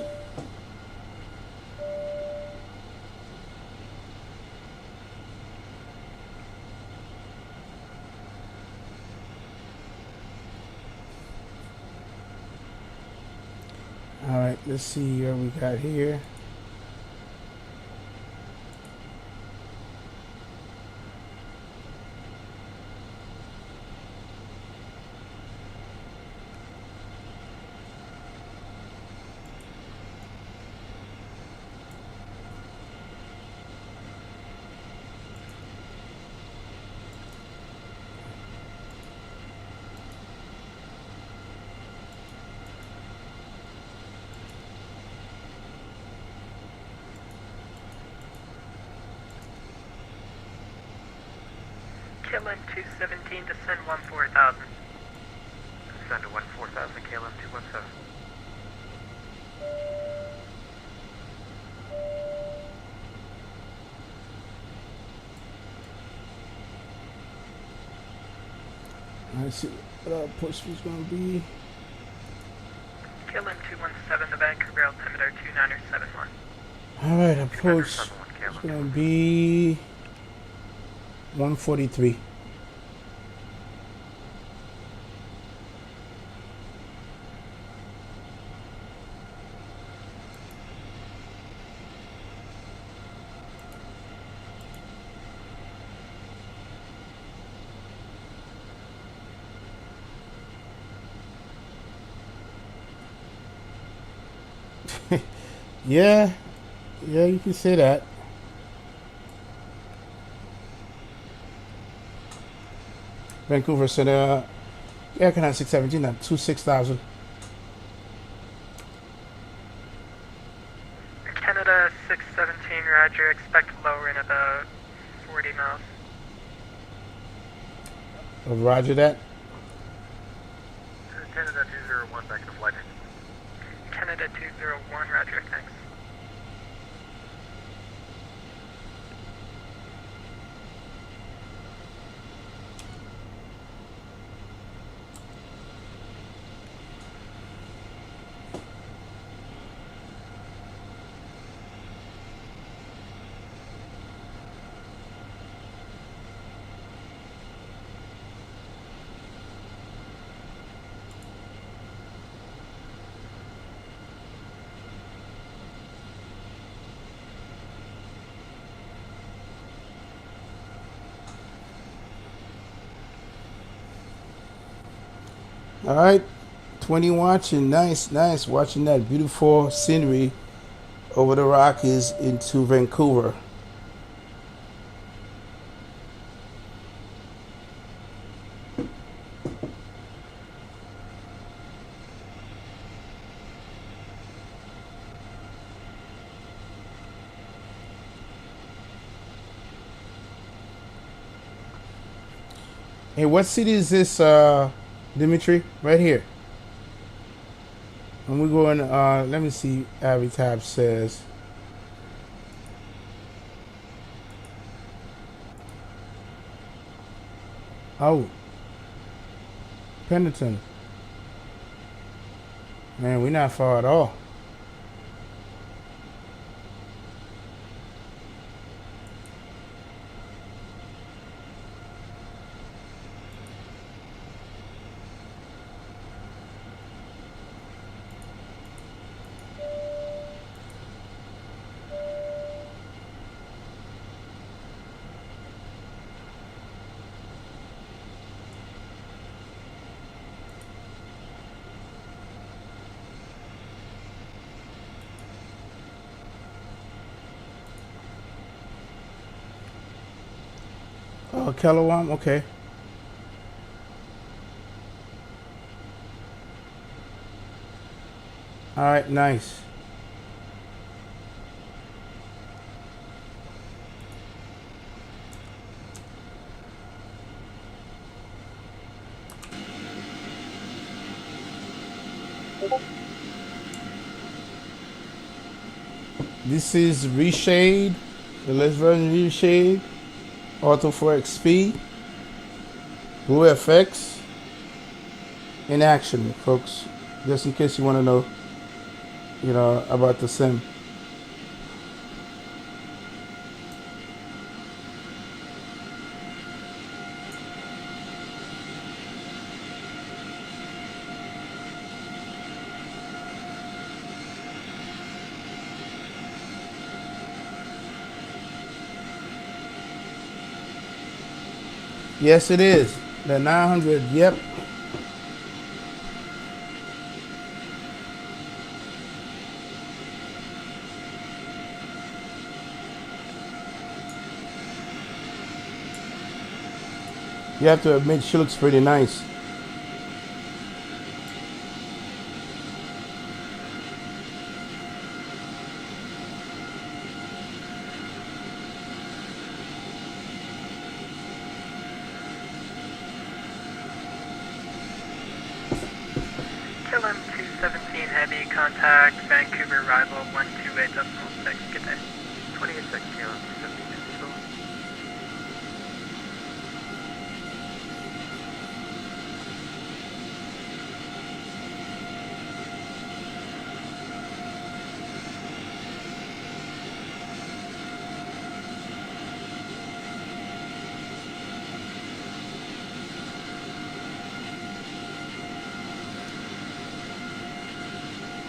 All right, let's see what we got here. KLM 217, descend 14,000. Descend to 14,000, KLM 217. Let's see what our push speed's gonna be. KLM 217, the Vancouver altimeter 2971. All right, approach is gonna be 143. Yeah, you can say that. Vancouver Center, Air Canada 617 at 26,000. Canada 617, roger, expect lower in about 40 miles. Roger that. Canada 201, back to flight. Canada 201, roger, thanks. All right, 20 watching, nice, watching that beautiful scenery over the Rockies into Vancouver. Hey, what city is this, Dimitri? Right here. And we're going, let me see, Avitab says. Oh. Pendleton. Man, we're not far at all. Oh, Kellawam, okay. All right, nice. This is Reshade, the less version Reshade, Auto 4XP, Blue FX, in action, folks. Just in case you want to know, about the sim. Yes, it is. The 900, yep. You have to admit she looks pretty nice. KLM 217 heavy, contact Vancouver arrival 128.6, good day. 28 seconds, KLM 217.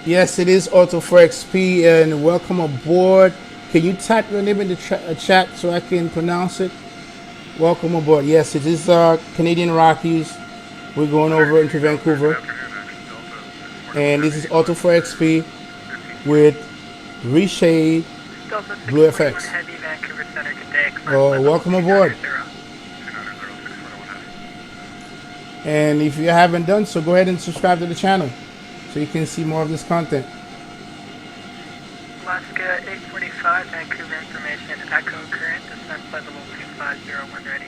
Yes, it is Auto 4XP, and welcome aboard. Can you type your name in the chat so I can pronounce it? Welcome aboard. Yes, it is Canadian Rockies. We're going over into Vancouver. And this is Auto 4XP with Reshade Blue FX. Oh, welcome aboard. And if you haven't done so, go ahead and subscribe to the channel so you can see more of this content. Alaska 845, Vancouver information, echo current, descent flight level 2501 ready.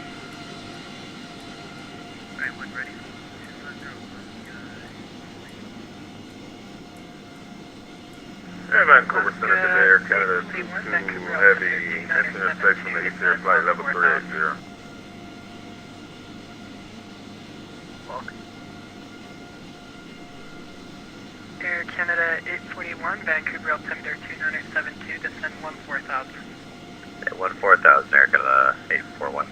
Right, one ready. Air Vancouver Center today, Air Canada 22 heavy, intersection of East Air Flight level 380. Air Canada 841, Vancouver altimeter 2972, descend 14,000. 14,000, Air Canada 841.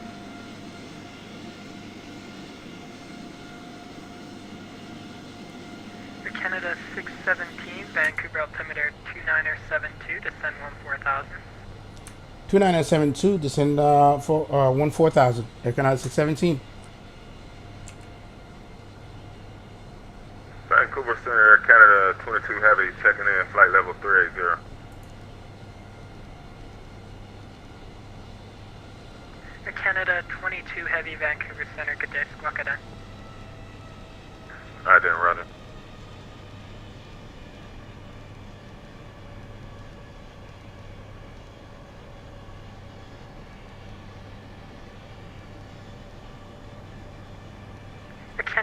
Air Canada 617, Vancouver altimeter 2972, descend 14,000. 2972, descend for 14,000. Air Canada 617. Vancouver Center, Air Canada 22 heavy, checking in, flight level 380. Air Canada 22 heavy, Vancouver Center, good day, squawk it in. I didn't run it.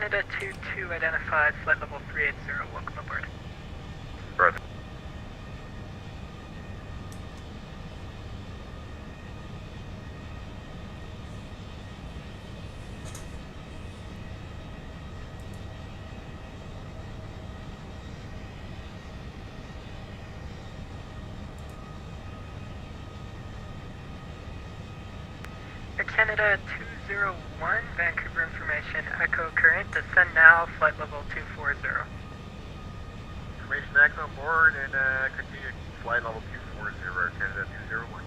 Canada 22 identified, flight level 380, welcome aboard. Roger. Air Canada 201, Vancouver information, echo current, descend now, flight level 240. Information X on board and continue flight level 240, Canada 201.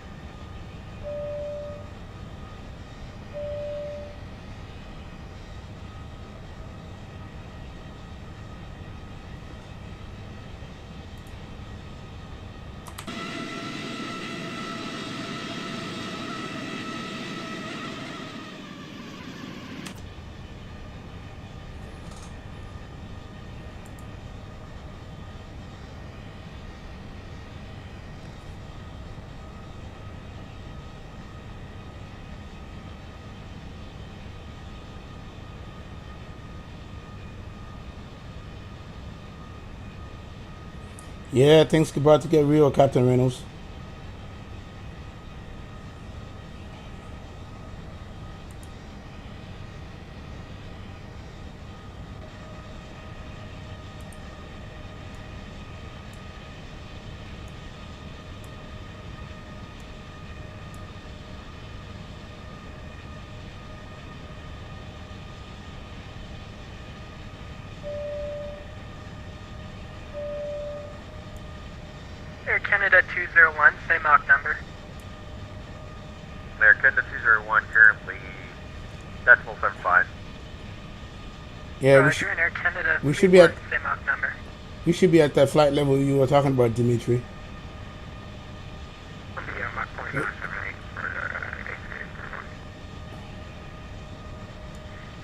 Yeah, things about to get real, Captain Reynolds. Air Canada 201, same Mach number. Air Canada 201, currently decimal 75. Yeah, Roger, and Air Canada we should be at same Mach number. we should be at that flight level you were talking about, Dimitri. Yeah, Mach 0.978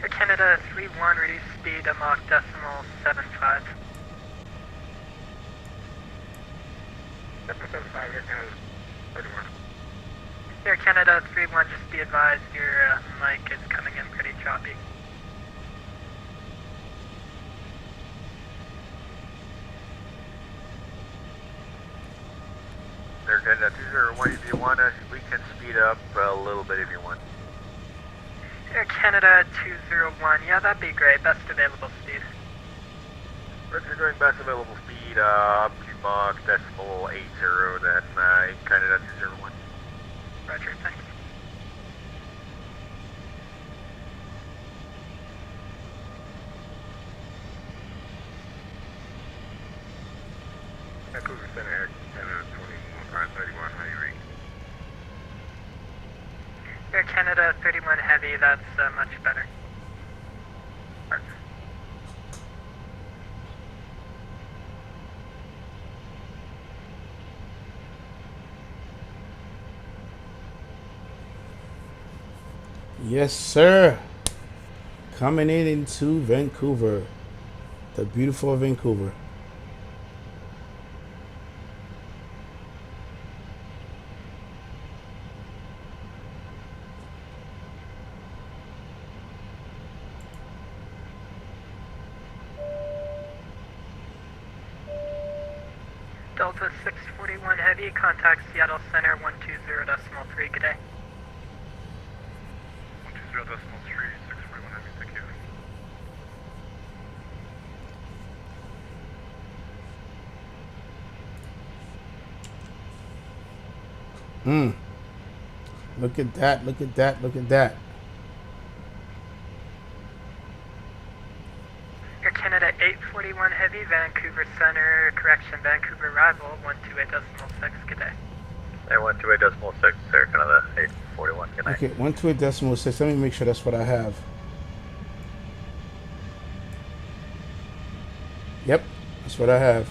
Air Canada 31, reduce speed, Mach decimal 75. 775, Air Canada 31. Air Canada 31, just be advised your mic is coming in pretty choppy. Air Canada 201, if you want to, we can speed up a little bit if you want. Air Canada 201, yeah, that'd be great. Best available speed. If you're going best available speed up to Mach decimal 80, then Canada 201. Roger, thanks. Vancouver Center, Air Canada 21, how do you read? Air Canada 31 heavy, that's much better. Yes, sir. Coming in into Vancouver, the beautiful Vancouver. Delta 641 heavy, contact Seattle Center 120.3, good day. 120.3, 641 heavy, thank you. Look at that, look at that, look at that. Air Canada 841 heavy, Vancouver Center, correction, Vancouver arrival 128.6, good day. Hey, 128.6, Air Canada 841, good night. Okay, 128.6. Let me make sure that's what I have. Yep, that's what I have.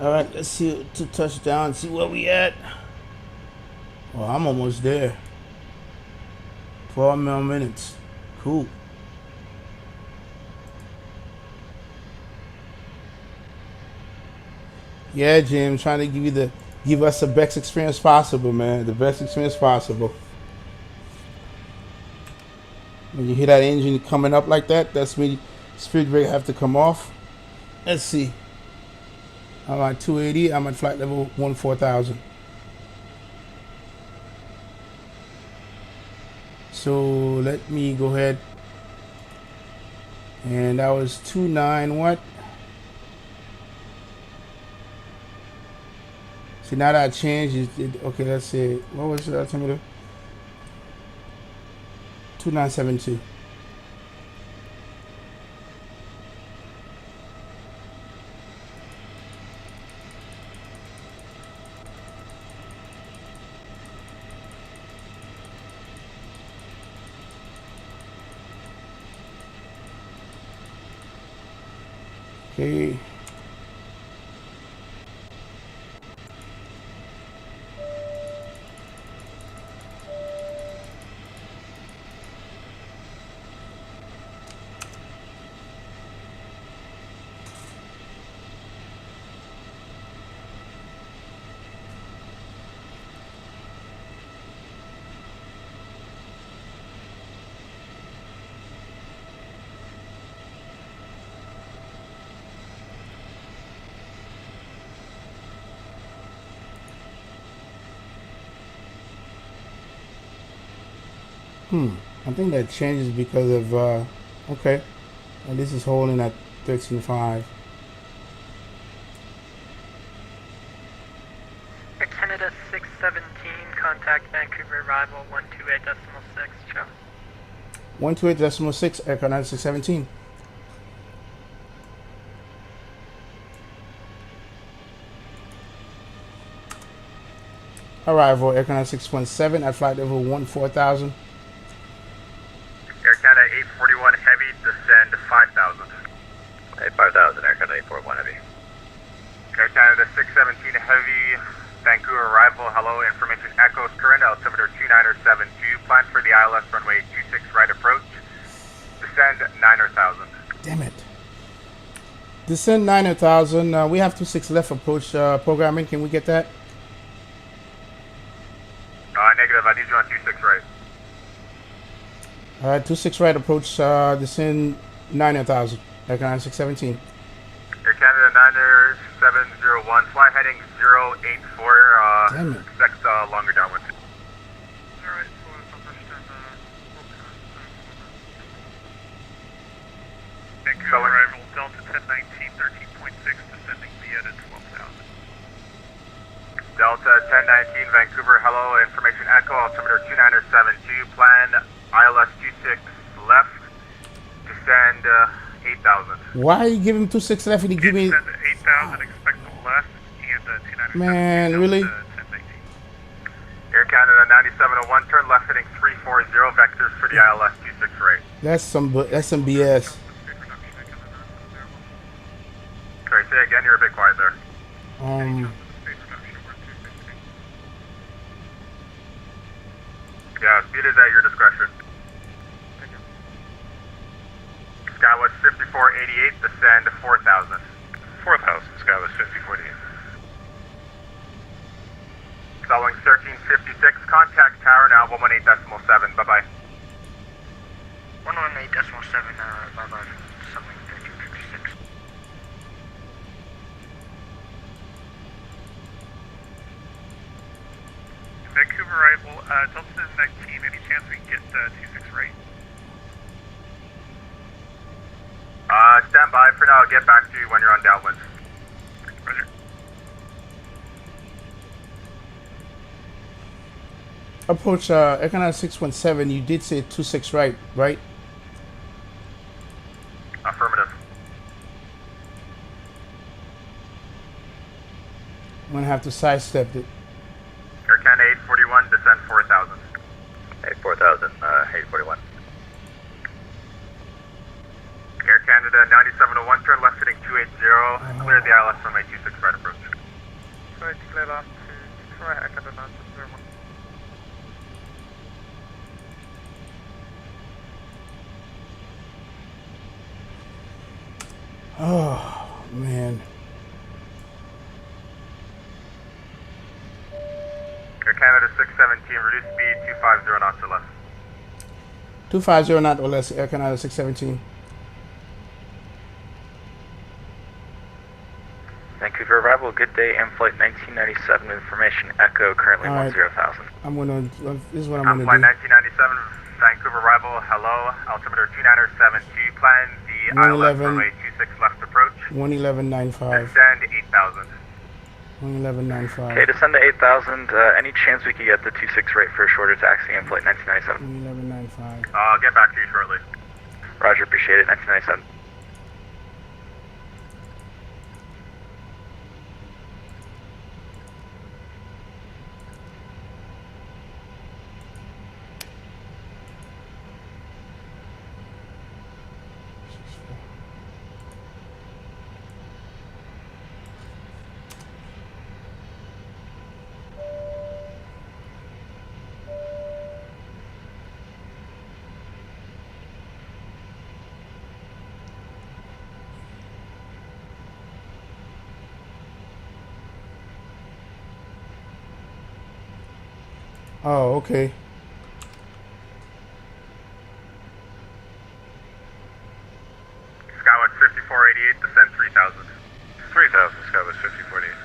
All right, let's see to touchdown. See where we at. Oh, I'm almost there. 4 more minutes. Cool. Yeah, Jim, trying to give us the best experience possible, man. The best experience possible. When you hear that engine coming up like that, that's when speed brake have to come off. Let's see. I'm at 280. I'm at flight level 14,000. So let me go ahead. And that was 29 what? See, now that I changed it, okay, let's see. What was that? 2972. Okay. I think that changes because of, okay. And this is holding at 13.5. Air Canada 617, contact Vancouver arrival 128.6, show. 128.6, Air Canada 617. Arrival, Air Canada 617 at flight level 14,000. Air Canada 841 heavy, descend 5,000. 5,000, Air Canada 841 heavy. Air Canada 617 heavy, Vancouver arrival, hello, information echoes current, altimeter 2972, plan for the ILS runway 26 right approach, descend 9,000. Damn it. Descend 9,000, we have 26 left approach programming, can we get that? Negative, I need you on 26 right. All right, 26 right approach, descend 9,000, Air Canada 617. Air Canada 9701, fly heading 084, Damn it. expect longer downwind. Alright, so it's understand Vancouver arrival, Delta 1019, 13.6, descending via to 12,000. Delta 1019, Vancouver, hello, information echo, altimeter 2972, plan ILS 26 left, descend 8,000. Why are you giving 26 left and you give me... Descend 8,000, expect the left, and 297. Man, really? Air Canada 9701, turn left heading 340, vectors for the ILS 26 right. That's some BS. Sorry, say again, you're a bit quiet there. Yeah, speed is at your discretion. Skywest 5488, descend 4,000. 4,000, Skywest 5488. Following 1356, contact tower now 118.7, bye-bye. 118.7, bye-bye, something 1356. Vancouver arrival, Delta 19, any chance we can get 26 right? Stand by for now, I'll get back to you when you're on downwind. Roger. Approach Air Canada 617, you did say 26 right, right? Affirmative. I'm gonna have to sidestep it. Air Canada 841, descend 4,000. 4,000, 841. Air Canada 9701, turn left heading 280, clear the ILS runway 26 right approach. Sorry, declare off to Detroit, Air Canada 901. Oh, man. Air Canada 617, reduce speed 250 knots or less. 250 knot or less, Air Canada 617. Vancouver arrival, good day, M flight 1997, information echo, currently All right. 10,000. I'm gonna, this is what I'm I'm gonna flight do. 1997, Vancouver arrival, hello, altimeter 2972, plan the ILS 111. runway 26 left approach. 111.95. Descend 8,000. 111.95. Okay, descend to 8,000. Any chance we could get the 26 right for a shorter taxi in flight 1997? 111.95. I'll get back to you shortly. Roger, appreciate it. 1997. Oh, okay. Skywatch 5488, descend 3,000. 3,000, Skywatch 5048.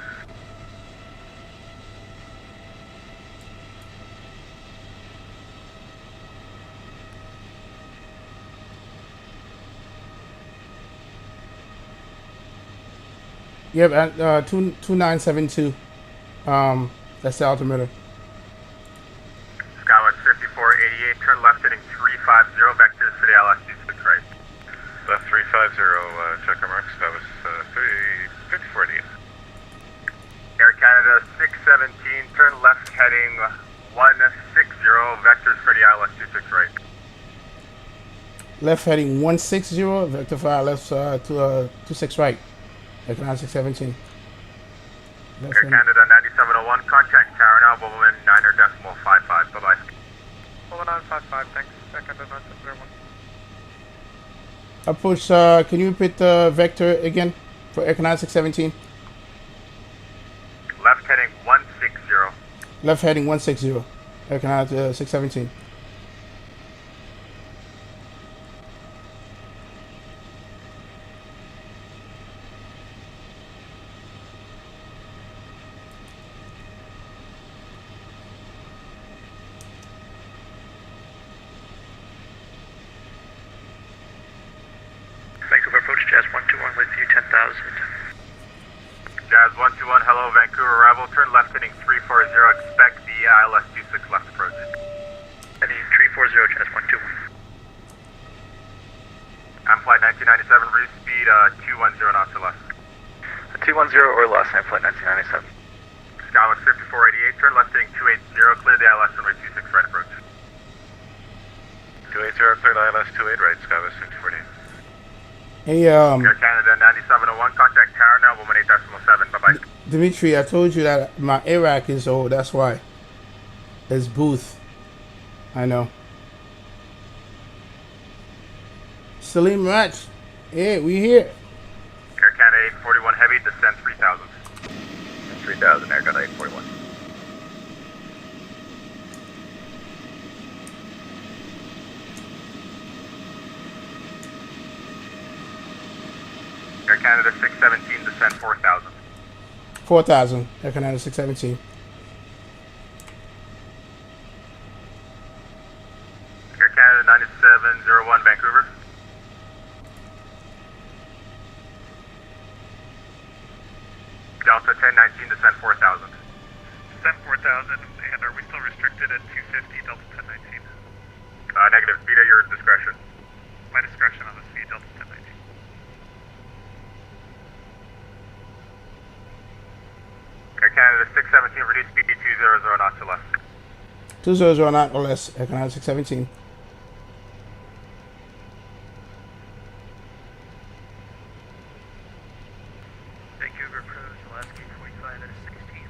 Yep, at 2972. That's the altimeter. Skywatch 5488, turn left heading 350, vectors for the ILS 26 right. Left 350, checker mark, Skywatch 5448. Air Canada 617, turn left heading 160, vectors for the ILS 26 right. Left heading 160, vector 5 left 26 right. Air Canada 617. Air Canada 9701, contact tower now, Woman 9.55. Bye bye. 955, thanks. Air Canada 9701. Approach, can you repeat the vector again for Air Canada 617? Left heading 160. Left heading 160. Air Canada 617. Vancouver approach, Jazz 121 with you, 10,000. Jazz 121, hello, Vancouver arrival, turn left heading 340, expect the ILS 26 left approach. Heading 340, Jazz 121. I'm flight 1997, reduce speed 210 knots or less. 210 or less, I'm flight 1997. Skywatch 5488, turn left heading 280, clear the ILS runway 26 right approach. 280, clear the ILS 28 right, Skywatch 648. Hey, Air Canada 9701, contact tower now, Woman 8.7, bye bye. Dimitri, I told you that my Iraq is old, that's why. It's Booth. I know. Salim Raj. Hey, we here. Air Canada 841 heavy, descend 3,000. 3,000, Air Canada 841. Air Canada 617, descend 4,000. 4,000. Air Canada 617. Air Canada 9701, Vancouver. Delta 1019, descend 4,000. Descend 4,000, and are we still restricted at 250, Delta 1019? Negative, speed at your discretion. My discretion on the speed, Delta 1019. Air Canada 617, reduce speed 200 knots or less. 200 knot or less. Air Canada 617. Vancouver approach, Alaska 45 at a 16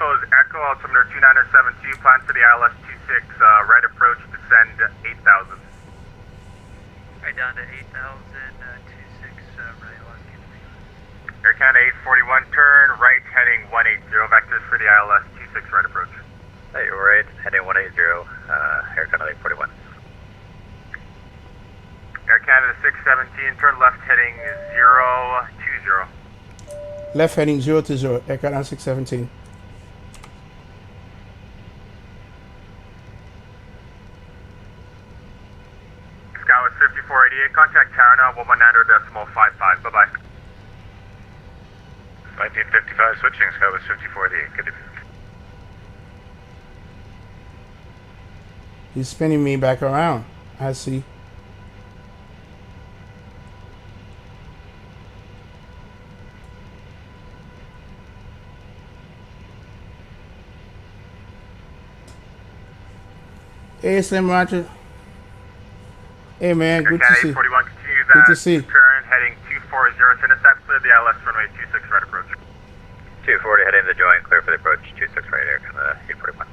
Alpha is Echo, altimeter 2972, plan for the ILS 26, right approach, descend 8,000. Right down to 8,000, 26, right left. Air Canada 841, turn right, heading 180, vectors for the ILS 26, right approach. Hey, you're right, heading 180, Air Canada 841. Air Canada 617, turn left, heading 020. Left heading 020, Air Canada 617. Scout 5488, contact tower now, 119.55, bye-bye. 1955 switching, Scout 5488, good evening. He's spinning me back around. I see. Hey, Slim Roger. Hey, man. Good to see. Good to see. Turn heading 240 to intercept, clear the ILS runway 26 right approach. 240 heading to the join, clear for the approach, 26 right, Air Canada 841.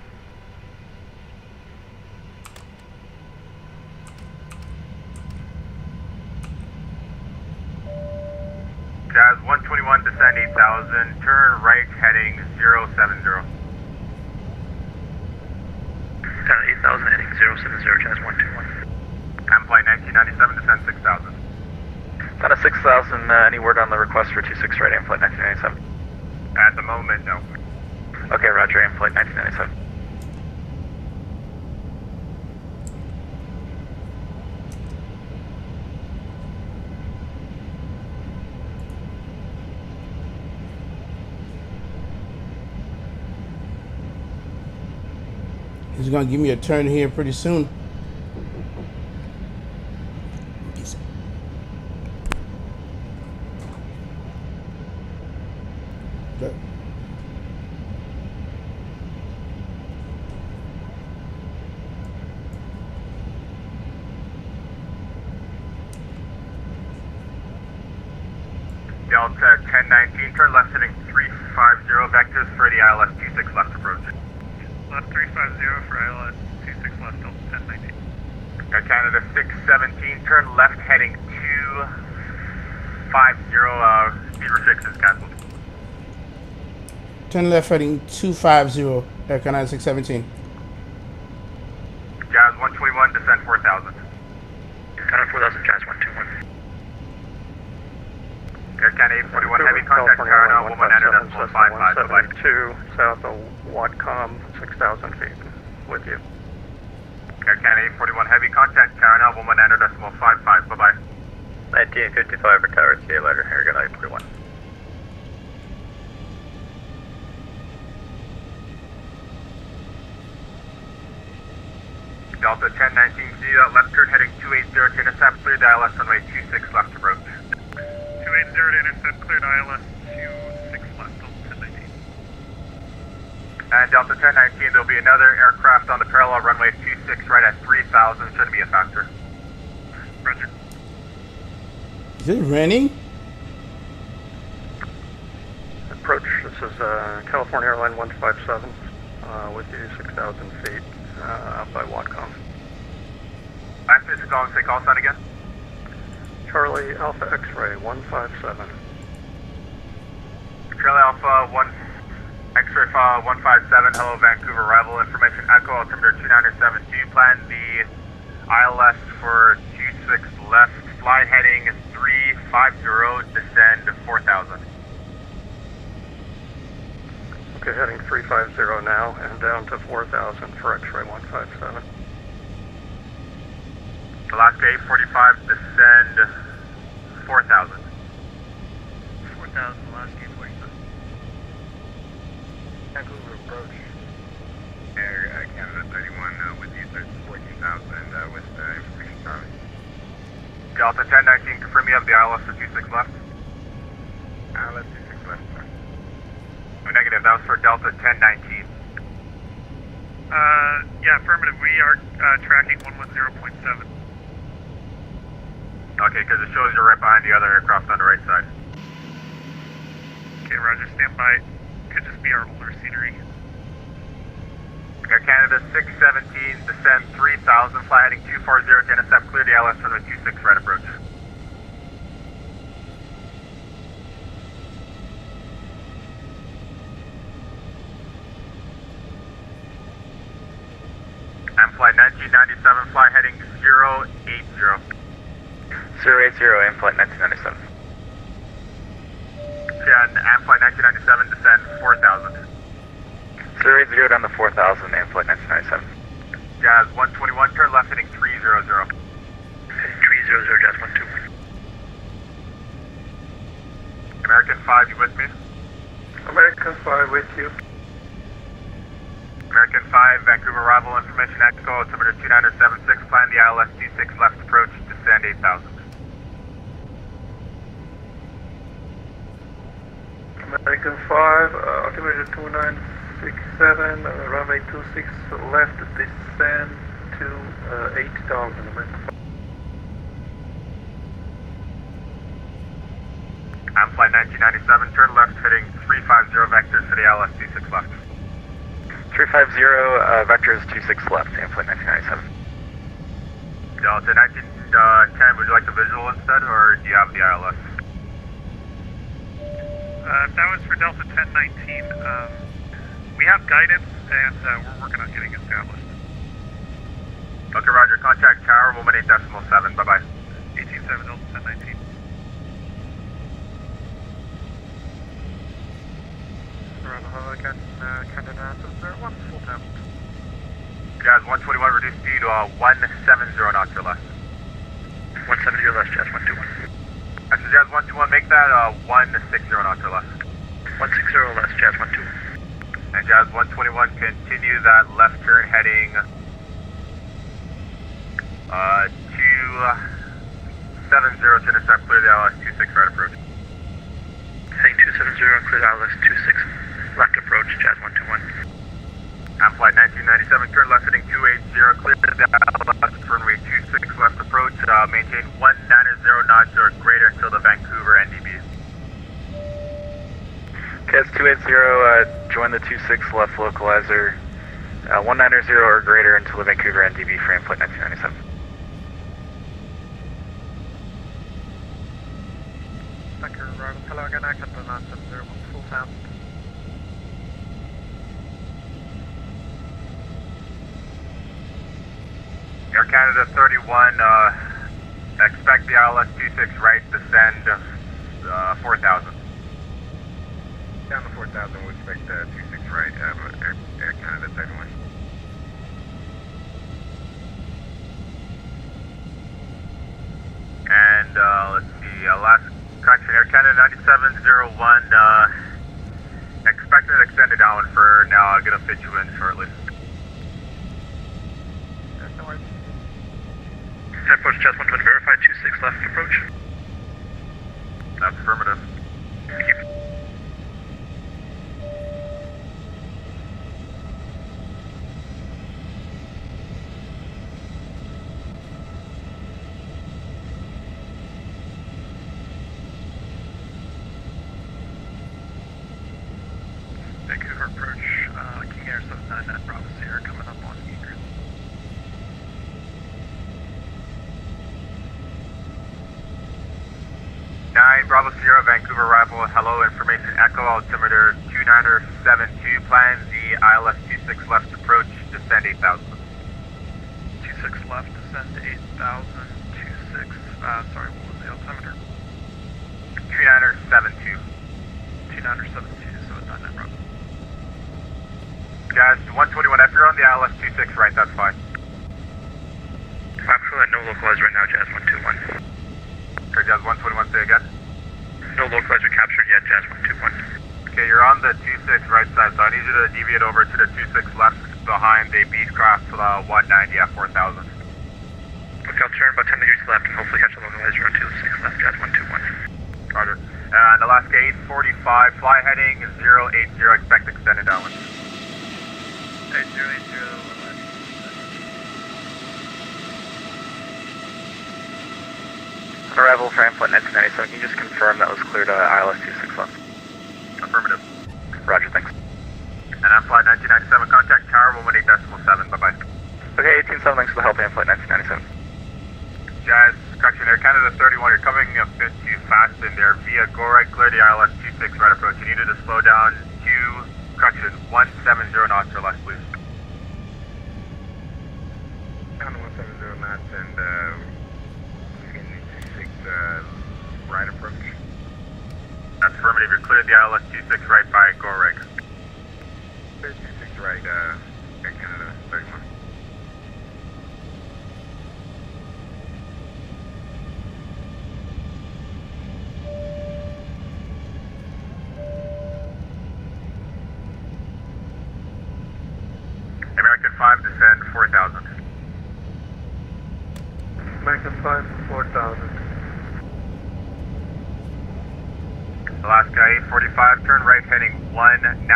Jazz 121, descend 8,000, turn right, heading 070. 8,000 heading 070, Jazz 121. And flight 1997, descend 6,000. Down to 6,000, any word on the request for 26 right, aim flight 1997? At the moment, no. Okay, roger, aim flight 1997. He's gonna give me a turn here pretty soon. Delta 1019, turn left heading 350, vectors for the ILS 26 left approach. Left 350 for ILS 26 left, Delta 1019. Air Canada 617, turn left heading 250, speed restrictions cancelled. Turn left heading 250, Air Canada 617. Jazz 121, descend 4,000. Down to 4,000, Jazz 121. Air Canada 841, heavy contact tower now, 119.55, bye-bye. 2 south of Watcom, 6,000 feet. With you. Air Canada 841, heavy contact tower now, 119.55, bye-bye. 1955 for tower, see you later, Air Canada 841. Delta 1019, see that left turn heading 280 to intercept, clear the ILS runway 26 left approach. 280 to intercept, cleared ILS 26 left, Delta 1019. And Delta 1019, there'll be another aircraft on the parallel runway 26 right at 3,000, shouldn't be a factor. Roger. Is it raining? Approach, this is California Airline 157, with you 6,000 feet by Watcom. Last Mr. Gong, say call sign again. Charlie Alpha X-Ray 157. Charlie Alpha 1, X-Ray file 157, hello Vancouver, arrival information echo, altimeter 2972, plan the ILS for 26 left, fly heading 350, descend 4,000. Okay, heading 350 now, and down to 4,000 for X-Ray 157. Alaska 845, descend 4,000. 4,000, Alaska 845. Vancouver approach. Air Canada 31, with you, 14,000, with information Charlie. Delta 1019, confirm you have the ILS for 26 left? ILS 26 left, sir. Oh, negative, that was for Delta 1019. Yeah, affirmative, we are tracking 110.7. Okay, because it shows you're right behind the other aircraft on the right side. Okay, roger, stand by. Could just be our older scenery. Air Canada 617, descend 3000, fly heading 240 to intercept, clear the ILS runway 26 right approach. I'm flight 1997, fly heading 080. 080, aim flight 1997. And am flight 1997, descend 4000. 080 down to 4000, aim flight 1997. Jazz 121, turn left heading 300. Heading 300, Jazz 121. American 5, you with me? American 5 with you. American 5, Vancouver arrival information Echo, altimeter 2976, plan the ILS 26 left approach, descend 8000. American 5, altimeter 2967, runway 26 left, descend to 8000. American 5. I'm flight 1997, turn left heading 350 vectors for the ILS 26 left. 350, vectors 26 left, aim flight 1997. Delta 1910, would you like the visual instead, or do you have the ILS? That was for Delta 1019. We have guidance, and we're working on getting established. Okay, roger. Contact tower, 118.7. Bye-bye. 187 Delta 1019. Canada 1, full time. Jazz 121, reduce speed to 170 knots or less. 170 less, Jazz 121. Actually, Jazz 121, make that 160 knots or less. 160 less, Jazz 121. And Jazz 121, continue that left turn heading 270 to intercept, clear the ILS 26 right approach. Heading 270, clear the ILS 26 left approach, Jazz 121. I'm flight 1997, turn left heading 280, clear the ILS runway 26 left approach, maintain 190 knots or greater until the Vancouver NDB. Okay, it's 280, join the 26 left localizer, 190 or greater until the Vancouver NDB for aim flight 1997. Hello again, I can pronounce 0, full time. Air Canada 31, expect the ILS 26 right, descend 4000. Down to 4000, we expect 26 right, Air Canada 31. And let's see, last correction, Air Canada 9701, expect an extended down for now, I'll get a fit you in shortly. No worries. Approach Jazz 120, verify 26 left approach. That's affirmative. Thank you. Vancouver approach, King Air 79 at Bravo Sierra coming up on Eager. 9 Bravo Sierra, Vancouver arrival, hello, information Echo, altimeter 2972, plan the ILS 26 left approach, descend 8000. 26 left, descend to 8,000, 26, sorry, what was the altimeter? 2972. 2972, so it's not that Bravo. Guys, 121, if you're on the ILS 26 right, that's fine. Actually, no localizer right now, Jazz 121. Okay, Jazz 121, say again. No localizer captured yet, Jazz 121. Okay, you're on the 26 right side, so I need you to deviate over to the 26 left behind the Beechcraft 190 at 4000. Okay, I'll turn about 10 degrees left and hopefully catch a localizer on 26 left, Jazz 121. Roger. And Alaska 845, fly heading 080, expect extended downwind. 8080, Arrival for aim flight 1997, can you just confirm that was cleared ILS 26 left? Affirmative. Roger, thanks. And I'm flight 1997, contact tower 118.7. Copy on flight 1997. Jazz, correction, Air Canada 31, you're coming a bit too fast in there. Via go right, clear the ILS 26 right approach. You needed to slow down to, correction, 170 knots or less, please. Down to 170 knots and Phoenix 26 right approach. That's affirmative, you're cleared the ILS 26 right by go right. Clear 26 right, Air Canada 31. American 5, descend 4,000. American 5, 4,000. Alaska 845, turn right heading 190,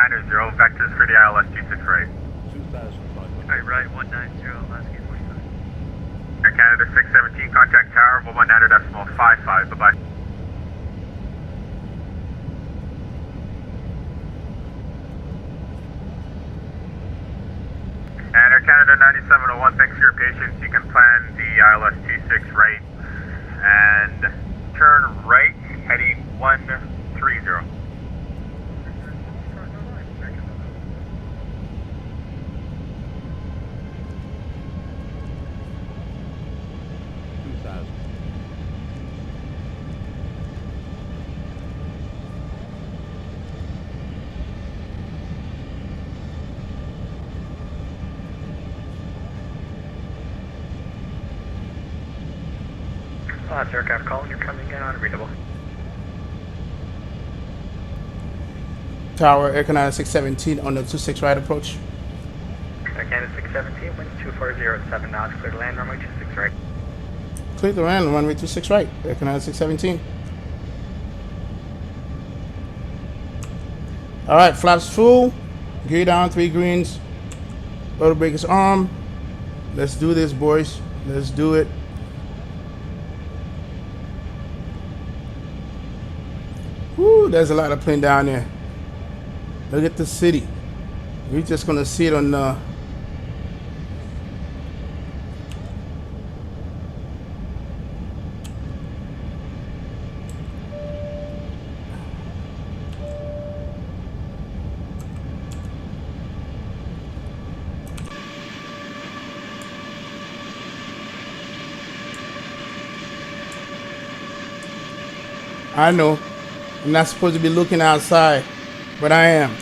vectors for the ILS 26 right. 2,500. Right, 190, Alaska 845. Air Canada 617, contact tower, 190.55, bye-bye. And Air Canada 9701, thanks for your patience. You can plan the ILS 26 right and turn right heading 130. That's aircraft calling, you're coming in unreadable. Tower, Air Canada 617 on the 26 right approach. Air Canada 617, wind 240 at 7 knots, clear to land, runway 26 right. Clear the land, runway 26 right, Air Canada 617. Alright, flaps full, gear down, 3 greens, rotor brake is armed. Let's do this, boys. Let's do it. Woo, there's a lot of plane down there. Look at the city. We're just gonna see it on the I know. I'm not supposed to be looking outside, but I am.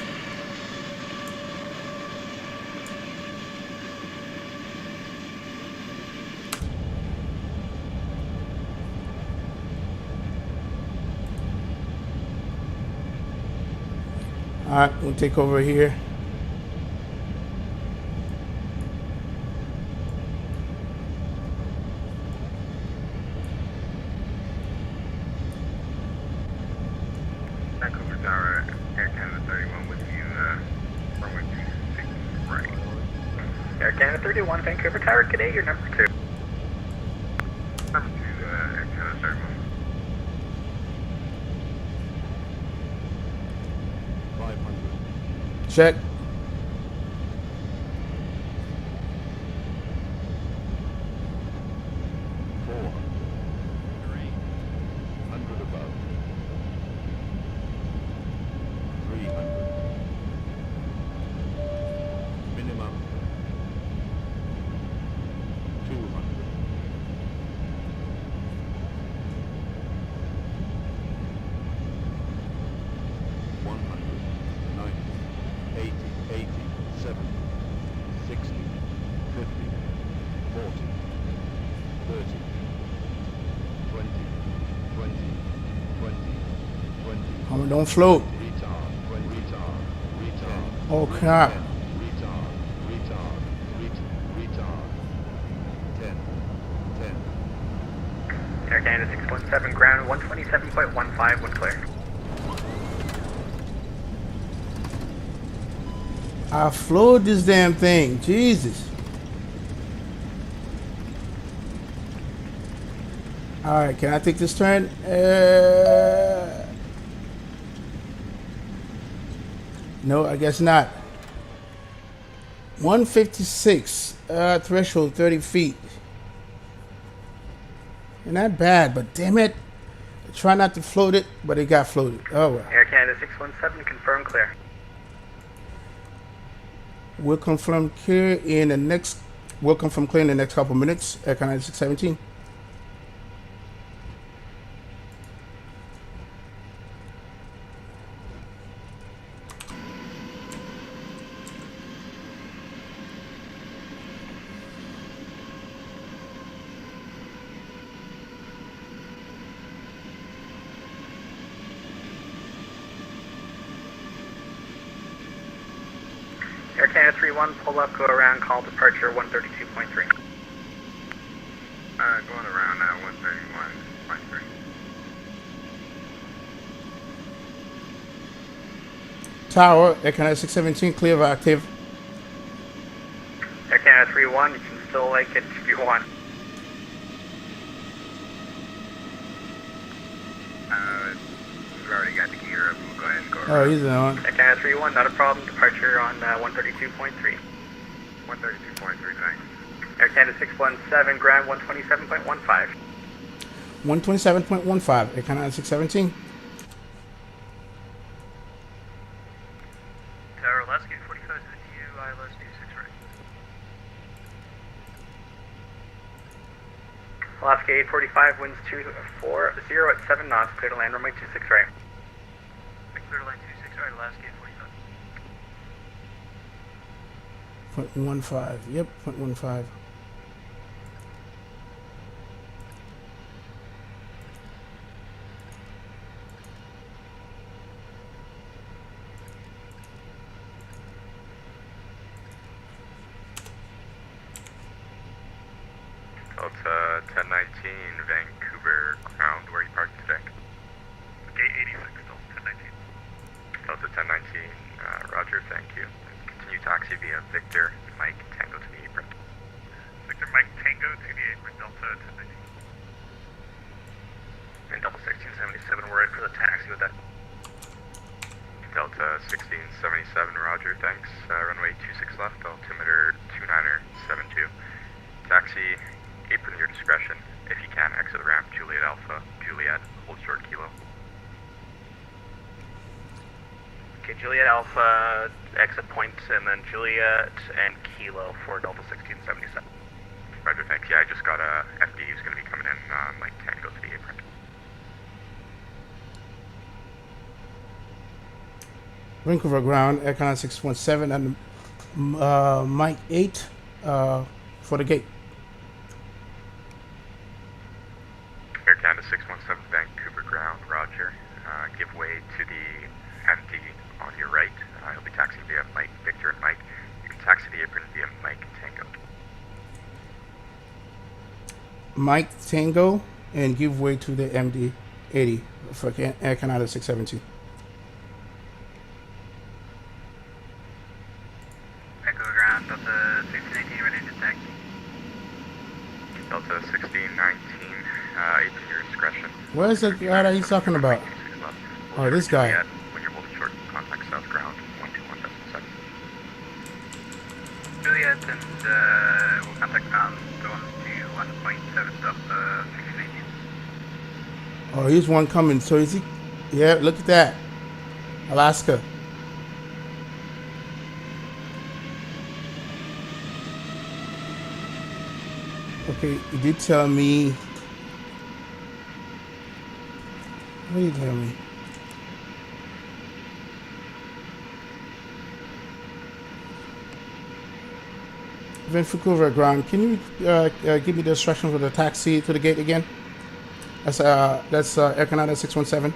All right, we'll take over here. Vancouver Tower, Air Canada 31 with you, runway 26 right. Air Canada 31, Vancouver Tower, good day, you're number 2. Number 2, Air Canada 31. 500. Check. Don't float. Oh crap. Air Canada 617, ground 127.15, wind clear. I flowed this damn thing. Jesus. Alright, can I take this turn? No, I guess not. 156. Threshold 30 feet. And not bad, but damn it. Try not to float it, but it got floated. Oh well. Air Canada 617, confirm clear. We'll confirm clear in the next. We'll confirm clear in the next couple minutes. Air Canada 617. Air Canada 31, pull up, go around, call departure 132.3. Going around now, 131.3. Tower, Air Canada 617, clear of active. Air Canada 31, you can still like it if you want. We've already got the gear up. We'll go ahead and go around. Oh, he's on. Air Canada 31, not a problem, departure on 132.3. 132.3, thanks. Air Canada 617, ground 127.15. 127.15, Air Canada 617. Tower Alaska 45 to the DU, ILS 26 right. Alaska 845, winds 240 at 7 knots, clear to land runway 26 right. Clear to land 26 right, Alaska 845. 0.15. Yep, 0.15. Delta 1019, Vancouver, ground, where are you parked today? Gate 86, Delta 1019. Delta 1019, roger, thank you. Continue taxi via Victor, Mike, Tango to the apron. Victor Mike Tango to the apron, Delta 1019. And Delta 1677, we're in for the taxi with that. Delta 1677, roger, thanks. Runway 26 left, altimeter 2972. Taxi, apron your discretion. If you can, exit the ramp, Juliet Alpha, Juliet, hold short kilo. Okay, Juliet Alpha, exit point, and then Juliet and Kilo for Delta 1677. Roger, thanks. Yeah, I just got a FD who's going to be coming in, Mike Tango to the apron. Vancouver ground, Air Canada 617 and Mike 8 for the gate. Air Canada 617, Vancouver ground, roger. Give way to the MD on your right. He'll be taxiing via Mike, Victor, and Mike. You can taxi the apron via Mike Tango. Mike Tango and give way to the MD 80 for Air Canada 617. Vancouver ground, Delta 1618, ready to taxi. Delta 1619, apron your discretion. Where is the guy that he's talking about? Oh, this guy. When you're holding short, contact south ground, 121.7. Juliet and we'll contact ground going to 1.7 Delta 1618. Oh, here's one coming. So is he? Yeah, look at that. Alaska. Okay, you did tell me. What did you tell me? Vancouver ground. Can you give me the instructions for the taxi to the gate again? That's Air Canada 617.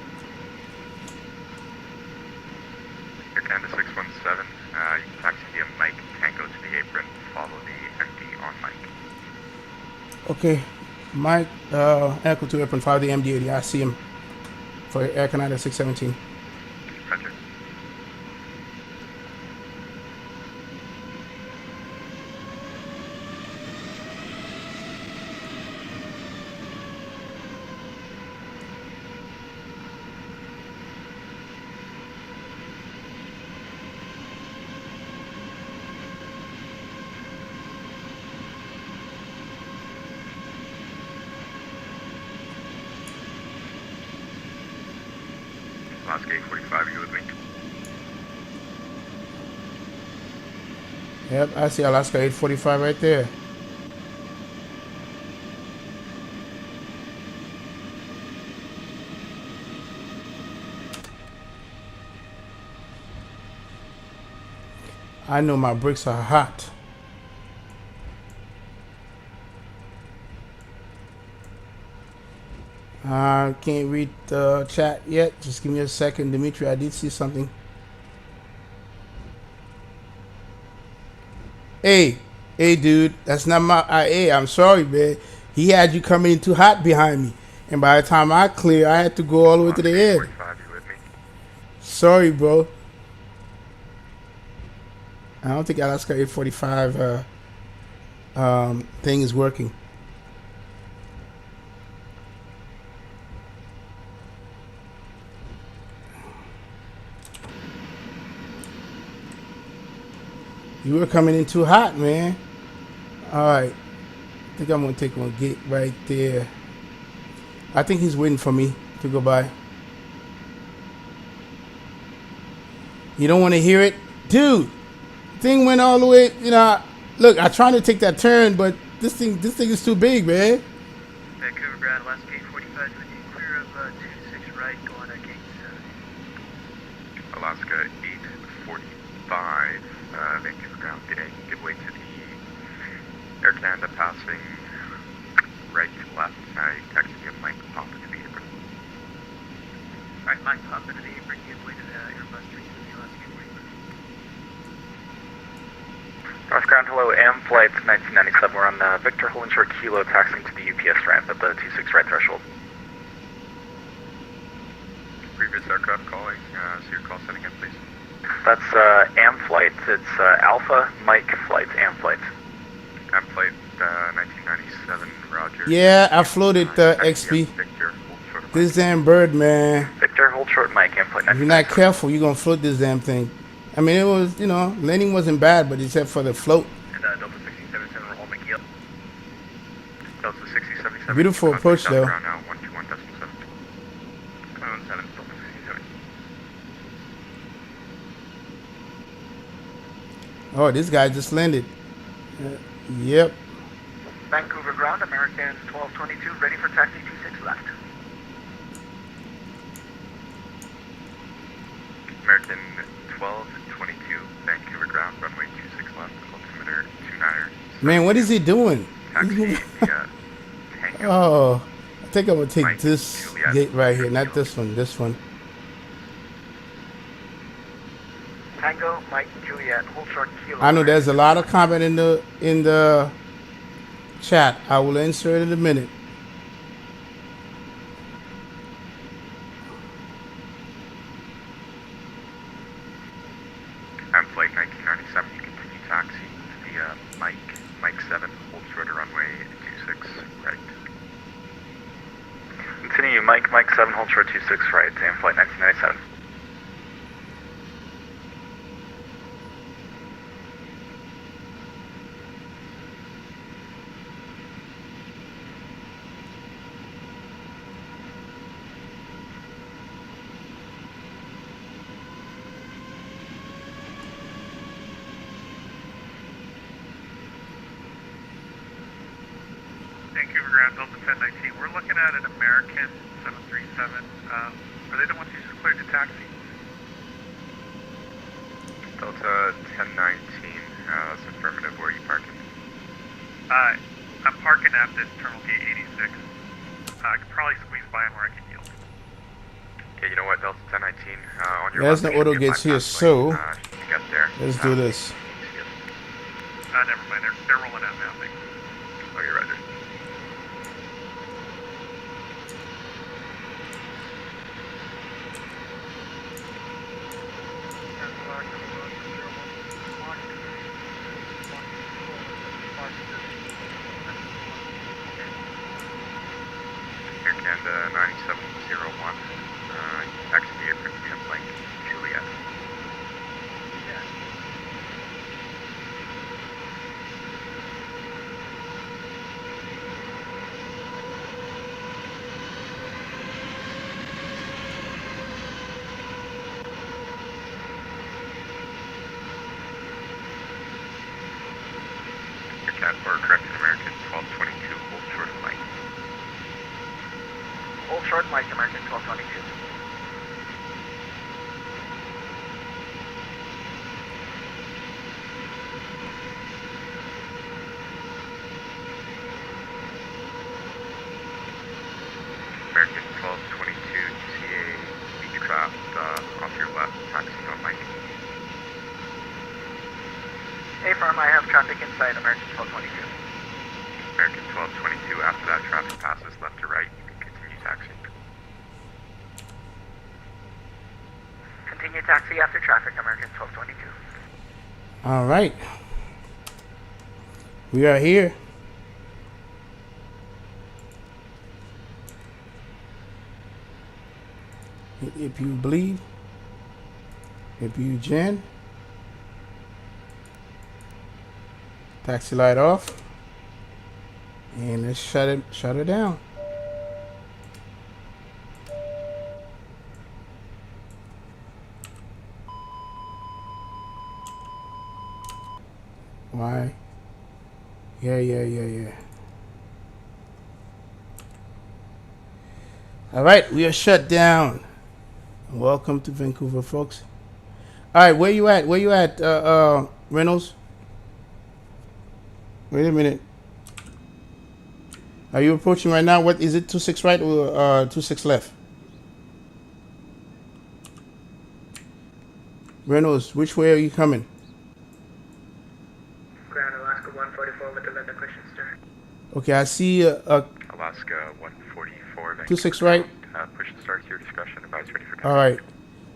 Air Canada 617, you can taxi via Mike Tango to the apron. Follow the MD on Mike. Okay, Mike, Echo to apron, follow the MD80. I see him for Air Canada 617. Roger. Alaska 845, you with me? Yep, I see Alaska 845 right there. I know my bricks are hot. I can't read the chat yet. Just give me a second, Dimitri. I did see something. Hey, dude, that's not my. Hey, I'm sorry, man. He had you coming in too hot behind me, and by the time I clear, I had to go all the way to the end. You with me? Sorry, bro. I don't think Alaska 845 thing is working. You were coming in too hot, man. All right. I think I'm going to take one gate right there. I think he's waiting for me to go by. You don't want to hear it? Dude, thing went all the way, you know. Look, I tried to take that turn, but this thing is too big, man. Vancouver ground, Alaska 845 with you, clear of 26 right, going on gate 7. Alaska 845, Vancouver ground, give way to the Air Canada passing right to left. I texted you Mike pop into the apron. Alright, Mike pop into the apron, give way to the Airbus 320 Alaska 845. North ground, hello, AM flight 1997. We're on Victor holding short kilo, taxiing to the UPS ramp at the 26 right threshold. Previous aircraft calling, so your call setting in, please. That's AM flight. It's Alpha Mike flight, AM flight. AM flight 1997, roger. Yeah, I floated XP. This damn bird, man. Victor, hold short Mike, AM flight. If you're not careful, you're going to float this damn thing. I mean, it was, you know, landing wasn't bad, but except for the float. And Delta 1677, we're holding keel. Delta 6077. Beautiful approach, though. Ground now, 121.7. 21.7, Delta 67. Oh, this guy just landed. Yep. Vancouver ground, American 1222, ready for taxi 26 left. American 1222, Vancouver ground, runway 26 left, altimeter 29er. Man, what is he doing? Taxi Oh, I think I'm going to take this gate right here, not this one, this one. Tango, Mike, Juliet, hold short kilo. I know there's a lot of comment in the chat. I will answer it in a minute. I'm flight 1997, you continue taxi to the Mike 7, hold short of runway 26 right. Continue Mike 7, hold short 26 right, AM flight 1997. Vancouver ground, Delta 1019. We're looking at an American 737. Are they the ones you just cleared to taxi? Delta 1019, that's affirmative. Where are you parking? I'm parking at this terminal gate 86. I could probably squeeze by and where I can yield. Okay, you know what, Delta 1019, on your There's left, no auto you get gates here, bypass so lane, you get there. let's do this. Never mind, they're rolling out now, thanks. Okay, roger. Air Canada 9701, taxi the apron to Link Juliet. A-Farm, I have traffic inside American 1222. American 1222, after that traffic passes left to right, you can continue taxiing. Continue taxi after traffic, American 1222. All right. We are here. If you bleed, if you Jen, taxi light off, and let's shut it down. Why? Yeah. All right, we are shut down. Welcome to Vancouver, folks. All right, where you at? Reynolds? Wait a minute. Are you approaching right now? What is it? 26 right or 26 left? Reynolds, which way are you coming? Ground Alaska 144 with the Linda question stern. Okay, I see Alaska 144. 26 right. Push and start to your discretion. Advise ready for All right.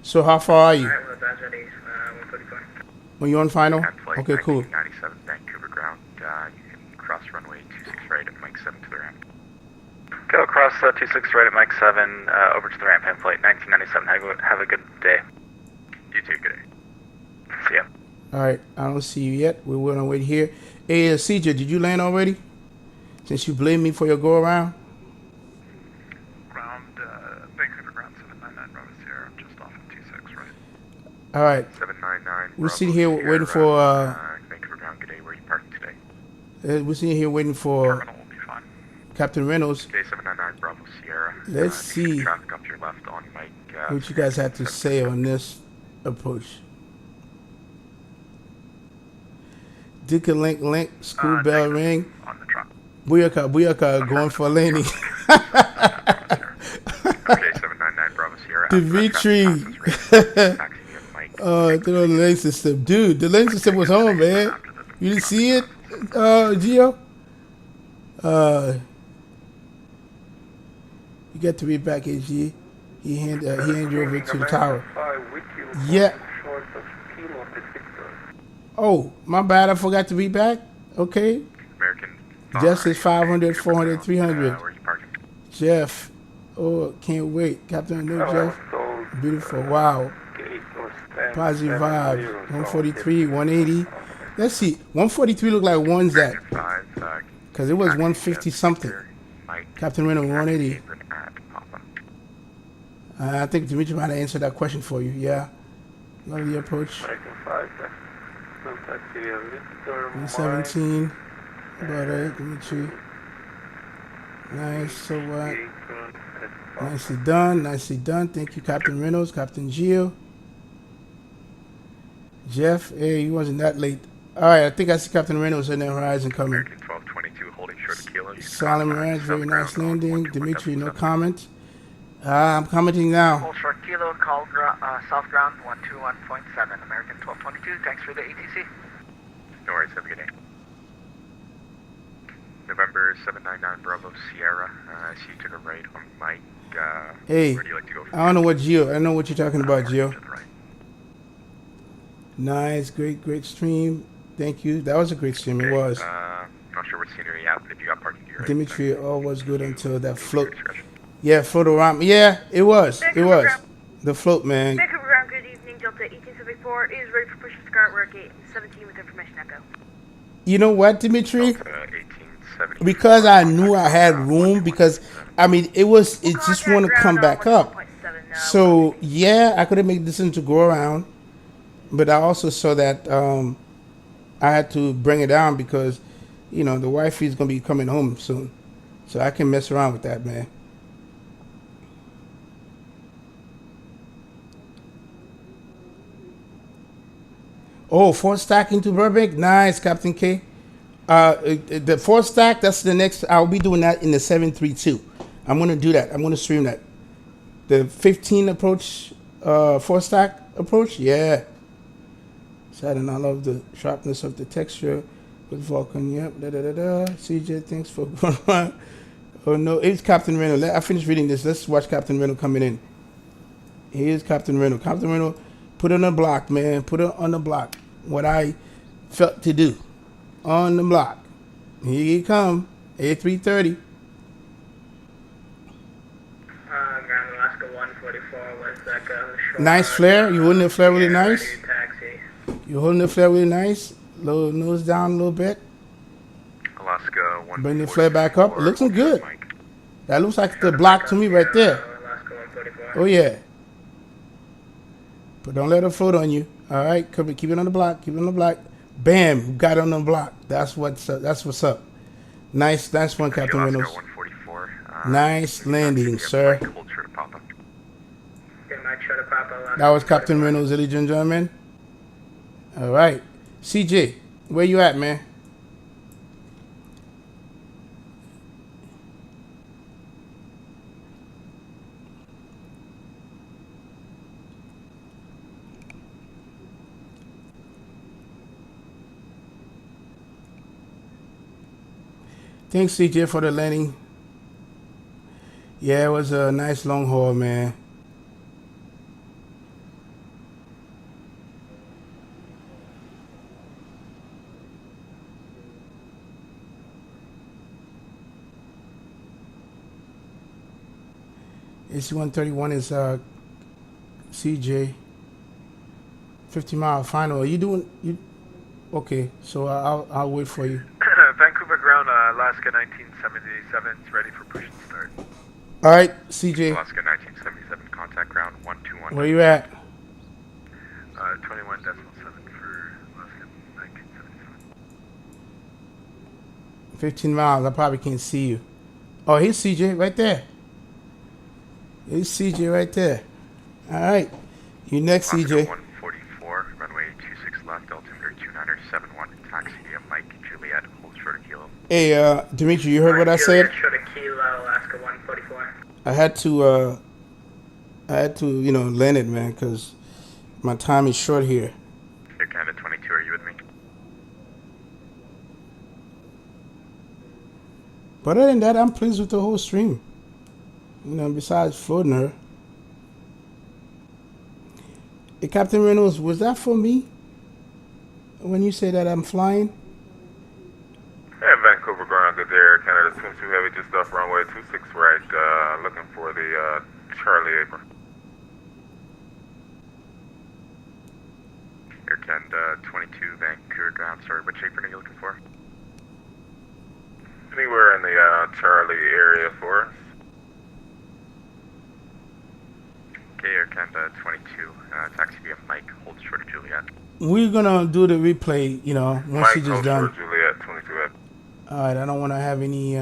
So how far are you? Alright, well, that's ready. 144. Are you on final? Flight Okay, cool. 1997 Vancouver ground. You can cross runway 26 right at Mike 7 to the ramp. Go across 26 right at Mike 7 over to the ramp and flight 1997. Have a good day. You too, good day. See ya. All right, I don't see you yet. We're going to wait here. Hey, CJ, did you land already? Since you blamed me for your go around? Ground, Vancouver ground 799 Bravo Sierra, just off of 26, right? All right. 799. We're sitting here waiting for. Vancouver ground, good day. Where are you parking today? We're sitting here waiting for Terminal will be fine. Captain Reynolds. Day 799 Bravo Sierra. Let's see traffic up to your left on Mike. what you guys have to say on this approach. Dicka link, school bell ring. On the truck. Booyaka, going for Laney. Okay, 799 Bravo Sierra. Dimitri. The lane system. Dude, the lane system was home, man. You didn't see it, Gio? You got to read back, AG. He handed you over to the tower. Yeah. Oh, my bad. I forgot to read back. Okay. American. Jeff says 500, 400, 300. Jeff. Oh, can't wait. Captain, no, Jeff. Beautiful. Wow. Positive vibe. 143, 180. Let's see. 143 look like one's that. Because it was 150 something. Captain Reynolds, 180. I think Dimitri might have answered that question for you. Yeah. Love the approach. 117. Brother, Dimitri. Nice. So what? Nicely done. Thank you, Captain Reynolds, Captain Gio. Jeff, hey, you wasn't that late. All right, I think I see Captain Reynolds in the horizon coming. American 1222 holding short of kilo. Solomon Ranch, very nice landing. Dimitri, no comment. I'm commenting now. Hold short kilo, call south ground 121.7, American 1222. Thanks for the ATC. No worries, have a good day. November 799 Bravo Sierra. I see you took a right on Mike. Hey, where do you like to go? I don't know what Gio. I know what you're talking about, Gio. Nice, great stream. Thank you. That was a great stream. Okay, it was. Not sure what scenery you have, but if you got parking gear. Dimitri, all was good until that float. Yeah, float around. Yeah, it was. It was. The float, man. Vancouver ground, good evening. Delta 1874 is ready for push to start. We're at gate 17 with information echo. You know what, Dimitri? Because I knew I had room, because I mean it just want to come back up. So yeah, I could have made the decision to go around, but I also saw that I had to bring it down because, you know, the wifey is gonna be coming home soon, so I can mess around with that, man. Oh, 4 stack into Burbank, nice, Captain K. The 4 stack, that's the next. I'll be doing that in the 732. I'm gonna do that. I'm gonna stream that. The 15 approach, 4 stack approach, yeah. Saturn, I love the sharpness of the texture with Vulcan. Yep. Da da da da. CJ, thanks for going on. Oh no, it's Captain Renault. I finished reading this. Let's watch Captain Renault coming in. Here's Captain Renault. Captain Renault, put it on the block, man. Put it on the block. What I felt to do. On the block. Here you come. A330. Ground Alaska 144 was Echo. Nice flare. You holding the flare really nice? You holding the flare really nice? Low nose down a little bit. Alaska 144. Bring the flare back up. It looks good. That looks like the block to me right there. Oh yeah. But don't let it float on you. All right, keep it on the block. Keep it on the block. Bam, got it on the block. That's what's up. That's what's up. Nice one, Captain Reynolds. Nice landing, sir. That was Captain Reynolds, ladies and gentlemen. All right, CJ, where you at, man? Thanks, CJ, for the landing. Yeah, it was a nice long haul, man. AC-131 is CJ. 50-mile final. Are you doing? Okay, so I'll wait for you. Vancouver ground, Alaska 1977 is ready for push and start. All right, CJ. Alaska 1977, contact ground 121. Where you at? 21.7 for Alaska 1977. 15 miles. I probably can't see you. Oh, here's CJ right there. Here's CJ right there. All right. You next, Alaska CJ. 144, runway 26 left, altimeter 2971, taxi via Mike Juliet, hold short of kilo. Hey, Dimitri, you heard what I said? Short of Kilo, Alaska 144. I had to, land it, man, because my time is short here. Air Canada 22, are you with me? But other than that, I'm pleased with the whole stream. Besides floating her. Hey, Captain Reynolds, was that for me? When you say that I'm flying? Hey, Vancouver ground, good day, Air Canada 22 Heavy, just off runway 26 right, looking for the Charlie apron. Air Canada 22, Vancouver ground, sorry, which apron are you looking for? Anywhere in the Charlie area for us. Okay, Air Canada 22, taxi via Mike, hold short of Juliet. We're gonna do the replay, once she's just done. Juliet 22 Heavy. All right, I don't want to have any.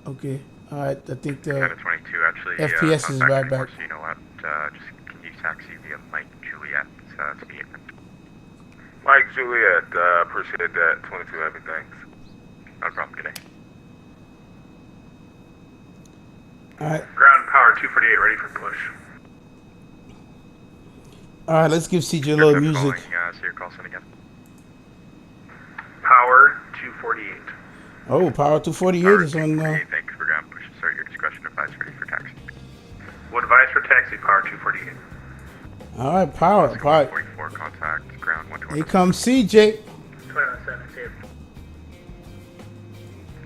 Okay, all right. I think the Canada 22 actually. FPS is right back. So you know what? Just can you taxi via Mike Juliet to the apron? Mike Juliet, appreciate that. 22 Heavy, thanks. No problem. Good day. All right. Ground power 248, ready for push. All right, let's give CJ a little music. So your call sign again. Power 248. Oh, Power 248 is on. Vancouver ground, push and start your discretion. Advise ready for taxi. What advice for taxi? Power 248. All right, Power. 144, contact ground 120. Here comes CJ. 2172.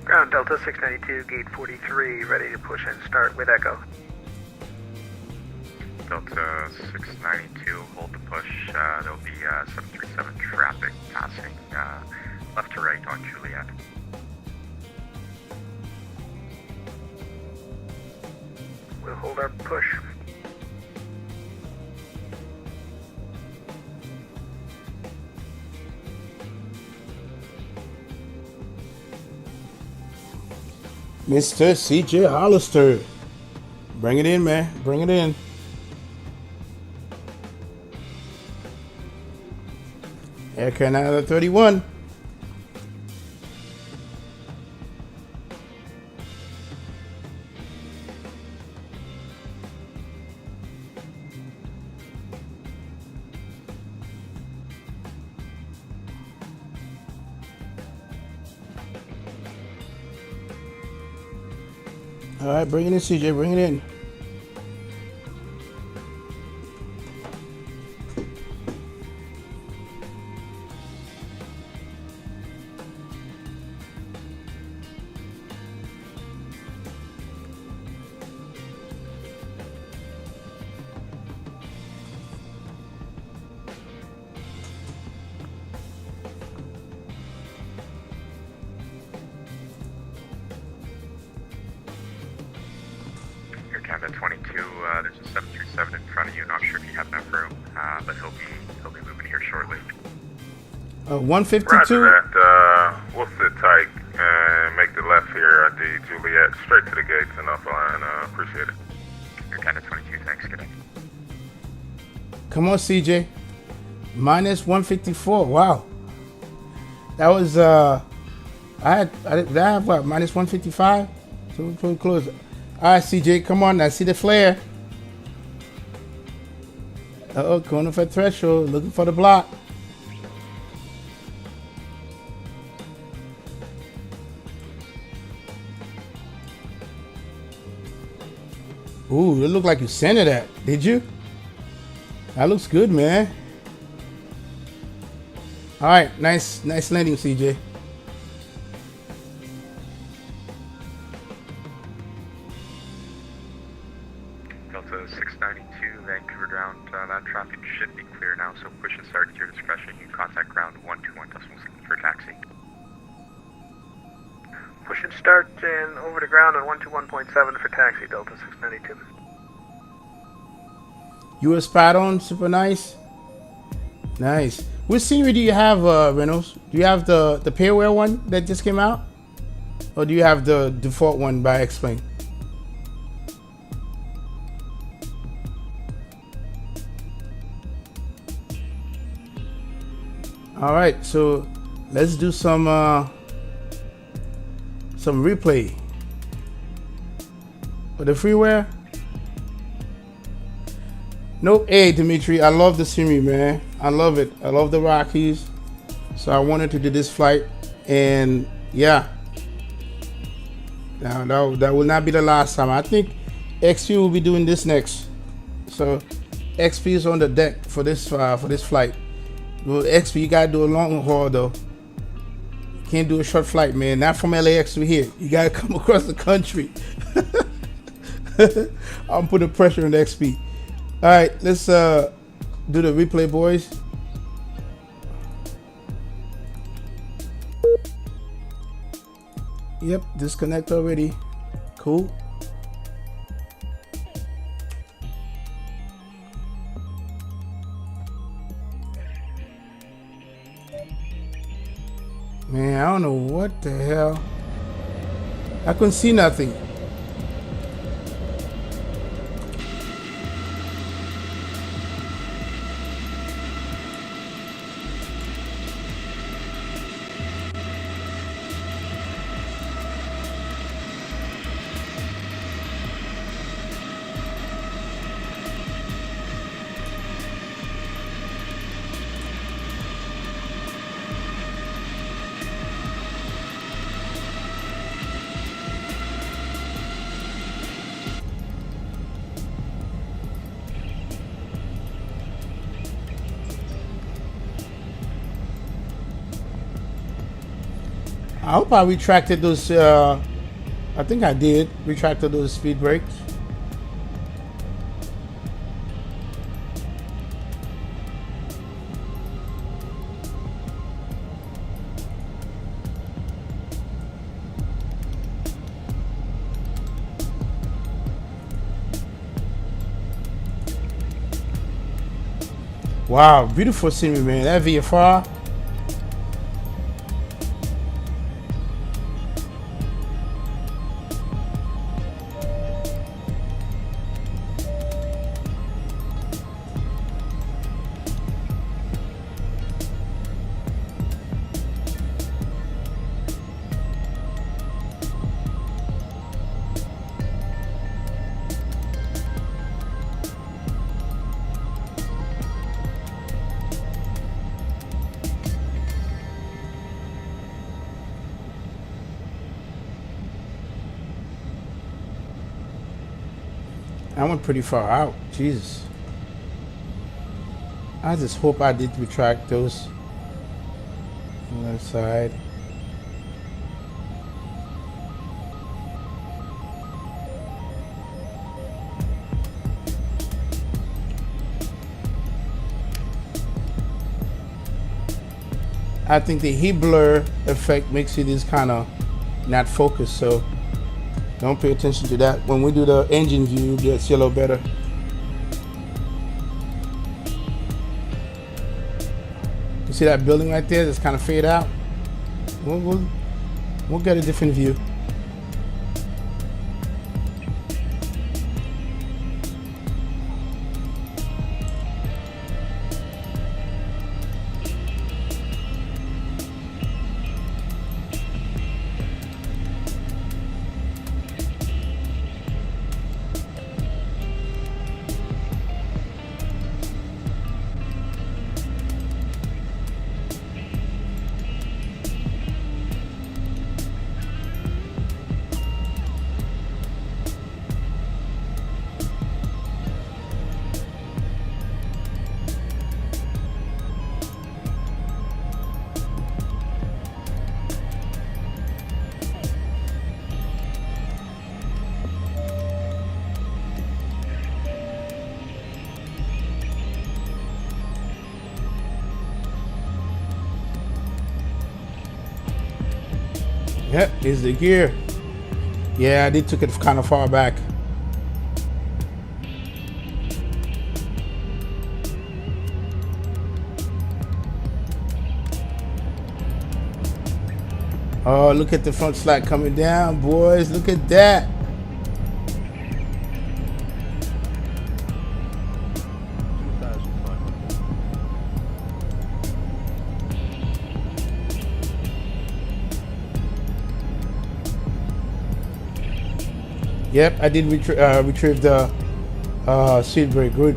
Ground Delta 692, gate 43, ready to push and start with Echo. Delta 692, hold the push. There'll be 737 traffic passing left to right on Juliet. We'll hold our push. Mr. CJ Hollister. Bring it in, man. Bring it in. Air Canada 31. All right, bring it in, CJ. Bring it in. Air Canada 22, there's a 737 in front of you. Not sure if you have enough room, but he'll be moving here shortly. 152. Roger that. We'll sit tight and make the left here at the Juliet, straight to the gates and up line. Appreciate it. Air Canada 22, thanks. Good night. Come on, CJ. Minus 154. Wow. That was I have what, minus 155? So we're pretty close. All right, CJ, come on. I see the flare. Uh-oh, going for threshold, looking for the block. Ooh, it looked like you centered that. Did you? That looks good, man. All right, nice landing, CJ. Delta 692, Vancouver ground. That traffic should be clear now, so push and start at your discretion. You can contact ground 121.7 for taxi. Push and start and over to ground on 121.7 for taxi, Delta 692. You were spot on, super nice. Nice. Which scenery do you have, Reynolds? Do you have the pairware one that just came out? Or do you have the default one by X-Plane? All right, so let's do some replay for the freeware. Nope. Hey, Dimitri, I love the scenery, man. I love it. I love the Rockies. So I wanted to do this flight, and yeah. Now that will not be the last time. I think XP will be doing this next. So XP is on the deck for this flight. Well, XP, you gotta do a long haul though. Can't do a short flight, man. Not from LAX to here. You gotta come across the country. I'm putting pressure on the XP. All right, let's do the replay, boys. Yep, disconnect already. Cool. Man, I don't know what the hell. I couldn't see nothing. I hope I retracted those, I think I did, retracted those speed brakes. Wow, beautiful scenery, man. That VFR. I went pretty far out. Jesus. I just hope I did retract those on the left side. I think the heat blur effect makes it is kind of not focused, so don't pay attention to that. When we do the engine view, you'll see a little better. You see that building right there that's kind of fade out? We'll get a different view. Yep, here's the gear. Yeah, they took it kind of far back. Oh, look at the front slack coming down, boys. Look at that. Yep, I did retrieve the seat brake. Good.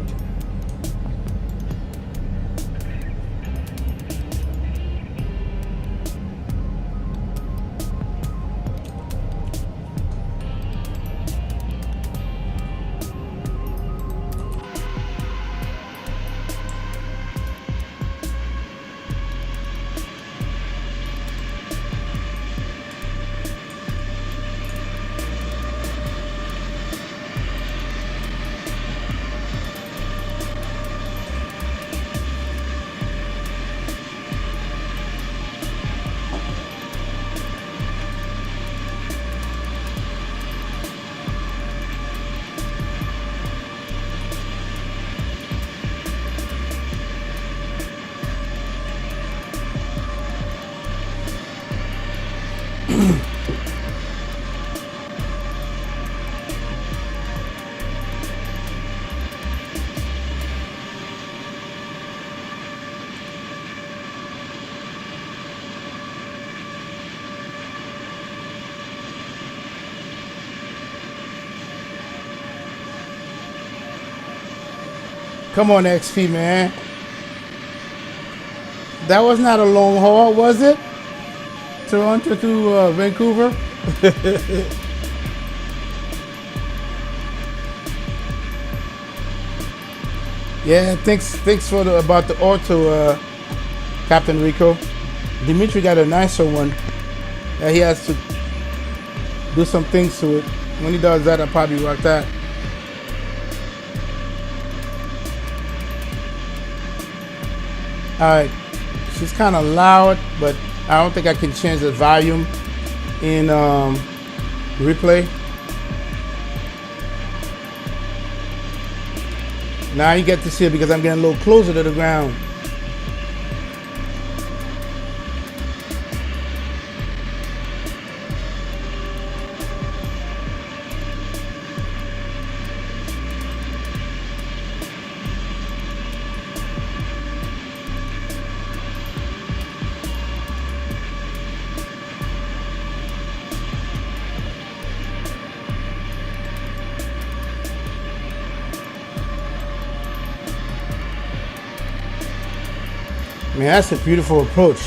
Come on, XP, man. That was not a long haul, was it? Toronto to Vancouver? Yeah, thanks for about the auto, Captain Rico. Dimitri got a nicer one. He has to do some things to it. When he does that, I'll probably rock that. Alright, she's kind of loud, but I don't think I can change the volume in replay. Now you get to see it because I'm getting a little closer to the ground. Man, that's a beautiful approach.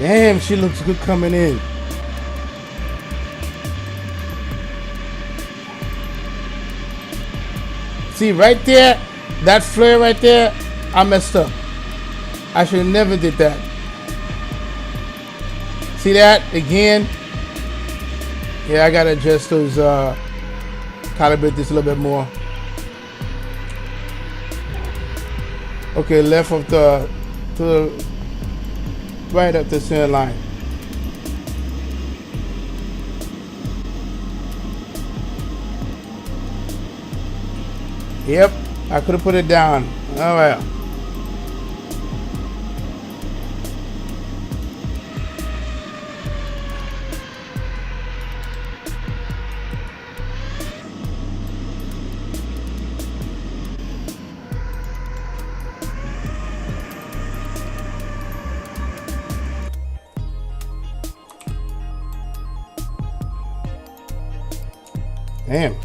Damn, she looks good coming in. See right there, that flare right there, I messed up. I should have never did that. See that again? Yeah, I gotta adjust those, calibrate this a little bit more. Okay, left of the, to the, right up the center line. Yep, I could have put it down. All right. Damn.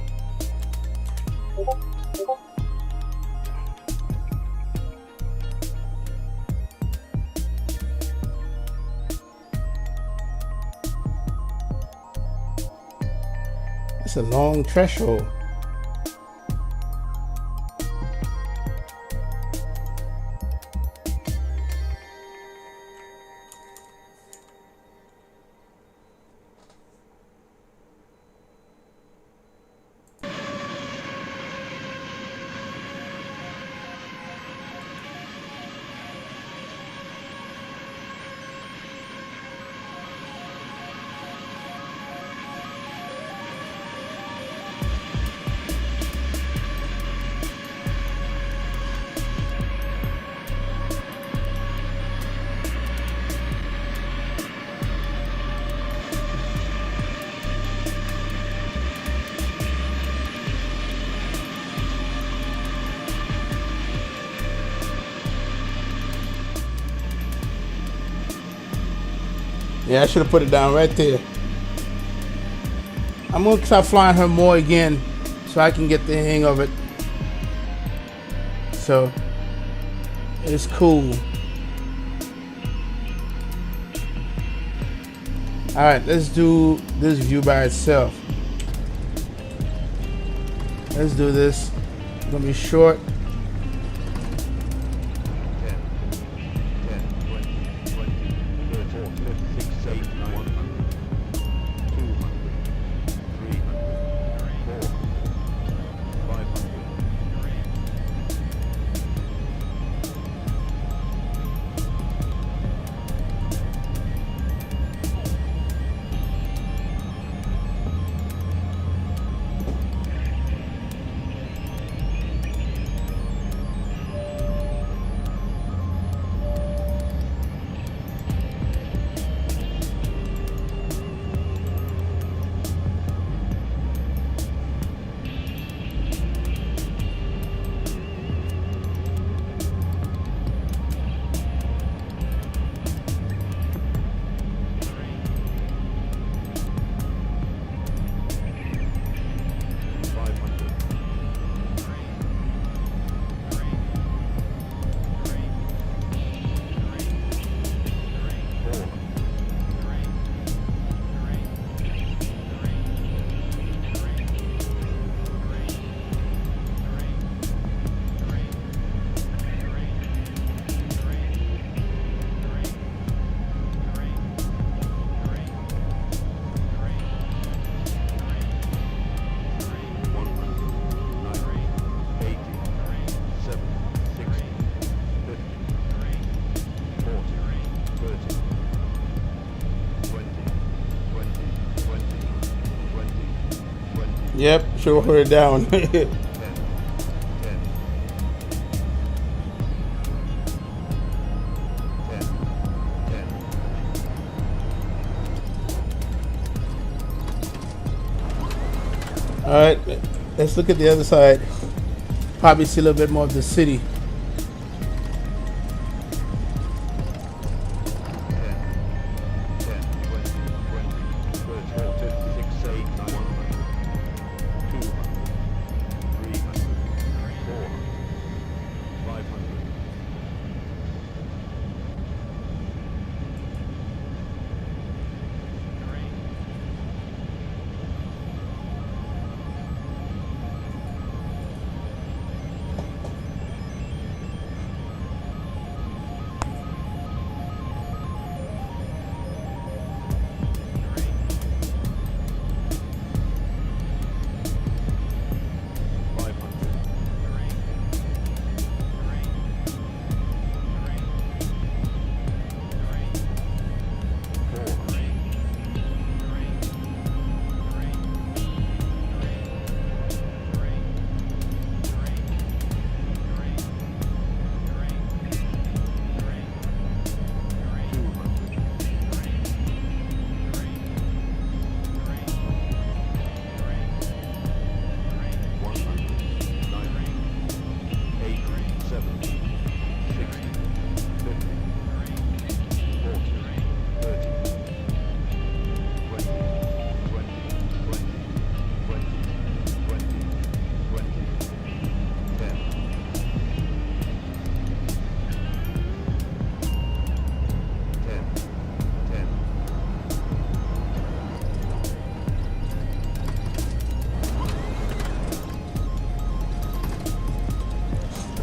It's a long threshold. Yeah, I should have put it down right there. I'm gonna try flying her more again so I can get the hang of it. So it's cool. All right, let's do this view by itself. Let's do this. It's gonna be short. Yep, should hold it down. All right, let's look at the other side. Probably see a little bit more of the city.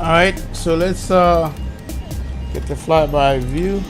All right, so let's get the flyby view.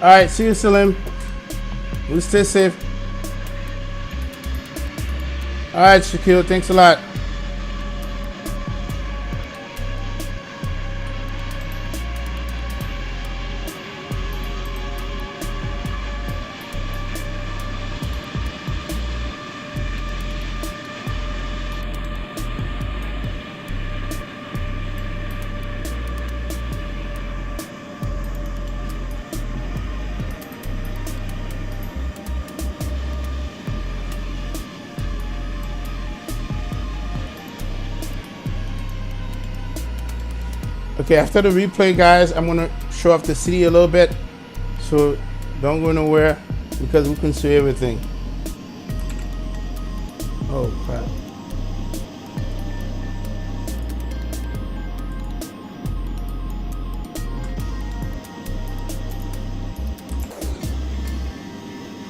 All right, see you, Salim. You stay safe. All right, Shaquille, thanks a lot. Okay, after the replay, guys, I'm gonna show off the city a little bit, so don't go nowhere because we can see everything. Oh crap.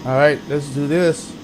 All right, let's do this.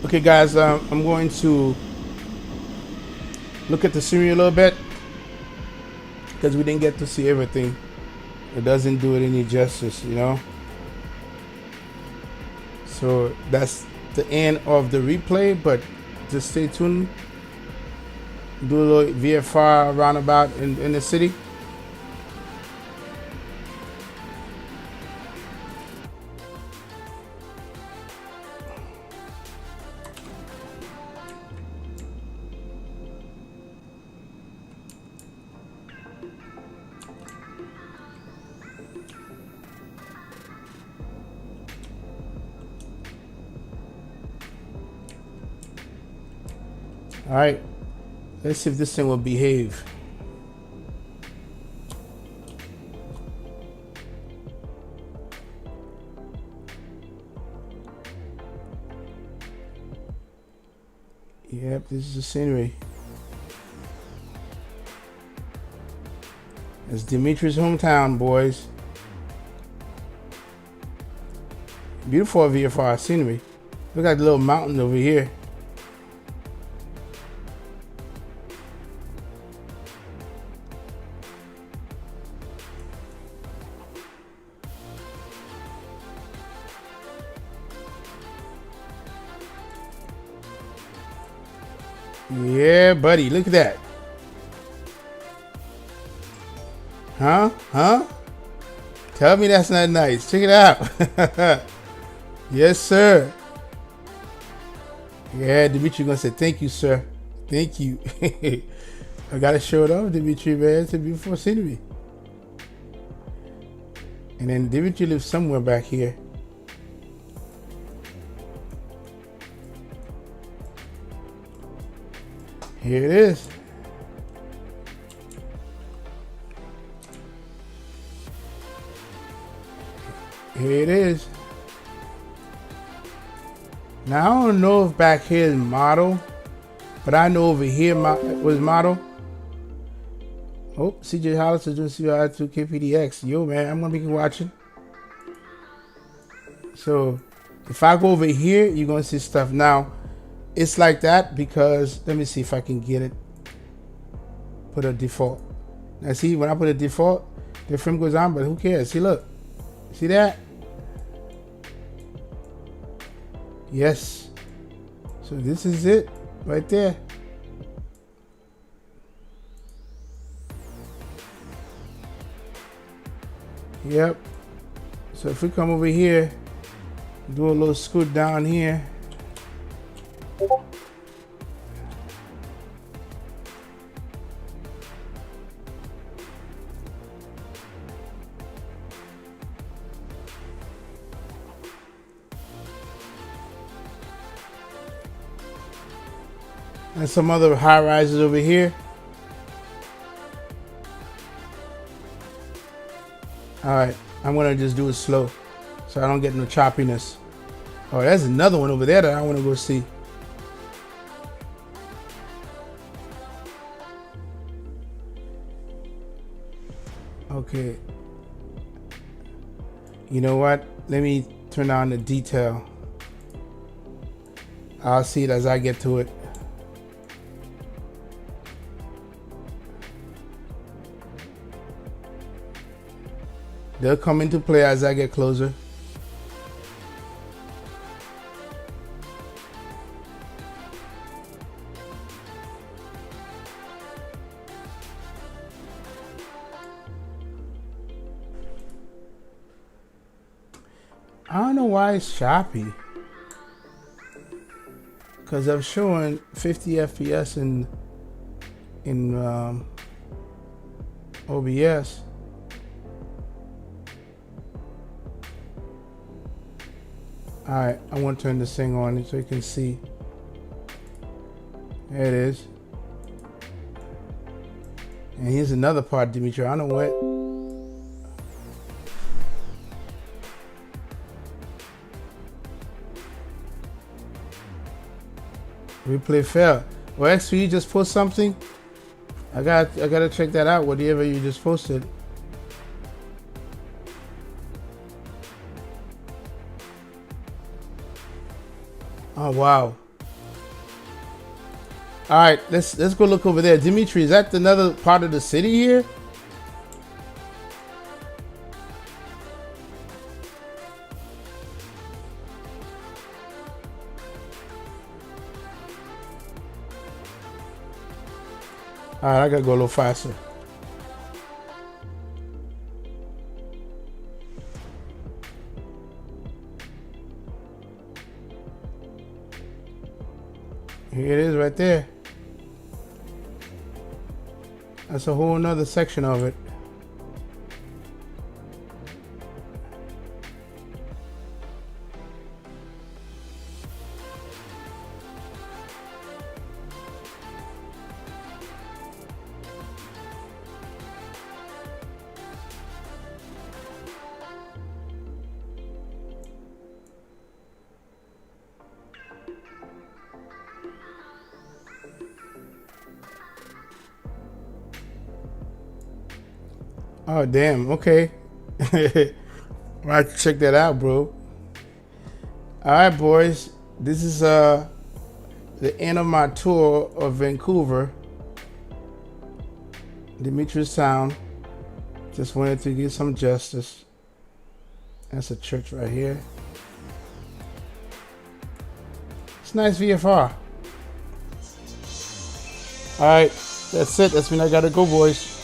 Okay, guys, I'm going to look at the scenery a little bit because we didn't get to see everything. It doesn't do it any justice, you know. So that's the end of the replay, but just stay tuned. Do a little VFR roundabout in the city. All right, let's see if this thing will behave. Yep, this is the scenery. It's Dimitri's hometown, boys. Beautiful VFR scenery. Look at the little mountain over here. Yeah, buddy. Look at that. Huh? Tell me that's not nice. Check it out. Yes, sir. Yeah, Dimitri gonna say thank you, sir. Thank you. I gotta show it off, Dimitri, man. It's a beautiful scenery. And then Dimitri lives somewhere back here. Here it is. Here it is. Now I don't know if back here is model, but I know over here was model. Oh, CJ Hollis is doing CYYZ KPDX. Yo, man, I'm gonna be watching. So if I go over here, you're gonna see stuff. Now it's like that because let me see if I can get it. Put a default. Now see, when I put a default, the frame goes on, but who cares? See, look. See that? Yes. So this is it right there. Yep. So if we come over here, do a little scoot down here. And some other high rises over here. All right, I'm gonna just do it slow so I don't get no choppiness. Oh, there's another one over there that I want to go see. Okay. You know what? Let me turn on the detail. I'll see it as I get to it. They'll come into play as I get closer. I don't know why it's choppy. Because I'm showing 50 FPS in OBS. Alright, I want to turn this thing on so you can see. There it is. And here's another part, Dimitri. I don't know what. Replay failed. Well, actually, you just post something. I gotta check that out. Whatever you just posted. Oh wow. All right, let's go look over there. Dimitri, is that another part of the city here? All right, I gotta go a little faster. Here it is right there. That's a whole nother section of it. Oh damn, okay. I have to check that out, bro. Alright boys, this is the end of my tour of Vancouver. Demetrius Sound. Just wanted to give some justice. That's a church right here. It's nice VFR. All right, that's it. That's when I gotta go, boys.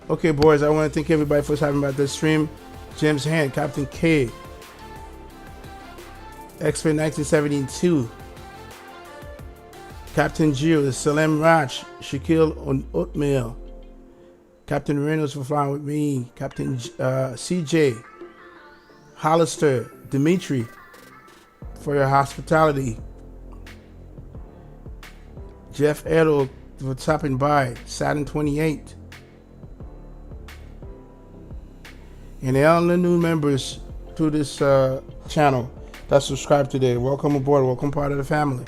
Okay, boys, I want to thank everybody for stopping by this stream. James Hand, Captain K, Expert 1972, Captain Gio, Salem Raj, Shaquille Oatmeal, Captain Reynolds for flying with me, Captain CJ, Hollister, Dimitri, for your hospitality, Jeff Edel for stopping by, Saturn 28, and all the new members to this channel that subscribe today. Welcome aboard. Welcome part of the family.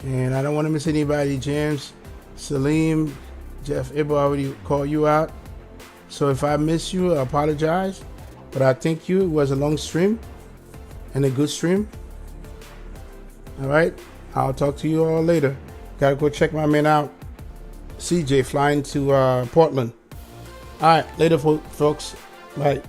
And I don't want to miss anybody. James, Salim, Jeff Ibbo, I already called you out. So if I miss you, I apologize. But I thank you. It was a long stream and a good stream. All right. I'll talk to you all later. Gotta go check my man out. CJ flying to Portland. All right. Later, folks. Bye.